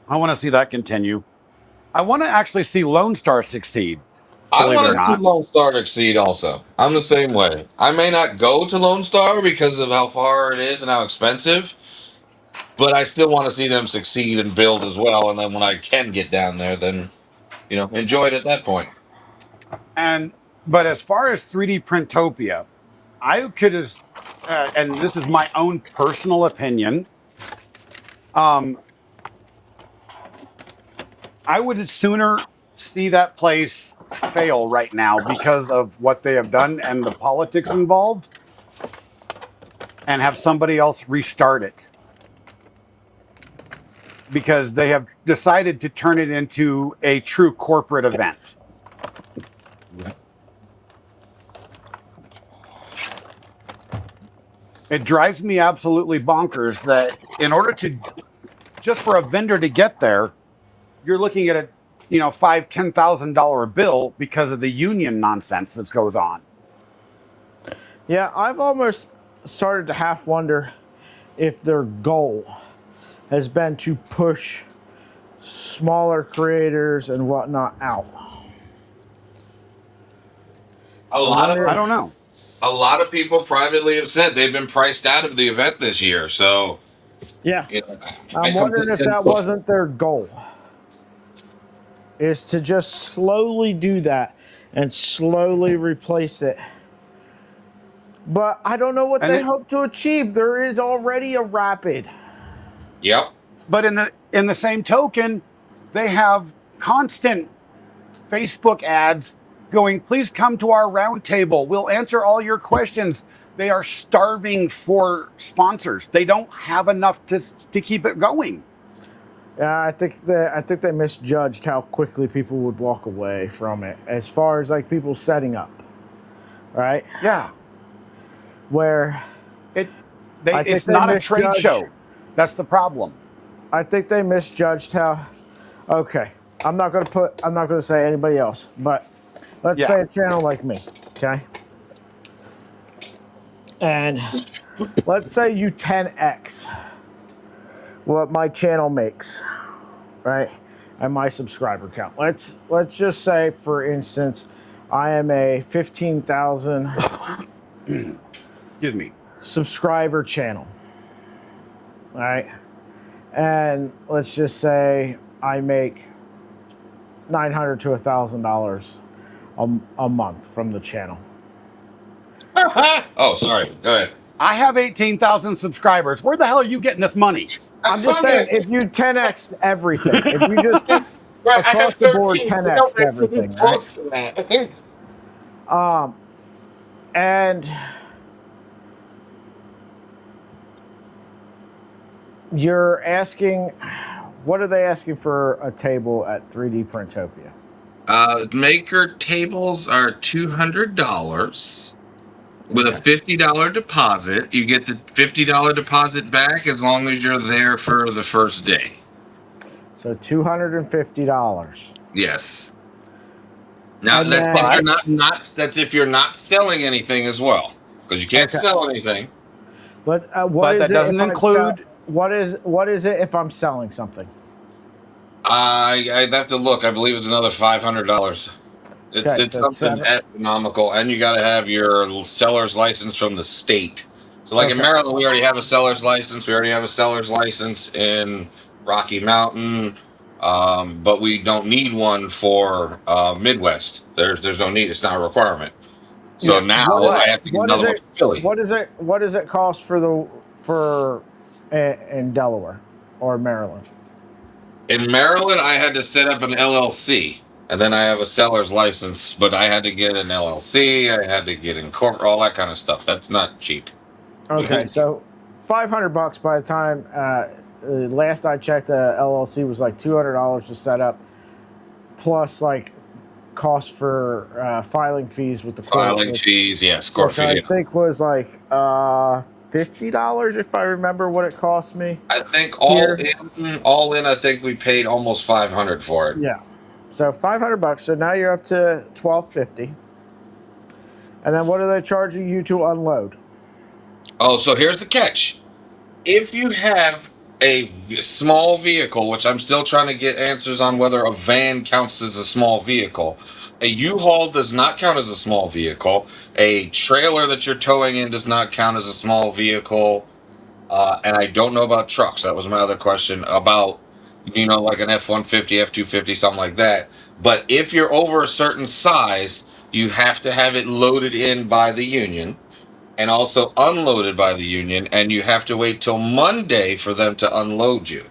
Speaker 6: I want to see that continue. I want to actually see Lone Star succeed.
Speaker 8: I
Speaker 6: Believe it
Speaker 8: want
Speaker 6: or
Speaker 8: to see
Speaker 6: not.
Speaker 8: Lone Star succeed also. I'm the same way. I may not go to Lone Star because of how far it is and how expensive, but I still want to see them succeed and build as well. And then when I can get down there, then, you know, enjoy it at that point.
Speaker 6: But as far as 3D Printopia, I could have, and this is my own personal opinion, I would sooner see that place fail right now because of what they have done and the politics involved, and have somebody else restart it, because they have decided to turn it into a true corporate event. It drives me absolutely bonkers that in order to, just for a vendor to get there, you're looking at a, $5,000-$10,000 bill because of the union nonsense that goes on.
Speaker 1: Yeah, I've almost started to half wonder if their goal has been to push smaller creators and whatnot out.
Speaker 8: A lot of
Speaker 6: I don't know.
Speaker 8: A lot of people privately have said they've been priced out of the event this year. So,
Speaker 1: Yeah,
Speaker 8: I
Speaker 1: I'm wondering if that wasn't their goal, is to just slowly do that and slowly replace it. But I don't know what they hope to achieve. There is already a Rapid.
Speaker 8: Yep.
Speaker 6: But in the same token, they have constant Facebook ads going, please come to our roundtable. We'll answer all your questions. They are starving for sponsors. They don't have enough to keep it going.
Speaker 1: I think they misjudged how quickly people would walk away from it, as far as like people setting up, right?
Speaker 6: Yeah.
Speaker 1: Where
Speaker 6: it's not a trade show. That's the problem.
Speaker 1: I think they misjudged how. Okay, I'm not going to say anybody else, but let's say a channel like me, okay? And let's say you 10x what my channel makes, right? And my subscriber count. Let's just say, for instance, I am a 15,000
Speaker 6: excuse me,
Speaker 1: subscriber channel, all right? And let's just say I make $900 to $1,000 a month from the channel.
Speaker 8: Oh, sorry. Go ahead.
Speaker 6: I have 18,000 subscribers. Where the hell are you getting this money?
Speaker 1: I'm just saying, if you 10x everything, if you just across the board 10x everything, right? And you're asking, what are they asking for a table at 3D Printopia?
Speaker 8: Maker tables are $200 with a $50 deposit. You get the $50 deposit back as long as you're there for the first day.
Speaker 1: So $250.
Speaker 8: Yes. Now that's if you're not selling anything as well, because you can't sell anything.
Speaker 1: But
Speaker 6: that doesn't include.
Speaker 1: What is it if I'm selling something?
Speaker 8: I'd have to look. I believe it's another $500. It's something astronomical, and you got to have your seller's license from the state. So, like in Maryland, we already have a seller's license. We already have a seller's license in Rocky Mountain, but we don't need one for Midwest. There's no need. It's not a requirement. So now I have to get another one for Philly.
Speaker 1: What does it cost for in Delaware or Maryland?
Speaker 8: In Maryland, I had to set up an LLC, and then I have a seller's license, but I had to get an LLC, I had to get in court, all that kind of stuff. That's not cheap.
Speaker 1: Okay, so $500 by the time last I checked, the LLC was like $200 to set up, plus like cost for filing fees with the court.
Speaker 8: Filing fees, yes, court fee.
Speaker 1: I think was like $50 if I remember what it cost me.
Speaker 8: I think all in, I think we paid almost $500 for it.
Speaker 1: Yeah, so $500. So now you're up to $1,250. And then what are they charging you to unload?
Speaker 8: Oh, so here's the catch. If you have a small vehicle, which I'm still trying to get answers on whether a van counts as a small vehicle. A U-Haul does not count as a small vehicle. A trailer that you're towing in does not count as a small vehicle. And I don't know about trucks. That was my other question about, like an F-150, F-250, something like that. But if you're over a certain size, you have to have it loaded in by the union and also unloaded by the union. And you have to wait till Monday for them to unload you.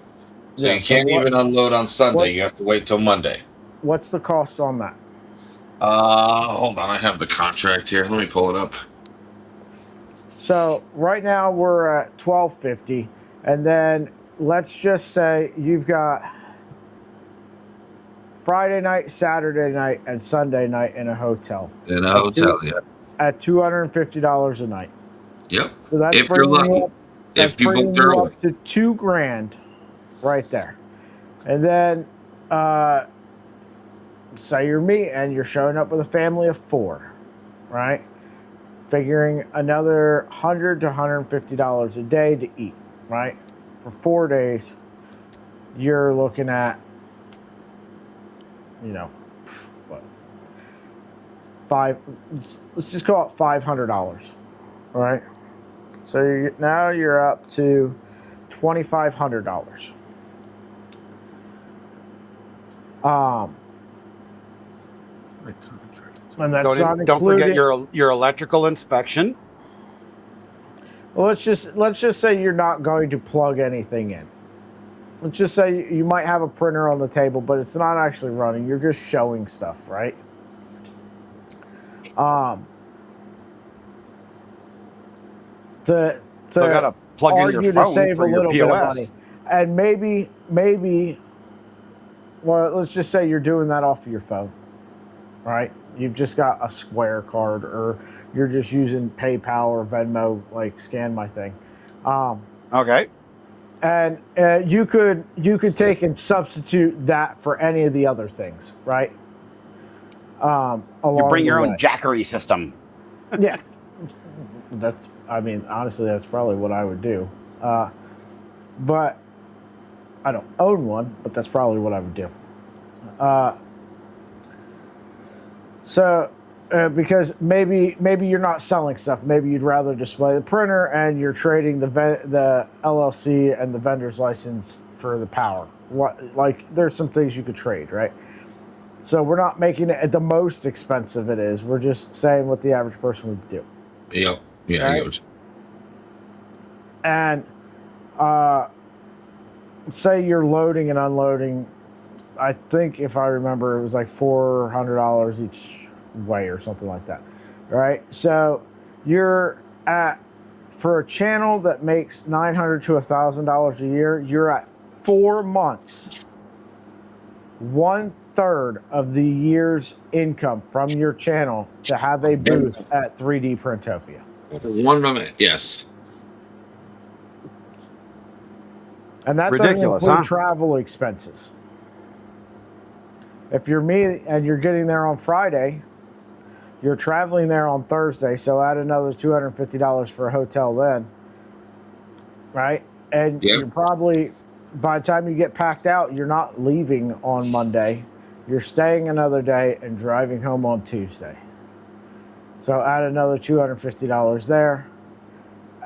Speaker 8: So you can't even unload on Sunday. You have to wait till Monday.
Speaker 1: What's the cost on that?
Speaker 8: Hold on, I have the contract here. Let me pull it up.
Speaker 1: So right now we're at $1,250, and then let's just say you've got Friday night, Saturday night, and Sunday night in a hotel.
Speaker 8: In a hotel, yeah.
Speaker 1: At $250 a night.
Speaker 8: Yep.
Speaker 1: So that's
Speaker 8: If you're
Speaker 1: bringing you
Speaker 8: lucky.
Speaker 1: up. That's
Speaker 8: If you
Speaker 1: bringing
Speaker 8: booked
Speaker 1: you
Speaker 8: early.
Speaker 1: up to $2,000 right there. And then say you're me and you're showing up with a family of 4, right? Figuring another $100 to $150 a day to eat, right? For 4 days, you're looking at, you know, what, let's just call it $500, all right? So now you're up to $2,500. And that's not including.
Speaker 6: Don't forget your electrical inspection.
Speaker 1: Well, let's just say you're not going to plug anything in. Let's just say you might have a printer on the table, but it's not actually running. You're just showing stuff, right? To
Speaker 6: gotta plug in your
Speaker 1: argue to
Speaker 6: phone
Speaker 1: save a
Speaker 6: for your
Speaker 1: little bit of
Speaker 6: POS.
Speaker 1: money, and maybe, well, let's just say you're doing that off of your phone, right? You've just got a Square card, or you're just using PayPal or Venmo, like scan my thing.
Speaker 6: Okay.
Speaker 1: And you could take and substitute that for any of the other things, right?
Speaker 6: You
Speaker 1: Along
Speaker 6: bring your
Speaker 1: the
Speaker 6: own
Speaker 1: way.
Speaker 6: Jackery system.
Speaker 1: Yeah. Honestly, that's probably what I would do. But I don't own one, but that's probably what I would do. Because maybe you're not selling stuff. Maybe you'd rather display the printer and you're trading the LLC and the vendor's license for the power. There's some things you could trade, right? So we're not making it the most expensive it is. We're just saying what the average person would do.
Speaker 8: Yep. Yeah,
Speaker 1: Right?
Speaker 8: I get what you-
Speaker 1: And say you're loading and unloading. I think if I remember, it was like $400 each way or something like that, right? So you're at, for a channel that makes $900 to $1,000 a year, you're at 4 months, 1/3 of the year's income from your channel to have a booth at 3D Printopia.
Speaker 8: 1 minute. Yes.
Speaker 1: And that
Speaker 6: Ridiculous,
Speaker 1: doesn't include
Speaker 6: huh?
Speaker 1: travel expenses. If you're me and you're getting there on Friday, you're traveling there on Thursday, so add another $250 for a hotel then, right? And
Speaker 8: Yep.
Speaker 1: you're probably, by the time you get packed out, you're not leaving on Monday. You're staying another day and driving home on Tuesday. So add another $250 there,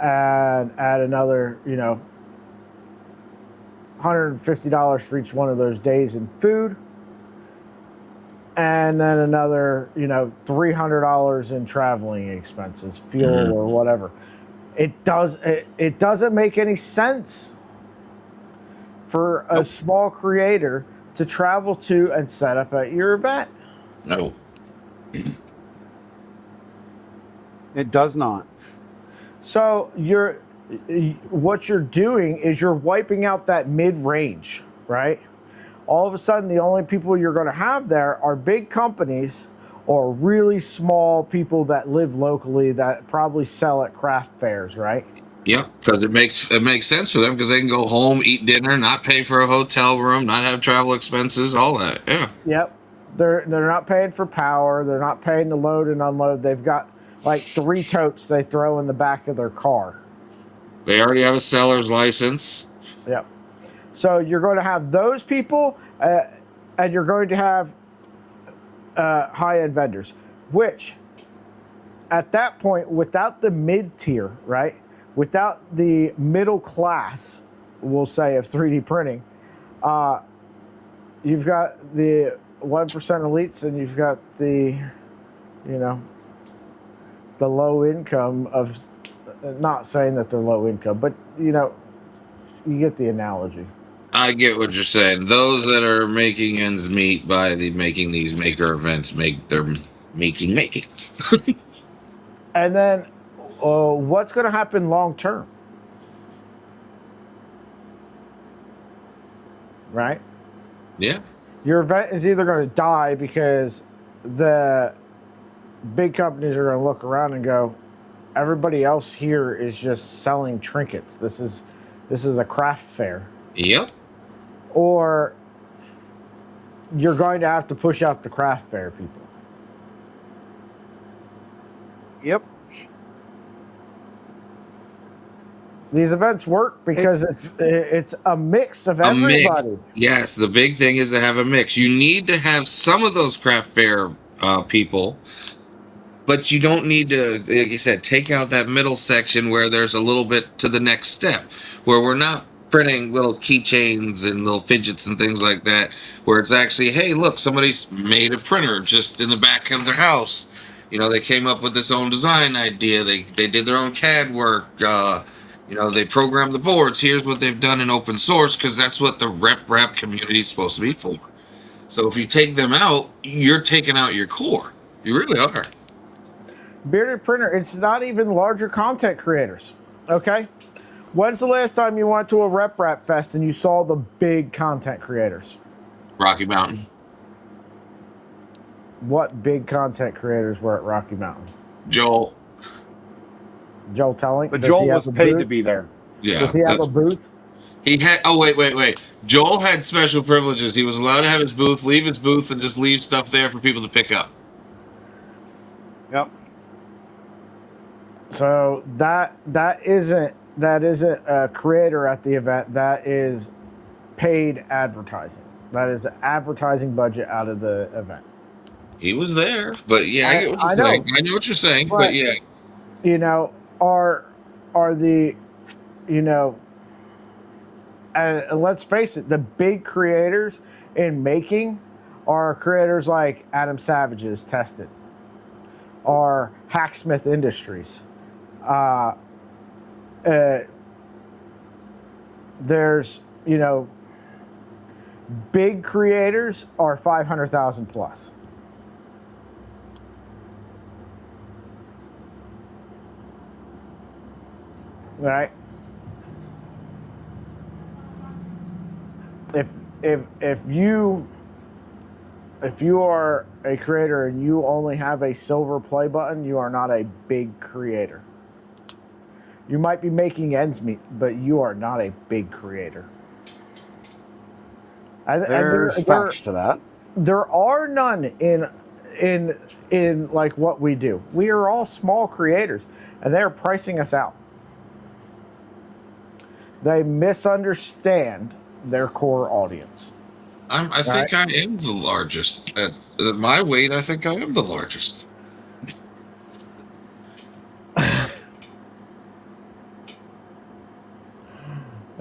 Speaker 1: and add another, $150 for each one of those days in food. And then another, $300 in traveling expenses, fuel or whatever. It doesn't make any sense for a small creator to travel to and set up at your event.
Speaker 8: No.
Speaker 6: It does not.
Speaker 1: So what you're doing is you're wiping out that mid-range, right? All of a sudden, the only people you're going to have there are big companies or really small people that live locally that probably sell at craft fairs, right?
Speaker 8: Yep, because it makes sense for them because they can go home, eat dinner, not pay for a hotel room, not have travel expenses, all that. Yeah.
Speaker 1: Yep. They're not paying for power. They're not paying to load and unload. They've got like 3 totes they throw in the back of their car.
Speaker 8: They already have a seller's license.
Speaker 1: Yep. So you're going to have those people, and you're going to have high-end vendors, which at that point, without the mid-tier, right, without the middle class, we'll say, of 3D printing, you've got the 1% elites, and you've got the, the low income of, not saying that they're low income, but, you get the analogy.
Speaker 8: I get what you're saying. Those that are making ends meet by making these maker events make their making.
Speaker 1: And then what's going to happen long term? Right?
Speaker 8: Yeah.
Speaker 1: Your event is either going to die because the big companies are going to look around and go, everybody else here is just selling trinkets. This is a craft fair.
Speaker 8: Yep.
Speaker 1: Or you're going to have to push out the craft fair people.
Speaker 6: Yep.
Speaker 1: These events work because it's a mix of everybody.
Speaker 8: Mix. Yes, the big thing is to have a mix. You need to have some of those craft fair people, but you don't need to, like you said, take out that middle section where there's a little bit to the next step, where we're not printing little keychains and little fidgets and things like that, where it's actually, hey, look, somebody's made a printer just in the back of their house. You know, they came up with this own design idea. They did their own CAD work. You know, they programmed the boards. Here's what they've done in open source, because that's what the rep community is supposed to be for. So if you take them out, you're taking out your core. You really are.
Speaker 1: Bearded printer, it's not even larger content creators. Okay? When's the last time you went to a rep fest and you saw the big content creators?
Speaker 8: Rocky Mountain.
Speaker 1: What big content creators were at Rocky Mountain?
Speaker 8: Joel
Speaker 1: Telling?
Speaker 6: But Joel was paid to be there.
Speaker 8: Yeah.
Speaker 1: Does he have a booth?
Speaker 8: He had. Oh wait. Joel had special privileges. He was allowed to have his booth, leave his booth, and just leave stuff there for people to pick up.
Speaker 6: Yep.
Speaker 1: So that isn't a creator at the event. That is paid advertising. That is an advertising budget out of the event.
Speaker 8: He was there, but yeah, I get what you're saying. I know what you're saying, but yeah.
Speaker 1: You know, are the, you know, and let's face it, the big creators in making are creators like Adam Savage's Tested, or Hacksmith Industries. There's, you know, big creators are 500,000 plus. Right? If you are a creator and you only have a silver play button, you are not a big creator. You might be making ends meet, but you are not a big creator.
Speaker 6: There's facts to that.
Speaker 1: There are none in like what we do. We are all small creators, and they're pricing us out. They misunderstand their core audience.
Speaker 8: I think I am the largest. At my weight, I think I am the largest.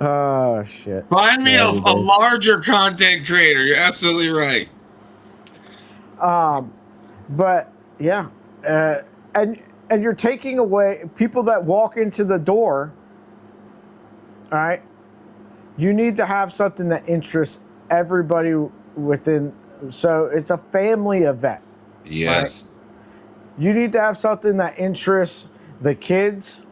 Speaker 1: Oh, shit.
Speaker 8: Find me a larger content creator. You're absolutely right.
Speaker 1: But, yeah. And you're taking away people that walk into the door. All right? You need to have something that interests everybody within. So it's a family event.
Speaker 8: Yes.
Speaker 1: Right? You need to have something that interests the kids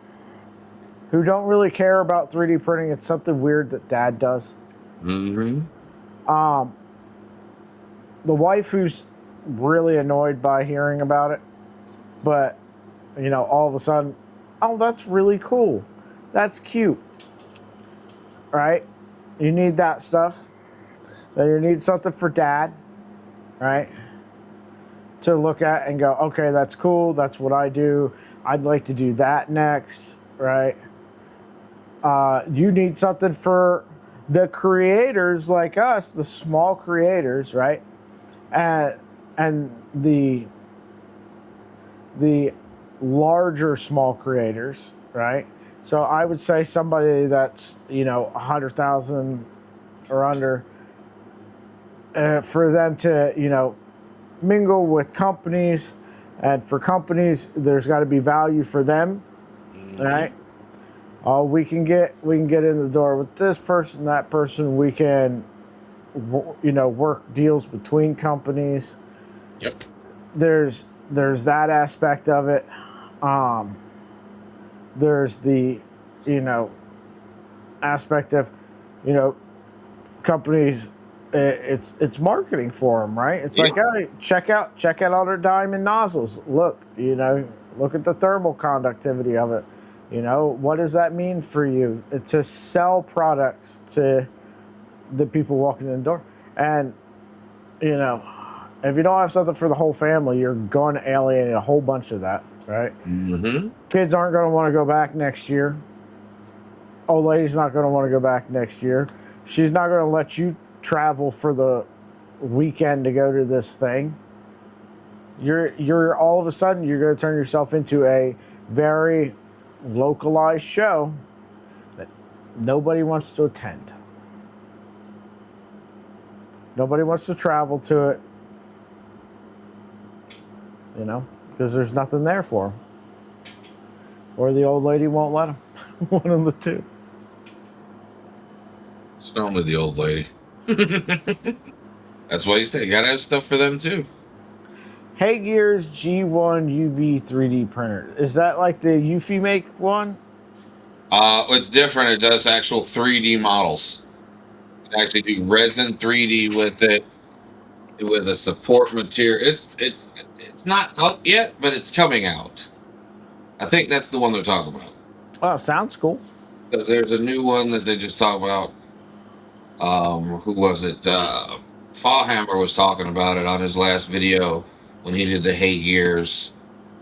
Speaker 1: who don't really care about 3D printing. It's something weird that Dad does.
Speaker 8: Mm-hmm.
Speaker 1: The wife who's really annoyed by hearing about it, but, you know, all of a sudden, oh, that's really cool. That's cute. Right? You need that stuff. Then you need something for Dad, right? To look at and go, okay, that's cool. That's what I do. I'd like to do that next, right? You need something for the creators like us, the small creators, right? And the larger small creators, right? So I would say somebody that's, you know, 100,000 or under, for them to, you know, mingle with companies, and for companies, there's got to be value for them, right? We can get in the door with this person, that person. We can, you know, work deals between companies.
Speaker 8: Yep.
Speaker 1: There's that aspect of it. There's the, you know, aspect of, you know, companies. It's marketing for them, right? It's like, hey, check out all their diamond nozzles. Look, you know, Look at the thermal conductivity of it. You know, what does that mean for you to sell products to the people walking in the door? And, you know, if you don't have something for the whole family, you're going to alienate a whole bunch of that, right?
Speaker 8: Mm-hmm.
Speaker 1: Kids aren't going to want to go back next year. Old lady's not going to want to go back next year. She's not going to let you travel for the weekend to go to this thing. You're all of a sudden, you're going to turn yourself into a very localized show that nobody wants to attend. Nobody wants to travel to it, you know, because there's nothing there for them. Or the old lady won't let them. One of the two.
Speaker 8: It's normally the old lady. That's why you say you gotta have stuff for them too.
Speaker 1: Hey Gears G1 UV 3D printer. Is that like the Eufy make one?
Speaker 8: It's different. It does actual 3D models. You can actually do resin 3D with it, with a support material. It's not out yet, but it's coming out. I think that's the one they're talking about.
Speaker 1: Oh, sounds cool.
Speaker 8: Because there's a new one that they just talked about. Who was it? Fallhammer was talking about it on his last video when he did the Hey Gears,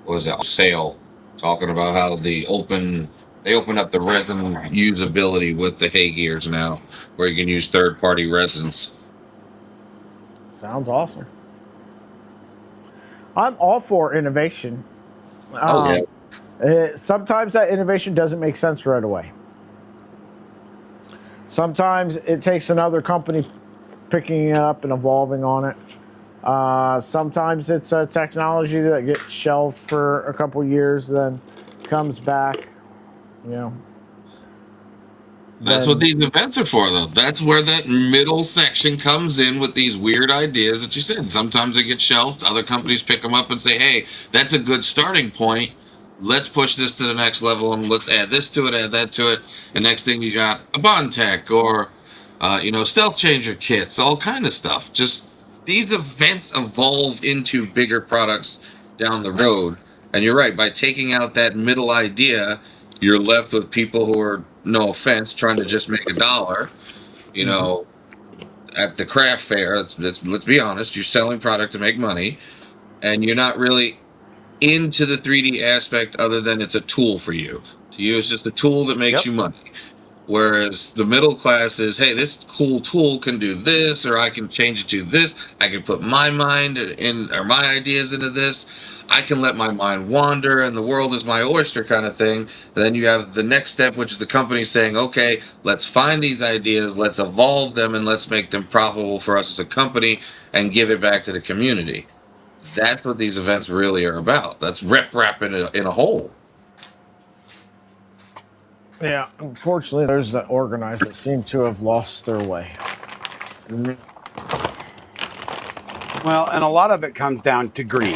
Speaker 8: was it sale, talking about how they open up the resin usability with the Hey Gears now, where you can use third-party resins.
Speaker 1: Sounds awesome. I'm all for innovation.
Speaker 8: Oh yeah.
Speaker 1: Sometimes that innovation doesn't make sense right away. Sometimes it takes another company picking it up and evolving on it. Sometimes it's a technology that gets shelved for a couple years, then comes back, you know.
Speaker 8: That's what these events are for, though. That's where that middle section comes in with these weird ideas that you said. Sometimes they get shelved. Other companies pick them up and say, hey, that's a good starting point. Let's push this to the next level and let's add this to it, add that to it. And next thing you got a bond tech or, stealth changer kits, all kind of stuff. Just these events evolve into bigger products down the road. And you're right, by taking out that middle idea, you're left with people who are, no offense, trying to just make $1. You know, at the craft fair, let's be honest, you're selling product to make money, and you're not really into the 3D aspect other than it's a tool for you. To you, it's just a tool that makes you money. Whereas the middle class is, hey, this cool tool can do this, or I can change it to this. I can put my mind in, or my ideas into this. I can let my mind wander, and the world is my oyster kind of thing. And then you have the next step, which is the company saying, okay, let's find these ideas, let's evolve them, and let's make them profitable for us as a company and give it back to the community. That's what these events really are about. That's rip-rap in a whole.
Speaker 1: Yeah, unfortunately, those that organize it seem to have lost their way.
Speaker 6: Well, and a lot of it comes down to greed.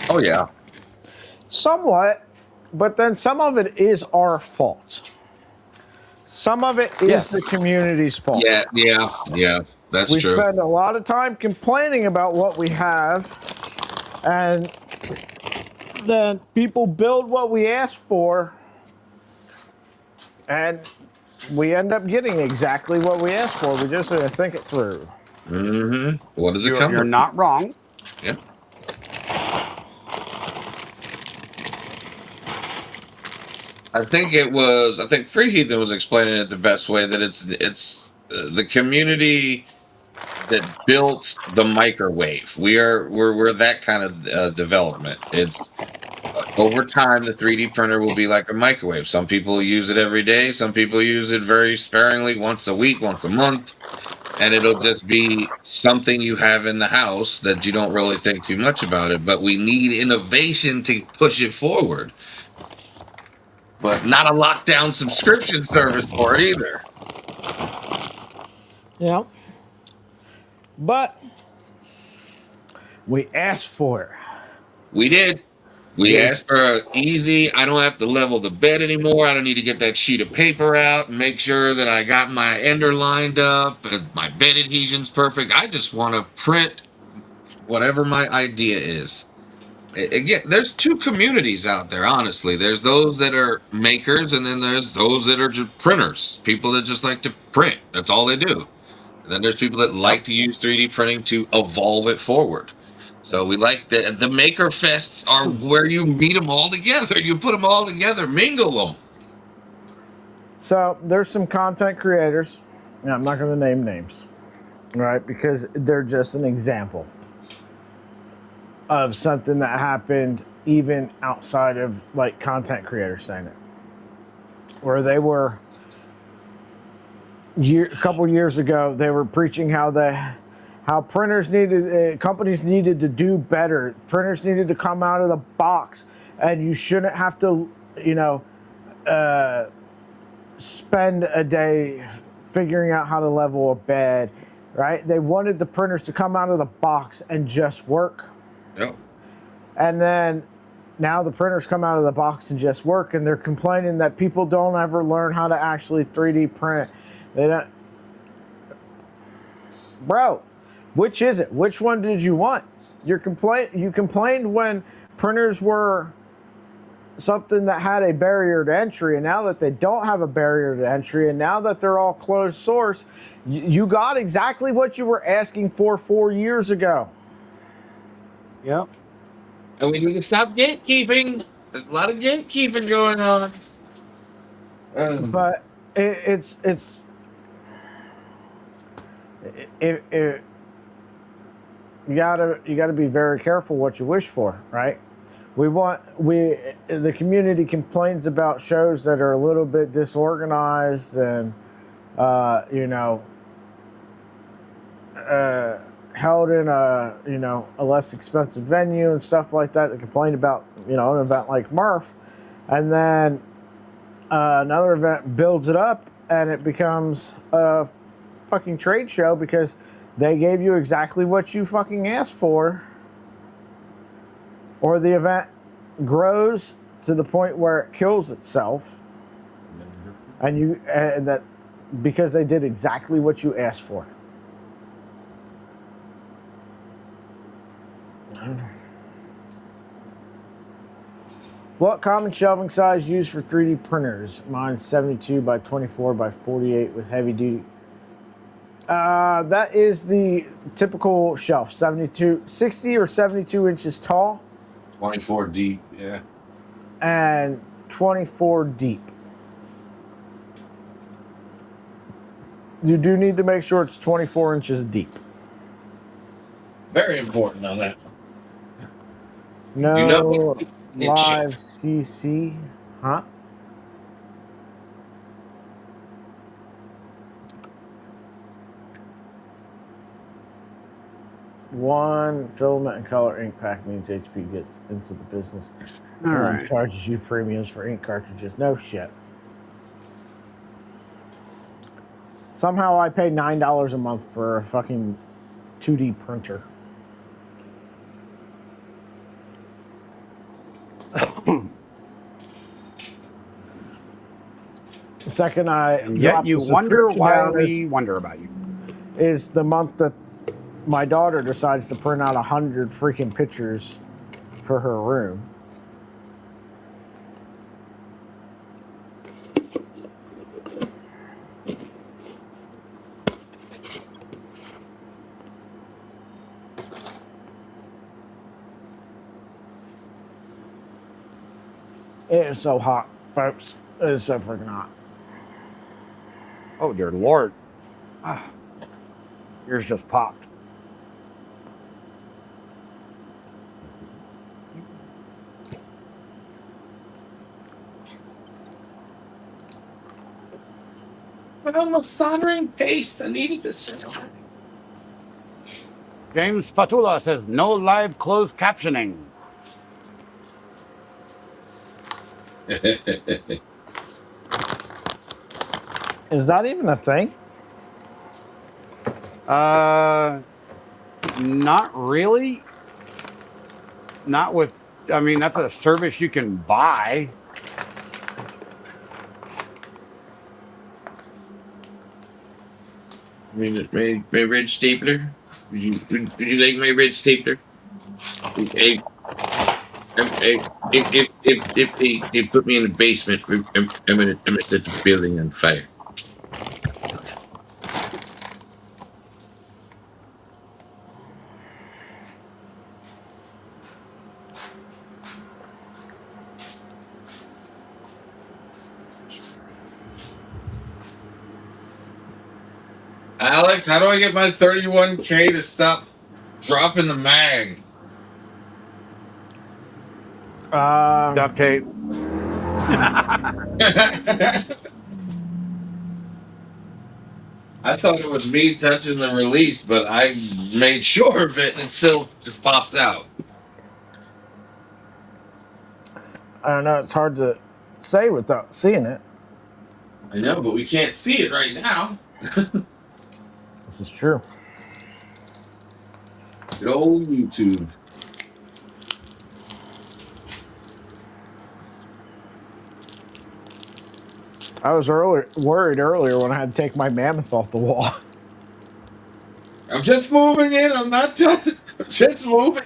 Speaker 8: Oh, yeah.
Speaker 1: Somewhat, but then some of it is our fault. Some of it is the community's fault.
Speaker 8: Yeah. That's
Speaker 1: we
Speaker 8: true.
Speaker 1: We spend a lot of time complaining about what we have, and then people build what we ask for, and we end up getting exactly what we asked for. We just didn't think it through.
Speaker 8: Mm-hmm. What does it come?
Speaker 6: You're not wrong.
Speaker 8: Yeah. I think Free Heathen was explaining it the best way, that it's the community that built the microwave. We're that kind of development. It's over time, the 3D printer will be like a microwave. Some people use it every day. Some people use it very sparingly, once a week, once a month. And it'll just be something you have in the house that you don't really think too much about it. But we need innovation to push it forward. But not a lockdown subscription service for it either.
Speaker 1: Yeah. But we asked for it.
Speaker 8: We did. We asked for easy. I don't have to level the bed anymore. I don't need to get that sheet of paper out and make sure that I got my ender lined up and my bed adhesion's perfect. I just want to print whatever my idea is. Again, there's two communities out there, honestly. There's those that are makers, and then there's those that are just printers, people that just like to print. That's all they do. And then there's people that like to use 3D printing to evolve it forward. So we like the maker fests are where you meet them all together. You put them all together, mingle them.
Speaker 1: So there's some content creators. Now, I'm not going to name names, right? Because they're just an example of something that happened even outside of like content creators saying it, where they were a couple years ago, they were preaching how printers needed, companies needed to do better. Printers needed to come out of the box, and you shouldn't have to, spend a day figuring out how to level a bed, right? They wanted the printers to come out of the box and just work.
Speaker 8: Yep.
Speaker 1: And then now the printers come out of the box and just work, and they're complaining that people don't ever learn how to actually 3D print. They don't. Bro, which is it? Which one did you want? You complained when printers were something that had a barrier to entry, and now that they don't have a barrier to entry, and now that they're all closed source, you got exactly what you were asking for 4 years ago.
Speaker 6: Yep.
Speaker 8: And we need to stop gatekeeping. There's a lot of gatekeeping going on.
Speaker 1: But it's you gotta be very careful what you wish for, right? The community complains about shows that are a little bit disorganized and held in a less expensive venue and stuff like that. They complain about an event like Murph, and then another event builds it up and it becomes a fucking trade show because they gave you exactly what you fucking asked for. Or the event grows to the point where it kills itself, and that because they did exactly what you asked for. What common shelving size used for 3D printers? Mine's 72 by 24 by 48 with heavy duty. That is the typical shelf, 60 or 72 inches tall.
Speaker 8: 24 deep, yeah.
Speaker 1: And 24 deep. You do need to make sure it's 24 inches deep.
Speaker 8: Very important on that.
Speaker 1: No live CC, huh? One filament and color ink pack means HP gets into the business and charges you premiums for ink cartridges. No shit. Somehow I pay $9 a month for a fucking 2D printer. The second
Speaker 6: yet you wonder why we wonder about you.
Speaker 1: Is the month that my daughter decides to print out 100 freaking pictures for her room. It is so hot, folks. It is so freaking hot.
Speaker 6: Oh, dear Lord. Yours just popped.
Speaker 8: But I'm a soldering paste. I needed this.
Speaker 6: James Fatula says no live closed captioning.
Speaker 1: Is that even a thing?
Speaker 6: Not really. Not with, I mean, that's a service you can buy.
Speaker 8: I mean, my red stapler. Would you like my red stapler? Hey. If they put me in the basement, I'm gonna set the building on fire. Alex, how do I get my 31K to stop dropping the mag?
Speaker 6: Duct tape.
Speaker 8: I thought it was me touching the release, but I made sure of it and it still just pops out.
Speaker 1: I don't know. It's hard to say without seeing it.
Speaker 8: I know, but we can't see it right now.
Speaker 1: This is true.
Speaker 8: Good old YouTube.
Speaker 1: I was worried earlier when I had to take my mammoth off the wall.
Speaker 8: I'm just moving it. I'm not touching. I'm just moving.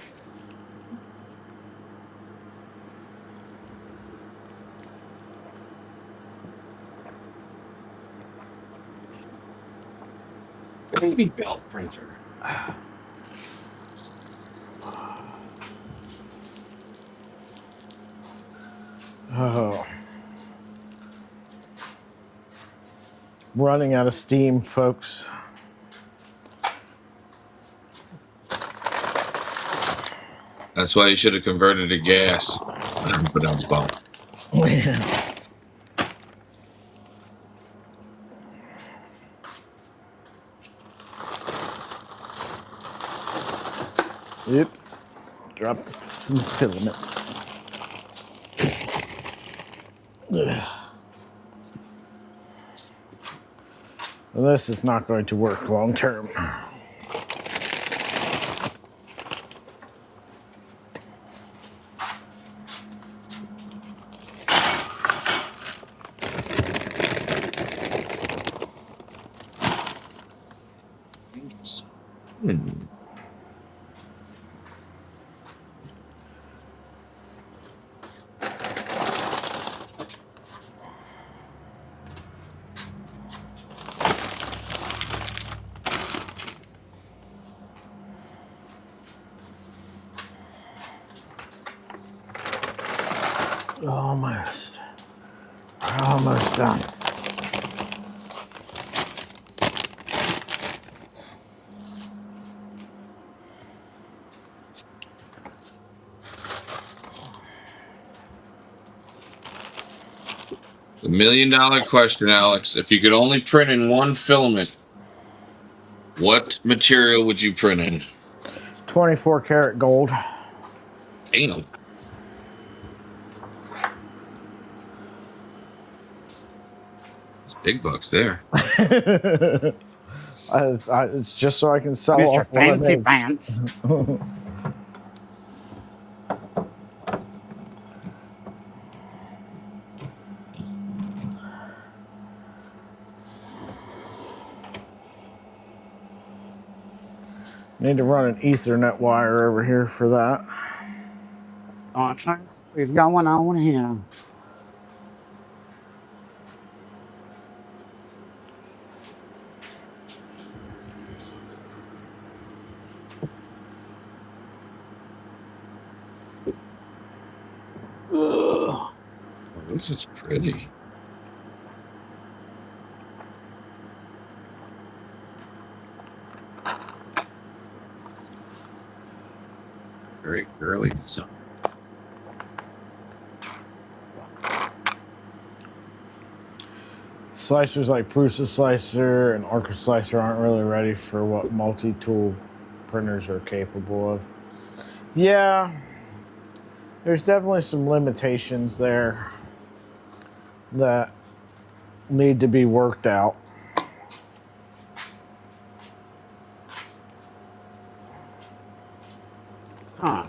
Speaker 8: Baby belt printer.
Speaker 1: Oh. Running out of steam, folks.
Speaker 8: That's why you should have converted to gas. But I'm bummed.
Speaker 1: Oops. Dropped some filaments. Ugh. Well, this is not going to work long term. Almost done.
Speaker 8: The $1 million question, Alex. If you could only print in one filament, what material would you print in?
Speaker 1: 24 karat gold.
Speaker 8: Damn. Big bucks there.
Speaker 1: It's just so I can sell
Speaker 6: Mr.
Speaker 1: off what I
Speaker 6: Fancy
Speaker 1: made.
Speaker 6: Pants.
Speaker 1: Need to run an Ethernet wire over here for that.
Speaker 6: What's going on here?
Speaker 8: Oh, this is pretty. Very girly stuff.
Speaker 1: Slicers like Prusa Slicer and Orca Slicer aren't really ready for what multi-tool printers are capable of. Yeah, there's definitely some limitations there that need to be worked out.
Speaker 6: Huh.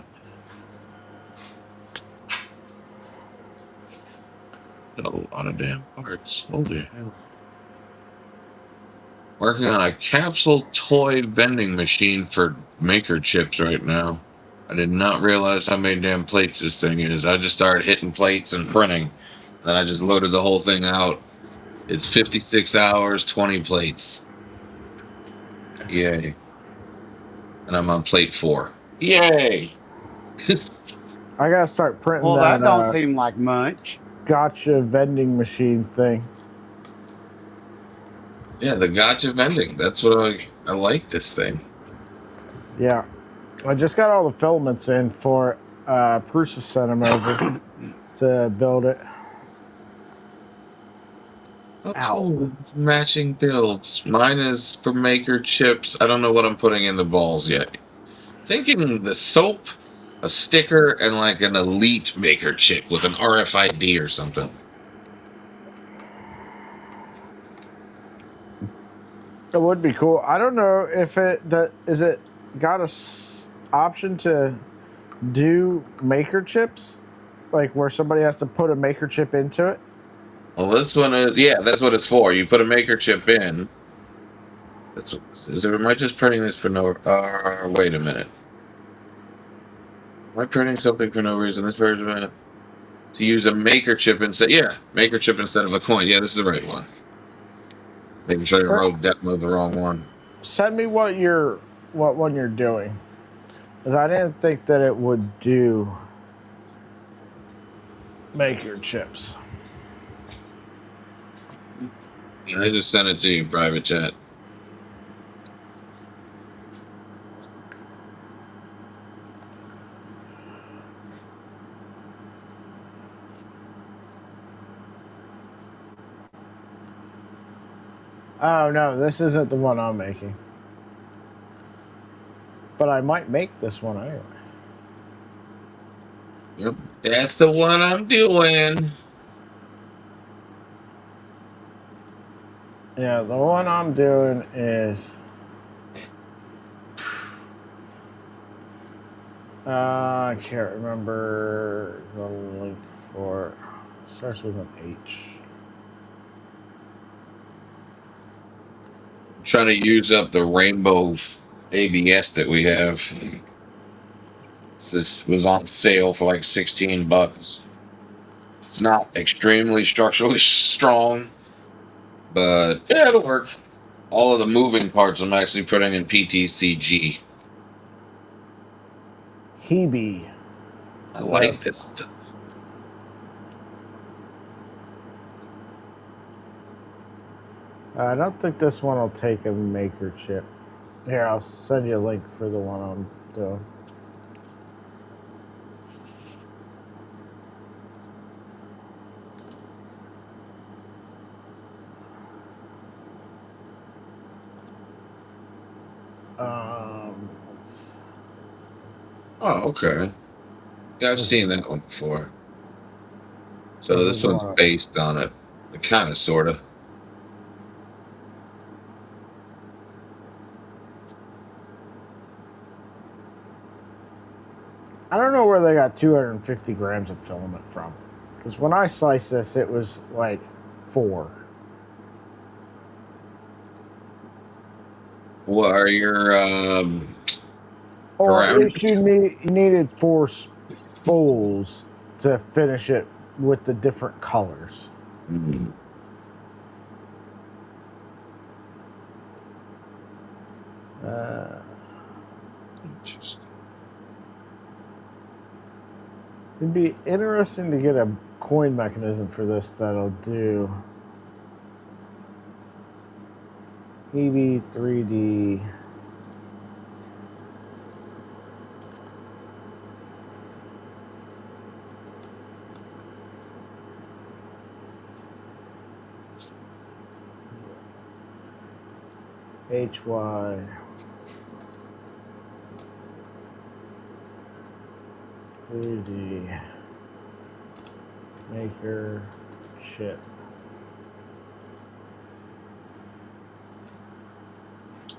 Speaker 8: A lot of damn parts. Holy hell. Working on a capsule toy vending machine for maker chips right now. I did not realize how many damn plates this thing is. I just started hitting plates and printing. Then I just loaded the whole thing out. It's 56 hours, 20 plates. Yay. And I'm on plate 4. Yay!
Speaker 1: I gotta start printing
Speaker 6: Well,
Speaker 1: that
Speaker 6: that don't seem like much.
Speaker 1: gotcha vending machine thing.
Speaker 8: Yeah, the gotcha vending. That's what I like this thing.
Speaker 1: Yeah. I just got all the filaments in for it. Prusa sent them over to build it.
Speaker 8: Oh, matching builds. Mine is for maker chips. I don't know what I'm putting in the balls yet. Thinking the soap, a sticker, and like an elite maker chip with an RFID or something.
Speaker 1: It would be cool. I don't know if it got a option to do maker chips, like where somebody has to put a maker chip into it.
Speaker 8: Well, this one is, yeah, that's what it's for. You put a maker chip in. That's what this is. Am I just printing this for no? Wait a minute. Am I printing something for no reason? This version of it? To use a maker chip instead. Yeah, maker chip instead of a coin. Yeah, this is the right one. Making sure I wrote Deathmo the wrong one.
Speaker 1: Send me what one you're doing, because I didn't think that it would do maker chips.
Speaker 8: I just sent it to you, private chat.
Speaker 1: Oh no, this isn't the one I'm making. But I might make this one anyway.
Speaker 8: Yep, that's the one I'm doing.
Speaker 1: Yeah, the one I'm doing is I can't remember the link for it. It starts with an H.
Speaker 8: Trying to use up the rainbow ABS that we have. This was on sale for like $16. It's not extremely structurally strong, but yeah, it'll work. All of the moving parts I'm actually putting in PTCG.
Speaker 1: Hebe.
Speaker 8: I like this stuff.
Speaker 1: I don't think this one will take a maker chip. Here, I'll send you a link for the one I'm doing.
Speaker 8: Oh, okay. Yeah, I've seen that one before. So this one's based on it. Kind of, sort of.
Speaker 1: I don't know where they got 250 grams of filament from. Because when I sliced this, it was like 4.
Speaker 8: What are your
Speaker 1: or at least you needed 4 spools to finish it with the different colors.
Speaker 8: Mm-hmm. Interesting.
Speaker 1: It'd be interesting to get a coin mechanism for this that'll do EV 3D. HY 3D maker chip.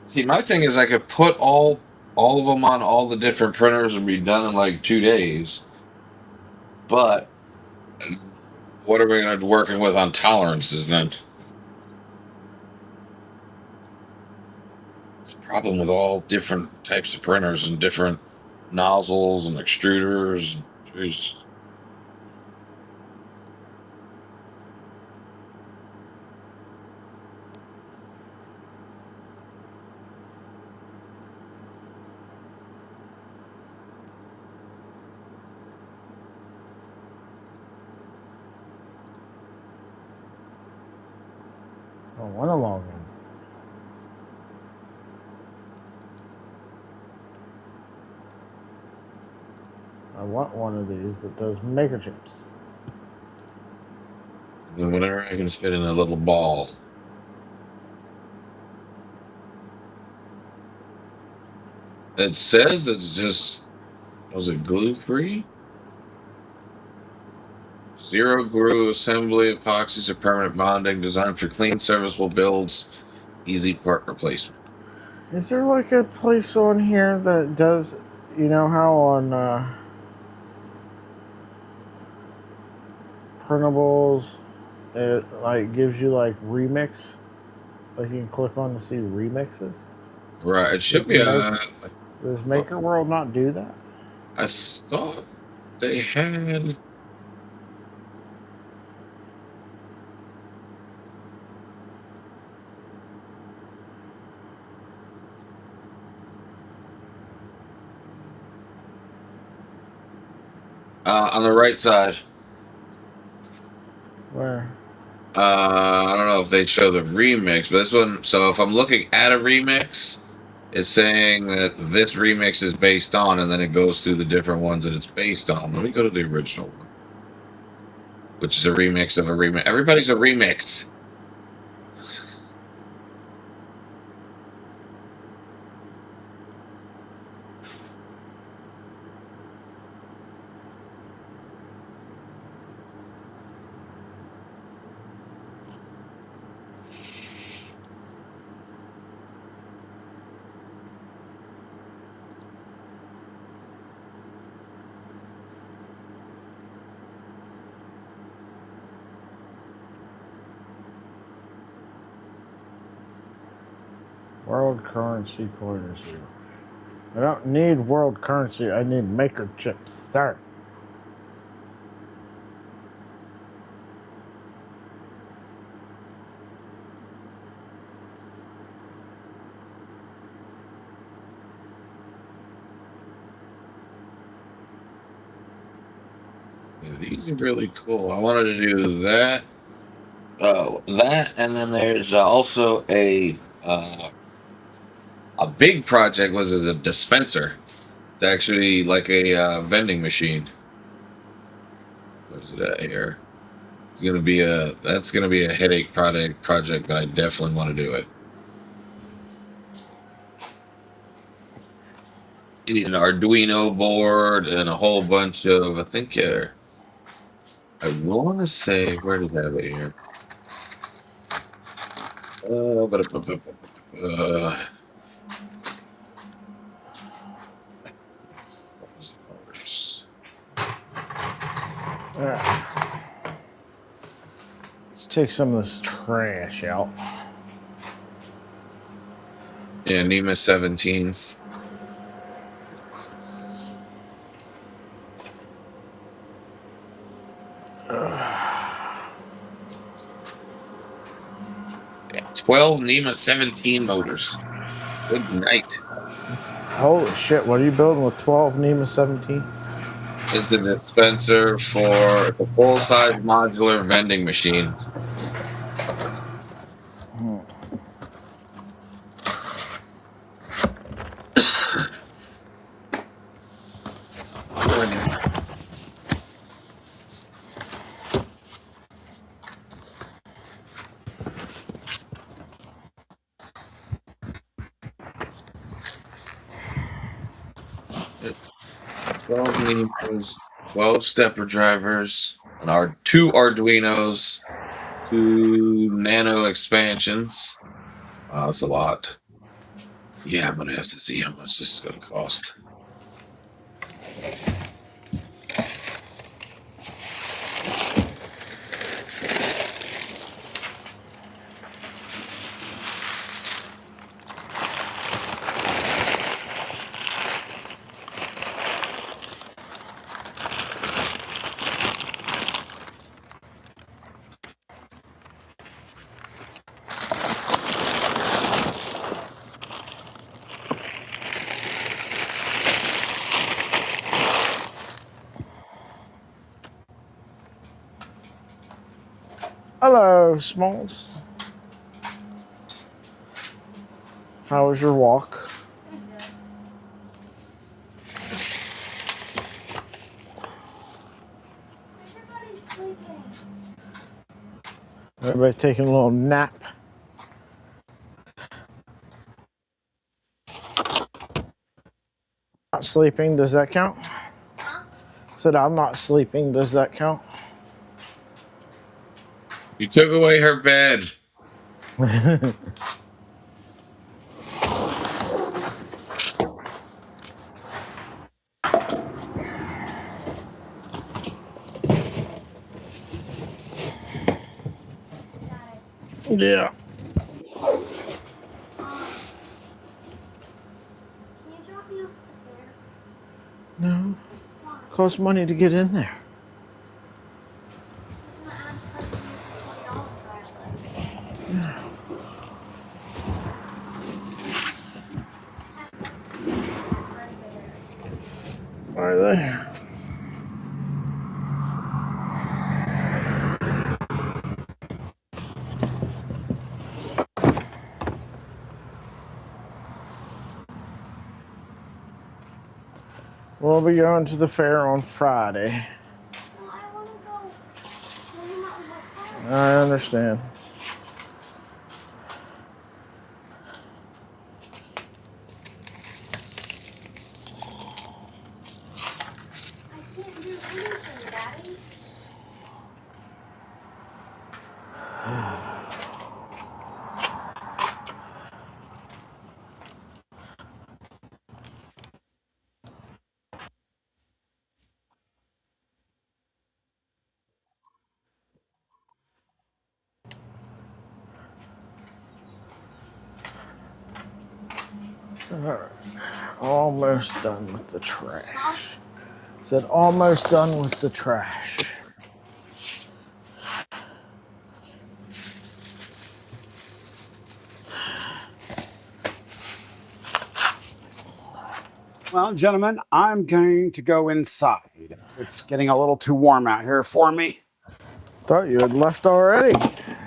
Speaker 8: See, my thing is I could put all of them on all the different printers and be done in like 2 days. But what are we going to be working with on tolerances then? It's a problem with all different types of printers and different nozzles and extruders. Jeez.
Speaker 1: I want a long one. I want one of these that does maker chips.
Speaker 8: And whatever I can fit in a little ball. It says it's just, was it glue free? Zero glue assembly, epoxies are permanent bonding, designed for clean, serviceable builds, easy part replacement.
Speaker 1: Is there like a place on here that does, you know how on printables it like gives you like remix? Like you can click on to see remixes?
Speaker 8: Right, it should be
Speaker 1: Does Maker World not do that?
Speaker 8: I thought they had. On the right side.
Speaker 1: Where?
Speaker 8: I don't know if they show the remix, but this one. So if I'm looking at a remix, it's saying that this remix is based on, and then it goes through the different ones that it's based on. Let me go to the original one, which is a remix of a remix. Everybody's a remix.
Speaker 1: World currency coiners here. I don't need world currency, I need maker chips. Start.
Speaker 8: Yeah, these are really cool. I wanted to do that. That, and then there's also a big project was as a dispenser. It's actually like a vending machine. Where's it at here? That's gonna be a headache project, but I definitely want to do it. You need an Arduino board and a whole bunch of I want to say where did I have it here? Uh,
Speaker 1: Let's take some of this trash out.
Speaker 8: Yeah, NEMA 17s. Yeah, 12 NEMA 17 motors. Good night.
Speaker 1: Holy shit, what are you building with 12 NEMA 17s?
Speaker 8: It's a dispenser for a full-size modular vending machine. It's 12 NEMAs, 12 stepper drivers, and our 2 Arduinos, 2 nano expansions. Wow, that's a lot. Yeah, I'm gonna have to see how much this is gonna cost.
Speaker 1: Hello, Smalls. How was your walk?
Speaker 4: It was good.
Speaker 3: Everybody's sleeping.
Speaker 1: Everybody taking a little nap. Not sleeping, does that count?
Speaker 3: Huh?
Speaker 1: Said I'm not sleeping, does that count?
Speaker 8: You took away her bed.
Speaker 1: Yeah.
Speaker 3: Can you drop me off at the fair?
Speaker 1: No.
Speaker 3: Why?
Speaker 1: Costs money to get in there.
Speaker 3: I was gonna ask if I could use the $20 I have left. It's $10 right there.
Speaker 1: Are they? We'll be going to the fair on Friday.
Speaker 3: Well, I want to go hang out with my friends.
Speaker 1: I understand.
Speaker 3: I can't do anything, Daddy.
Speaker 1: Alright. Almost done with the trash. Said almost done with the trash.
Speaker 6: Well, gentlemen, I'm going to go inside. It's getting a little too warm out here for me.
Speaker 1: Thought you had left already.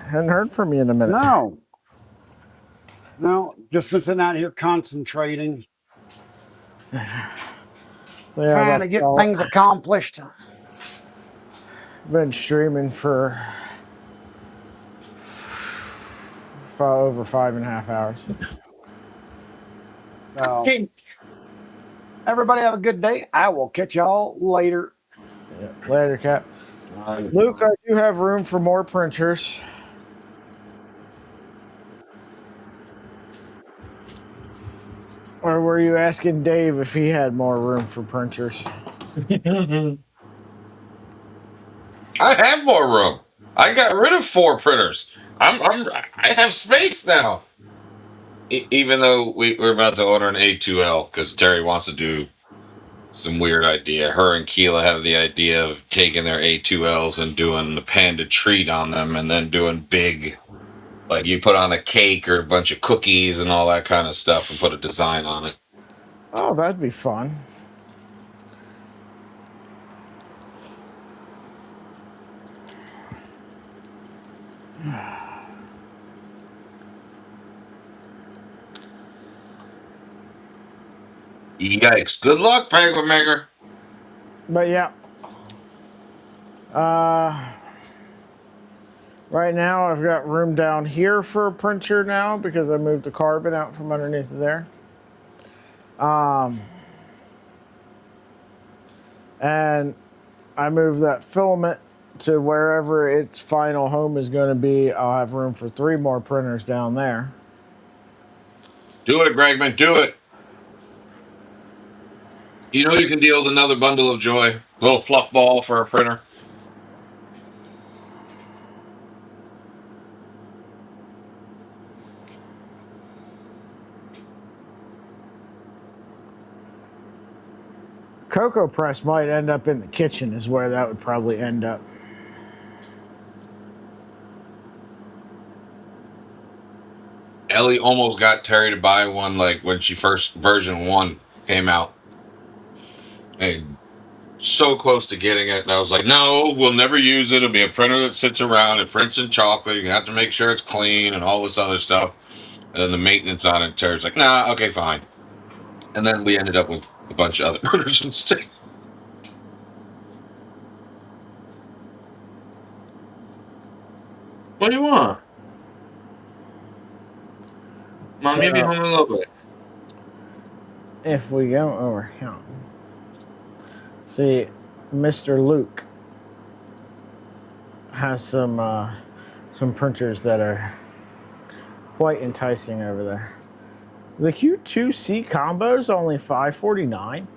Speaker 1: Hadn't heard from you in a minute.
Speaker 6: No, just been sitting out here concentrating, trying to get things accomplished.
Speaker 1: Been streaming for over 5.5 hours.
Speaker 6: So, everybody have a good day. I will catch y'all later.
Speaker 1: Yeah. Later, Cap. Luke, I do have room for more printers. Or were you asking Dave if he had more room for printers?
Speaker 8: I have more room. I got rid of 4 printers. I have space now. Even though we're about to order an A2L because Terry wants to do some weird idea. Her and Keela have the idea of taking their A2Ls and doing the panda treat on them, and then doing big, like you put on a cake or a bunch of cookies and all that kind of stuff, and put a design on it.
Speaker 1: Oh, that'd be fun.
Speaker 8: Yikes! Good luck, Penguin Maker.
Speaker 1: But yeah. Right now I've got room down here for a printer now because I moved the carbon out from underneath of there. And I moved that filament to wherever its final home is going to be. I'll have room for 3 more printers down there.
Speaker 8: Do it, Bregman. Do it. You know you can deal with another bundle of joy. A little fluff ball for a printer.
Speaker 1: Cocoa press might end up in the kitchen is where that would probably end up.
Speaker 8: Ellie almost got Terry to buy one like when she first version 1 came out. And so close to getting it, and I was like, no, we'll never use it. It'll be a printer that sits around. It prints in chocolate. You have to make sure it's clean and all this other stuff. And then the maintenance on it, Terry's like, nah, okay, fine. And then we ended up with a bunch of other printers instead. What do you want? Mom, maybe home in a little bit.
Speaker 1: If we go over here, see, Mr. Luke has some printers that are quite enticing over there. The Q2C combo is only $549.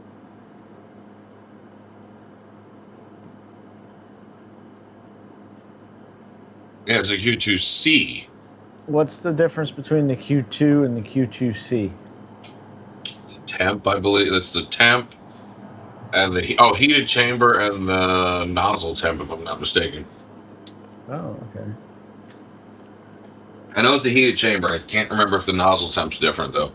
Speaker 8: Yeah, it's a Q2C.
Speaker 1: What's the difference between the Q2 and the Q2C?
Speaker 8: Temp, I believe. It's the temp and the heated chamber and the nozzle temp, if I'm not mistaken.
Speaker 1: Oh, okay.
Speaker 8: I know it's the heated chamber. I can't remember if the nozzle temp's different, though.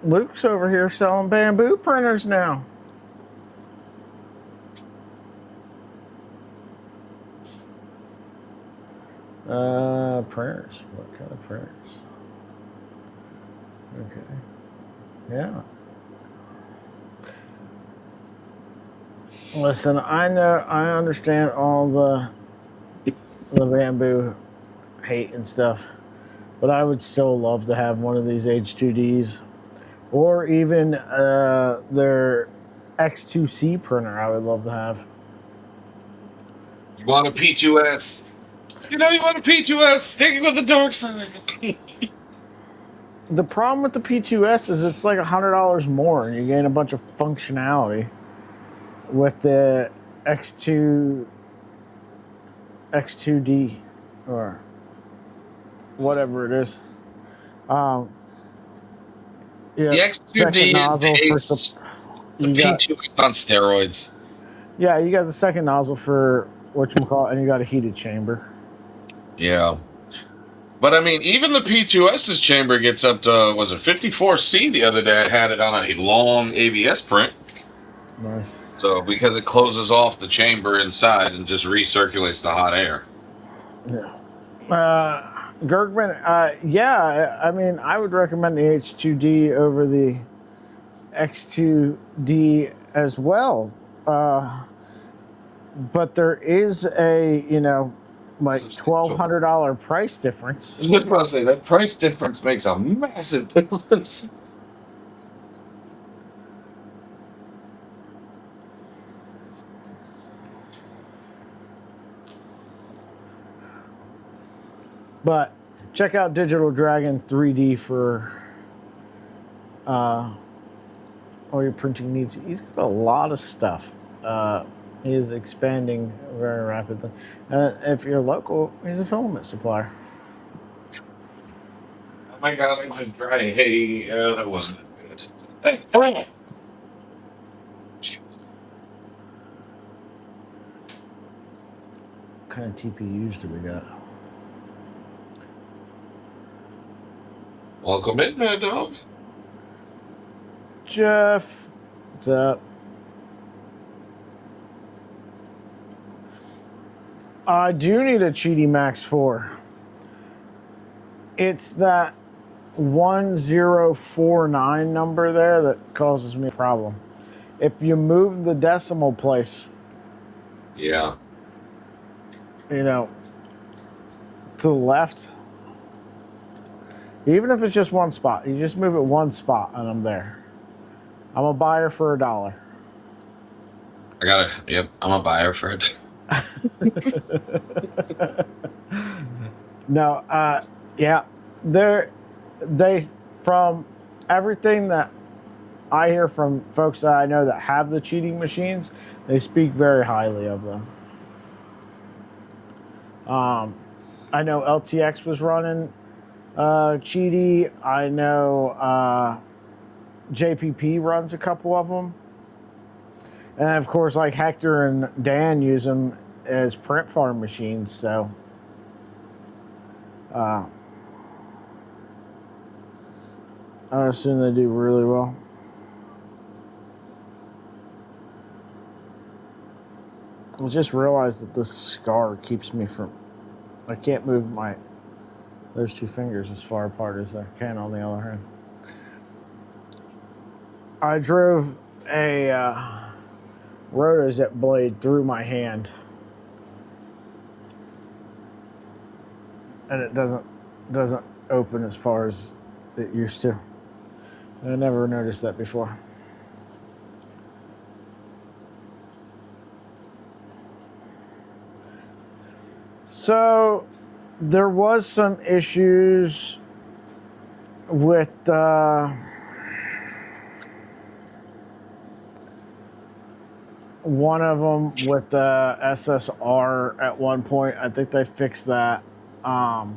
Speaker 1: Luke's over here selling bamboo printers now. Printers. What kind of printers? Okay. Yeah. Listen, I understand all the bamboo hate and stuff, but I would still love to have one of these H2Ds, or even their X2C printer. I would love to have.
Speaker 8: You want a P2S? You want a P2S? Sticking with the dark side.
Speaker 1: The problem with the P2S is it's like $100 more, and you gain a bunch of functionality. With the X2D or whatever it is.
Speaker 8: The X2D is the P2S on steroids.
Speaker 1: Yeah, you got the second nozzle for whatchamacallit, and you got a heated chamber.
Speaker 8: Yeah. But I mean, even the P2S's chamber gets up to, was it 54C the other day? I had it on a long ABS print.
Speaker 1: Nice.
Speaker 8: So, because it closes off the chamber inside and just recirculates the hot air.
Speaker 1: Yeah. Gergman, yeah, I mean, I would recommend the H2D over the X2D as well. But there is a, like $1,200 price difference.
Speaker 8: I was about to say, that price difference makes a massive difference.
Speaker 1: But check out Digital Dragon 3D for all your printing needs. He's got a lot of stuff. He is expanding very rapidly. And if you're local, he's a filament supplier.
Speaker 8: Oh my God, I went dry. Hey, that wasn't good. Hey, come on.
Speaker 1: What kind of TPUs do we got?
Speaker 8: Welcome in, Mad Dog.
Speaker 1: Jeff, what's up? I do need a Cheaty Max 4. It's that 1049 number there that causes me a problem. If you move the decimal place,
Speaker 8: Yeah.
Speaker 1: to the left, even if it's just one spot, you just move it one spot and I'm there. I'm a buyer for $1.
Speaker 8: Yep, I'm a buyer for it.
Speaker 1: No, yeah, they from everything that I hear from folks that I know that have the cheating machines, they speak very highly of them. I know LTX was running Cheaty. I know JPP runs a couple of them. And of course, like Hector and Dan use them as print farm machines. So, I assume they do really well. I just realized that this scar keeps me from... I can't move those two fingers as far apart as I can on the other hand. I drove a rotozip blade through my hand, and it doesn't open as far as it used to. I never noticed that before. So there was some issues with one of them with the SSR at one point. I think they fixed that. I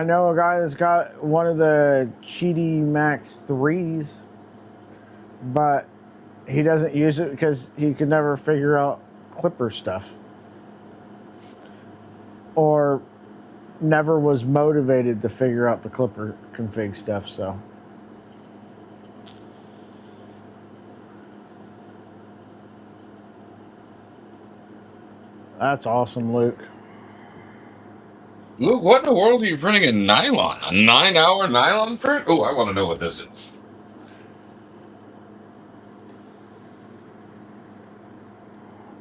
Speaker 1: know a guy that's got one of the Cheaty Max 3s, but he doesn't use it because he could never figure out Clipper stuff, or never was motivated to figure out the Clipper config stuff. So that's awesome, Luke.
Speaker 8: Luke, what in the world are you printing in nylon? A 9-hour nylon print? Oh, I want to know what this is.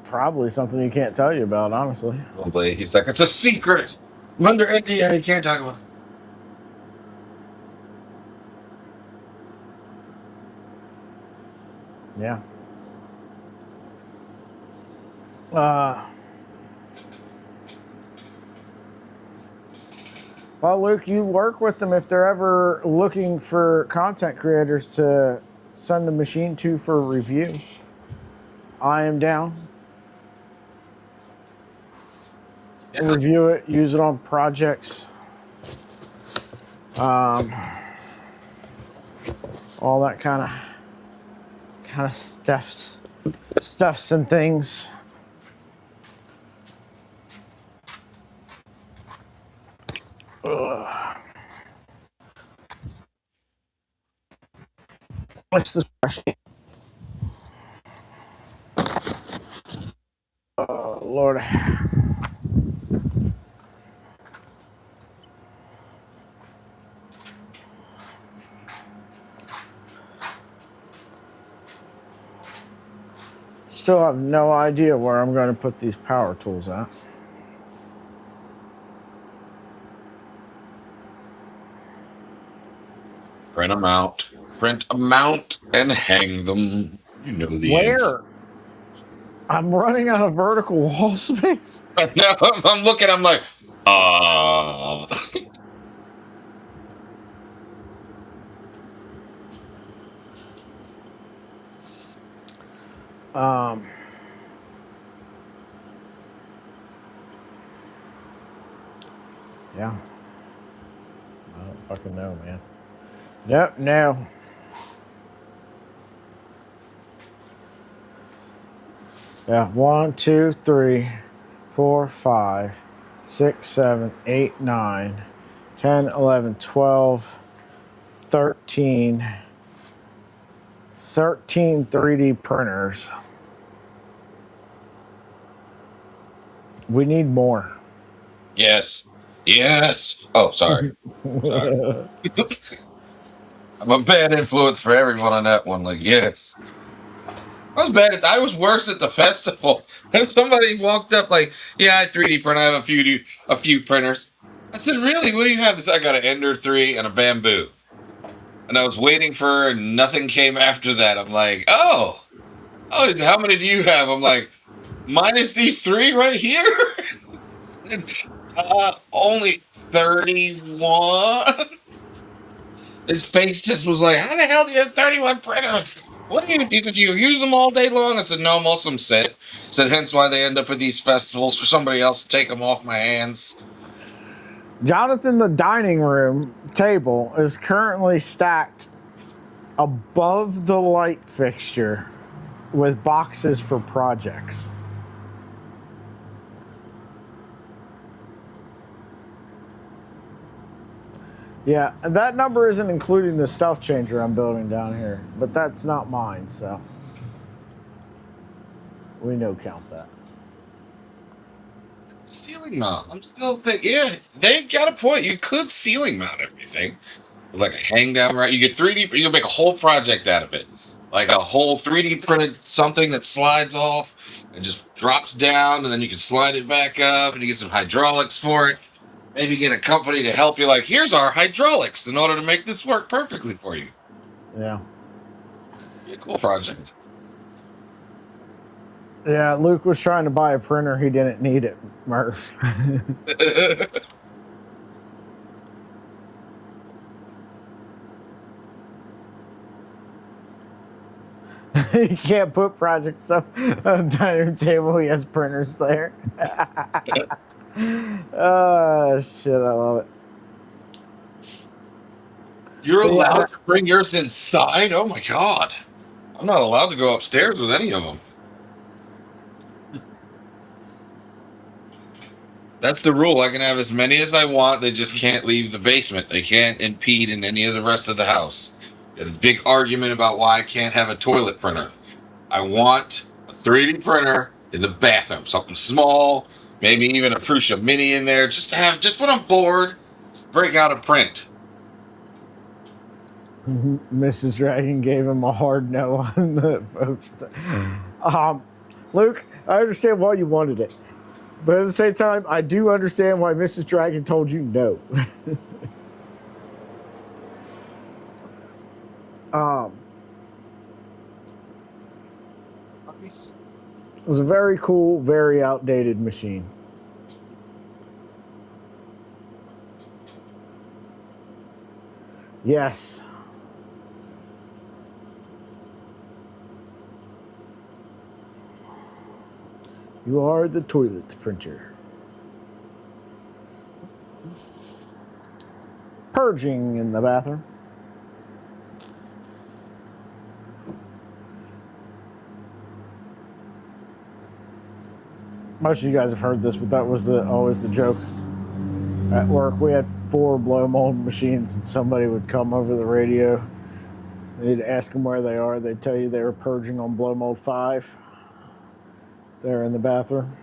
Speaker 1: Probably something you can't tell you about, honestly.
Speaker 8: Probably. He's like, it's a secret. I'm under NDA. You can't talk about it.
Speaker 1: Yeah. Well, Luke, you work with them if they're ever looking for content creators to send the machine to for review. I am down.
Speaker 8: Yeah.
Speaker 1: Review it, use it on projects. All that kind of stuffs and things. Ugh. What's this question? Oh, Lord. Still have no idea where I'm going to put these power tools at.
Speaker 8: Print them out. Print them out and hang them. You know the
Speaker 1: Where?
Speaker 8: answer.
Speaker 1: I'm running out of vertical wall space.
Speaker 8: No, I'm looking. I'm like,
Speaker 1: Yeah. I don't fucking know, man. Nope, no. Yeah, 1, 2, 3, 4, 5, 6, 7, 8, 9, 10, 11, 12, 13 3D printers. We need more.
Speaker 8: yes. Yes. Oh, sorry. Sorry. I'm a bad influence for everyone on that one. Like, yes. I was bad. I was worse at the festival. And somebody walked up like, yeah, I 3D print. I have a few printers. I said, really? What do you have? I got an Ender 3 and a Bamboo. And I was waiting for her, and nothing came after that. I'm like, oh, how many do you have? I'm like, minus these 3 right here? Only 31. His face just was like, how the hell do you have 31 printers? What do you do? Did you use them all day long? I said, no, most of them sit. Said, hence why they end up at these festivals for somebody else to take them off my hands.
Speaker 1: Jonathan, the dining room table is currently stacked above the light fixture with boxes for projects. Yeah, and that number isn't including the stuff changer I'm building down here, but that's not mine, so we no count that.
Speaker 8: Ceiling mount. I'm still thinking, yeah, they got a point. You could ceiling mount everything. Like a hang down, right? You get 3D, you can make a whole project out of it. Like a whole 3D printed something that slides off and just drops down, and then you can slide it back up, and you get some hydraulics for it. Maybe get a company to help you, like, here's our hydraulics in order to make this work perfectly for you.
Speaker 1: Yeah.
Speaker 8: Be a cool project.
Speaker 1: Yeah, Luke was trying to buy a printer. He didn't need it, Murph. You can't put project stuff on the dining room table. He has printers there. Oh, shit, I love it.
Speaker 8: You're allowed to bring yours inside? Oh my god. I'm not allowed to go upstairs with any of them. That's the rule. I can have as many as I want. They just can't leave the basement. They can't impede in any of the rest of the house. There's a big argument about why I can't have a toilet printer. I want a 3D printer in the bathroom. Something small, maybe even a Prusa Mini in there. Just to have, just when I'm bored, just break out a print.
Speaker 1: Mrs. Dragon gave him a hard no on the vote. Luke, I understand why you wanted it. But at the same time, I do understand why Mrs. Dragon told you no. It was a very cool, very outdated machine. Yes. You are the toilet printer. Purging in the bathroom. Most of you guys have heard this, but that was always the joke. At work, we had 4 blow mold machines, and somebody would come over the radio. They'd ask them where they are. They'd tell you they were purging on blow mold 5. They're in the bathroom.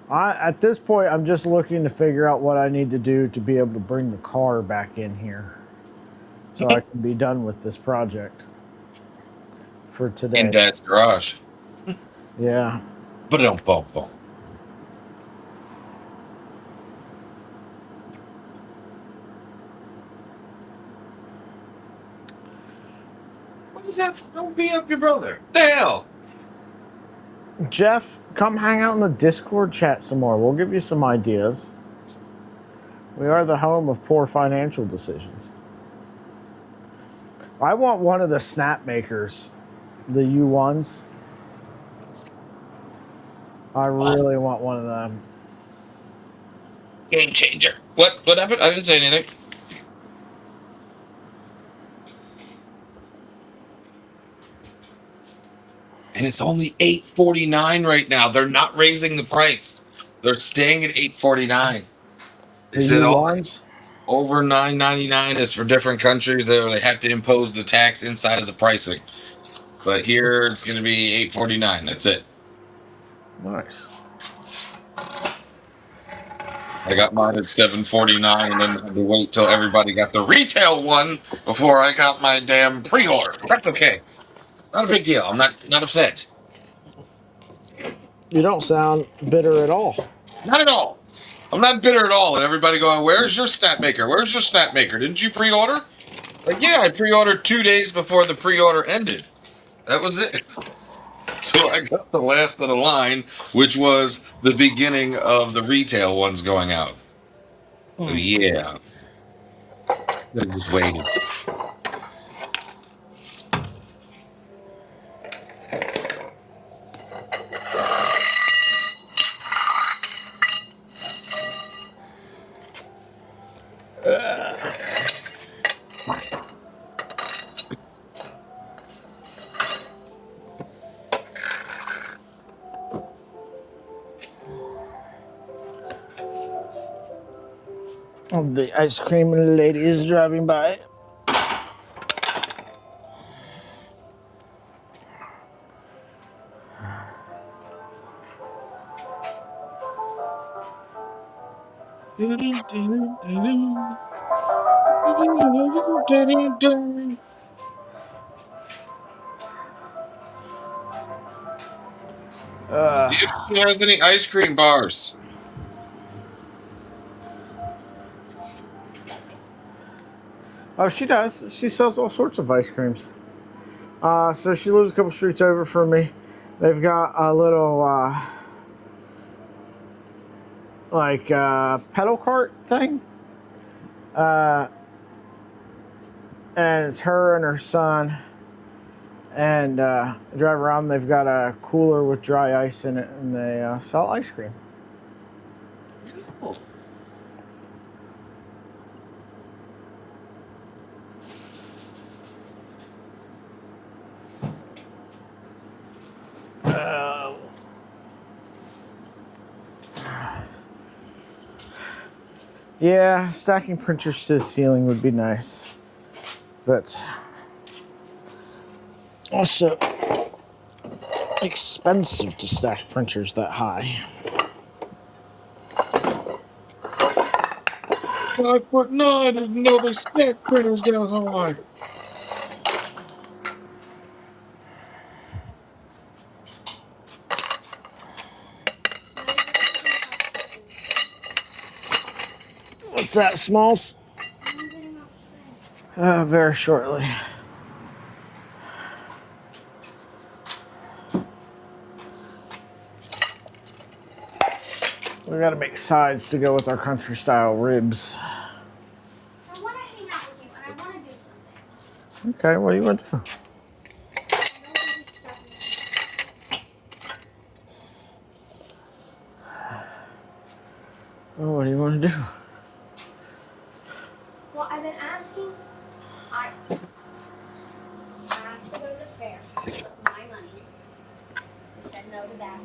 Speaker 1: At this point, I'm just looking to figure out what I need to do to be able to bring the car back in here so I can be done with this project for today.
Speaker 8: In Dad's garage.
Speaker 1: Yeah.
Speaker 8: But don't bump. What is that? Don't beat up your brother. The hell?
Speaker 1: Jeff, come hang out in the Discord chat some more. We'll give you some ideas. We are the home of poor financial decisions. I want one of the snap makers, the U1s. I really want one of them.
Speaker 8: Game changer. What happened? I didn't say anything. And it's only $8.49 right now. They're not raising the price. They're staying at $8.49. They said over $9.99 is for different countries. They have to impose the tax inside of the pricing. But here it's going to be $8.49. That's it.
Speaker 1: Nice.
Speaker 8: I got mine at $7.49, and then had to wait till everybody got the retail one before I got my damn pre-order. That's okay. It's not a big deal. I'm not upset.
Speaker 1: You don't sound bitter at all.
Speaker 8: Not at all. I'm not bitter at all. And everybody going, "Where's your snap maker? Where's your snap maker? Didn't you pre-order?" Like, yeah, I pre-ordered 2 days before the pre-order ended. That was it. So I got the last of the line, which was the beginning of the retail ones going out. So yeah, I just waited.
Speaker 1: The ice cream lady is driving by.
Speaker 8: See if she has any ice cream bars.
Speaker 1: Oh, she does. She sells all sorts of ice creams. So she lives a couple streets over from me. They've got a little, pedal cart thing. And it's her and her son. And drive around. They've got a cooler with dry ice in it, and they sell ice cream. Yeah, stacking printers to the ceiling would be nice, but also expensive to stack printers that high.
Speaker 8: 5'9" and no, they stack printers down high.
Speaker 1: What's that, Smalls? Very shortly. We gotta make sides to go with our country style ribs.
Speaker 3: I want to hang out with you and I want to do something.
Speaker 1: Okay, what do you want to do? Oh, what do you want to do?
Speaker 3: Well, I've been asking. I asked to go to the fair. My money. You said no to that.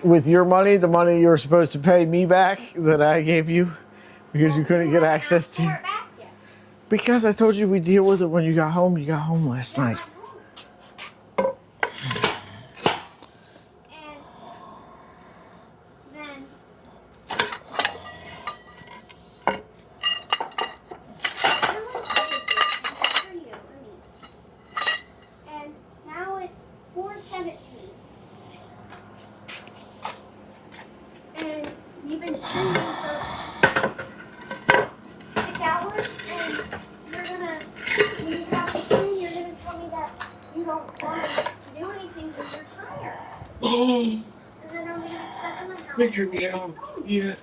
Speaker 1: With your money, the money you were supposed to pay me back that I gave you because you couldn't get access to.
Speaker 3: It back yet.
Speaker 1: Because I told you we'd deal with it when you got home. You got home last night.
Speaker 3: And then I don't want to say this for you, for me. And now it's 4:17. And you've been streaming for 6 hours, and you're gonna, when you get off the stream, you're gonna tell me that you don't want to do anything because you're tired.
Speaker 8: Oh,
Speaker 3: And then I'm gonna be stuck in my house.
Speaker 8: figure me out. Yes.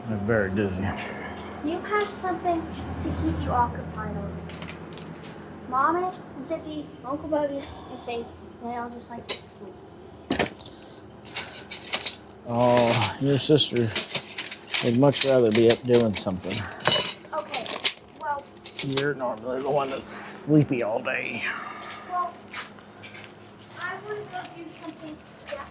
Speaker 1: I'm very dizzy.
Speaker 3: You have something to keep you occupied on. Mama, Zippy, Uncle Bodie, and Faith, they all just like to sleep.
Speaker 1: Oh, your sister would much rather be up doing something.
Speaker 3: Okay, well,
Speaker 1: You're normally the one that's sleepy all day.
Speaker 3: well, I want to go do something. Yeah.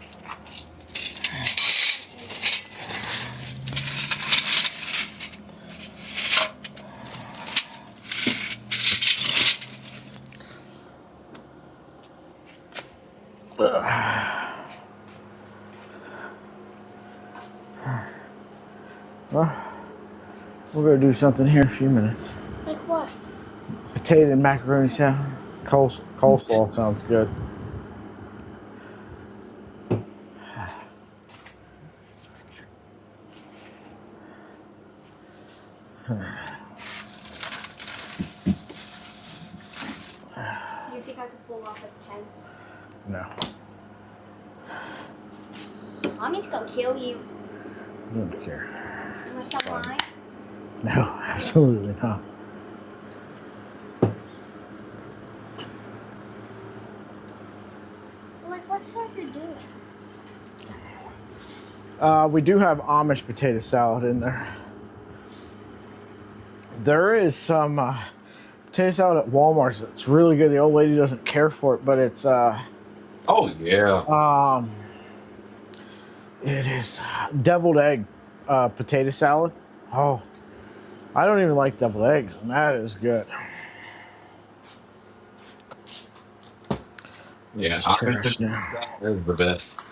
Speaker 1: Well, we're gonna do something here in a few minutes.
Speaker 3: Like what?
Speaker 1: Potato and macaroni salad. Coleslaw sounds good.
Speaker 4: You think I could pull off this 10?
Speaker 1: No.
Speaker 4: Mommy's gonna kill you.
Speaker 1: I don't care.
Speaker 4: You want some wine?
Speaker 1: No, absolutely not.
Speaker 3: Like, what's that you're doing?
Speaker 1: We do have Amish potato salad in there. There is some potato salad at Walmart's that's really good. The old lady doesn't care for it, but it's
Speaker 8: Oh yeah.
Speaker 1: it is deviled egg potato salad. Oh, I don't even like deviled eggs, and that is good. This
Speaker 8: Yeah,
Speaker 1: is trash now.
Speaker 8: that is the best.